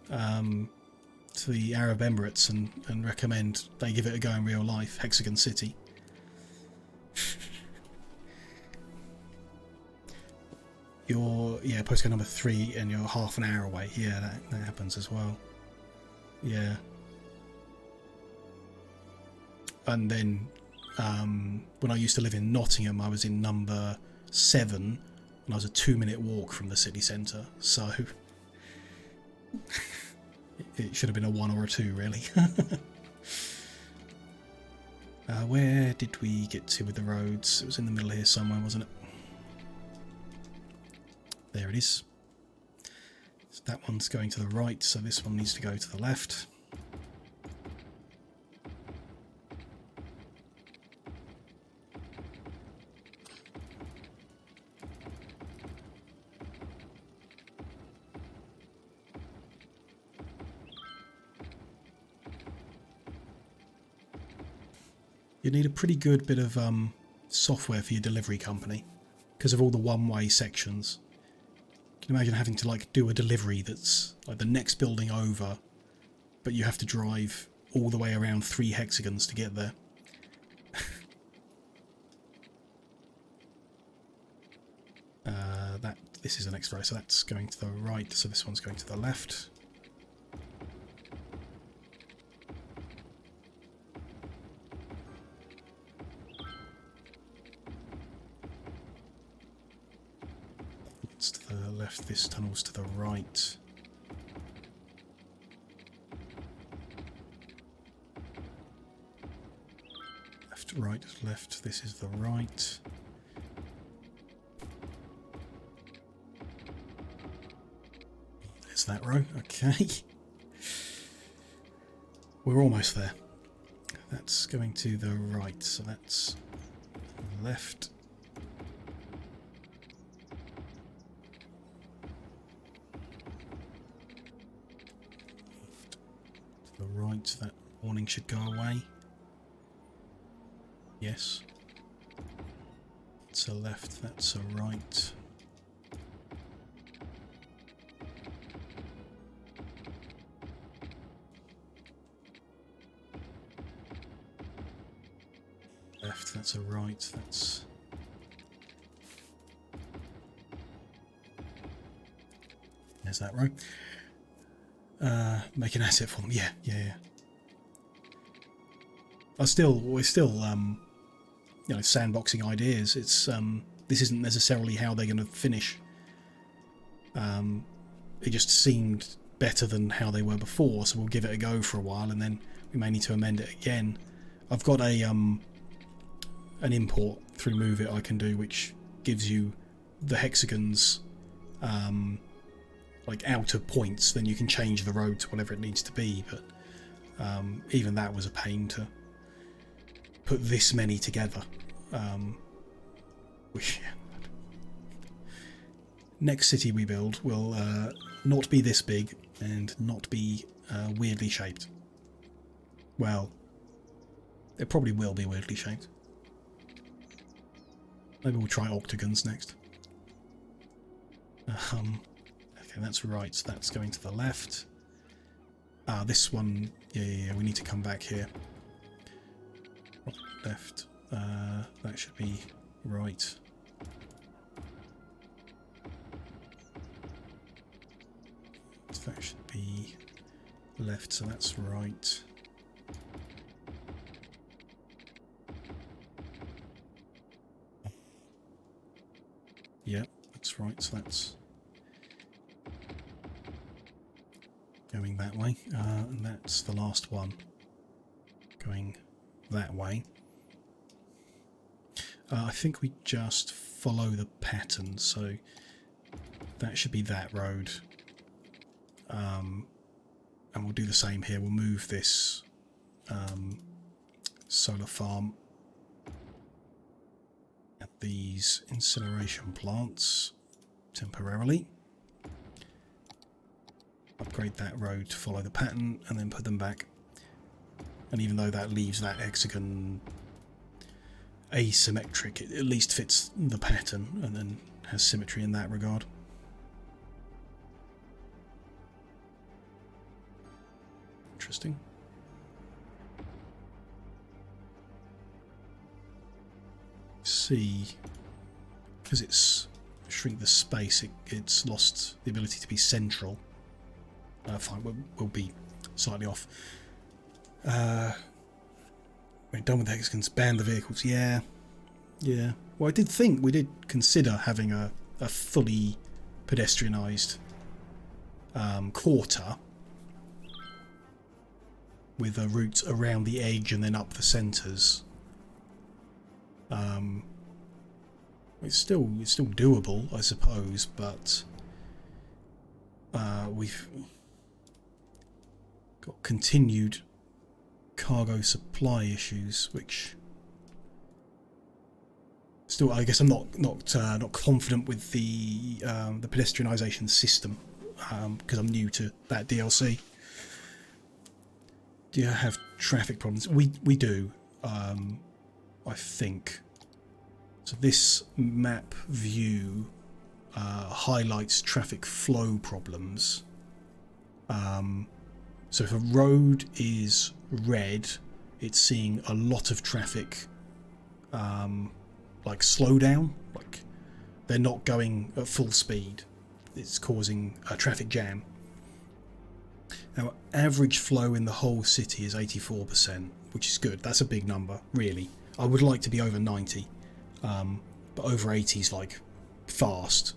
the Arab Emirates and recommend they give it a go in real life. Hexagon City. You're postcode number 3 and you're half an hour away. Yeah, that happens as well. Yeah. And then when I used to live in Nottingham, I was in number 7 and I was a 2-minute walk from the city centre, so it should have been a 1 or a 2 really. Where did we get to with the roads? It was in the middle here somewhere, wasn't it? There it is. So that one's going to the right, so this one needs to go to the left. You need a pretty good bit of software for your delivery company because of all the one-way sections. Can you imagine having to like do a delivery that's like the next building over, but you have to drive all the way around 3 hexagons to get there? This is an X-ray, so that's going to the right, so this one's going to the left. It's to the left, this tunnel's to the right. Left, right, left, this is the right. There's that row, okay. We're almost there. That's going to the right, so that's left. To the right, that warning should go away. Yes. That's a left, that's a right. Left, that's a right, that's... There's that row. Make an asset for them. Yeah. We're still, you know, sandboxing ideas. It's this isn't necessarily how they're going to finish. It just seemed better than how they were before, so we'll give it a go for a while, and then we may need to amend it again. I've got a an import through Move It I can do, which gives you the hexagons like outer points. Then you can change the road to whatever it needs to be, but even that was a pain to put this many together. Which, next city we build will not be this big and not be weirdly shaped. Well, it probably will be weirdly shaped. Maybe we'll try octagons next. Okay, that's right, so that's going to the left. This one, yeah, we need to come back here. Left, that should be right. So that should be left, so that's right. Yep, that's right, so that's going that way, and that's the last one going that way. I think we just follow the pattern, so that should be that road, and we'll do the same here. We'll move this solar farm at these incineration plants. temporarily. Upgrade that road to follow the pattern and then put them back. And even though that leaves that hexagon asymmetric, it at least fits the pattern and then has symmetry in that regard. Interesting. See, because it's shrink the space, it's lost the ability to be central. Fine, we'll be slightly off. We're done with the hexagons. Ban the vehicles. Yeah. Well, I did think we did consider having a fully pedestrianised quarter with a route around the edge and then up the centres. It's still doable, I suppose, but we've got continued cargo supply issues, which still, I guess I'm not confident with the pedestrianisation system because I'm new to that DLC. Do you have traffic problems? We do, I think. So this map view highlights traffic flow problems. So if a road is red, it's seeing a lot of traffic like slow down, like they're not going at full speed. It's causing a traffic jam. Our average flow in the whole city is 84%, which is good. That's a big number, really. I would like to be over 90, but over 80 is like fast.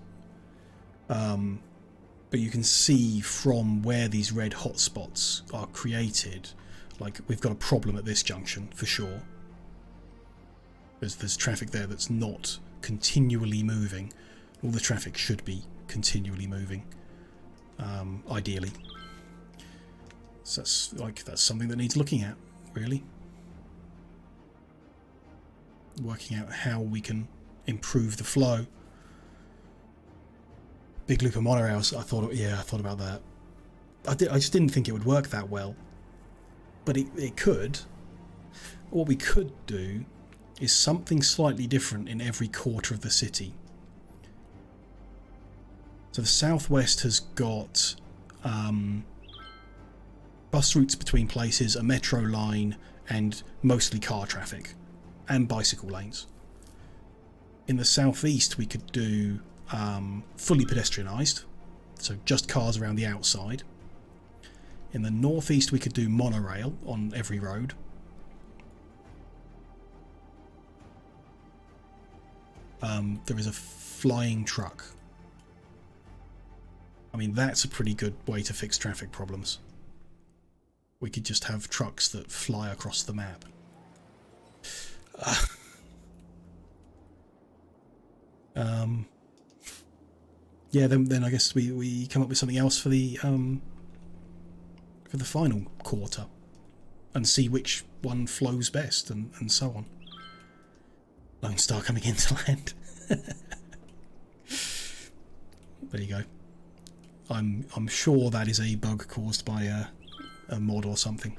But you can see from where these red hotspots are created, like we've got a problem at this junction for sure. There's traffic there that's not continually moving. All the traffic should be continually moving, ideally. So that's something that needs looking at, really. Working out how we can improve the flow. Big loop of monorails. I thought about that. I just didn't think it would work that well, but it could. What we could do is something slightly different in every quarter of the city. So the southwest has got bus routes between places, a metro line, and mostly car traffic, and bicycle lanes. In the southeast we could do fully pedestrianised, so just cars around the outside. In the northeast we could do monorail on every road. There is a flying truck. I mean, that's a pretty good way to fix traffic problems. We could just have trucks that fly across the map. Yeah, then I guess we come up with something else for the final quarter and see which one flows best and so on. Lone Star coming into land. There you go. I'm sure that is a bug caused by a mod or something.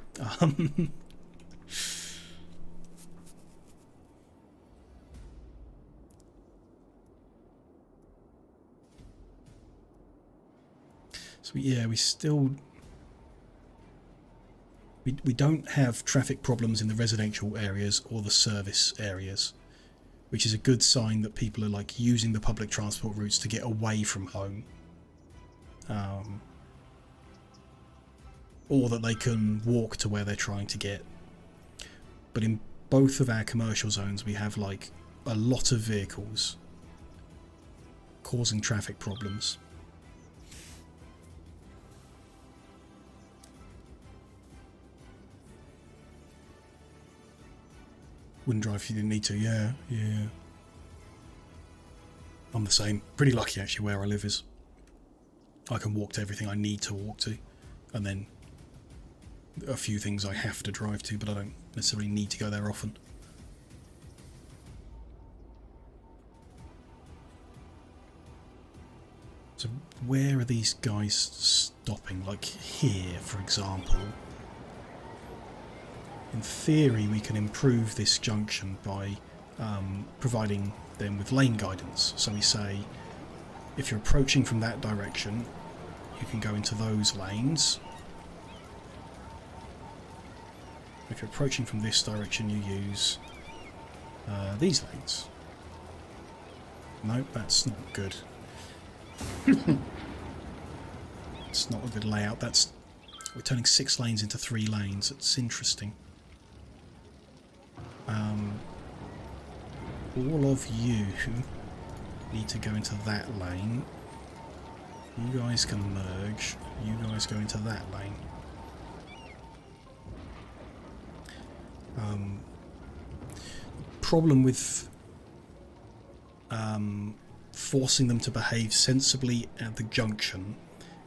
So yeah, we don't have traffic problems in the residential areas or the service areas, which is a good sign that people are like using the public transport routes to get away from home, or that they can walk to where they're trying to get. But in both of our commercial zones we have like a lot of vehicles causing traffic problems. Wouldn't drive if you didn't need to. Yeah. I'm the same. Pretty lucky actually where I live is I can walk to everything I need to walk to, and then a few things I have to drive to, but I don't necessarily need to go there often. So where are these guys stopping? Like here, for example. In theory, we can improve this junction by providing them with lane guidance. So we say, if you're approaching from that direction, you can go into those lanes. If you're approaching from this direction, you use these lanes. Nope, that's not good. It's not a good layout. We're turning 6 lanes into 3 lanes. It's interesting. All of you need to go into that lane. You guys can merge. You guys go into that lane. Problem with forcing them to behave sensibly at the junction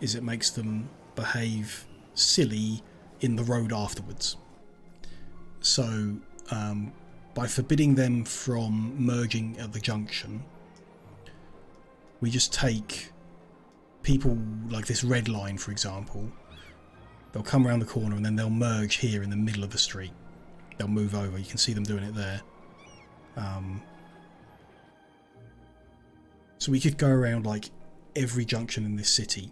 is it makes them behave silly in the road afterwards. So by forbidding them from merging at the junction, we just take people like this red line, for example. They'll come around the corner and then they'll merge here in the middle of the street. They'll move over. You can see them doing it there. So we could go around like every junction in this city,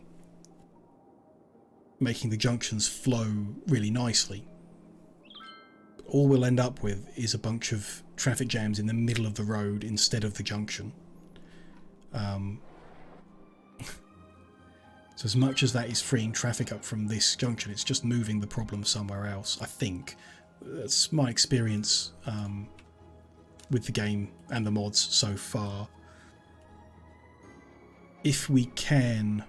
making the junctions flow really nicely. All we'll end up with is a bunch of traffic jams in the middle of the road instead of the junction. So as much as that is freeing traffic up from this junction, it's just moving the problem somewhere else, I think. That's my experience with the game and the mods so far. If we can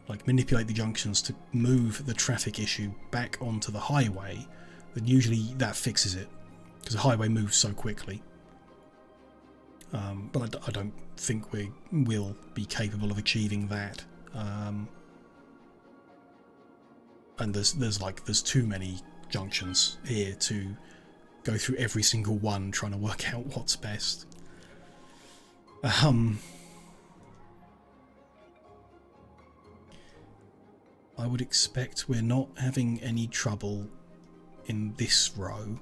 like manipulate the junctions to move the traffic issue back onto the highway, then usually that fixes it, because the highway moves so quickly. But I don't think we will be capable of achieving that. And there's too many junctions here to go through every single one trying to work out what's best. I would expect we're not having any trouble in this row.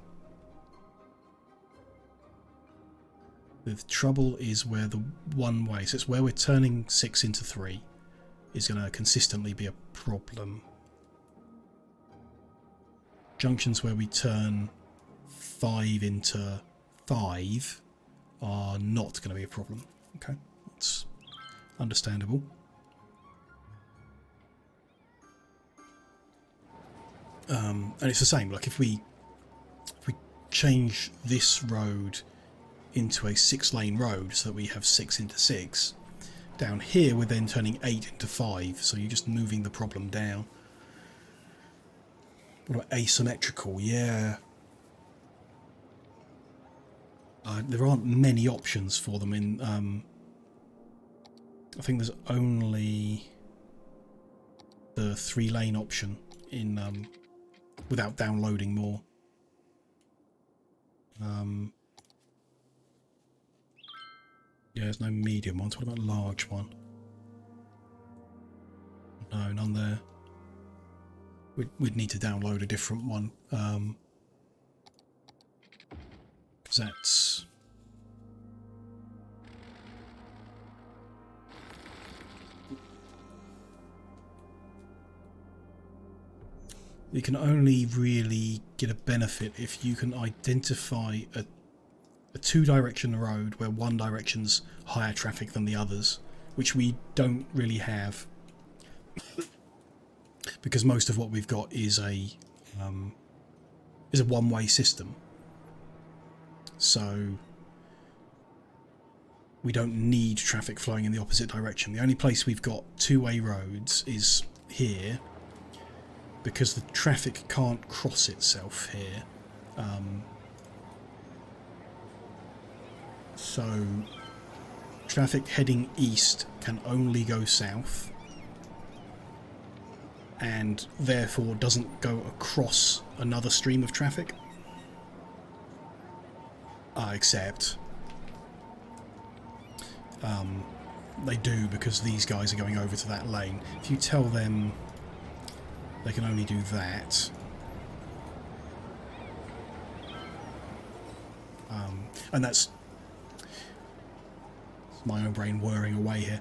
The trouble is where the one way, so it's where we're turning 6 into 3, is going to consistently be a problem. Junctions where we turn 5 into 5 are not going to be a problem. Okay, that's understandable. And it's the same, like if we change this road into a 6-lane road so that we have 6 into 6, down here we're then turning 8 into 5, so you're just moving the problem down. What about asymmetrical? Yeah. There aren't many options for them in... I think there's only the 3-lane option in... without downloading more. Yeah, there's no medium ones. What about large one? No, none there. We'd need to download a different one. Because that's... You can only really get a benefit if you can identify a 2-direction road where one direction's higher traffic than the others, which we don't really have, because most of what we've got is a one-way system. So we don't need traffic flowing in the opposite direction. The only place we've got 2-way roads is here, because the traffic can't cross itself here. So traffic heading east can only go south, and therefore doesn't go across another stream of traffic. Except they do, because these guys are going over to that lane. If you tell them they can only do that, and that's my own brain whirring away here.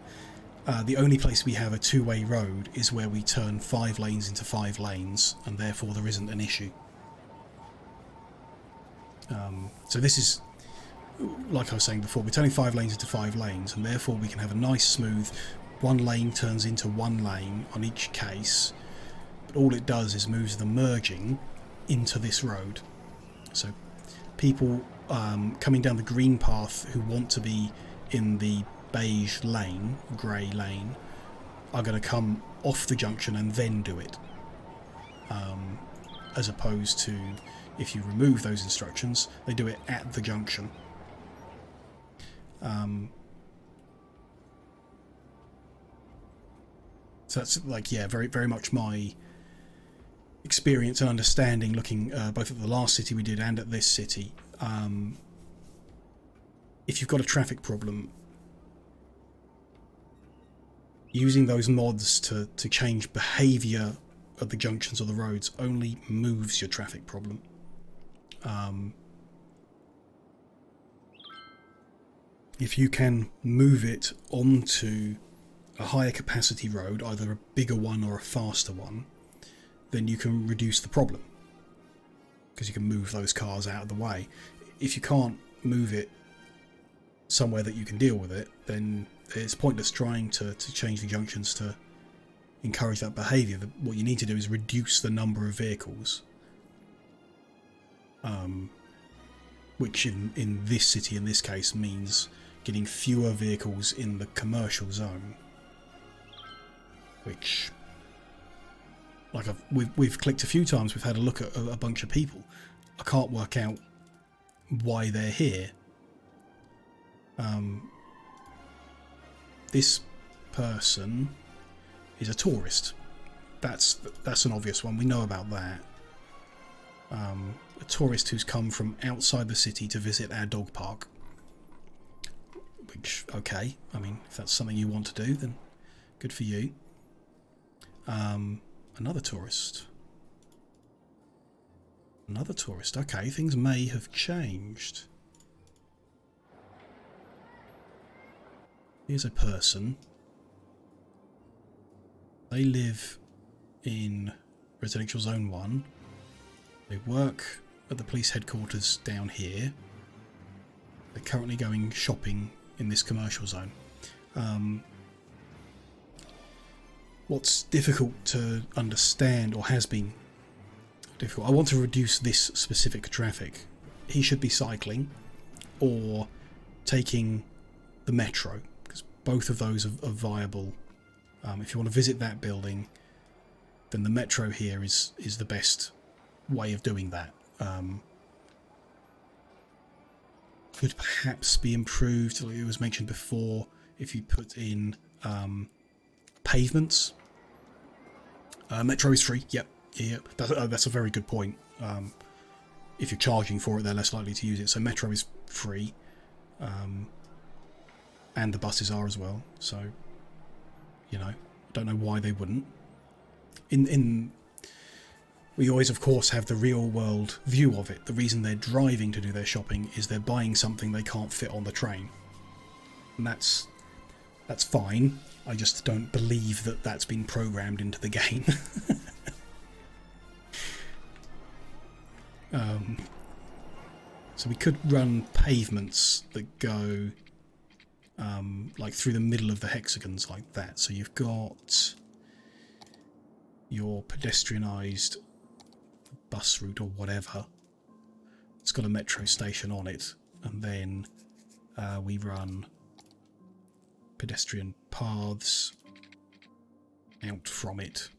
The only place we have a two-way road is where we turn 5 lanes into 5 lanes, and therefore there isn't an issue. So this is, like I was saying before, we're turning 5 lanes into 5 lanes, and therefore we can have a nice smooth 1 lane turns into 1 lane on each case, but all it does is moves the merging into this road. So people coming down the green path who want to be in the beige lane, grey lane, are going to come off the junction and then do it, as opposed to if you remove those instructions, they do it at the junction. So that's like, yeah, very, very much my experience and understanding looking both at the last city we did and at this city. If you've got a traffic problem, using those mods to change behaviour of the junctions or the roads only moves your traffic problem. If you can move it onto a higher capacity road, either a bigger one or a faster one, then you can reduce the problem, because you can move those cars out of the way. If you can't move it somewhere that you can deal with it, then it's pointless trying to change the junctions to encourage that behaviour. What you need to do is reduce the number of vehicles, which in this city, in this case, means getting fewer vehicles in the commercial zone, which, like we've clicked a few times, we've had a look at a bunch of people. I can't work out why they're here. This person is a tourist. That's an obvious one. We know about that. A tourist who's come from outside the city to visit our dog park. Which, okay, I mean, if that's something you want to do, then good for you. Another tourist. Another tourist. Okay, things may have changed. Here's a person. They live in Residential Zone 1. They work at the police headquarters down here. They're currently going shopping in this commercial zone. What's difficult to understand, or has been difficult, I want to reduce this specific traffic. He should be cycling or taking the metro, because both of those are viable. If you want to visit that building, then the metro here is the best way of doing that. Could perhaps be improved. It was mentioned before, if you put in pavements. Metro is free. Yep. That's a very good point. If you're charging for it, they're less likely to use it. So Metro is free, and the buses are as well. So, you know, I don't know why they wouldn't. We always, of course, have the real-world view of it. The reason they're driving to do their shopping is they're buying something they can't fit on the train, and that's fine. I just don't believe that that's been programmed into the game. So we could run pavements that go like through the middle of the hexagons like that. So you've got your pedestrianised bus route or whatever. It's got a metro station on it, and then we run pedestrian paths out from it.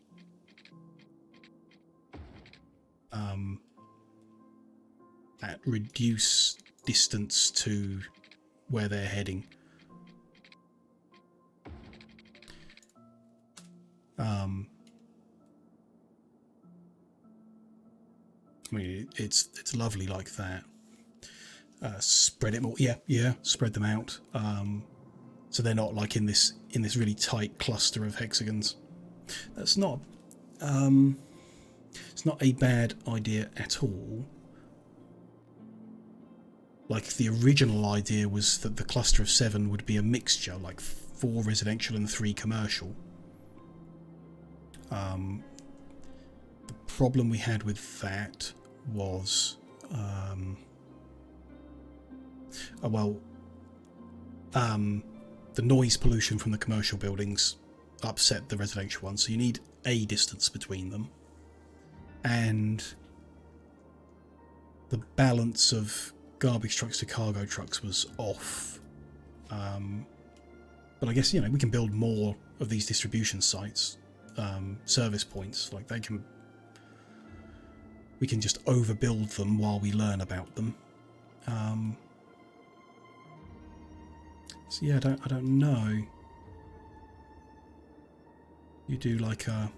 At reduced distance to where they're heading. I mean, it's lovely like that. Spread it more. Yeah, spread them out. so they're not like in this really tight cluster of hexagons. That's not it's not a bad idea at all. Like, the original idea was that the cluster of 7 would be a mixture, like 4 residential and 3 commercial. The problem we had with that was the noise pollution from the commercial buildings upset the residential ones, so you need a distance between them, and the balance of garbage trucks to cargo trucks was off. But I guess, you know, we can build more of these distribution sites, service points. Like, we can just overbuild them while we learn about them. So yeah, I don't know. You do like a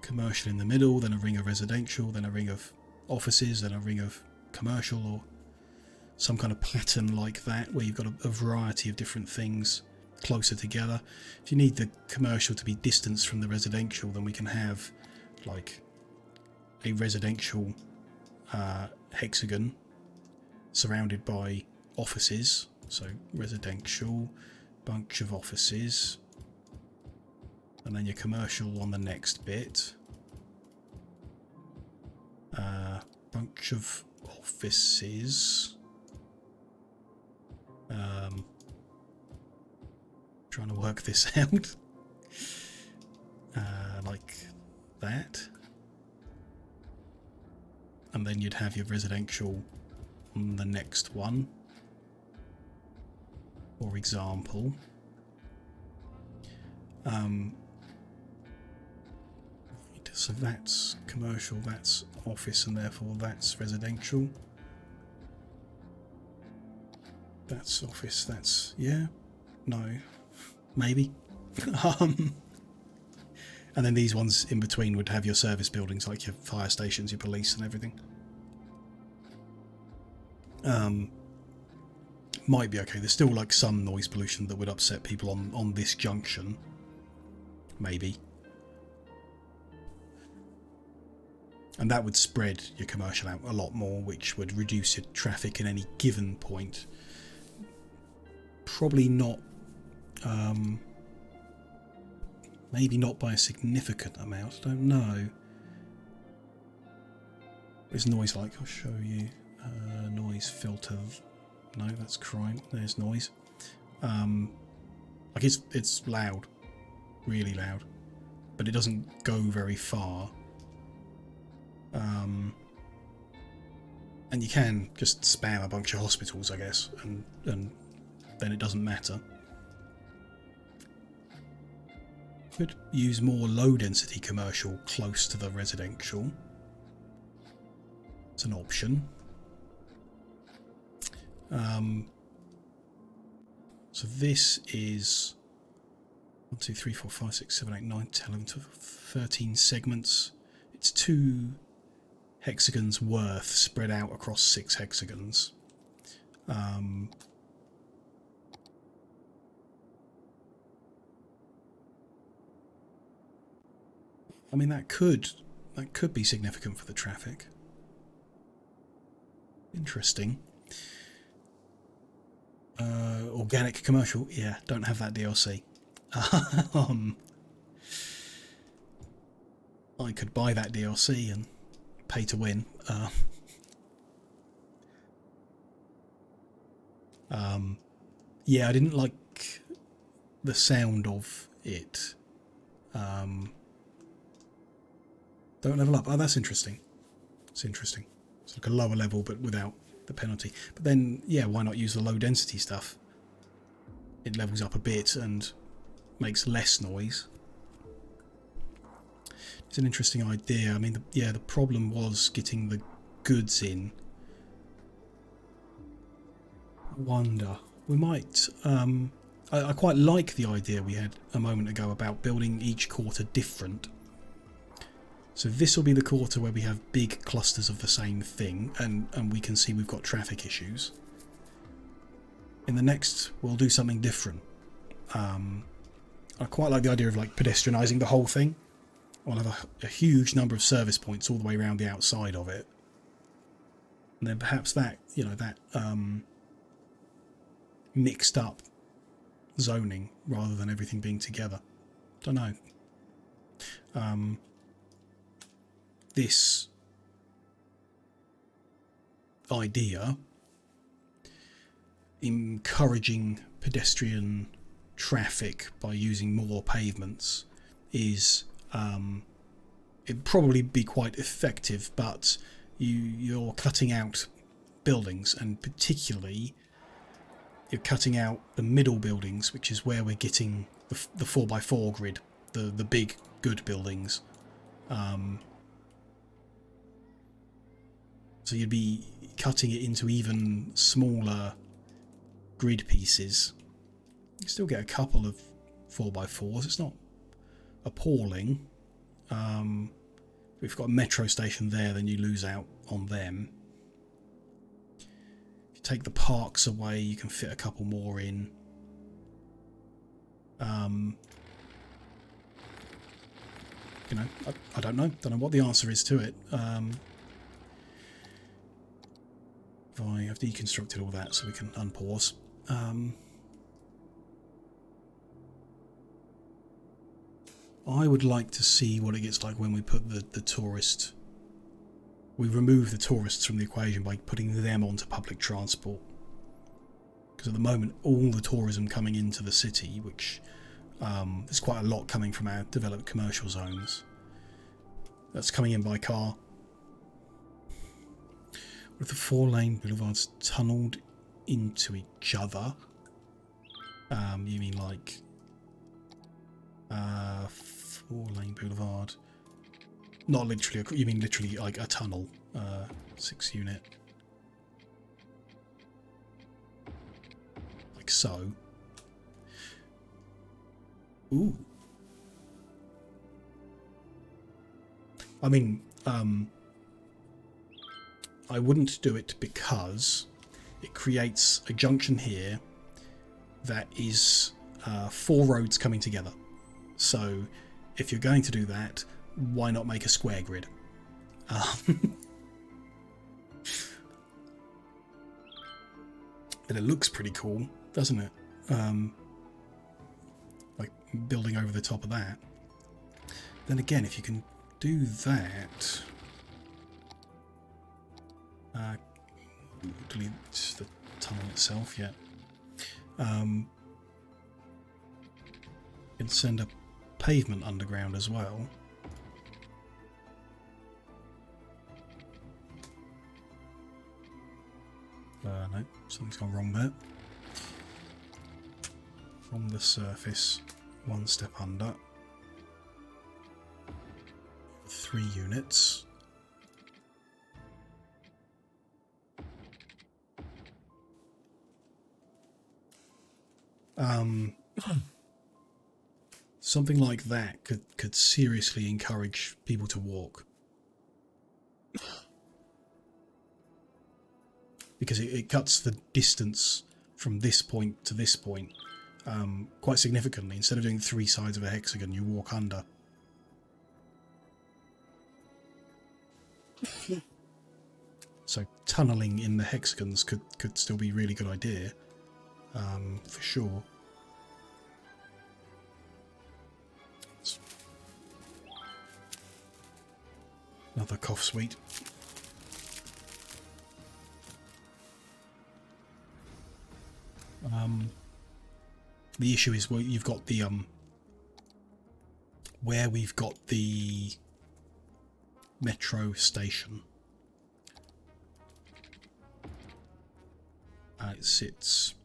commercial in the middle, then a ring of residential, then a ring of offices, then a ring of commercial, or some kind of pattern like that where you've got a variety of different things closer together. If you need the commercial to be distanced from the residential, then we can have like a residential hexagon surrounded by offices. So residential, bunch of offices, and then your commercial on the next bit. Bunch of offices. Trying to work this out. Like that. And then you'd have your residential on the next one. For example. So that's commercial, that's office, and therefore that's residential. That's office, that's, yeah, no, maybe. And then these ones in between would have your service buildings, like your fire stations, your police and everything. Might be okay. There's still like some noise pollution that would upset people on this junction. Maybe. And that would spread your commercial out a lot more, which would reduce your traffic at any given point. Probably not, maybe not by a significant amount, I don't know. What's noise like? I'll show you. Noise filter. No, that's crime. There's noise. Like it's loud, really loud, but it doesn't go very far. And you can just spam a bunch of hospitals, I guess, and then it doesn't matter. Could use more low density commercial close to the residential. It's an option. So this is 1, 2, 3, 4, 5, 6, 7, 8, 9, 10, 11, 12, 13 segments. It's 2 hexagons worth spread out across 6 hexagons. I mean, that could be significant for the traffic. Interesting. Organic commercial, yeah, don't have that DLC. I could buy that DLC and pay to win. Yeah, I didn't like the sound of it. Don't level up. Oh, that's interesting. It's interesting. It's like a lower level, but without the penalty. But then, yeah, why not use the low density stuff? It levels up a bit and makes less noise. It's an interesting idea. I mean, the problem was getting the goods in. I wonder. We might... I quite like the idea we had a moment ago about building each quarter different. So this will be the quarter where we have big clusters of the same thing, and we can see we've got traffic issues. in the next we'll do something different. I quite like the idea of like pedestrianising the whole thing. We'll have a huge number of service points all the way around the outside of it, and then perhaps that, you know, that mixed up zoning rather than everything being together. Don't know. This idea, encouraging pedestrian traffic by using more pavements, is it'd probably be quite effective, but you're cutting out buildings, and particularly you're cutting out the middle buildings, which is where we're getting the 4x4 grid, the big good buildings. So you'd be cutting it into even smaller grid pieces. You still get a couple of 4x4s. It's not appalling. If you've got a metro station there, then you lose out on them. If you take the parks away, you can fit a couple more in. You know, I don't know. Don't know what the answer is to it. I've deconstructed all that so we can unpause. I would like to see what it gets like when we put the tourist... We remove the tourists from the equation by putting them onto public transport. Because at the moment, all the tourism coming into the city, which there's quite a lot coming from our developed commercial zones, that's coming in by car. With the 4-lane boulevards tunnelled into each other, you mean like 4-lane boulevard? Not literally. You mean literally like a tunnel, 6 unit, like so. Ooh. I mean, I wouldn't do it because it creates a junction here that is 4 roads coming together. So if you're going to do that, why not make a square grid? And it looks pretty cool, doesn't it? Like building over the top of that. Then again, if you can do that... delete the tunnel itself, yeah. You can send a pavement underground as well. No, something's gone wrong there. From the surface, 1 step under. 3 units. Something like that could seriously encourage people to walk, because it cuts the distance from this point to this point quite significantly. Instead of doing 3 sides of a hexagon, you walk under. So tunnelling in the hexagons could still be a really good idea, for sure. Another cough suite. The issue is where you've got the where we've got the metro station. It sits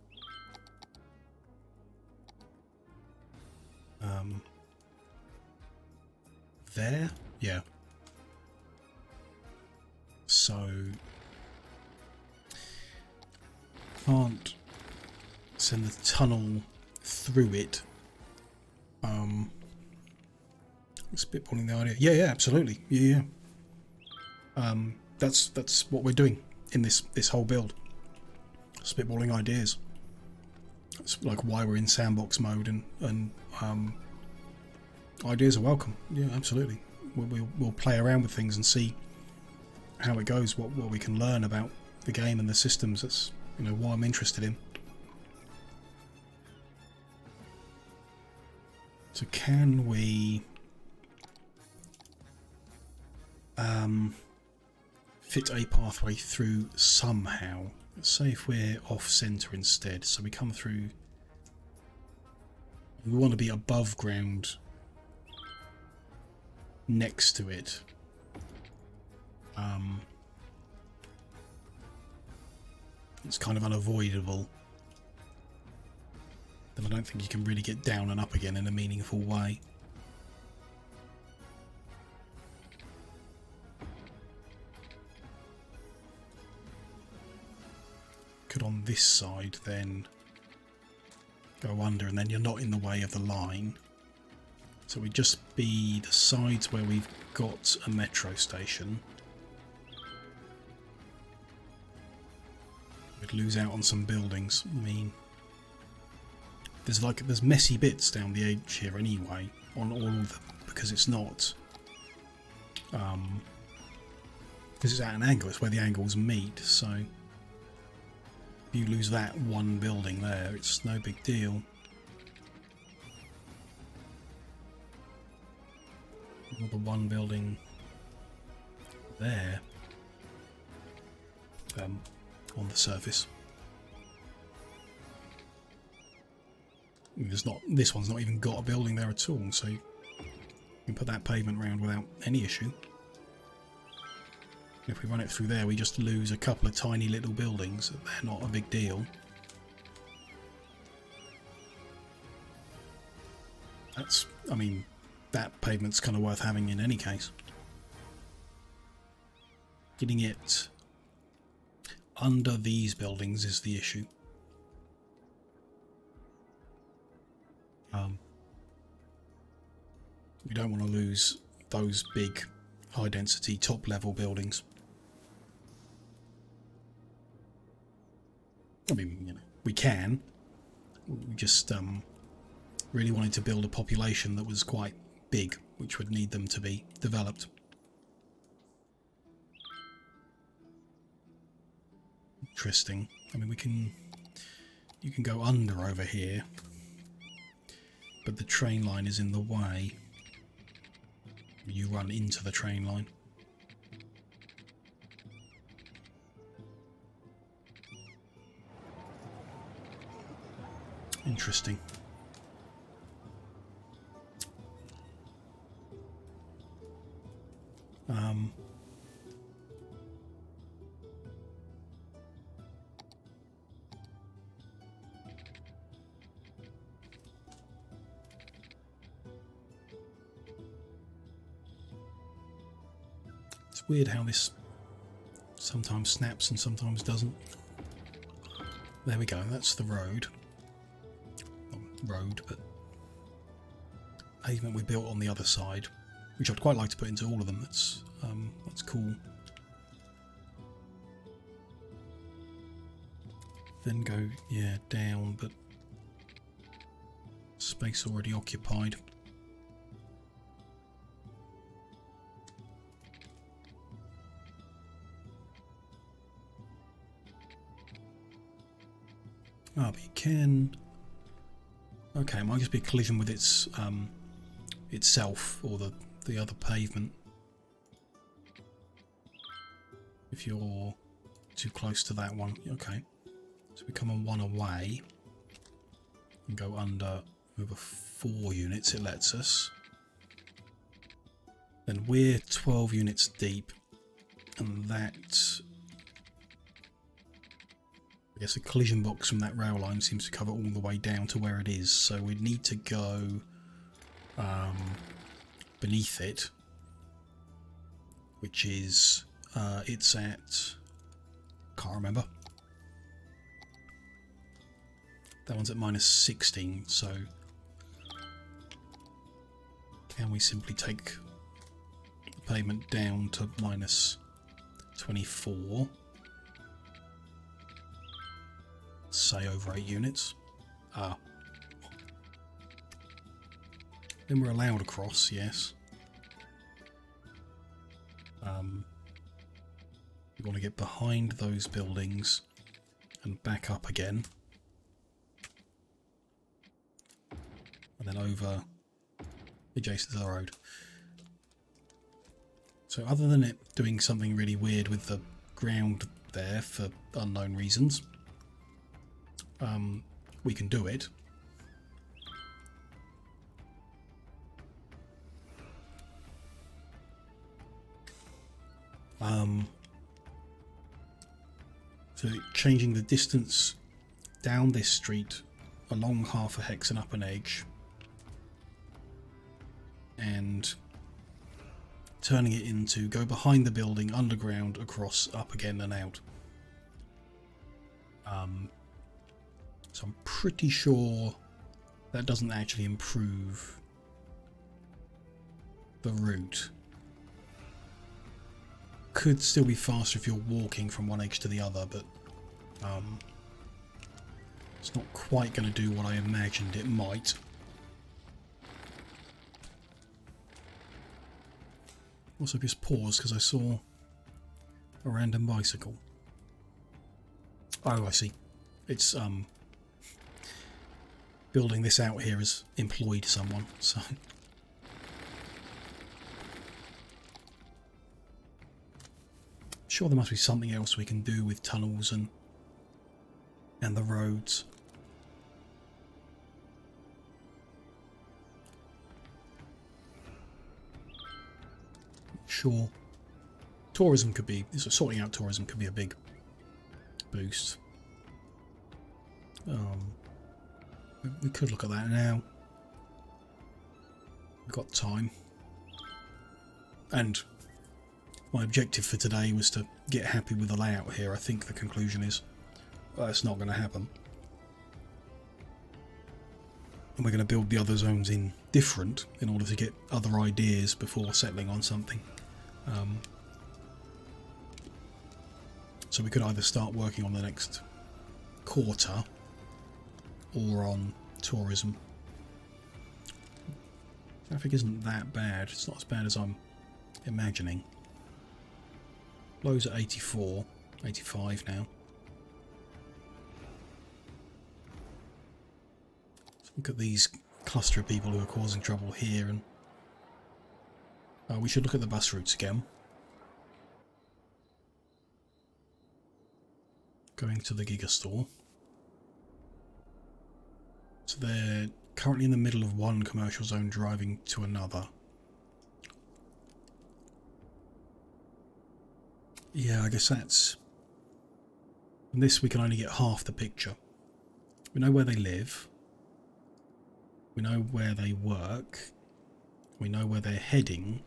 there, yeah. So can't send the tunnel through it. Spitballing the idea. Yeah, absolutely. Yeah. That's what we're doing in this whole build. Spitballing ideas. It's like why we're in sandbox mode, and ideas are welcome. Yeah, absolutely. We'll play around with things and see how it goes, what we can learn about the game and the systems. That's, you know, what I'm interested in. So can we fit a pathway through somehow? Let's say if we're off center instead, so we come through, we want to be above ground next to it. It's kind of unavoidable. Then I don't think you can really get down and up again in a meaningful way. Could on this side then go under, and then you're not in the way of the line. So we'd just be the sides where we've got a metro station. We'd lose out on some buildings. I mean, there's messy bits down the edge here anyway on all of them, because it's not because it's at an angle. It's where the angles meet. So if you lose that one building there, it's no big deal. Or the one building there on the surface. This one's not even got a building there at all, so you can put that pavement round without any issue. If we run it through there, we just lose a couple of tiny little buildings. They're not a big deal. I mean, that pavement's kind of worth having in any case. Getting it under these buildings is the issue. We don't want to lose those big, high-density, top-level buildings. I mean, you know, we can. We just really wanted to build a population that was quite big, which would need them to be developed. Interesting. I mean, you can go under over here, but the train line is in the way. You run into the train line. Interesting. It's weird how this sometimes snaps and sometimes doesn't. There we go, that's the road. Not road, but pavement we built on the other side, which I'd quite like to put into all of them. That's cool. Then go, yeah, down, but space already occupied. Ah, but you can. Okay, it might just be a collision with its itself or the other pavement. If you're too close to that one, okay. So we come on one away and go under over 4 units. It lets us. Then we're 12 units deep, and that. I guess a collision box from that rail line seems to cover all the way down to where it is, so we'd need to go beneath it, which is it's at, can't remember. That one's at -16, so can we simply take the pavement down to -24? Say over 8 units. Ah. Then we're allowed across, yes. We want to get behind those buildings and back up again. And then over adjacent to the road. So other than it doing something really weird with the ground there for unknown reasons, we can do it. So changing the distance down this street along half a hex and up an edge, and turning it into go behind the building, underground, across, up again and out. So I'm pretty sure that doesn't actually improve the route. Could still be faster if you're walking from one edge to the other, but it's not quite going to do what I imagined it might. Also just paused because I saw a random bicycle. Oh, I see. It's building this out here has employed someone, so sure there must be something else we can do with tunnels and the roads. Sure. Tourism could be, sorting out tourism could be a big boost. We could look at that now. We've got time. And my objective for today was to get happy with the layout here. I think the conclusion is that's not going to happen. And we're going to build the other zones in different in order to get other ideas before settling on something. So we could either start working on the next quarter or on tourism. Traffic isn't that bad. It's not as bad as I'm imagining. Lows at 84, 85 now. Let's look at these cluster of people who are causing trouble here, and we should look at the bus routes again. Going to the Giga Store. So they're currently in the middle of one commercial zone driving to another. Yeah, I guess that's... In this we can only get half the picture. We know where they live. We know where they work. We know where they're heading.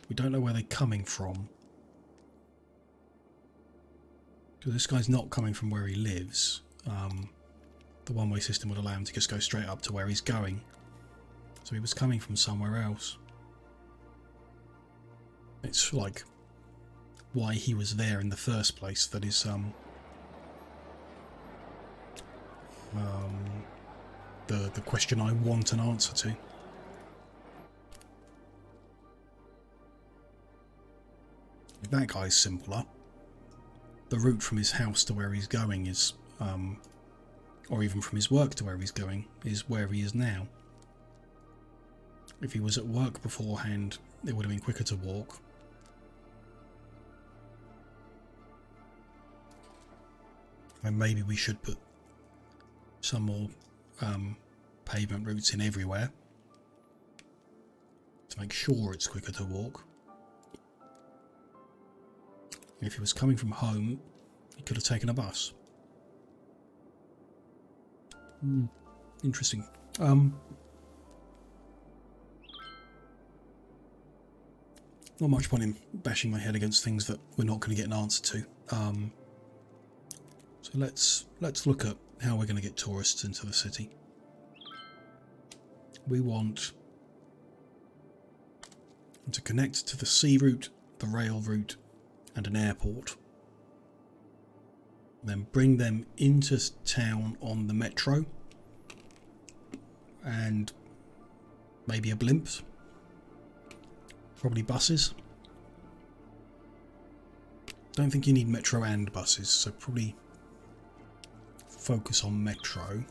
We don't know where they're coming from. Because this guy's not coming from where he lives. The one-way system would allow him to just go straight up to where he's going. So he was coming from somewhere else. It's like why he was there in the first place that is the question I want an answer to. If that guy's simpler, the route from his house to where he's going is or even from his work to where he's going is where he is now. If he was at work beforehand, it would have been quicker to walk. And maybe we should put some more pavement routes in everywhere to make sure it's quicker to walk. If he was coming from home, he could have taken a bus. Interesting. Not much point in bashing my head against things that we're not going to get an answer to. So let's look at how we're going to get tourists into the city. We want them to connect to the sea route, the rail route, and an airport. Then bring them into town on the metro, and maybe a blimp. Probably buses. Don't think you need metro and buses, so probably focus on metro.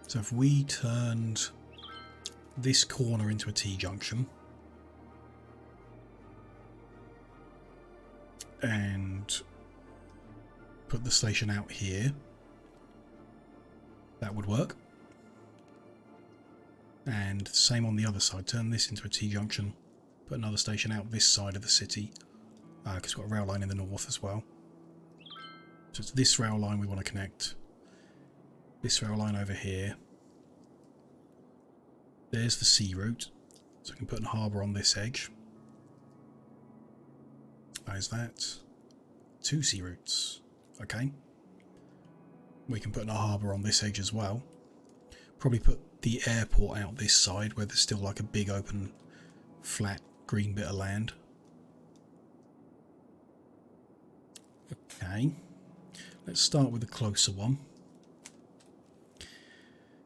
So if we turned this corner into a T-junction and put the station out here, that would work. And same on the other side, turn this into a T-junction, put another station out this side of the city, because we've got a rail line in the north as well. So it's this rail line we want to connect, this rail line over here. There's the sea route, so I can put a harbour on this edge. How's that? 2 sea routes. Okay. We can put a harbour on this edge as well. Probably put the airport out this side where there's still like a big open flat green bit of land. Okay. Let's start with the closer one.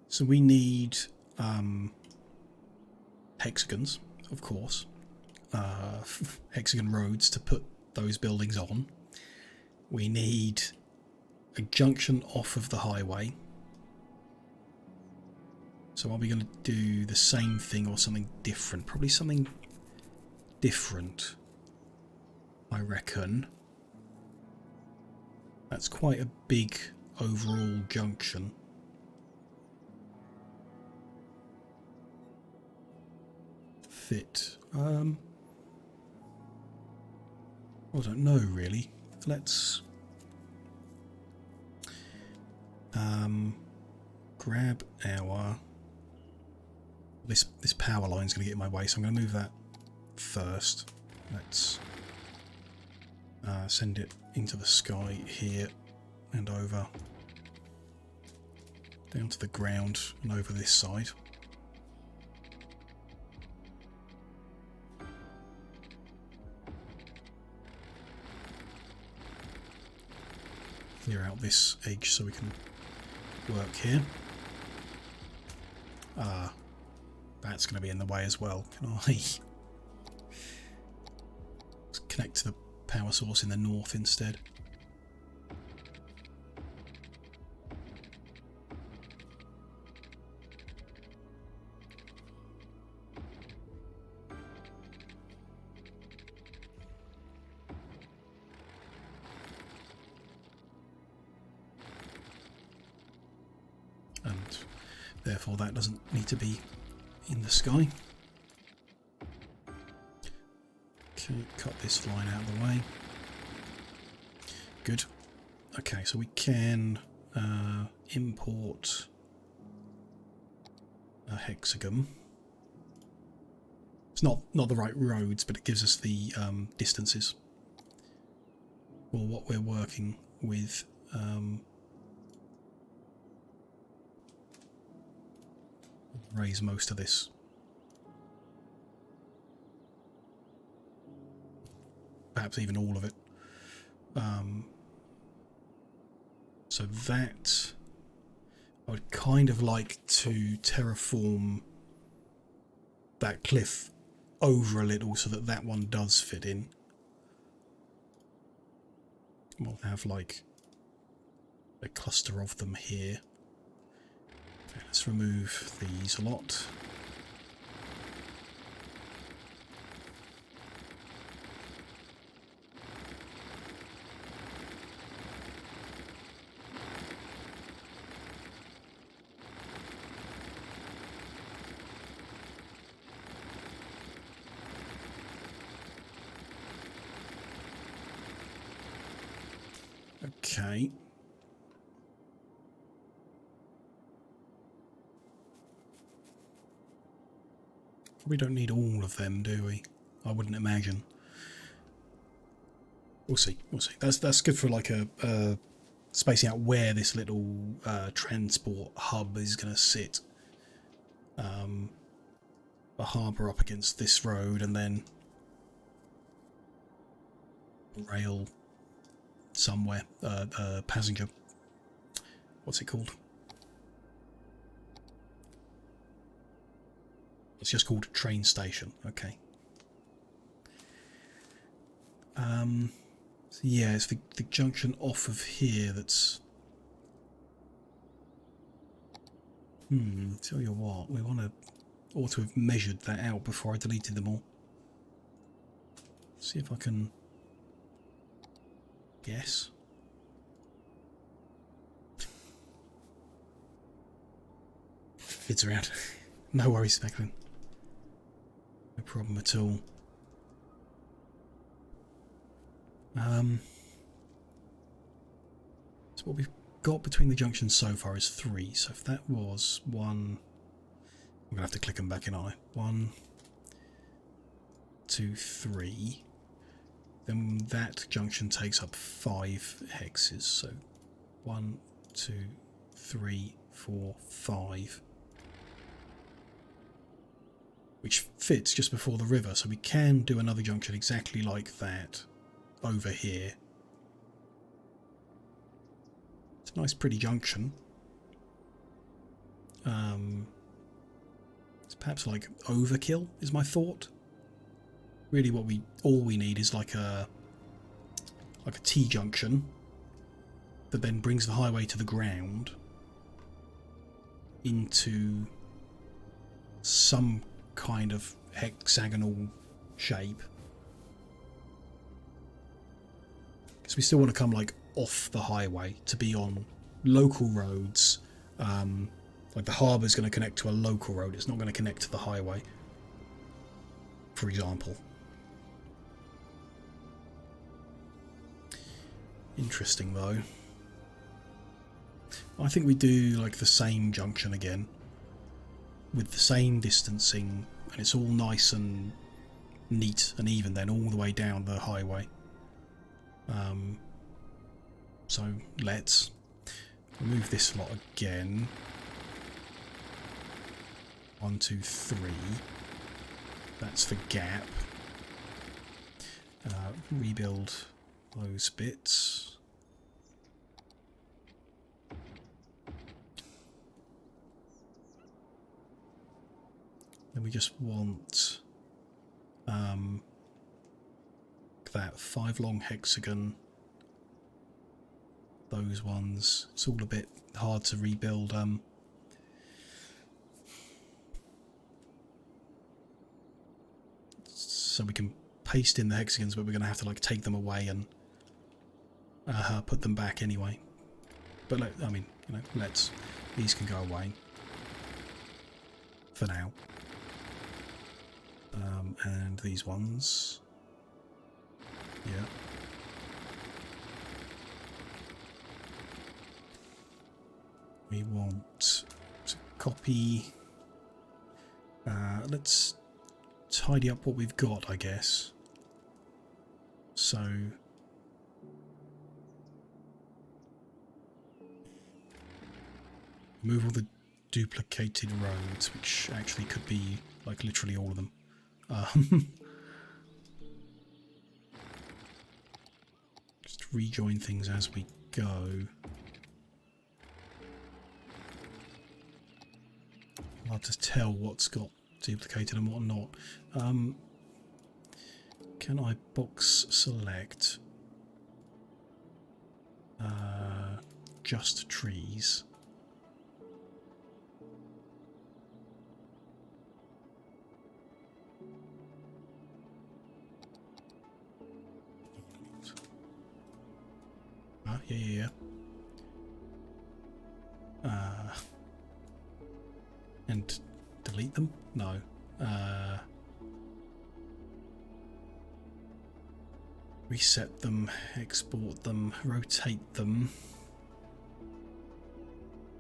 So we need hexagons, of course. Hexagon roads to put those buildings on. We need a junction off of the highway. So are we going to do the same thing or something different? Probably something different, I reckon. That's quite a big overall junction. Fit. I don't know really. Let's grab our this power line's going to get in my way, so I'm going to move that first. Let's send it into the sky here and over down to the ground and over this side. Clear out this edge so we can work here. That's going to be in the way as well. Can I let's connect to the power source in the north instead? And therefore that doesn't need to be in the sky. Okay, cut this line out of the way. Good. Okay, so we can import a hexagon. It's not the right roads, but it gives us the distances for what we're working with. Raise most of this. Perhaps even all of it. So that I would kind of like to terraform that cliff over a little so that that one does fit in. We'll have like a cluster of them here. Okay, let's remove these a lot. Okay. We don't need all of them, do we? I wouldn't imagine. We'll see. We'll see. That's good for like a spacing out where this little transport hub is going to sit. a harbour up against this road and then rail somewhere, passenger, what's it called? It's just called train station, okay. So yeah, it's the junction off of here that's... tell you what, we ought to have measured that out before I deleted them all. See if I can guess. It's around. No worries, Macklin. No problem at all. So what we've got between the junctions so far is 3. So if that was 1, I'm gonna have to click them back in, aren't I? 1, 2, 3. Then that junction takes up 5 hexes. So 1, 2, 3, 4, 5. Which fits just before the river, so we can do another junction exactly like that over here. It's a nice pretty junction. It's perhaps like overkill is my thought. Really all we need is like a T junction that then brings the highway to the ground into some kind of hexagonal shape. Because we still want to come like off the highway to be on local roads. Like the harbour's going to connect to a local road, it's not going to connect to the highway, for example. Interesting though. I think we do like the same junction again with the same distancing, and it's all nice and neat and even then all the way down the highway. So let's remove this lot again. 1, 2, 3. That's the gap. Rebuild those bits. Then we just want that 5 long hexagon. Those ones. It's all a bit hard to rebuild. So we can paste in the hexagons, but we're going to have to like take them away and put them back anyway. But I mean, you know, these can go away for now. And these ones, yeah. We want to copy. Let's tidy up what we've got, I guess. So move all the duplicated roads, which actually could be like literally all of them. Just rejoin things as we go. Hard to tell what's got duplicated and what not. Can I box select just trees? Yeah. And delete them? No. Reset them, export them, rotate them.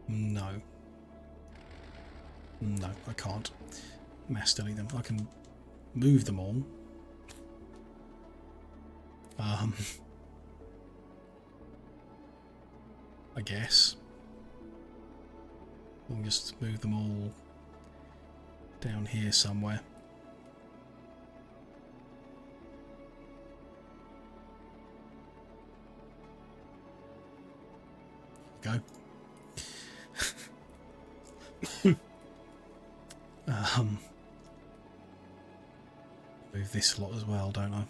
No. No, I can't. Mass delete them. I can move them all. I guess. We'll just move them all down here somewhere. Go. Move this lot as well, don't I?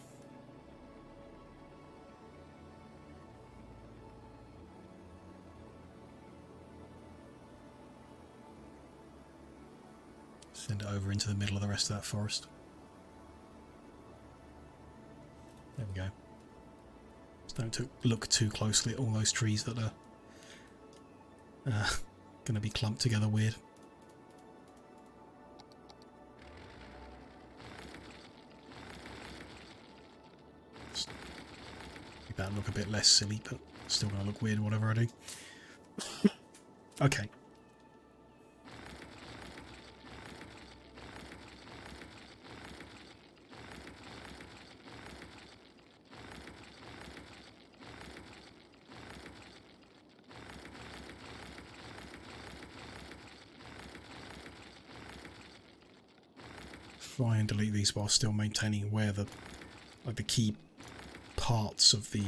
Send it over into the middle of the rest of that forest. There we go. Just don't look too closely at all those trees that are going to be clumped together weird. Make that look a bit less silly, but still going to look weird whatever I do. Okay. Try and delete these while still maintaining where the key parts of the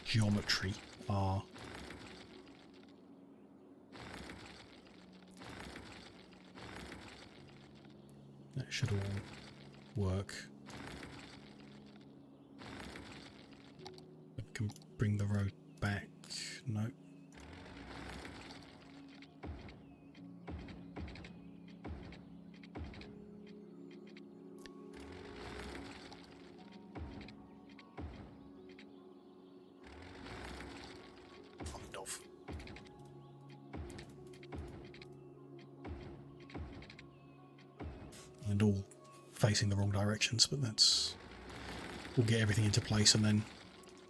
geometry are. That should all work. I can bring the road back. No. And all facing the wrong directions, but that's... We'll get everything into place and then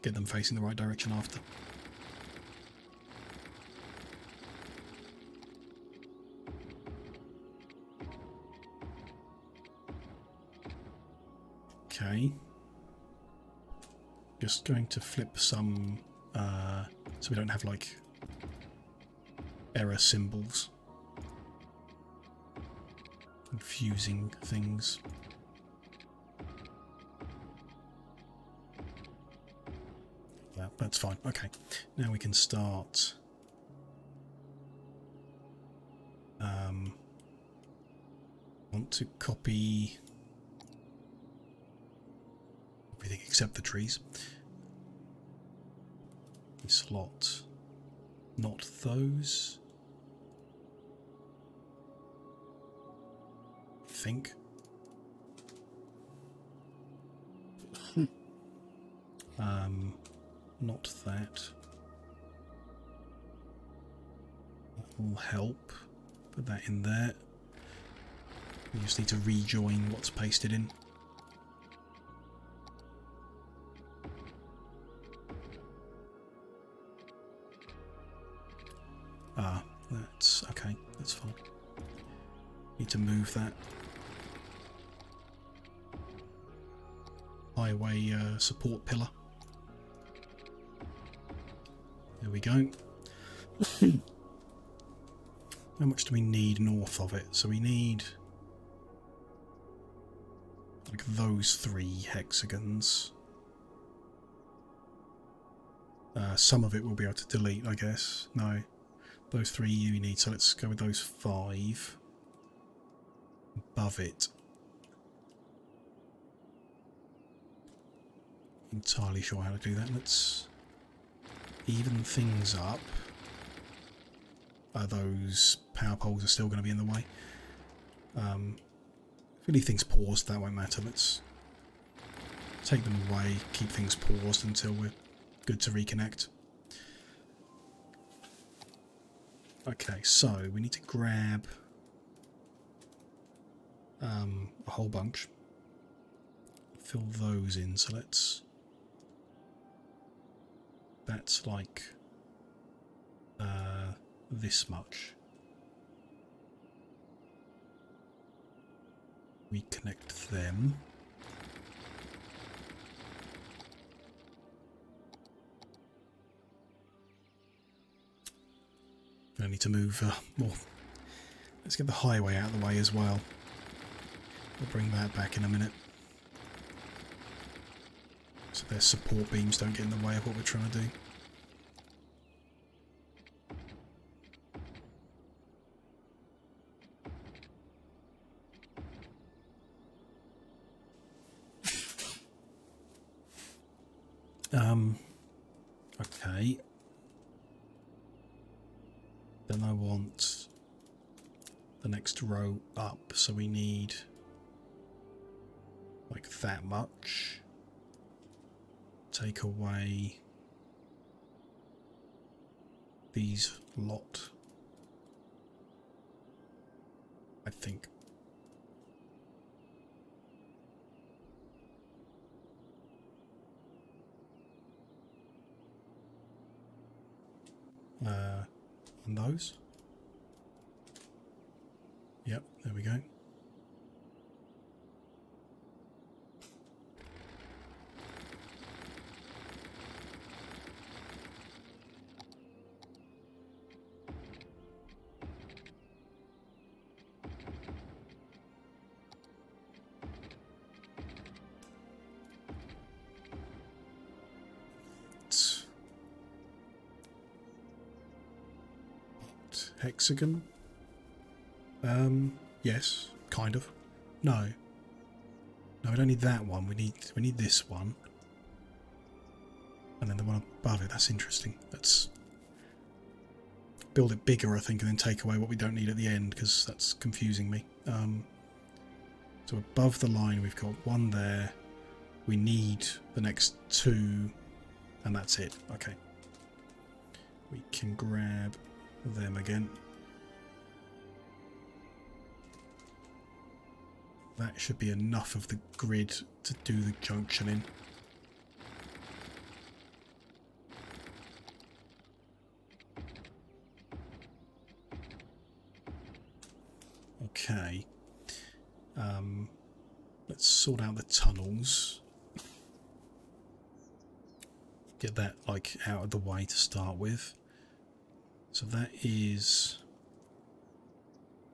get them facing the right direction after. Okay. Just going to flip some, so we don't have like error symbols. Confusing things. That's fine. Okay, now we can start. Want to copy everything except the trees. This lot, not those. Think. Not that. That will help. Put that in there. We just need to rejoin what's pasted in. Ah, that's okay. That's fine. Need to move that highway support pillar. There we go. How much do we need north of it? So we need like those 3 hexagons. Some of it we'll be able to delete, I guess. No, those 3 you need, so let's go with those 5. Above it. Entirely sure how to do that. Let's even things up. Those power poles are still going to be in the way. If we leave things paused, that won't matter. Let's take them away, keep things paused until we're good to reconnect. Okay, so we need to grab a whole bunch. Fill those in, so let's... That's like this much. Reconnect them. I need to move more Let's get the highway out of the way as well. We'll bring that back in a minute. So their support beams don't get in the way of what we're trying to do. Okay. Then I want the next row up, so we need like that much. Take away these lot, I think. And those. Yep, there we go. Hexagon? Yes, kind of. No. No, we don't need that one. We need this one. And then the one above it, that's interesting. Let's build it bigger, I think, and then take away what we don't need at the end, because that's confusing me. So above the line we've got one there. We need the next two, and that's it. Okay. We can grab them again. That should be enough of the grid to do the junction in. Okay. Let's sort out the tunnels. Get that like out of the way to start with. So that is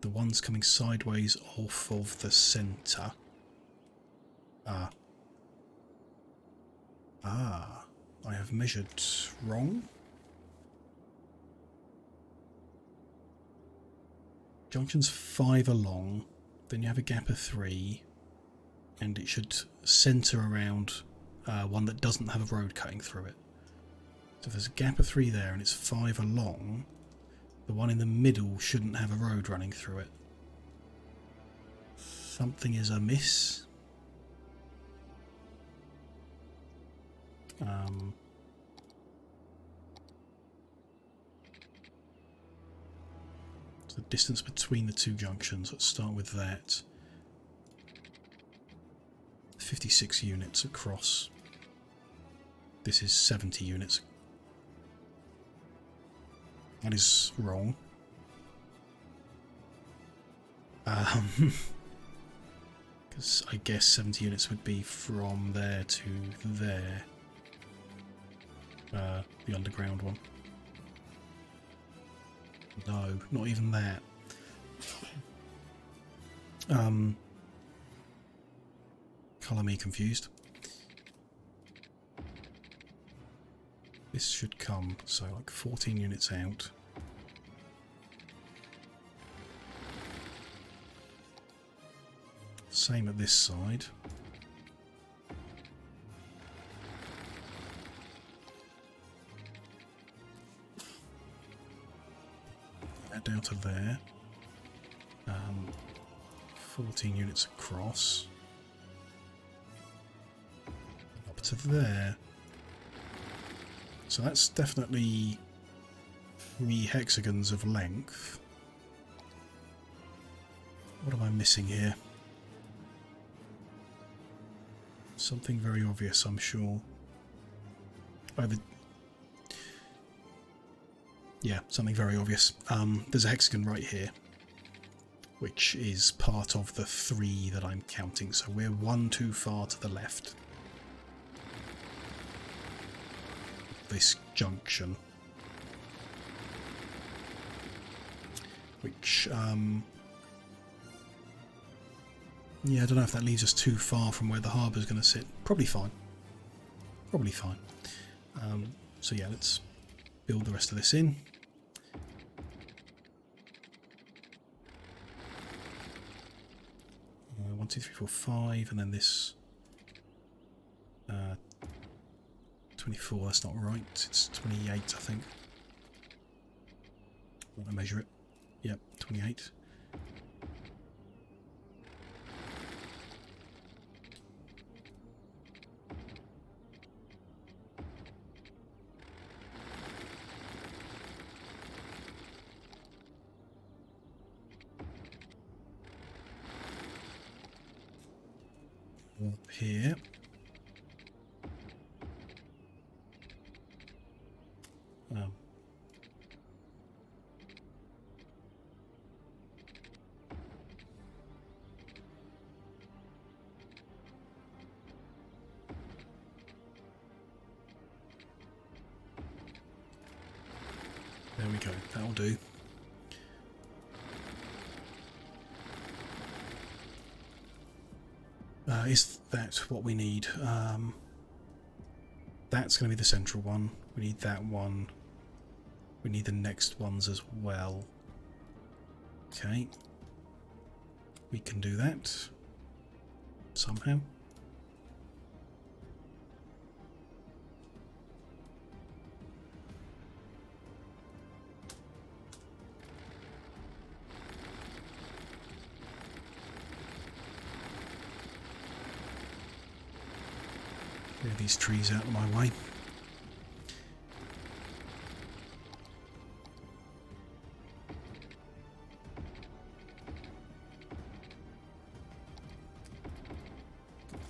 the ones coming sideways off of the centre. I have measured wrong. Junction's 5 along, then you have a gap of 3, and it should centre around one that doesn't have a road cutting through it. So if there's a gap of 3 there and it's 5 along, the one in the middle shouldn't have a road running through it. Something is amiss. So the distance between the two junctions, let's start with that. 56 units across. This is 70 units. That is wrong. Because I guess 70 units would be from there to there. The underground one. No, not even that. Colour me confused. This should come, so like 14 units out. Same at this side. That down to there. 14 units across. Up to there. So that's definitely 3 hexagons of length. What am I missing here? Something very obvious, I'm sure. Oh, yeah, something very obvious. There's a hexagon right here, which is part of the 3 that I'm counting, so we're 1 too far to the left. This junction, which Yeah, I don't know if that leaves us too far from where the harbour's going to sit. Probably fine. Probably fine. So yeah, let's build the rest of this in. One, two, three, four, five, and then this 24. That's not right. It's 28, I think. I want to measure it. Yep, 28. Up here. There we go. That'll do. Is that what we need? That's going to be the central one. We need that one. We need the next ones as well. Okay. We can do that. Somehow. Clear these trees out of my way.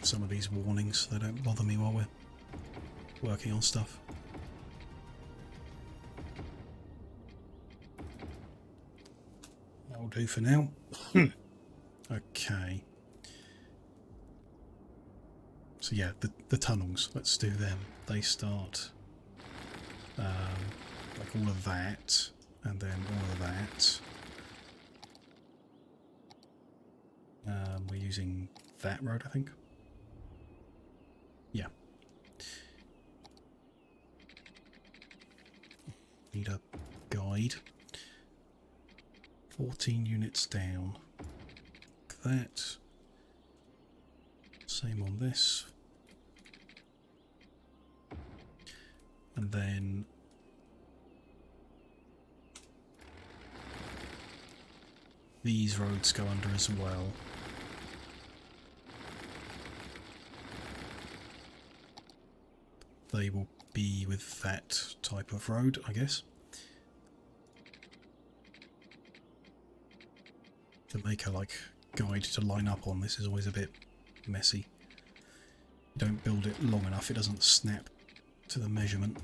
Some of these warnings so they don't bother me while we're working on stuff. That'll do for now. Okay. So yeah, the tunnels, let's do them. They start like all of that, and then all of that. We're using that road, I think. Yeah. Need a guide. 14 units down. Like that. Same on this. And then these roads go under as well. They will be with that type of road, I guess. To make a guide to line up on this is always a bit messy. You don't build it long enough, it doesn't snap to the measurement.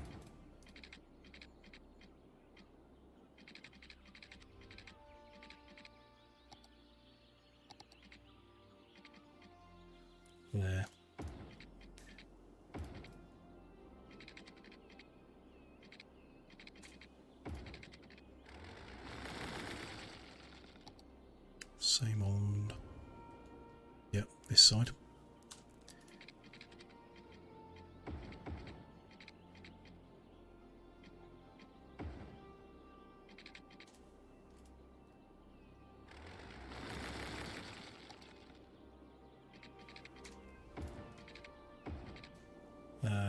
There. Same on, yep, this side.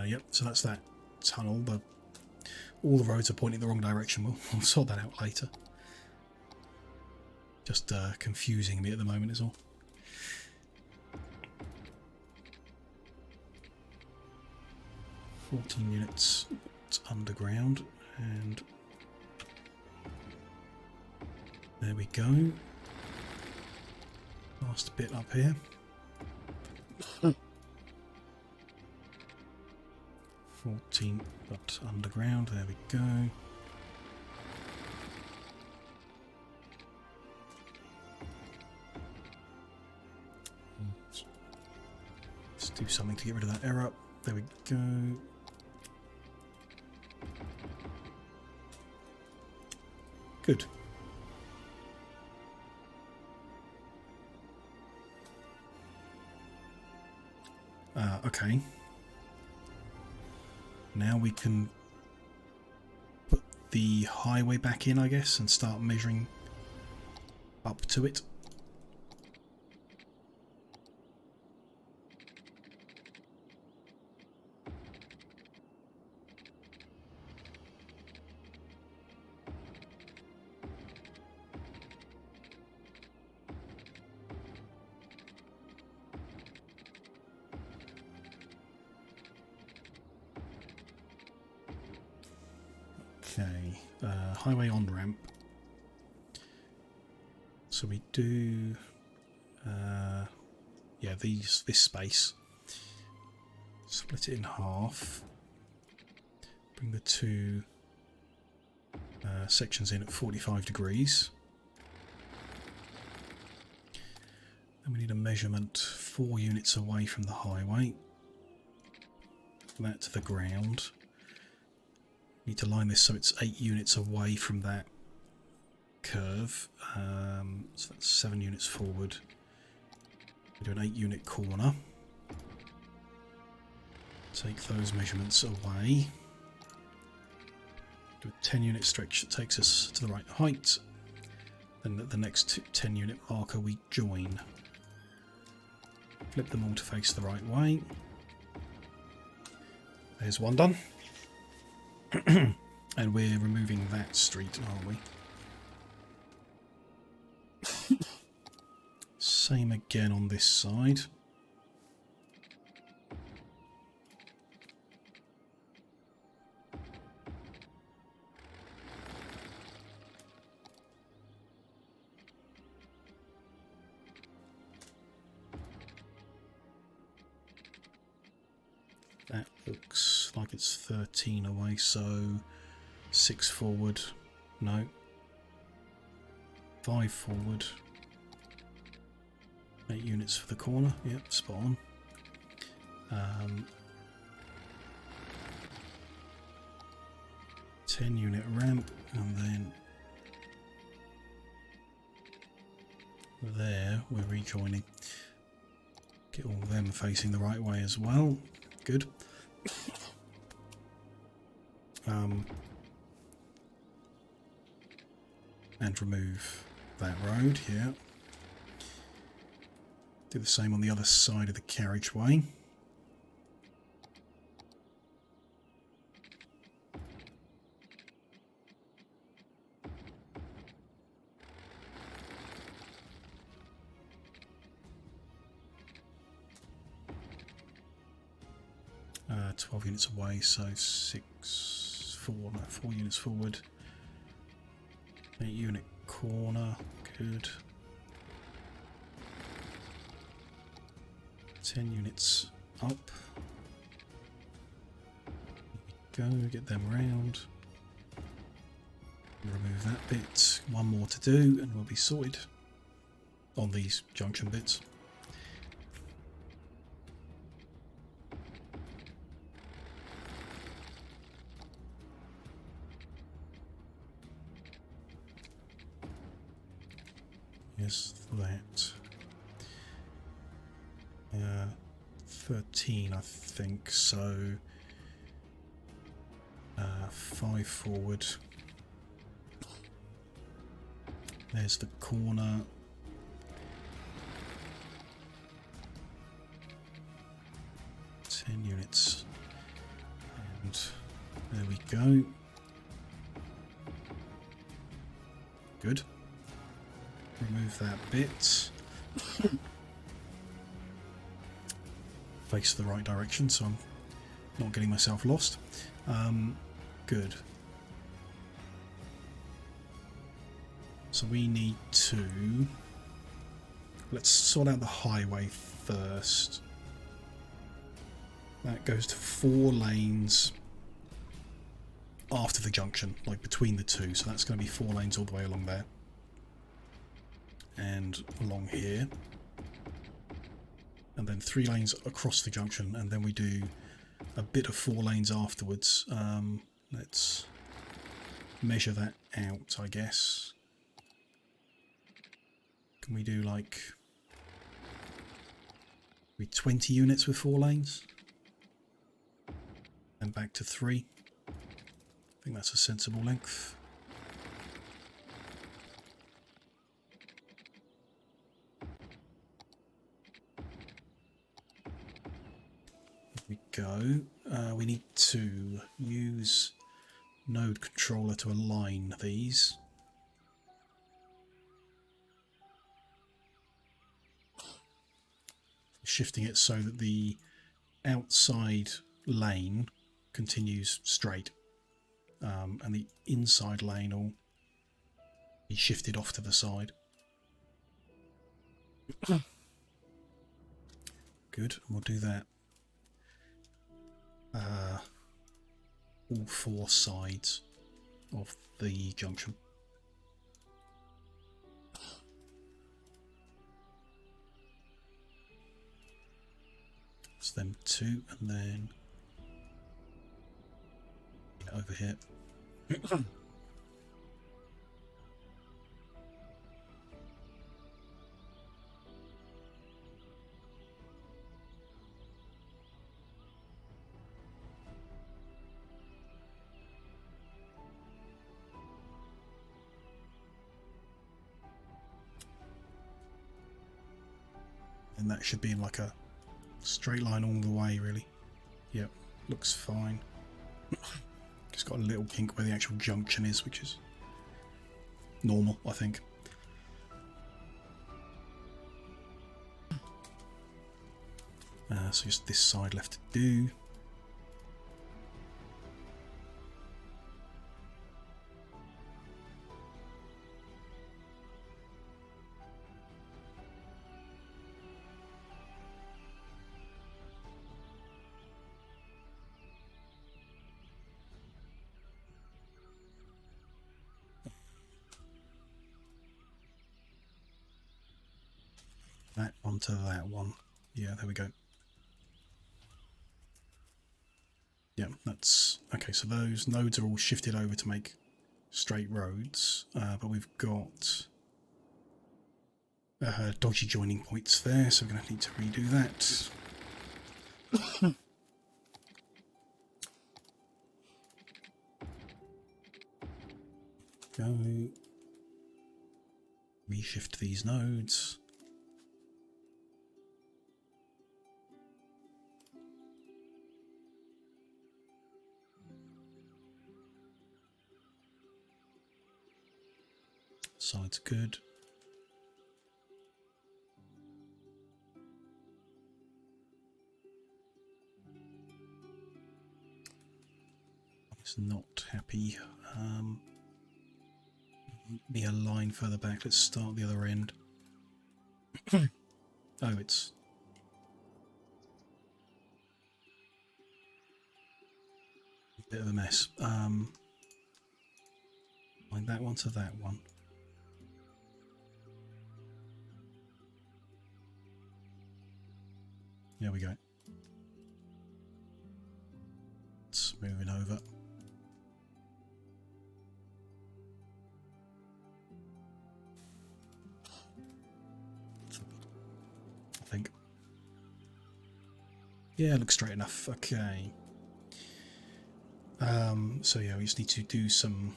Yep, so that's that tunnel, but all the roads are pointing the wrong direction. We'll sort that out later. Just confusing me at the moment is all. $14 units, it's underground, and there we go. Last bit up here. 14, but underground, there we go. Let's do something to get rid of that error. There we go. Good. Okay. Now we can put the highway back in, I guess, and start measuring up to it. Okay, highway on-ramp. So we do, yeah, this space. Split it in half. Bring the two sections in at 45 degrees. Then we need a measurement 4 units away from the highway. That to the ground. Need to line this so it's 8 units away from that curve. So that's 7 units forward. We do an 8 unit corner. Take those measurements away. Do a 10 unit stretch that takes us to the right height. Then at the next 10 unit marker we join. Flip them all to face the right way. There's one done. And we're removing that street, aren't we? Same again on this side. That looks like it's 13 away, so 6 forward, no. 5 forward. 8 units for the corner, yep, spot on. 10 unit ramp, and then there we're rejoining. Get all of them facing the right way as well. Good. And remove that road here. Do the same on the other side of the carriageway. Uh, 12 units away, so 4 units forward. 8 unit corner, good. 10 units up. Go, get them round. Remove that bit. One more to do and we'll be sorted on these junction bits. Yes, that. 13, I think, so 5 forward. There's the corner. Units. And there we go. Good. Remove that bit. Face the right direction so I'm not getting myself lost. Good. So we need to... Let's sort out the highway first. That goes to 4 lanes after the junction, like between the two. So that's going to be 4 lanes all the way along there. And along here. And then 3 lanes across the junction. And then we do a bit of 4 lanes afterwards. Let's measure that out, I guess. Can we do like Be 20 units with 4 lanes. And back to 3. I think that's a sensible length. Here we go. We need to use node controller to align these. Shifting it so that the outside lane continues straight, and the inside lane will be shifted off to the side. Good, and we'll do that all 4 sides of the junction. It's them 2, and then over here. And that should be in like a straight line all the way, really. Yep, looks fine. Just got a little kink where the actual junction is, which is normal, I think. So just this side left to do. That onto that one. Yeah, there we go. Yeah, that's okay. So those nodes are all shifted over to make straight roads, but we've got dodgy joining points there, so we're going to need to redo that. Go. Reshift these nodes. Side's good. It's not happy. Be a line further back. Let's start the other end. Oh, it's a bit of a mess. Line that one to that one. There we go. It's moving over. I think. Yeah, looks straight enough. Okay. So yeah, we just need to do some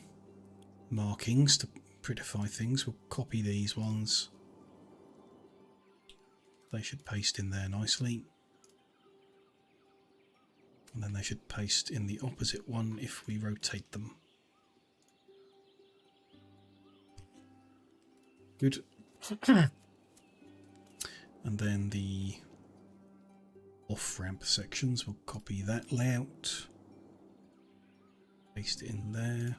markings to prettify things. We'll copy these ones. They should paste in there nicely. And then they should paste in the opposite one if we rotate them. Good. And then the off-ramp sections, we'll copy that layout. Paste it in there.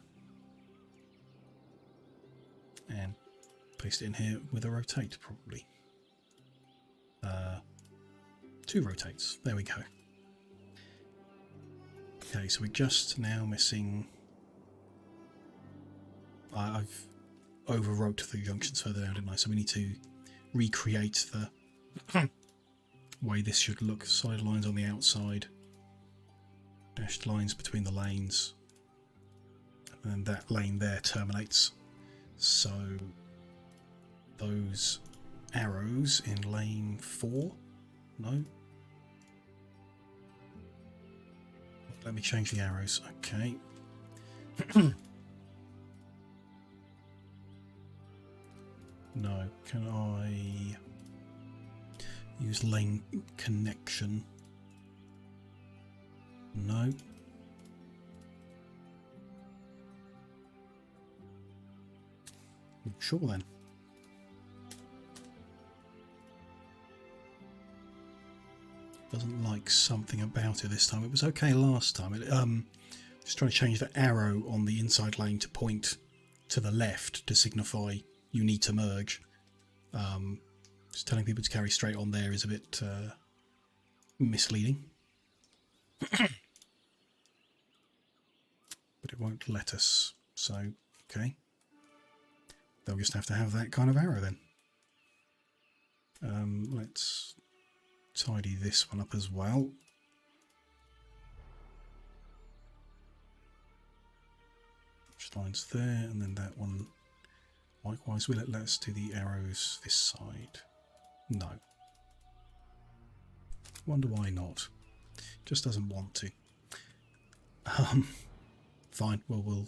And paste it in here with a rotate, probably. 2 rotates. There we go. Okay, so we're just now missing... I've overwrote the junctions further down, didn't I? So we need to recreate the way this should look. Solid lines on the outside. Dashed lines between the lanes. And then that lane there terminates. So those arrows in lane 4 No. Let me change the arrows. Okay. No. Can I use lane connection? No. Sure then. Doesn't like something about it this time. It was okay last time. Just trying to change the arrow on the inside lane to point to the left to signify you need to merge. Just telling people to carry straight on there is a bit misleading. But it won't let us. So, okay. They'll just have to have that kind of arrow then. Let's tidy this one up as well. Which line's there, and then that one. Likewise, will it let us do the arrows this side? No. Wonder why not. Just doesn't want to. Fine, well, we'll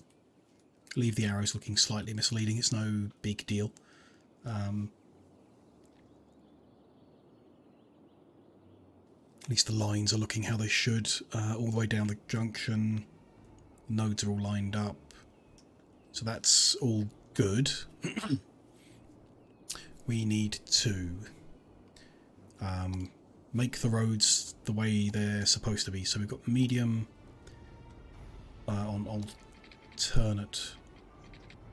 leave the arrows looking slightly misleading. It's no big deal. At least the lines are looking how they should. All the way down the junction. Nodes are all lined up. So that's all good. We need to make the roads the way they're supposed to be. So we've got medium on alternate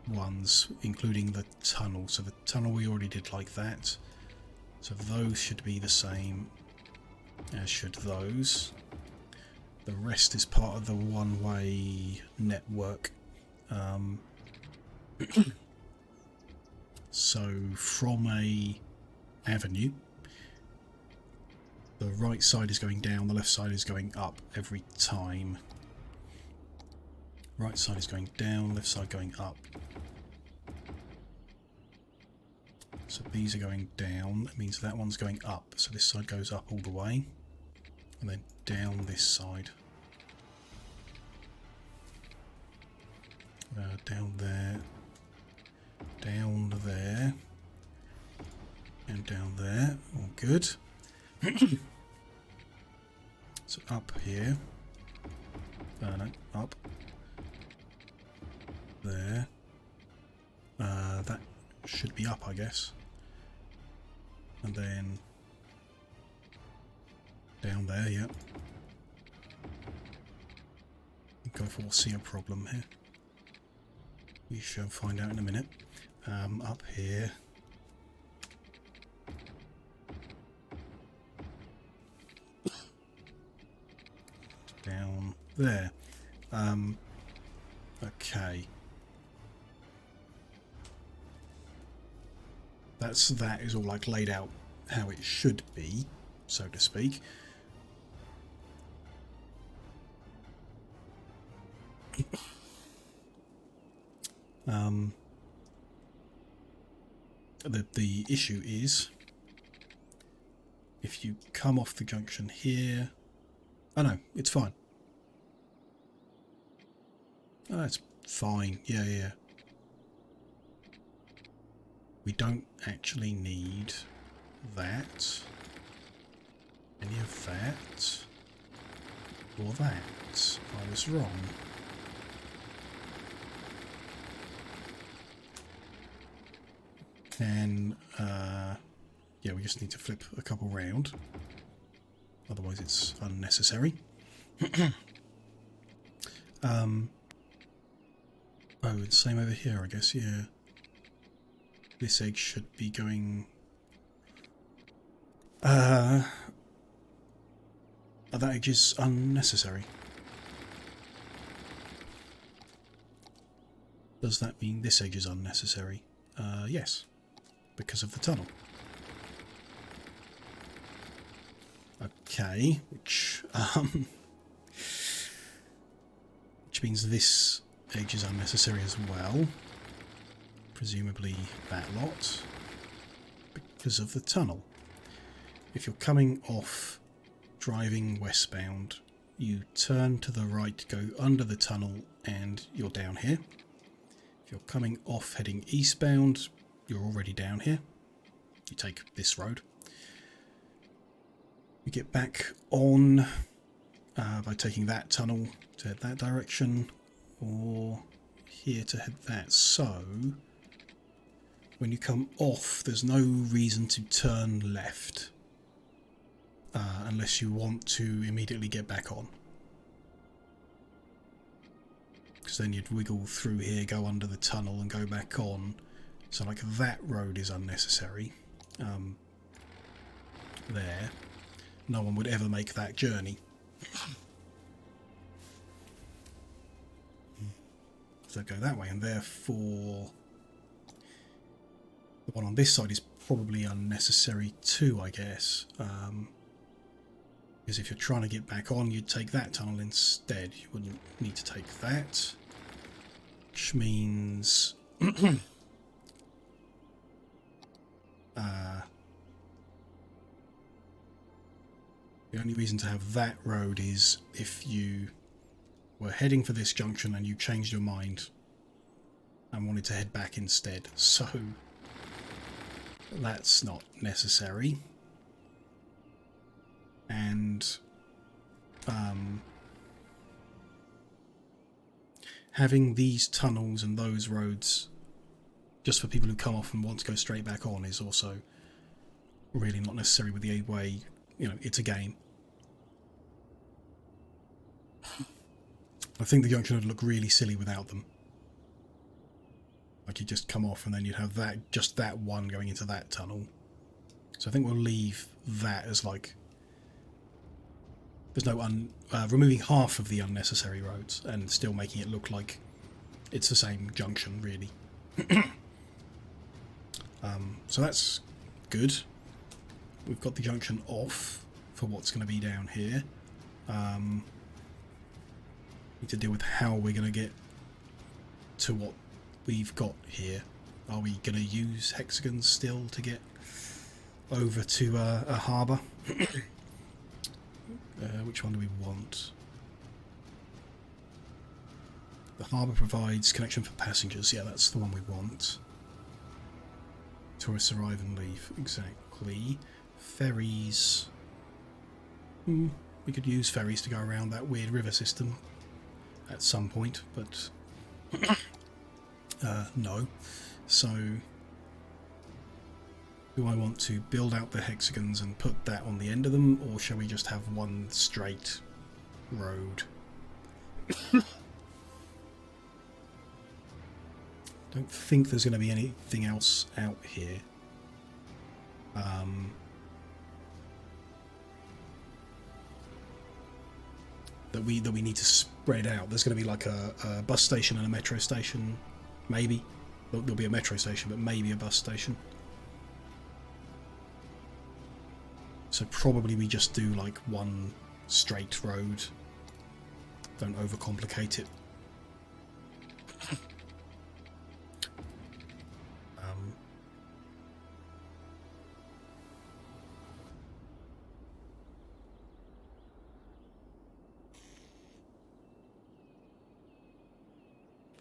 ones, including the tunnel. So the tunnel we already did like that. So those should be the same as should those. The rest is part of the one-way network. So from a avenue, the right side is going down, the left side is going up every time. Right side is going down, left side going up. So these are going down, that means that one's going up. So this side goes up all the way, and then down this side. Down there, down there, and down there. All good. So up here. No, up. There. That should be up, I guess. And then down there, yep. Go foresee a problem here. We shall find out in a minute. Up here. Down there. Okay. That is all like laid out how it should be, so to speak. The issue is if you come off the junction here. Oh no, it's fine. Oh, it's fine. Yeah. We don't actually need that, any of that, or that. I was wrong. And yeah, we just need to flip a couple round, otherwise it's unnecessary. Oh, it's the same over here, I guess. Yeah, this egg should be going that edge is unnecessary. Does that mean this edge is unnecessary? Yes, because of the tunnel. Okay, which means this edge is unnecessary as well. Presumably that lot, because of the tunnel. if you're coming off driving westbound, you turn to the right, go under the tunnel, and you're down here. If you're coming off heading eastbound, you're already down here. You take this road. You get back on by taking that tunnel to head that direction, or here to head that. So when you come off, there's no reason to turn left unless you want to immediately get back on, because then you'd wiggle through here, go under the tunnel and go back on. So like that road is unnecessary. There, no one would ever make that journey. So go that way, and therefore the one on this side is probably unnecessary too, I guess. Because if you're trying to get back on, you'd take that tunnel instead. You wouldn't need to take that, which means the only reason to have that road is if you were heading for this junction and you changed your mind and wanted to head back instead. So that's not necessary. And having these tunnels and those roads just for people who come off and want to go straight back on is also really not necessary with the way, you know, it's a game. I think the junction would look really silly without them. Like you just come off and then you'd have that, just that one going into that tunnel. So I think we'll leave that as like, there's no removing half of the unnecessary roads and still making it look like it's the same junction, really. So that's good. We've got the junction off for what's going to be down here. Need to deal with how we're going to get to what we've got here. Are we going to use hexagons still to get over to a harbour? Which one do we want? The harbour provides connection for passengers. Yeah, that's the one we want. Tourists arrive and leave. Exactly. Ferries. We could use ferries to go around that weird river system at some point, but no. So do I want to build out the hexagons and put that on the end of them, or shall we just have one straight road? Don't think there's going to be anything else out here. That we need to spread out. There's going to be like a bus station and a metro station, maybe. There'll be a metro station, but maybe a bus station. So probably we just do like one straight road. Don't overcomplicate it.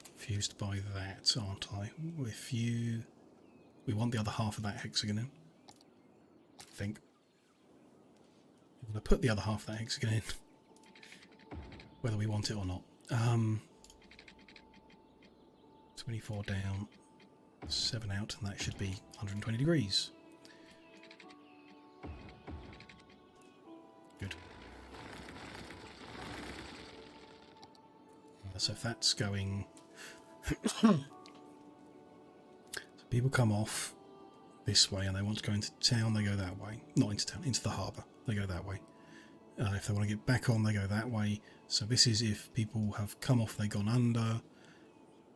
Confused by that, aren't I? If you... We want the other half of that hexagon in, I think. I'm going to put the other half of that hexagon in, whether we want it or not. 24 down, 7 out, and that should be 120 degrees. Good. So if that's going... So people come off this way and they want to go into town, they go that way. Not into town, into the harbour, they go that way. If they want to get back on, they go that way. So this is if people have come off, they've gone under,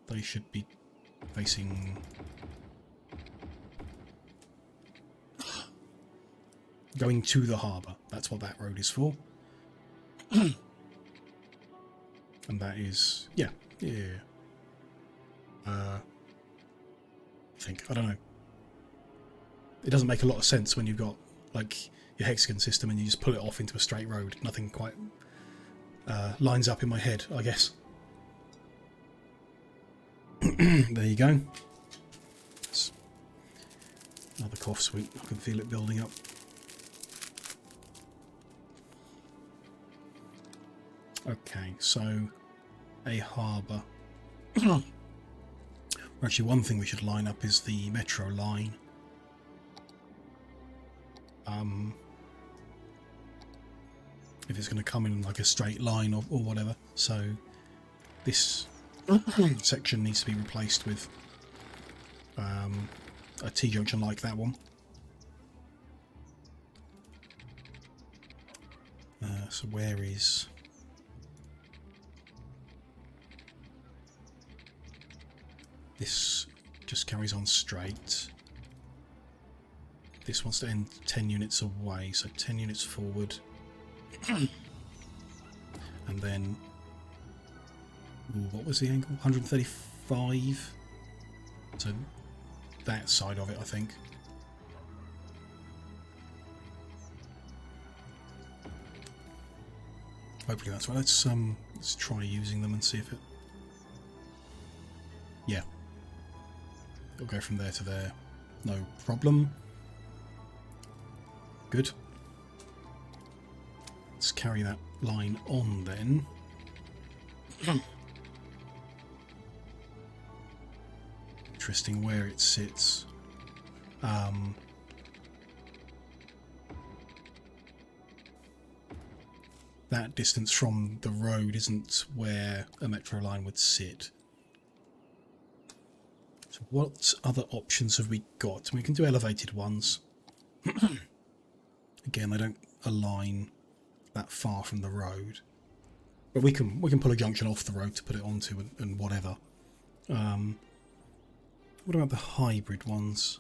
they should be facing... going to the harbour. That's what that road is for. And that is... yeah. I think, I don't know. It doesn't make a lot of sense when you've got, like, your hexagon system and you just pull it off into a straight road. Nothing quite lines up in my head, I guess. There you go. It's another cough sweep. I can feel it building up. Okay, so a harbour. Actually, one thing we should line up is the metro line. If it's going to come in like a straight line or whatever. So this section needs to be replaced with a T-junction like that one. So where is... This just carries on straight. This wants to end 10 units away, so 10 units forward. And then... Ooh, what was the angle? 135? So that side of it, I think. Hopefully that's right. Let's try using them and see if it... Yeah. It'll go from there to there. No problem. Good. Let's carry that line on then. Interesting where it sits. That distance from the road isn't where a metro line would sit. So what other options have we got? We can do elevated ones. Again, they don't align that far from the road, but we can pull a junction off the road to put it onto and whatever. What about the hybrid ones?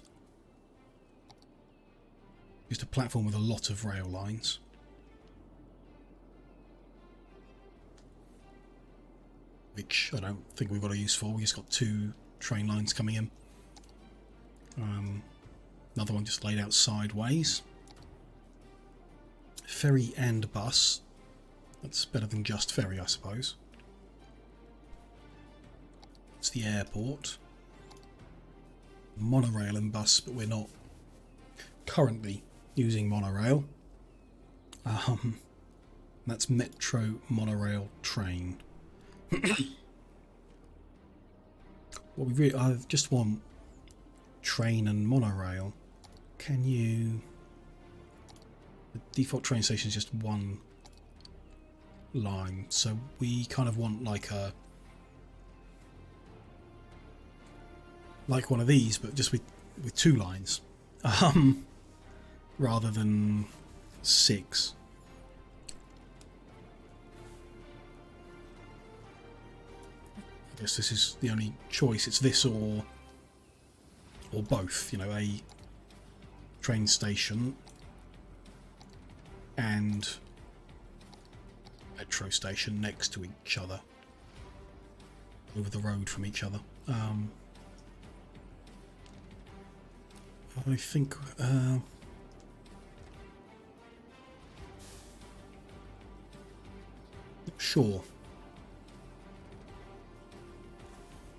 Just a platform with a lot of rail lines. Which I don't think we've got a use for. We just got 2 train lines coming in. Another one just laid out sideways. Ferry and bus. That's better than just ferry, I suppose. It's the airport. Monorail and bus, but we're not currently using monorail. That's metro, monorail, train. What we really, I just want train and monorail. Can you... The default train station is just one line, so we kind of want like one of these, but just with 2 lines, rather than 6. I guess this is the only choice. It's this or both. You know, a train station and metro station next to each other, over the road from each other. I think sure.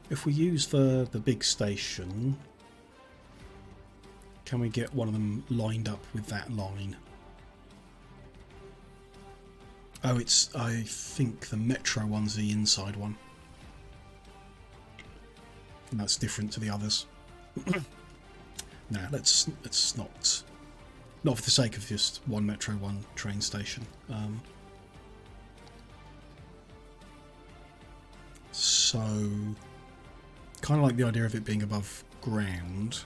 If we use the big station, can we get one of them lined up with that line? Oh, it's, I think the metro one's the inside one. And that's different to the others. No, let's not for the sake of just one metro, one train station. So, kind of like the idea of it being above ground.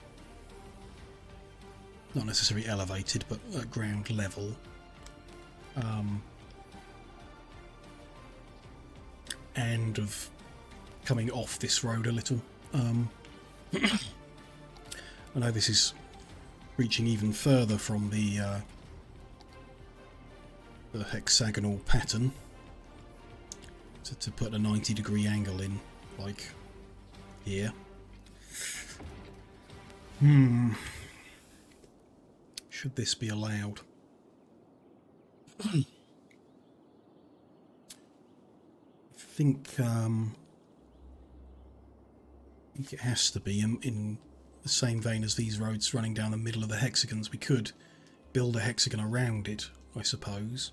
Not necessarily elevated, but at ground level. And of coming off this road a little. I know this is reaching even further from the hexagonal pattern to put a 90-degree angle in, like here. Should this be allowed? I think it has to be in the same vein as these roads running down the middle of the hexagons. We could build a hexagon around it, I suppose.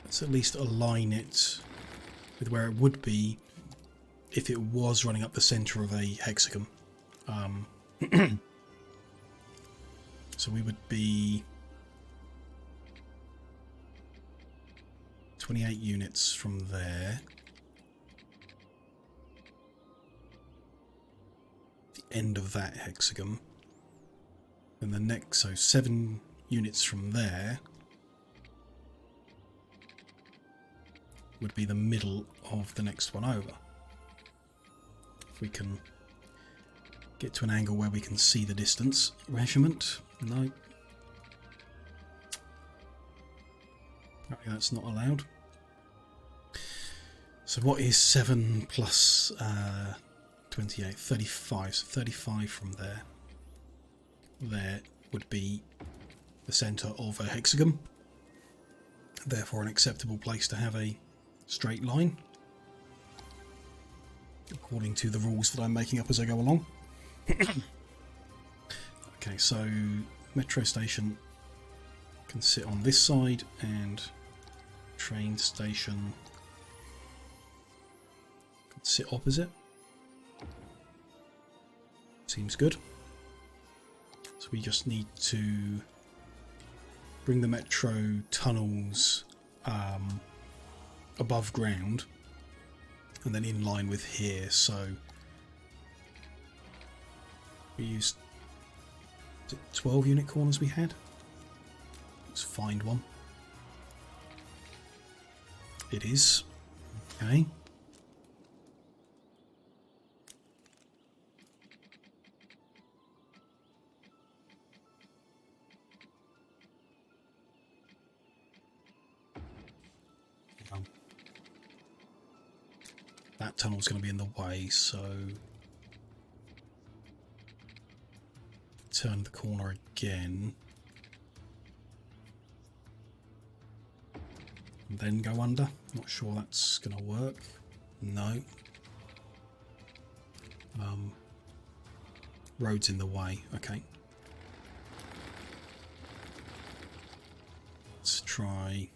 Let's at least align it with where it would be if it was running up the centre of a hexagon. So we would be 28 units from there. The end of that hexagon. And the next, so 7 units from there would be the middle of the next one over. If we can get to an angle where we can see the distance. Measurement? No. Apparently that's not allowed. So what is 7 plus 28? 35. So 35 from there. There would be the centre of a hexagon. Therefore an acceptable place to have a straight line. According to the rules that I'm making up as I go along. Okay, so metro station can sit on this side and train station can sit opposite. Seems good. So we just need to bring the metro tunnels above ground and then in line with here. So we used, is it 12 unit corners we had? Let's find one. It is. Okay. That tunnel's going to be in the way, so turn the corner again and then go under. Not sure that's going to work. No. Road's in the way. Okay. Let's try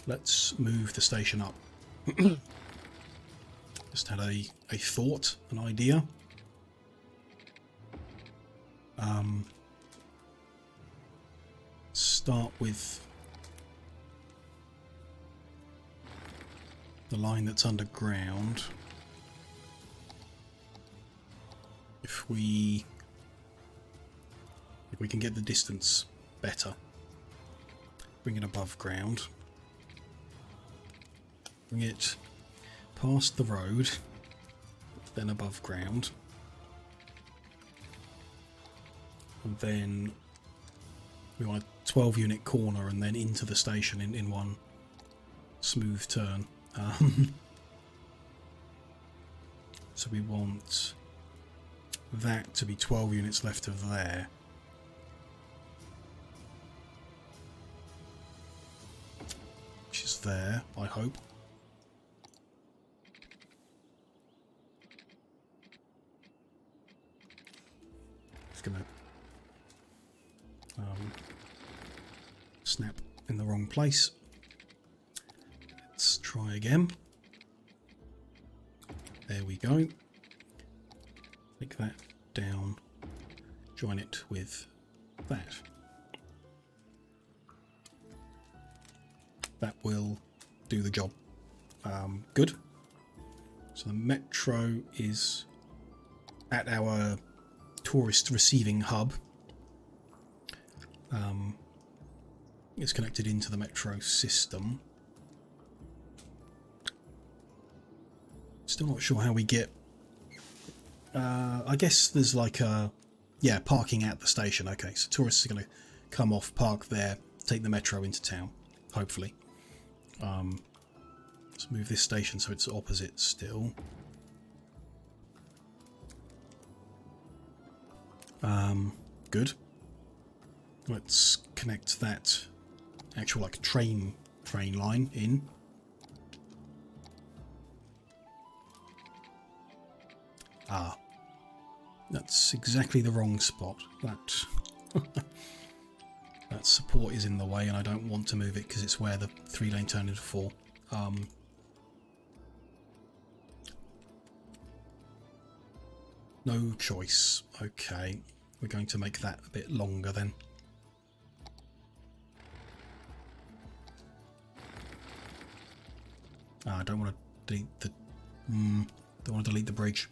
let's move the station up. Just had a thought, an idea. Start with the line that's underground. If we can get the distance better, bring it above ground. Bring it past the road, then above ground, and then we want a 12 unit corner and then into the station in one smooth turn. So we want that to be 12 units left of there. Which is there, I hope. Gonna snap in the wrong place. Let's try again. There we go. Take that down, join it with that. That will do the job. Good. So the metro is at our tourist receiving hub. It's connected into the metro system. Still not sure how we get. I guess there's like a parking at the station. Okay, so tourists are going to come off, park there, take the metro into town. Hopefully. Let's move this station so it's opposite still. Good. Let's connect that actual like train line in. Ah, that's exactly the wrong spot. That support is in the way, and I don't want to move it because it's where the 3-lane turned into 4. No choice. Okay, we're going to make that a bit longer then. I don't want to delete the. Don't want to delete the bridge.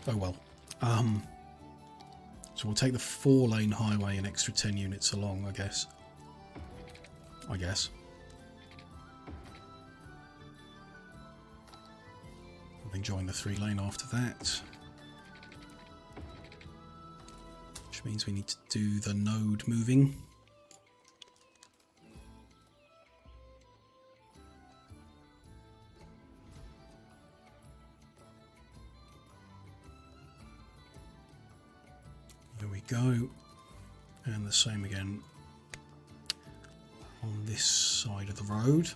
Oh well. So we'll take the 4-lane highway an extra 10 units along, I guess. And then join the 3-lane after that. Which means we need to do the node moving. There we go. And the same again on this side of the road.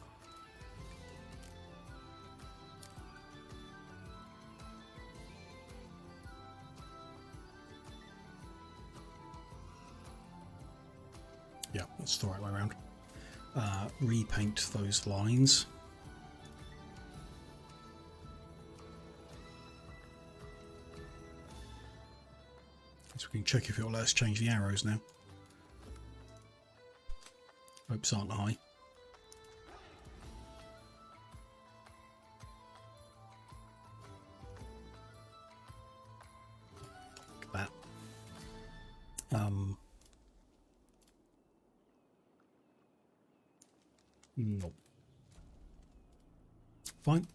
Yeah, that's the right way around. Repaint those lines. So we can check if it will let us change the arrows now. Hopes aren't high. Look at that. Nope. Fine.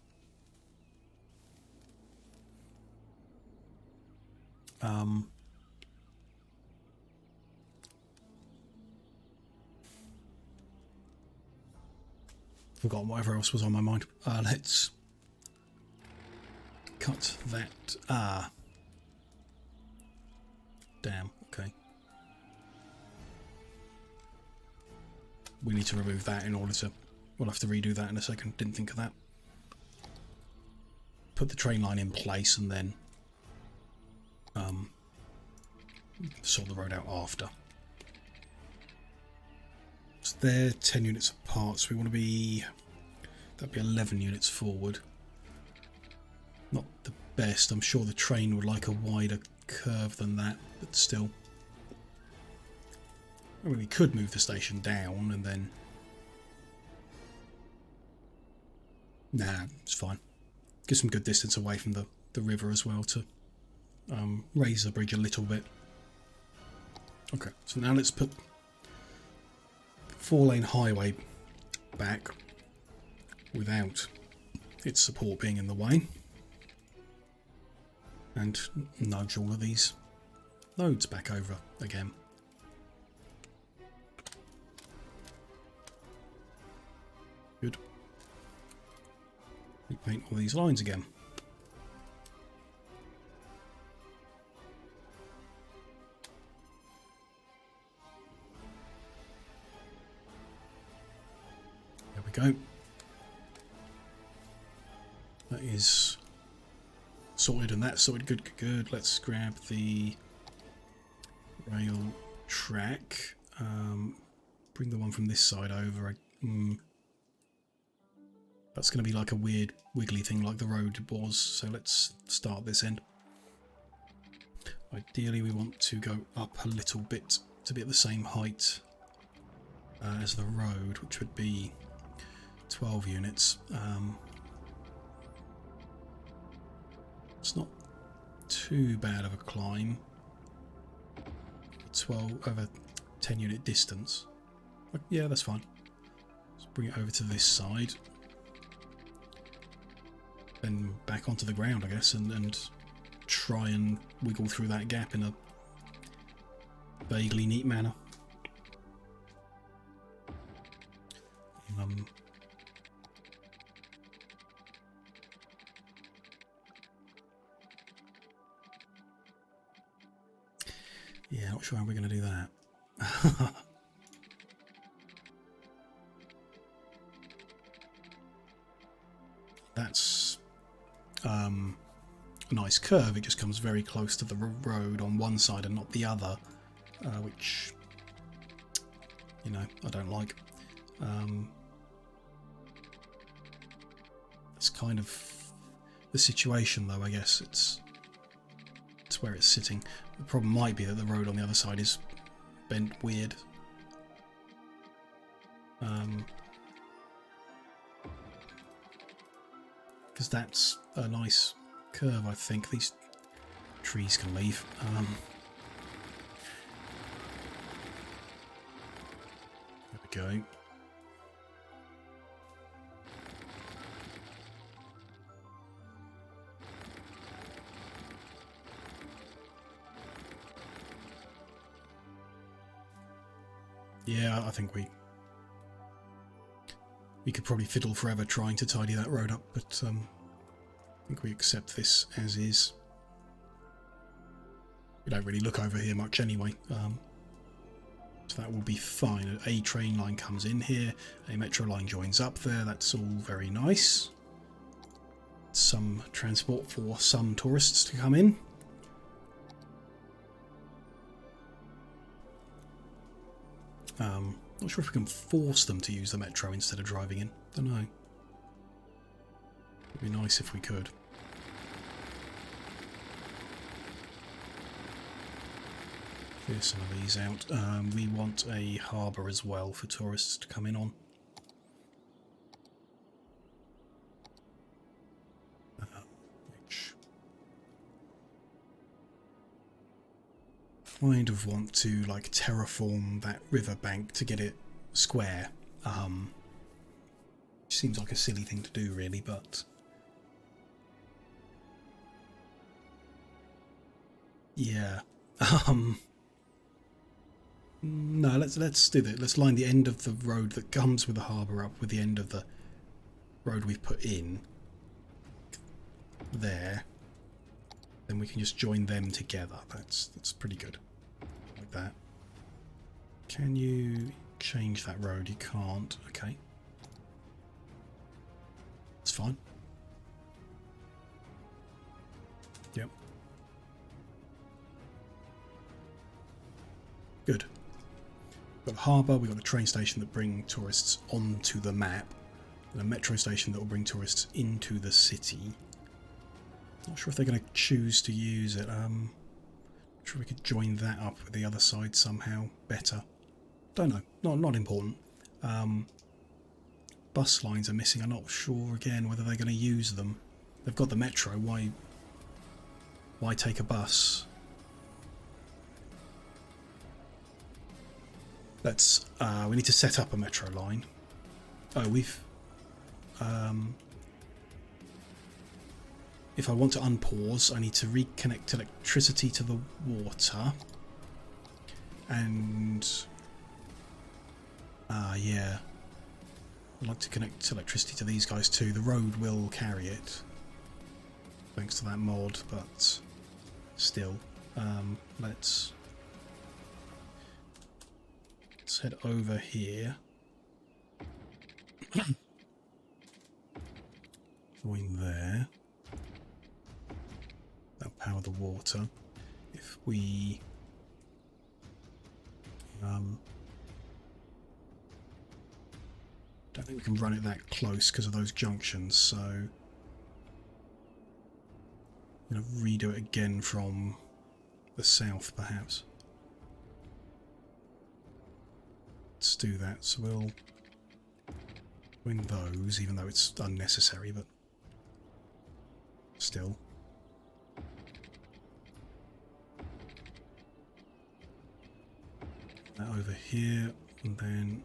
Forgotten whatever else was on my mind. Let's cut that. Damn. Okay. We need to remove that in order to. We'll have to redo that in a second. Didn't think of that. Put the train line in place and then sort the road out after. So they're 10 units apart, so we want to be. That'd be 11 units forward. Not the best. I'm sure the train would like a wider curve than that, but still. I mean, we could move the station down and then. Nah, it's fine. Give some good distance away from the river as well to raise the bridge a little bit. Okay, so now let's put 4-lane highway back without its support being in the way. And nudge all of these nodes back over again. Good. Repaint all these lines again. There we go. That is sorted and that's sorted. Good, good, good. Let's grab the rail track. Bring the one from this side over. That's going to be like a weird wiggly thing like the road was, so let's start this end. Ideally we want to go up a little bit to be at the same height as the road, which would be 12 units. It's not too bad of a climb. 12 over 10 unit distance. Yeah, that's fine. Let's bring it over to this side. Then back onto the ground, I guess, and try and wiggle through that gap in a vaguely neat manner. Not sure how we're going to do that. That's a nice curve. It just comes very close to the road on one side and not the other, which, you know, I don't like. It's kind of the situation, though. I guess it's where it's sitting. The problem might be that the road on the other side is bent weird. Because that's a nice curve, I think. These trees can leave. There we go. Yeah, I think we could probably fiddle forever trying to tidy that road up, but I think we accept this as is. We don't really look over here much anyway, so that will be fine. A train line comes in here, a metro line joins up there, that's all very nice. Some transport for some tourists to come in. Not sure if we can force them to use the metro instead of driving in. Don't know. It'd be nice if we could. Clear some of these out. We want a harbour as well for tourists to come in on. Which kind of want to like terraform that riverbank to get it square. Which seems like a silly thing to do, really, but yeah. No, let's do that. Let's line the end of the road that comes with the harbour up with the end of the road we've put in there. Then we can just join them together. That's pretty good. Like that. Can you change that road? You can't. Okay. It's fine. Yep. Good. We've got a harbour, we've got a train station that bring tourists onto the map, and a metro station that will bring tourists into the city. Not sure if they're going to choose to use it. Not sure we could join that up with the other side somehow better. Don't know. Not important. Bus lines are missing. I'm not sure again whether they're going to use them. They've got the metro. Why take a bus? Let's. We need to set up a metro line. Oh, we've. If I want to unpause, I need to reconnect electricity to the water. And yeah, I'd like to connect electricity to these guys too. The road will carry it, thanks to that mod, but still, let's head over here. Join there. That'll power the water. If we don't think we can run it that close because of those junctions, so I'm going to redo it again from the south, perhaps. Let's do that. So we'll win those, even though it's unnecessary, but still. That over here, and then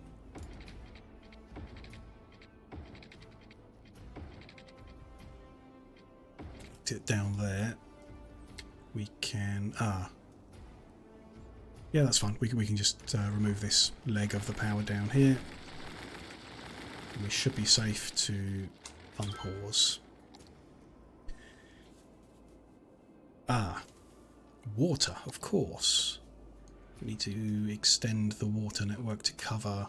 it down there. We can yeah, that's fine. We can just remove this leg of the power down here. And we should be safe to unpause. Water, of course. We need to extend the water network to cover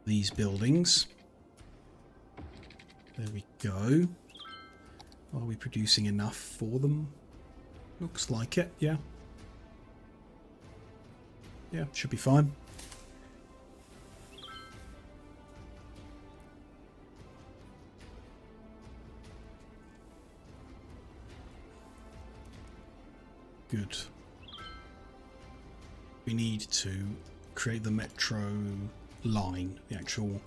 these buildings. There we go. Are we producing enough for them? Looks like it, yeah. Yeah, should be fine. Good. We need to create the metro line, the actual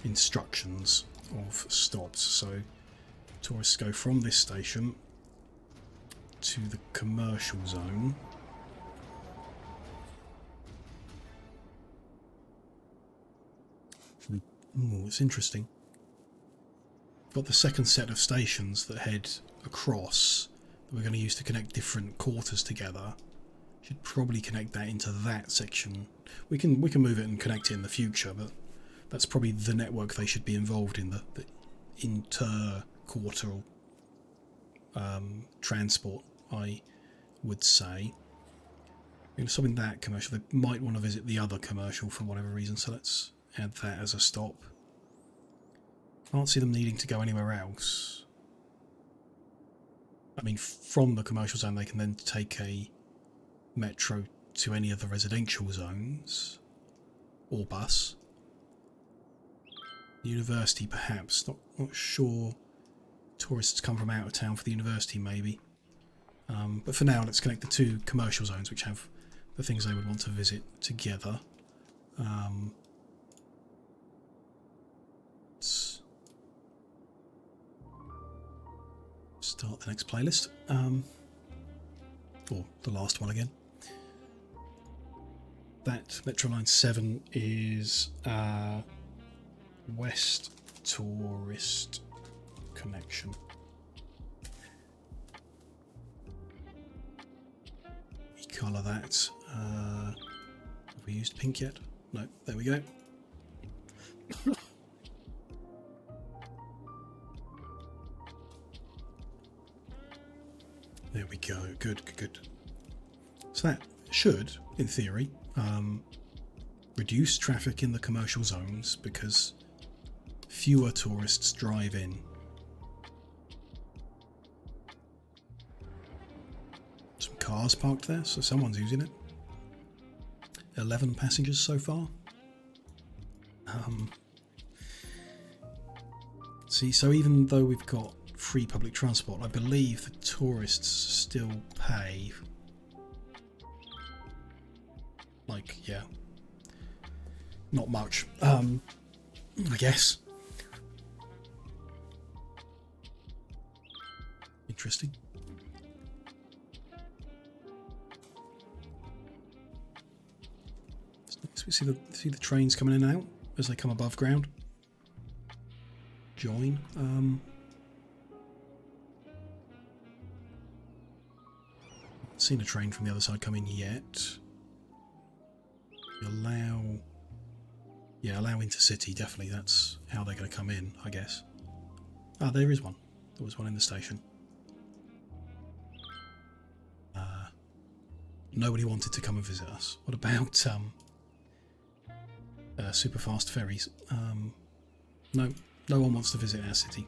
instructions of stops. So tourists go from this station to the commercial zone. Ooh, it's interesting. Got the second set of stations that head across that we're going to use to connect different quarters together. Should probably connect that into that section. We can move it and connect it in the future, but that's probably the network they should be involved in, the inter-quarter transport, I would say. Something that commercial, they might want to visit the other commercial for whatever reason, so let's add that as a stop. Can't see them needing to go anywhere else. I mean, from the commercial zone they can then take a metro to any of the residential zones, or bus. University perhaps, not sure. Tourists come from out of town for the university maybe. But for now let's connect the two commercial zones which have the things they would want to visit together. Let's start the next playlist. Or the last one again. That Metro Line 7 is West Tourist Connection. We colour that. Have we used pink yet? No, there we go. There we go. Good, good, good. So that should, in theory, reduce traffic in the commercial zones because fewer tourists drive in. Some cars parked there, so someone's using it. 11 passengers so far. See, so even though we've got free public transport, I believe the tourists still pay. Like, yeah. Not much. I guess. Interesting. So we see the trains coming in and out as they come above ground. Join. Seen a train from the other side come in yet. Allow intercity, definitely. That's how they're going to come in, I guess. Ah, there is one. There was one in the station. Nobody wanted to come and visit us. What about super fast ferries? No one wants to visit our city.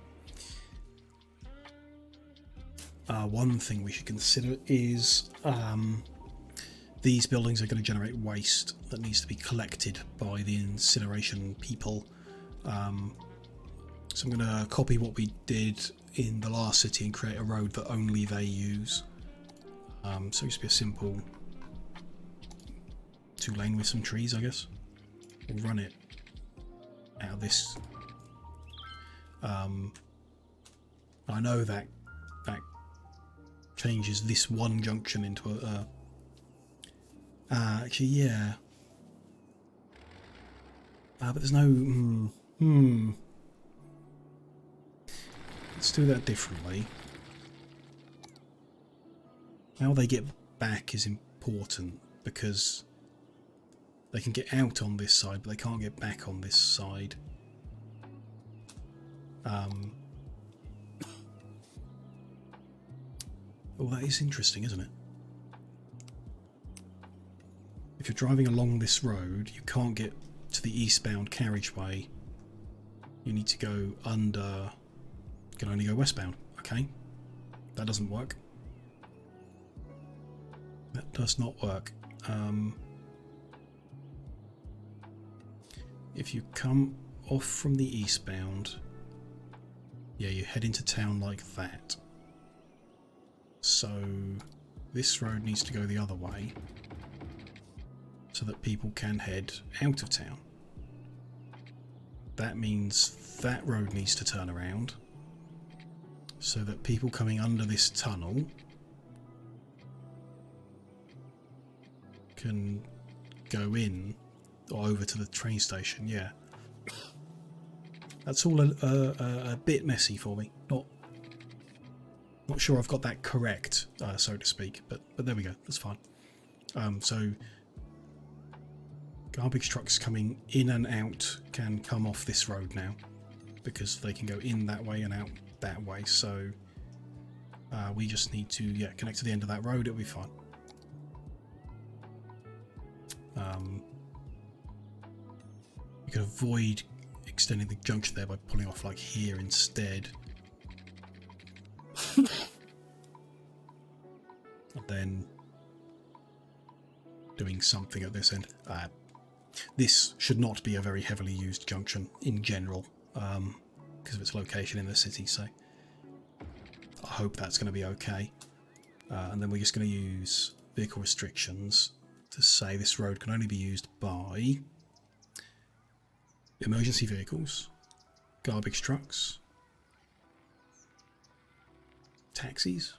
One thing we should consider is these buildings are going to generate waste that needs to be collected by the incineration people. So I'm going to copy what we did in the last city and create a road that only they use. So just be a simple 2-lane with some trees, I guess. We'll run it out of this. I know that changes this one junction into a actually, yeah. But there's no... Let's do that differently. How they get back is important because they can get out on this side, but they can't get back on this side. Oh, that is interesting, isn't it? if you're driving along this road, you can't get to the eastbound carriageway. You need to go under... You can only go westbound. Okay. That doesn't work. That does not work. If you come off from the eastbound, yeah, you head into town like that. So this road needs to go the other way so that people can head out of town. That means that road needs to turn around so that people coming under this tunnel can go in or over to the train station. Yeah, that's all a bit messy for me. Not sure I've got that correct, so to speak, but there we go. That's fine. So garbage trucks coming in and out can come off this road now because they can go in that way and out that way. So we just need to connect to the end of that road. It'll be fine. You can avoid extending the junction there by pulling off like here instead. And then doing something at this end. This should not be a very heavily used junction in general because of its location in the city, so I hope that's going to be okay. And then we're just going to use vehicle restrictions to say this road can only be used by emergency vehicles, garbage trucks, taxis.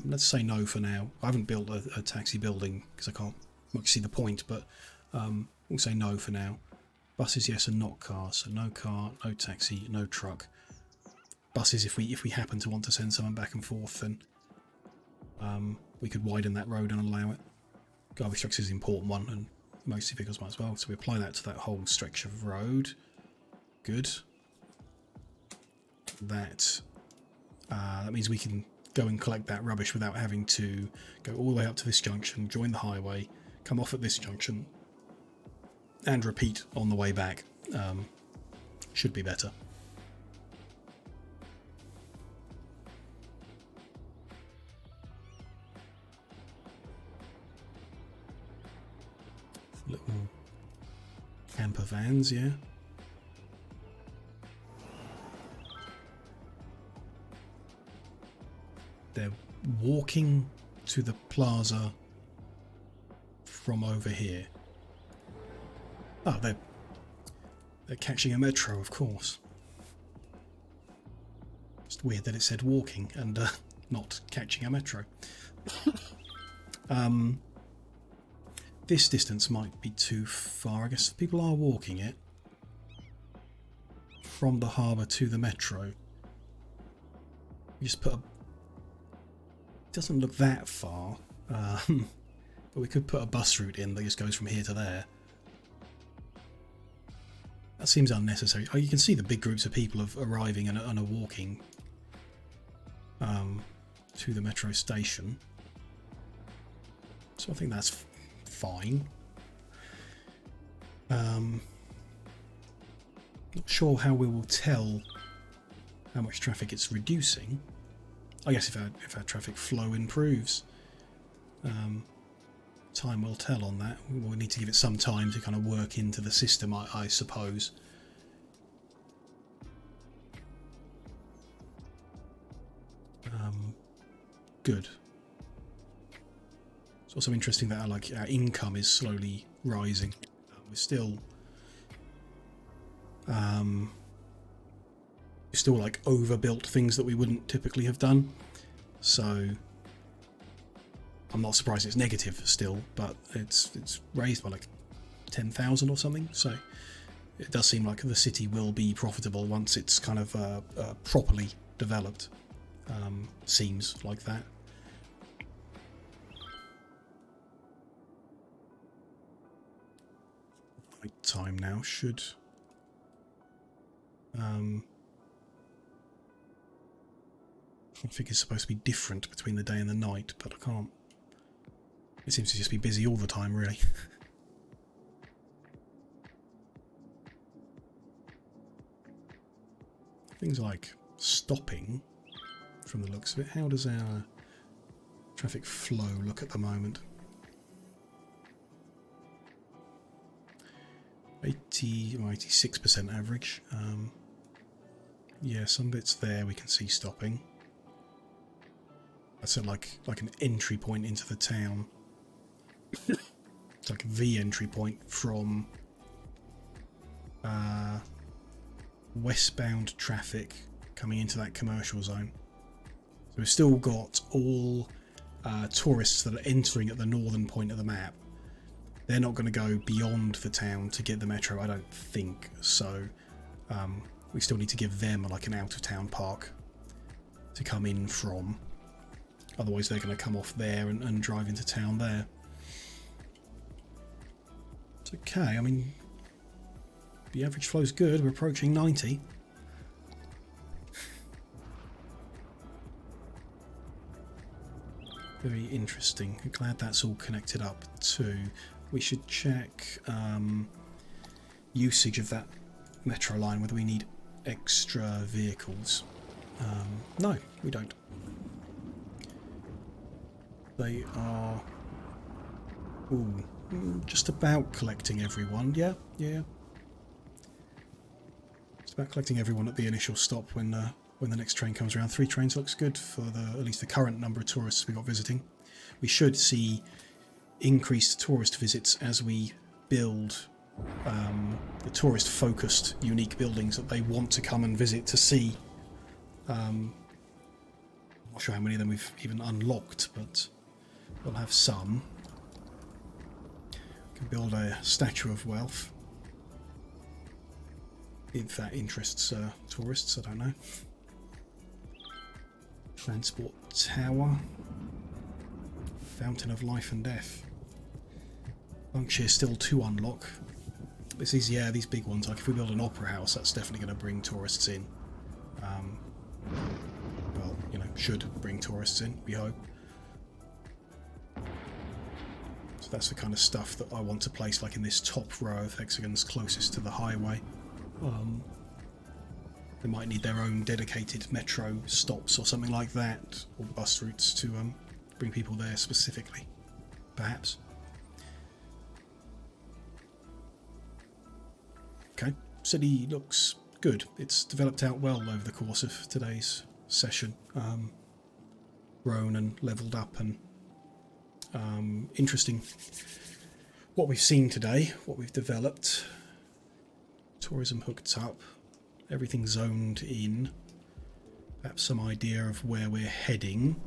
Let's say no for now. I haven't built a taxi building because I can't much see the point, but we'll say no for now. Buses, yes, and not cars. So no car, no taxi, no truck. Buses, if we happen to want to send someone back and forth, then we could widen that road and allow it. Garbage trucks is an important one, and emergency vehicles might as well. So we apply that to that whole stretch of road. Good. That means we can go and collect that rubbish without having to go all the way up to this junction, join the highway, come off at this junction, and repeat on the way back. Should be better. Little camper vans, yeah. They're walking to the plaza from over here. Oh, they're catching a metro, of course. Just weird that it said walking and not catching a metro. This distance might be too far. I guess people are walking it from the harbour to the metro. You just put a... It doesn't look that far, but we could put a bus route in that just goes from here to there. That seems unnecessary. Oh, you can see the big groups of people arriving and are walking to the metro station. So I think that's fine. Not sure how we will tell how much traffic it's reducing. I guess if our traffic flow improves, time will tell on that. We'll need to give it some time to kind of work into the system, I suppose. Good. It's also interesting that our income is slowly rising. We're still like overbuilt things that we wouldn't typically have done. So I'm not surprised it's negative still, but it's raised by like 10,000 or something. So it does seem like the city will be profitable once it's kind of properly developed. Seems like that. Night time now should I think it's supposed to be different between the day and the night, but I can't It seems to just be busy all the time, really. Things like stopping, from the looks of it. How does our traffic flow look at the moment? 80 or 86% average. Yeah, some bits there we can see stopping. That's like an entry point into the town. It's like the entry point from westbound traffic coming into that commercial zone. So we've still got all tourists that are entering at the northern point of the map. They're not going to go beyond the town to get the metro, I don't think. So we still need to give them like an out-of-town park to come in from. Otherwise they're going to come off there and drive into town there. It's okay, I mean, the average flow's good, we're approaching 90. Very interesting. I'm glad that's all connected up too. We should check usage of that metro line, whether we need extra vehicles. No, we don't. They are just about collecting everyone. Yeah. Just about collecting everyone at the initial stop when the next train comes around. 3 trains looks good for at least the current number of tourists we got visiting. We should see increased tourist visits as we build the tourist-focused, unique buildings that they want to come and visit to see. I'm not sure how many of them we've even unlocked, but we'll have some. We can build a Statue of Wealth, if that interests tourists, I don't know. Transport Tower. Fountain of Life and Death. Bunkshire still to unlock. This is, yeah, these big ones, like if we build an opera house, that's definitely going to bring tourists in. Well, you know, should bring tourists in, we hope. So that's the kind of stuff that I want to place like in this top row of hexagons closest to the highway. They might need their own dedicated metro stops or something like that, or bus routes to bring people there specifically, perhaps. Okay, city looks good. It's developed out well over the course of today's session. Grown and levelled up, and interesting what we've seen today, what we've developed. Tourism hooked up, everything zoned in, perhaps some idea of where we're heading,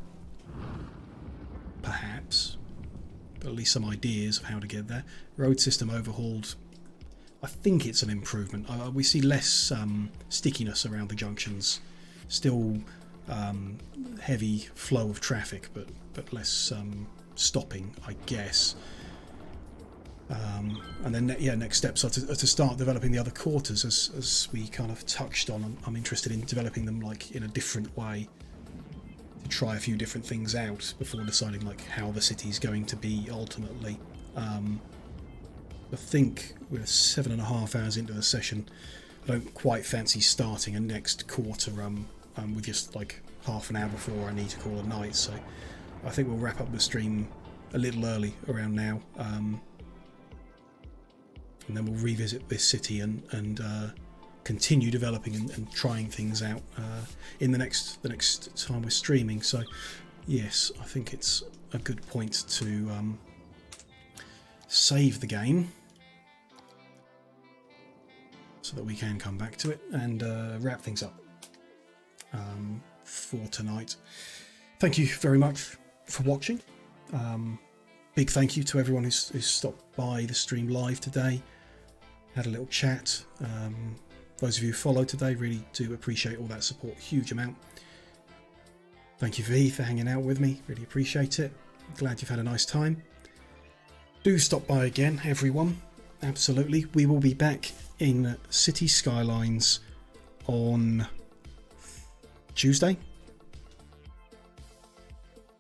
perhaps, but at least some ideas of how to get there. Road system overhauled. I think it's an improvement. We see less stickiness around the junctions, still heavy flow of traffic, but less stopping, I guess. And then, yeah, next steps are to start developing the other quarters, as we kind of touched on. I'm interested in developing them like in a different way, to try a few different things out before deciding like how the city's going to be ultimately. I think we're 7.5 hours into the session. I don't quite fancy starting a next quarter with just like half an hour before I need to call a night, so I think we'll wrap up the stream a little early around now. And then we'll revisit this city and continue developing and trying things out in the next time we're streaming. So yes, I think it's a good point to save the game so that we can come back to it and wrap things up for tonight. Thank you very much for watching. Big thank you to everyone who's stopped by the stream live today, had a little chat. Those of you who followed today, really do appreciate all that support, huge amount. Thank you V for hanging out with me, really appreciate it. Glad you've had a nice time. Do stop by again, everyone, absolutely. We will be back in City Skylines on Tuesday.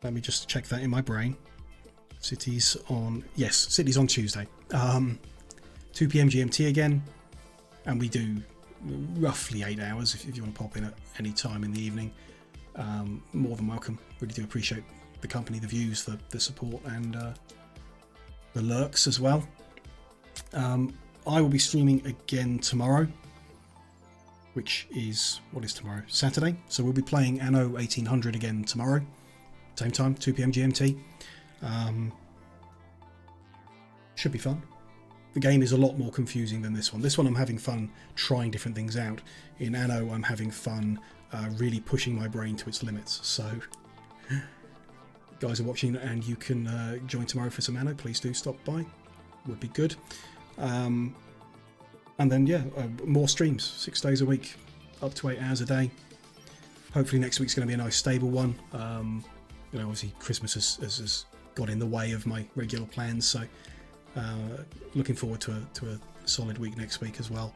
Let me just check that in my brain. City's on, yes, City's on Tuesday. 2 p.m. GMT again, and we do roughly 8 hours if you want to pop in at any time in the evening. More than welcome. Really do appreciate the company, the views, the support, and the lurks as well. I will be streaming again tomorrow, which is, what is tomorrow? Saturday. So we'll be playing Anno 1800 again tomorrow, same time, 2 p.m. GMT. Should be fun. The game is a lot more confusing than this one. This one I'm having fun trying different things out. In Anno I'm having fun really pushing my brain to its limits. So guys are watching and you can join tomorrow for some Anno, please do stop by. Would be good. And then yeah, more streams, 6 days a week, up to 8 hours a day. Hopefully next week's going to be a nice stable one. You know, obviously Christmas has got in the way of my regular plans, so looking forward to a solid week next week as well.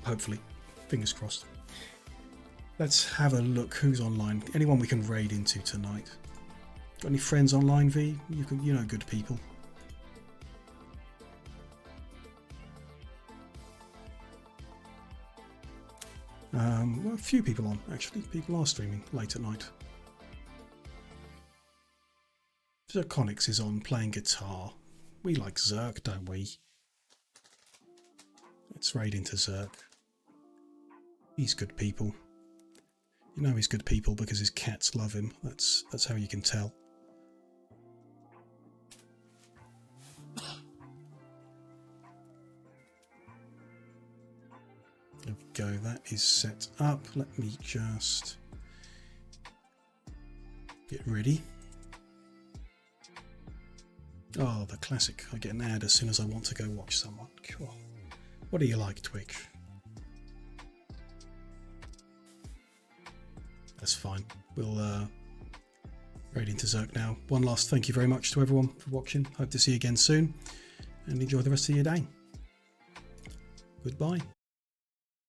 Hopefully, fingers crossed. Let's have a look who's online. Anyone we can raid into tonight? Got any friends online, V? You know good people. Well, a few people on actually. People are streaming late at night. Zirconix is on playing guitar. We like Zerk, don't we? Let's raid into Zerk. He's good people. You know he's good people because his cats love him. That's how you can tell. There we go, that is set up. Let me just get ready. Oh, the classic. I get an ad as soon as I want to go watch someone. Cool. What do you like, Twitch? That's fine. We'll raid into Zerk now. One last thank you very much to everyone for watching. Hope to see you again soon. And enjoy the rest of your day. Goodbye.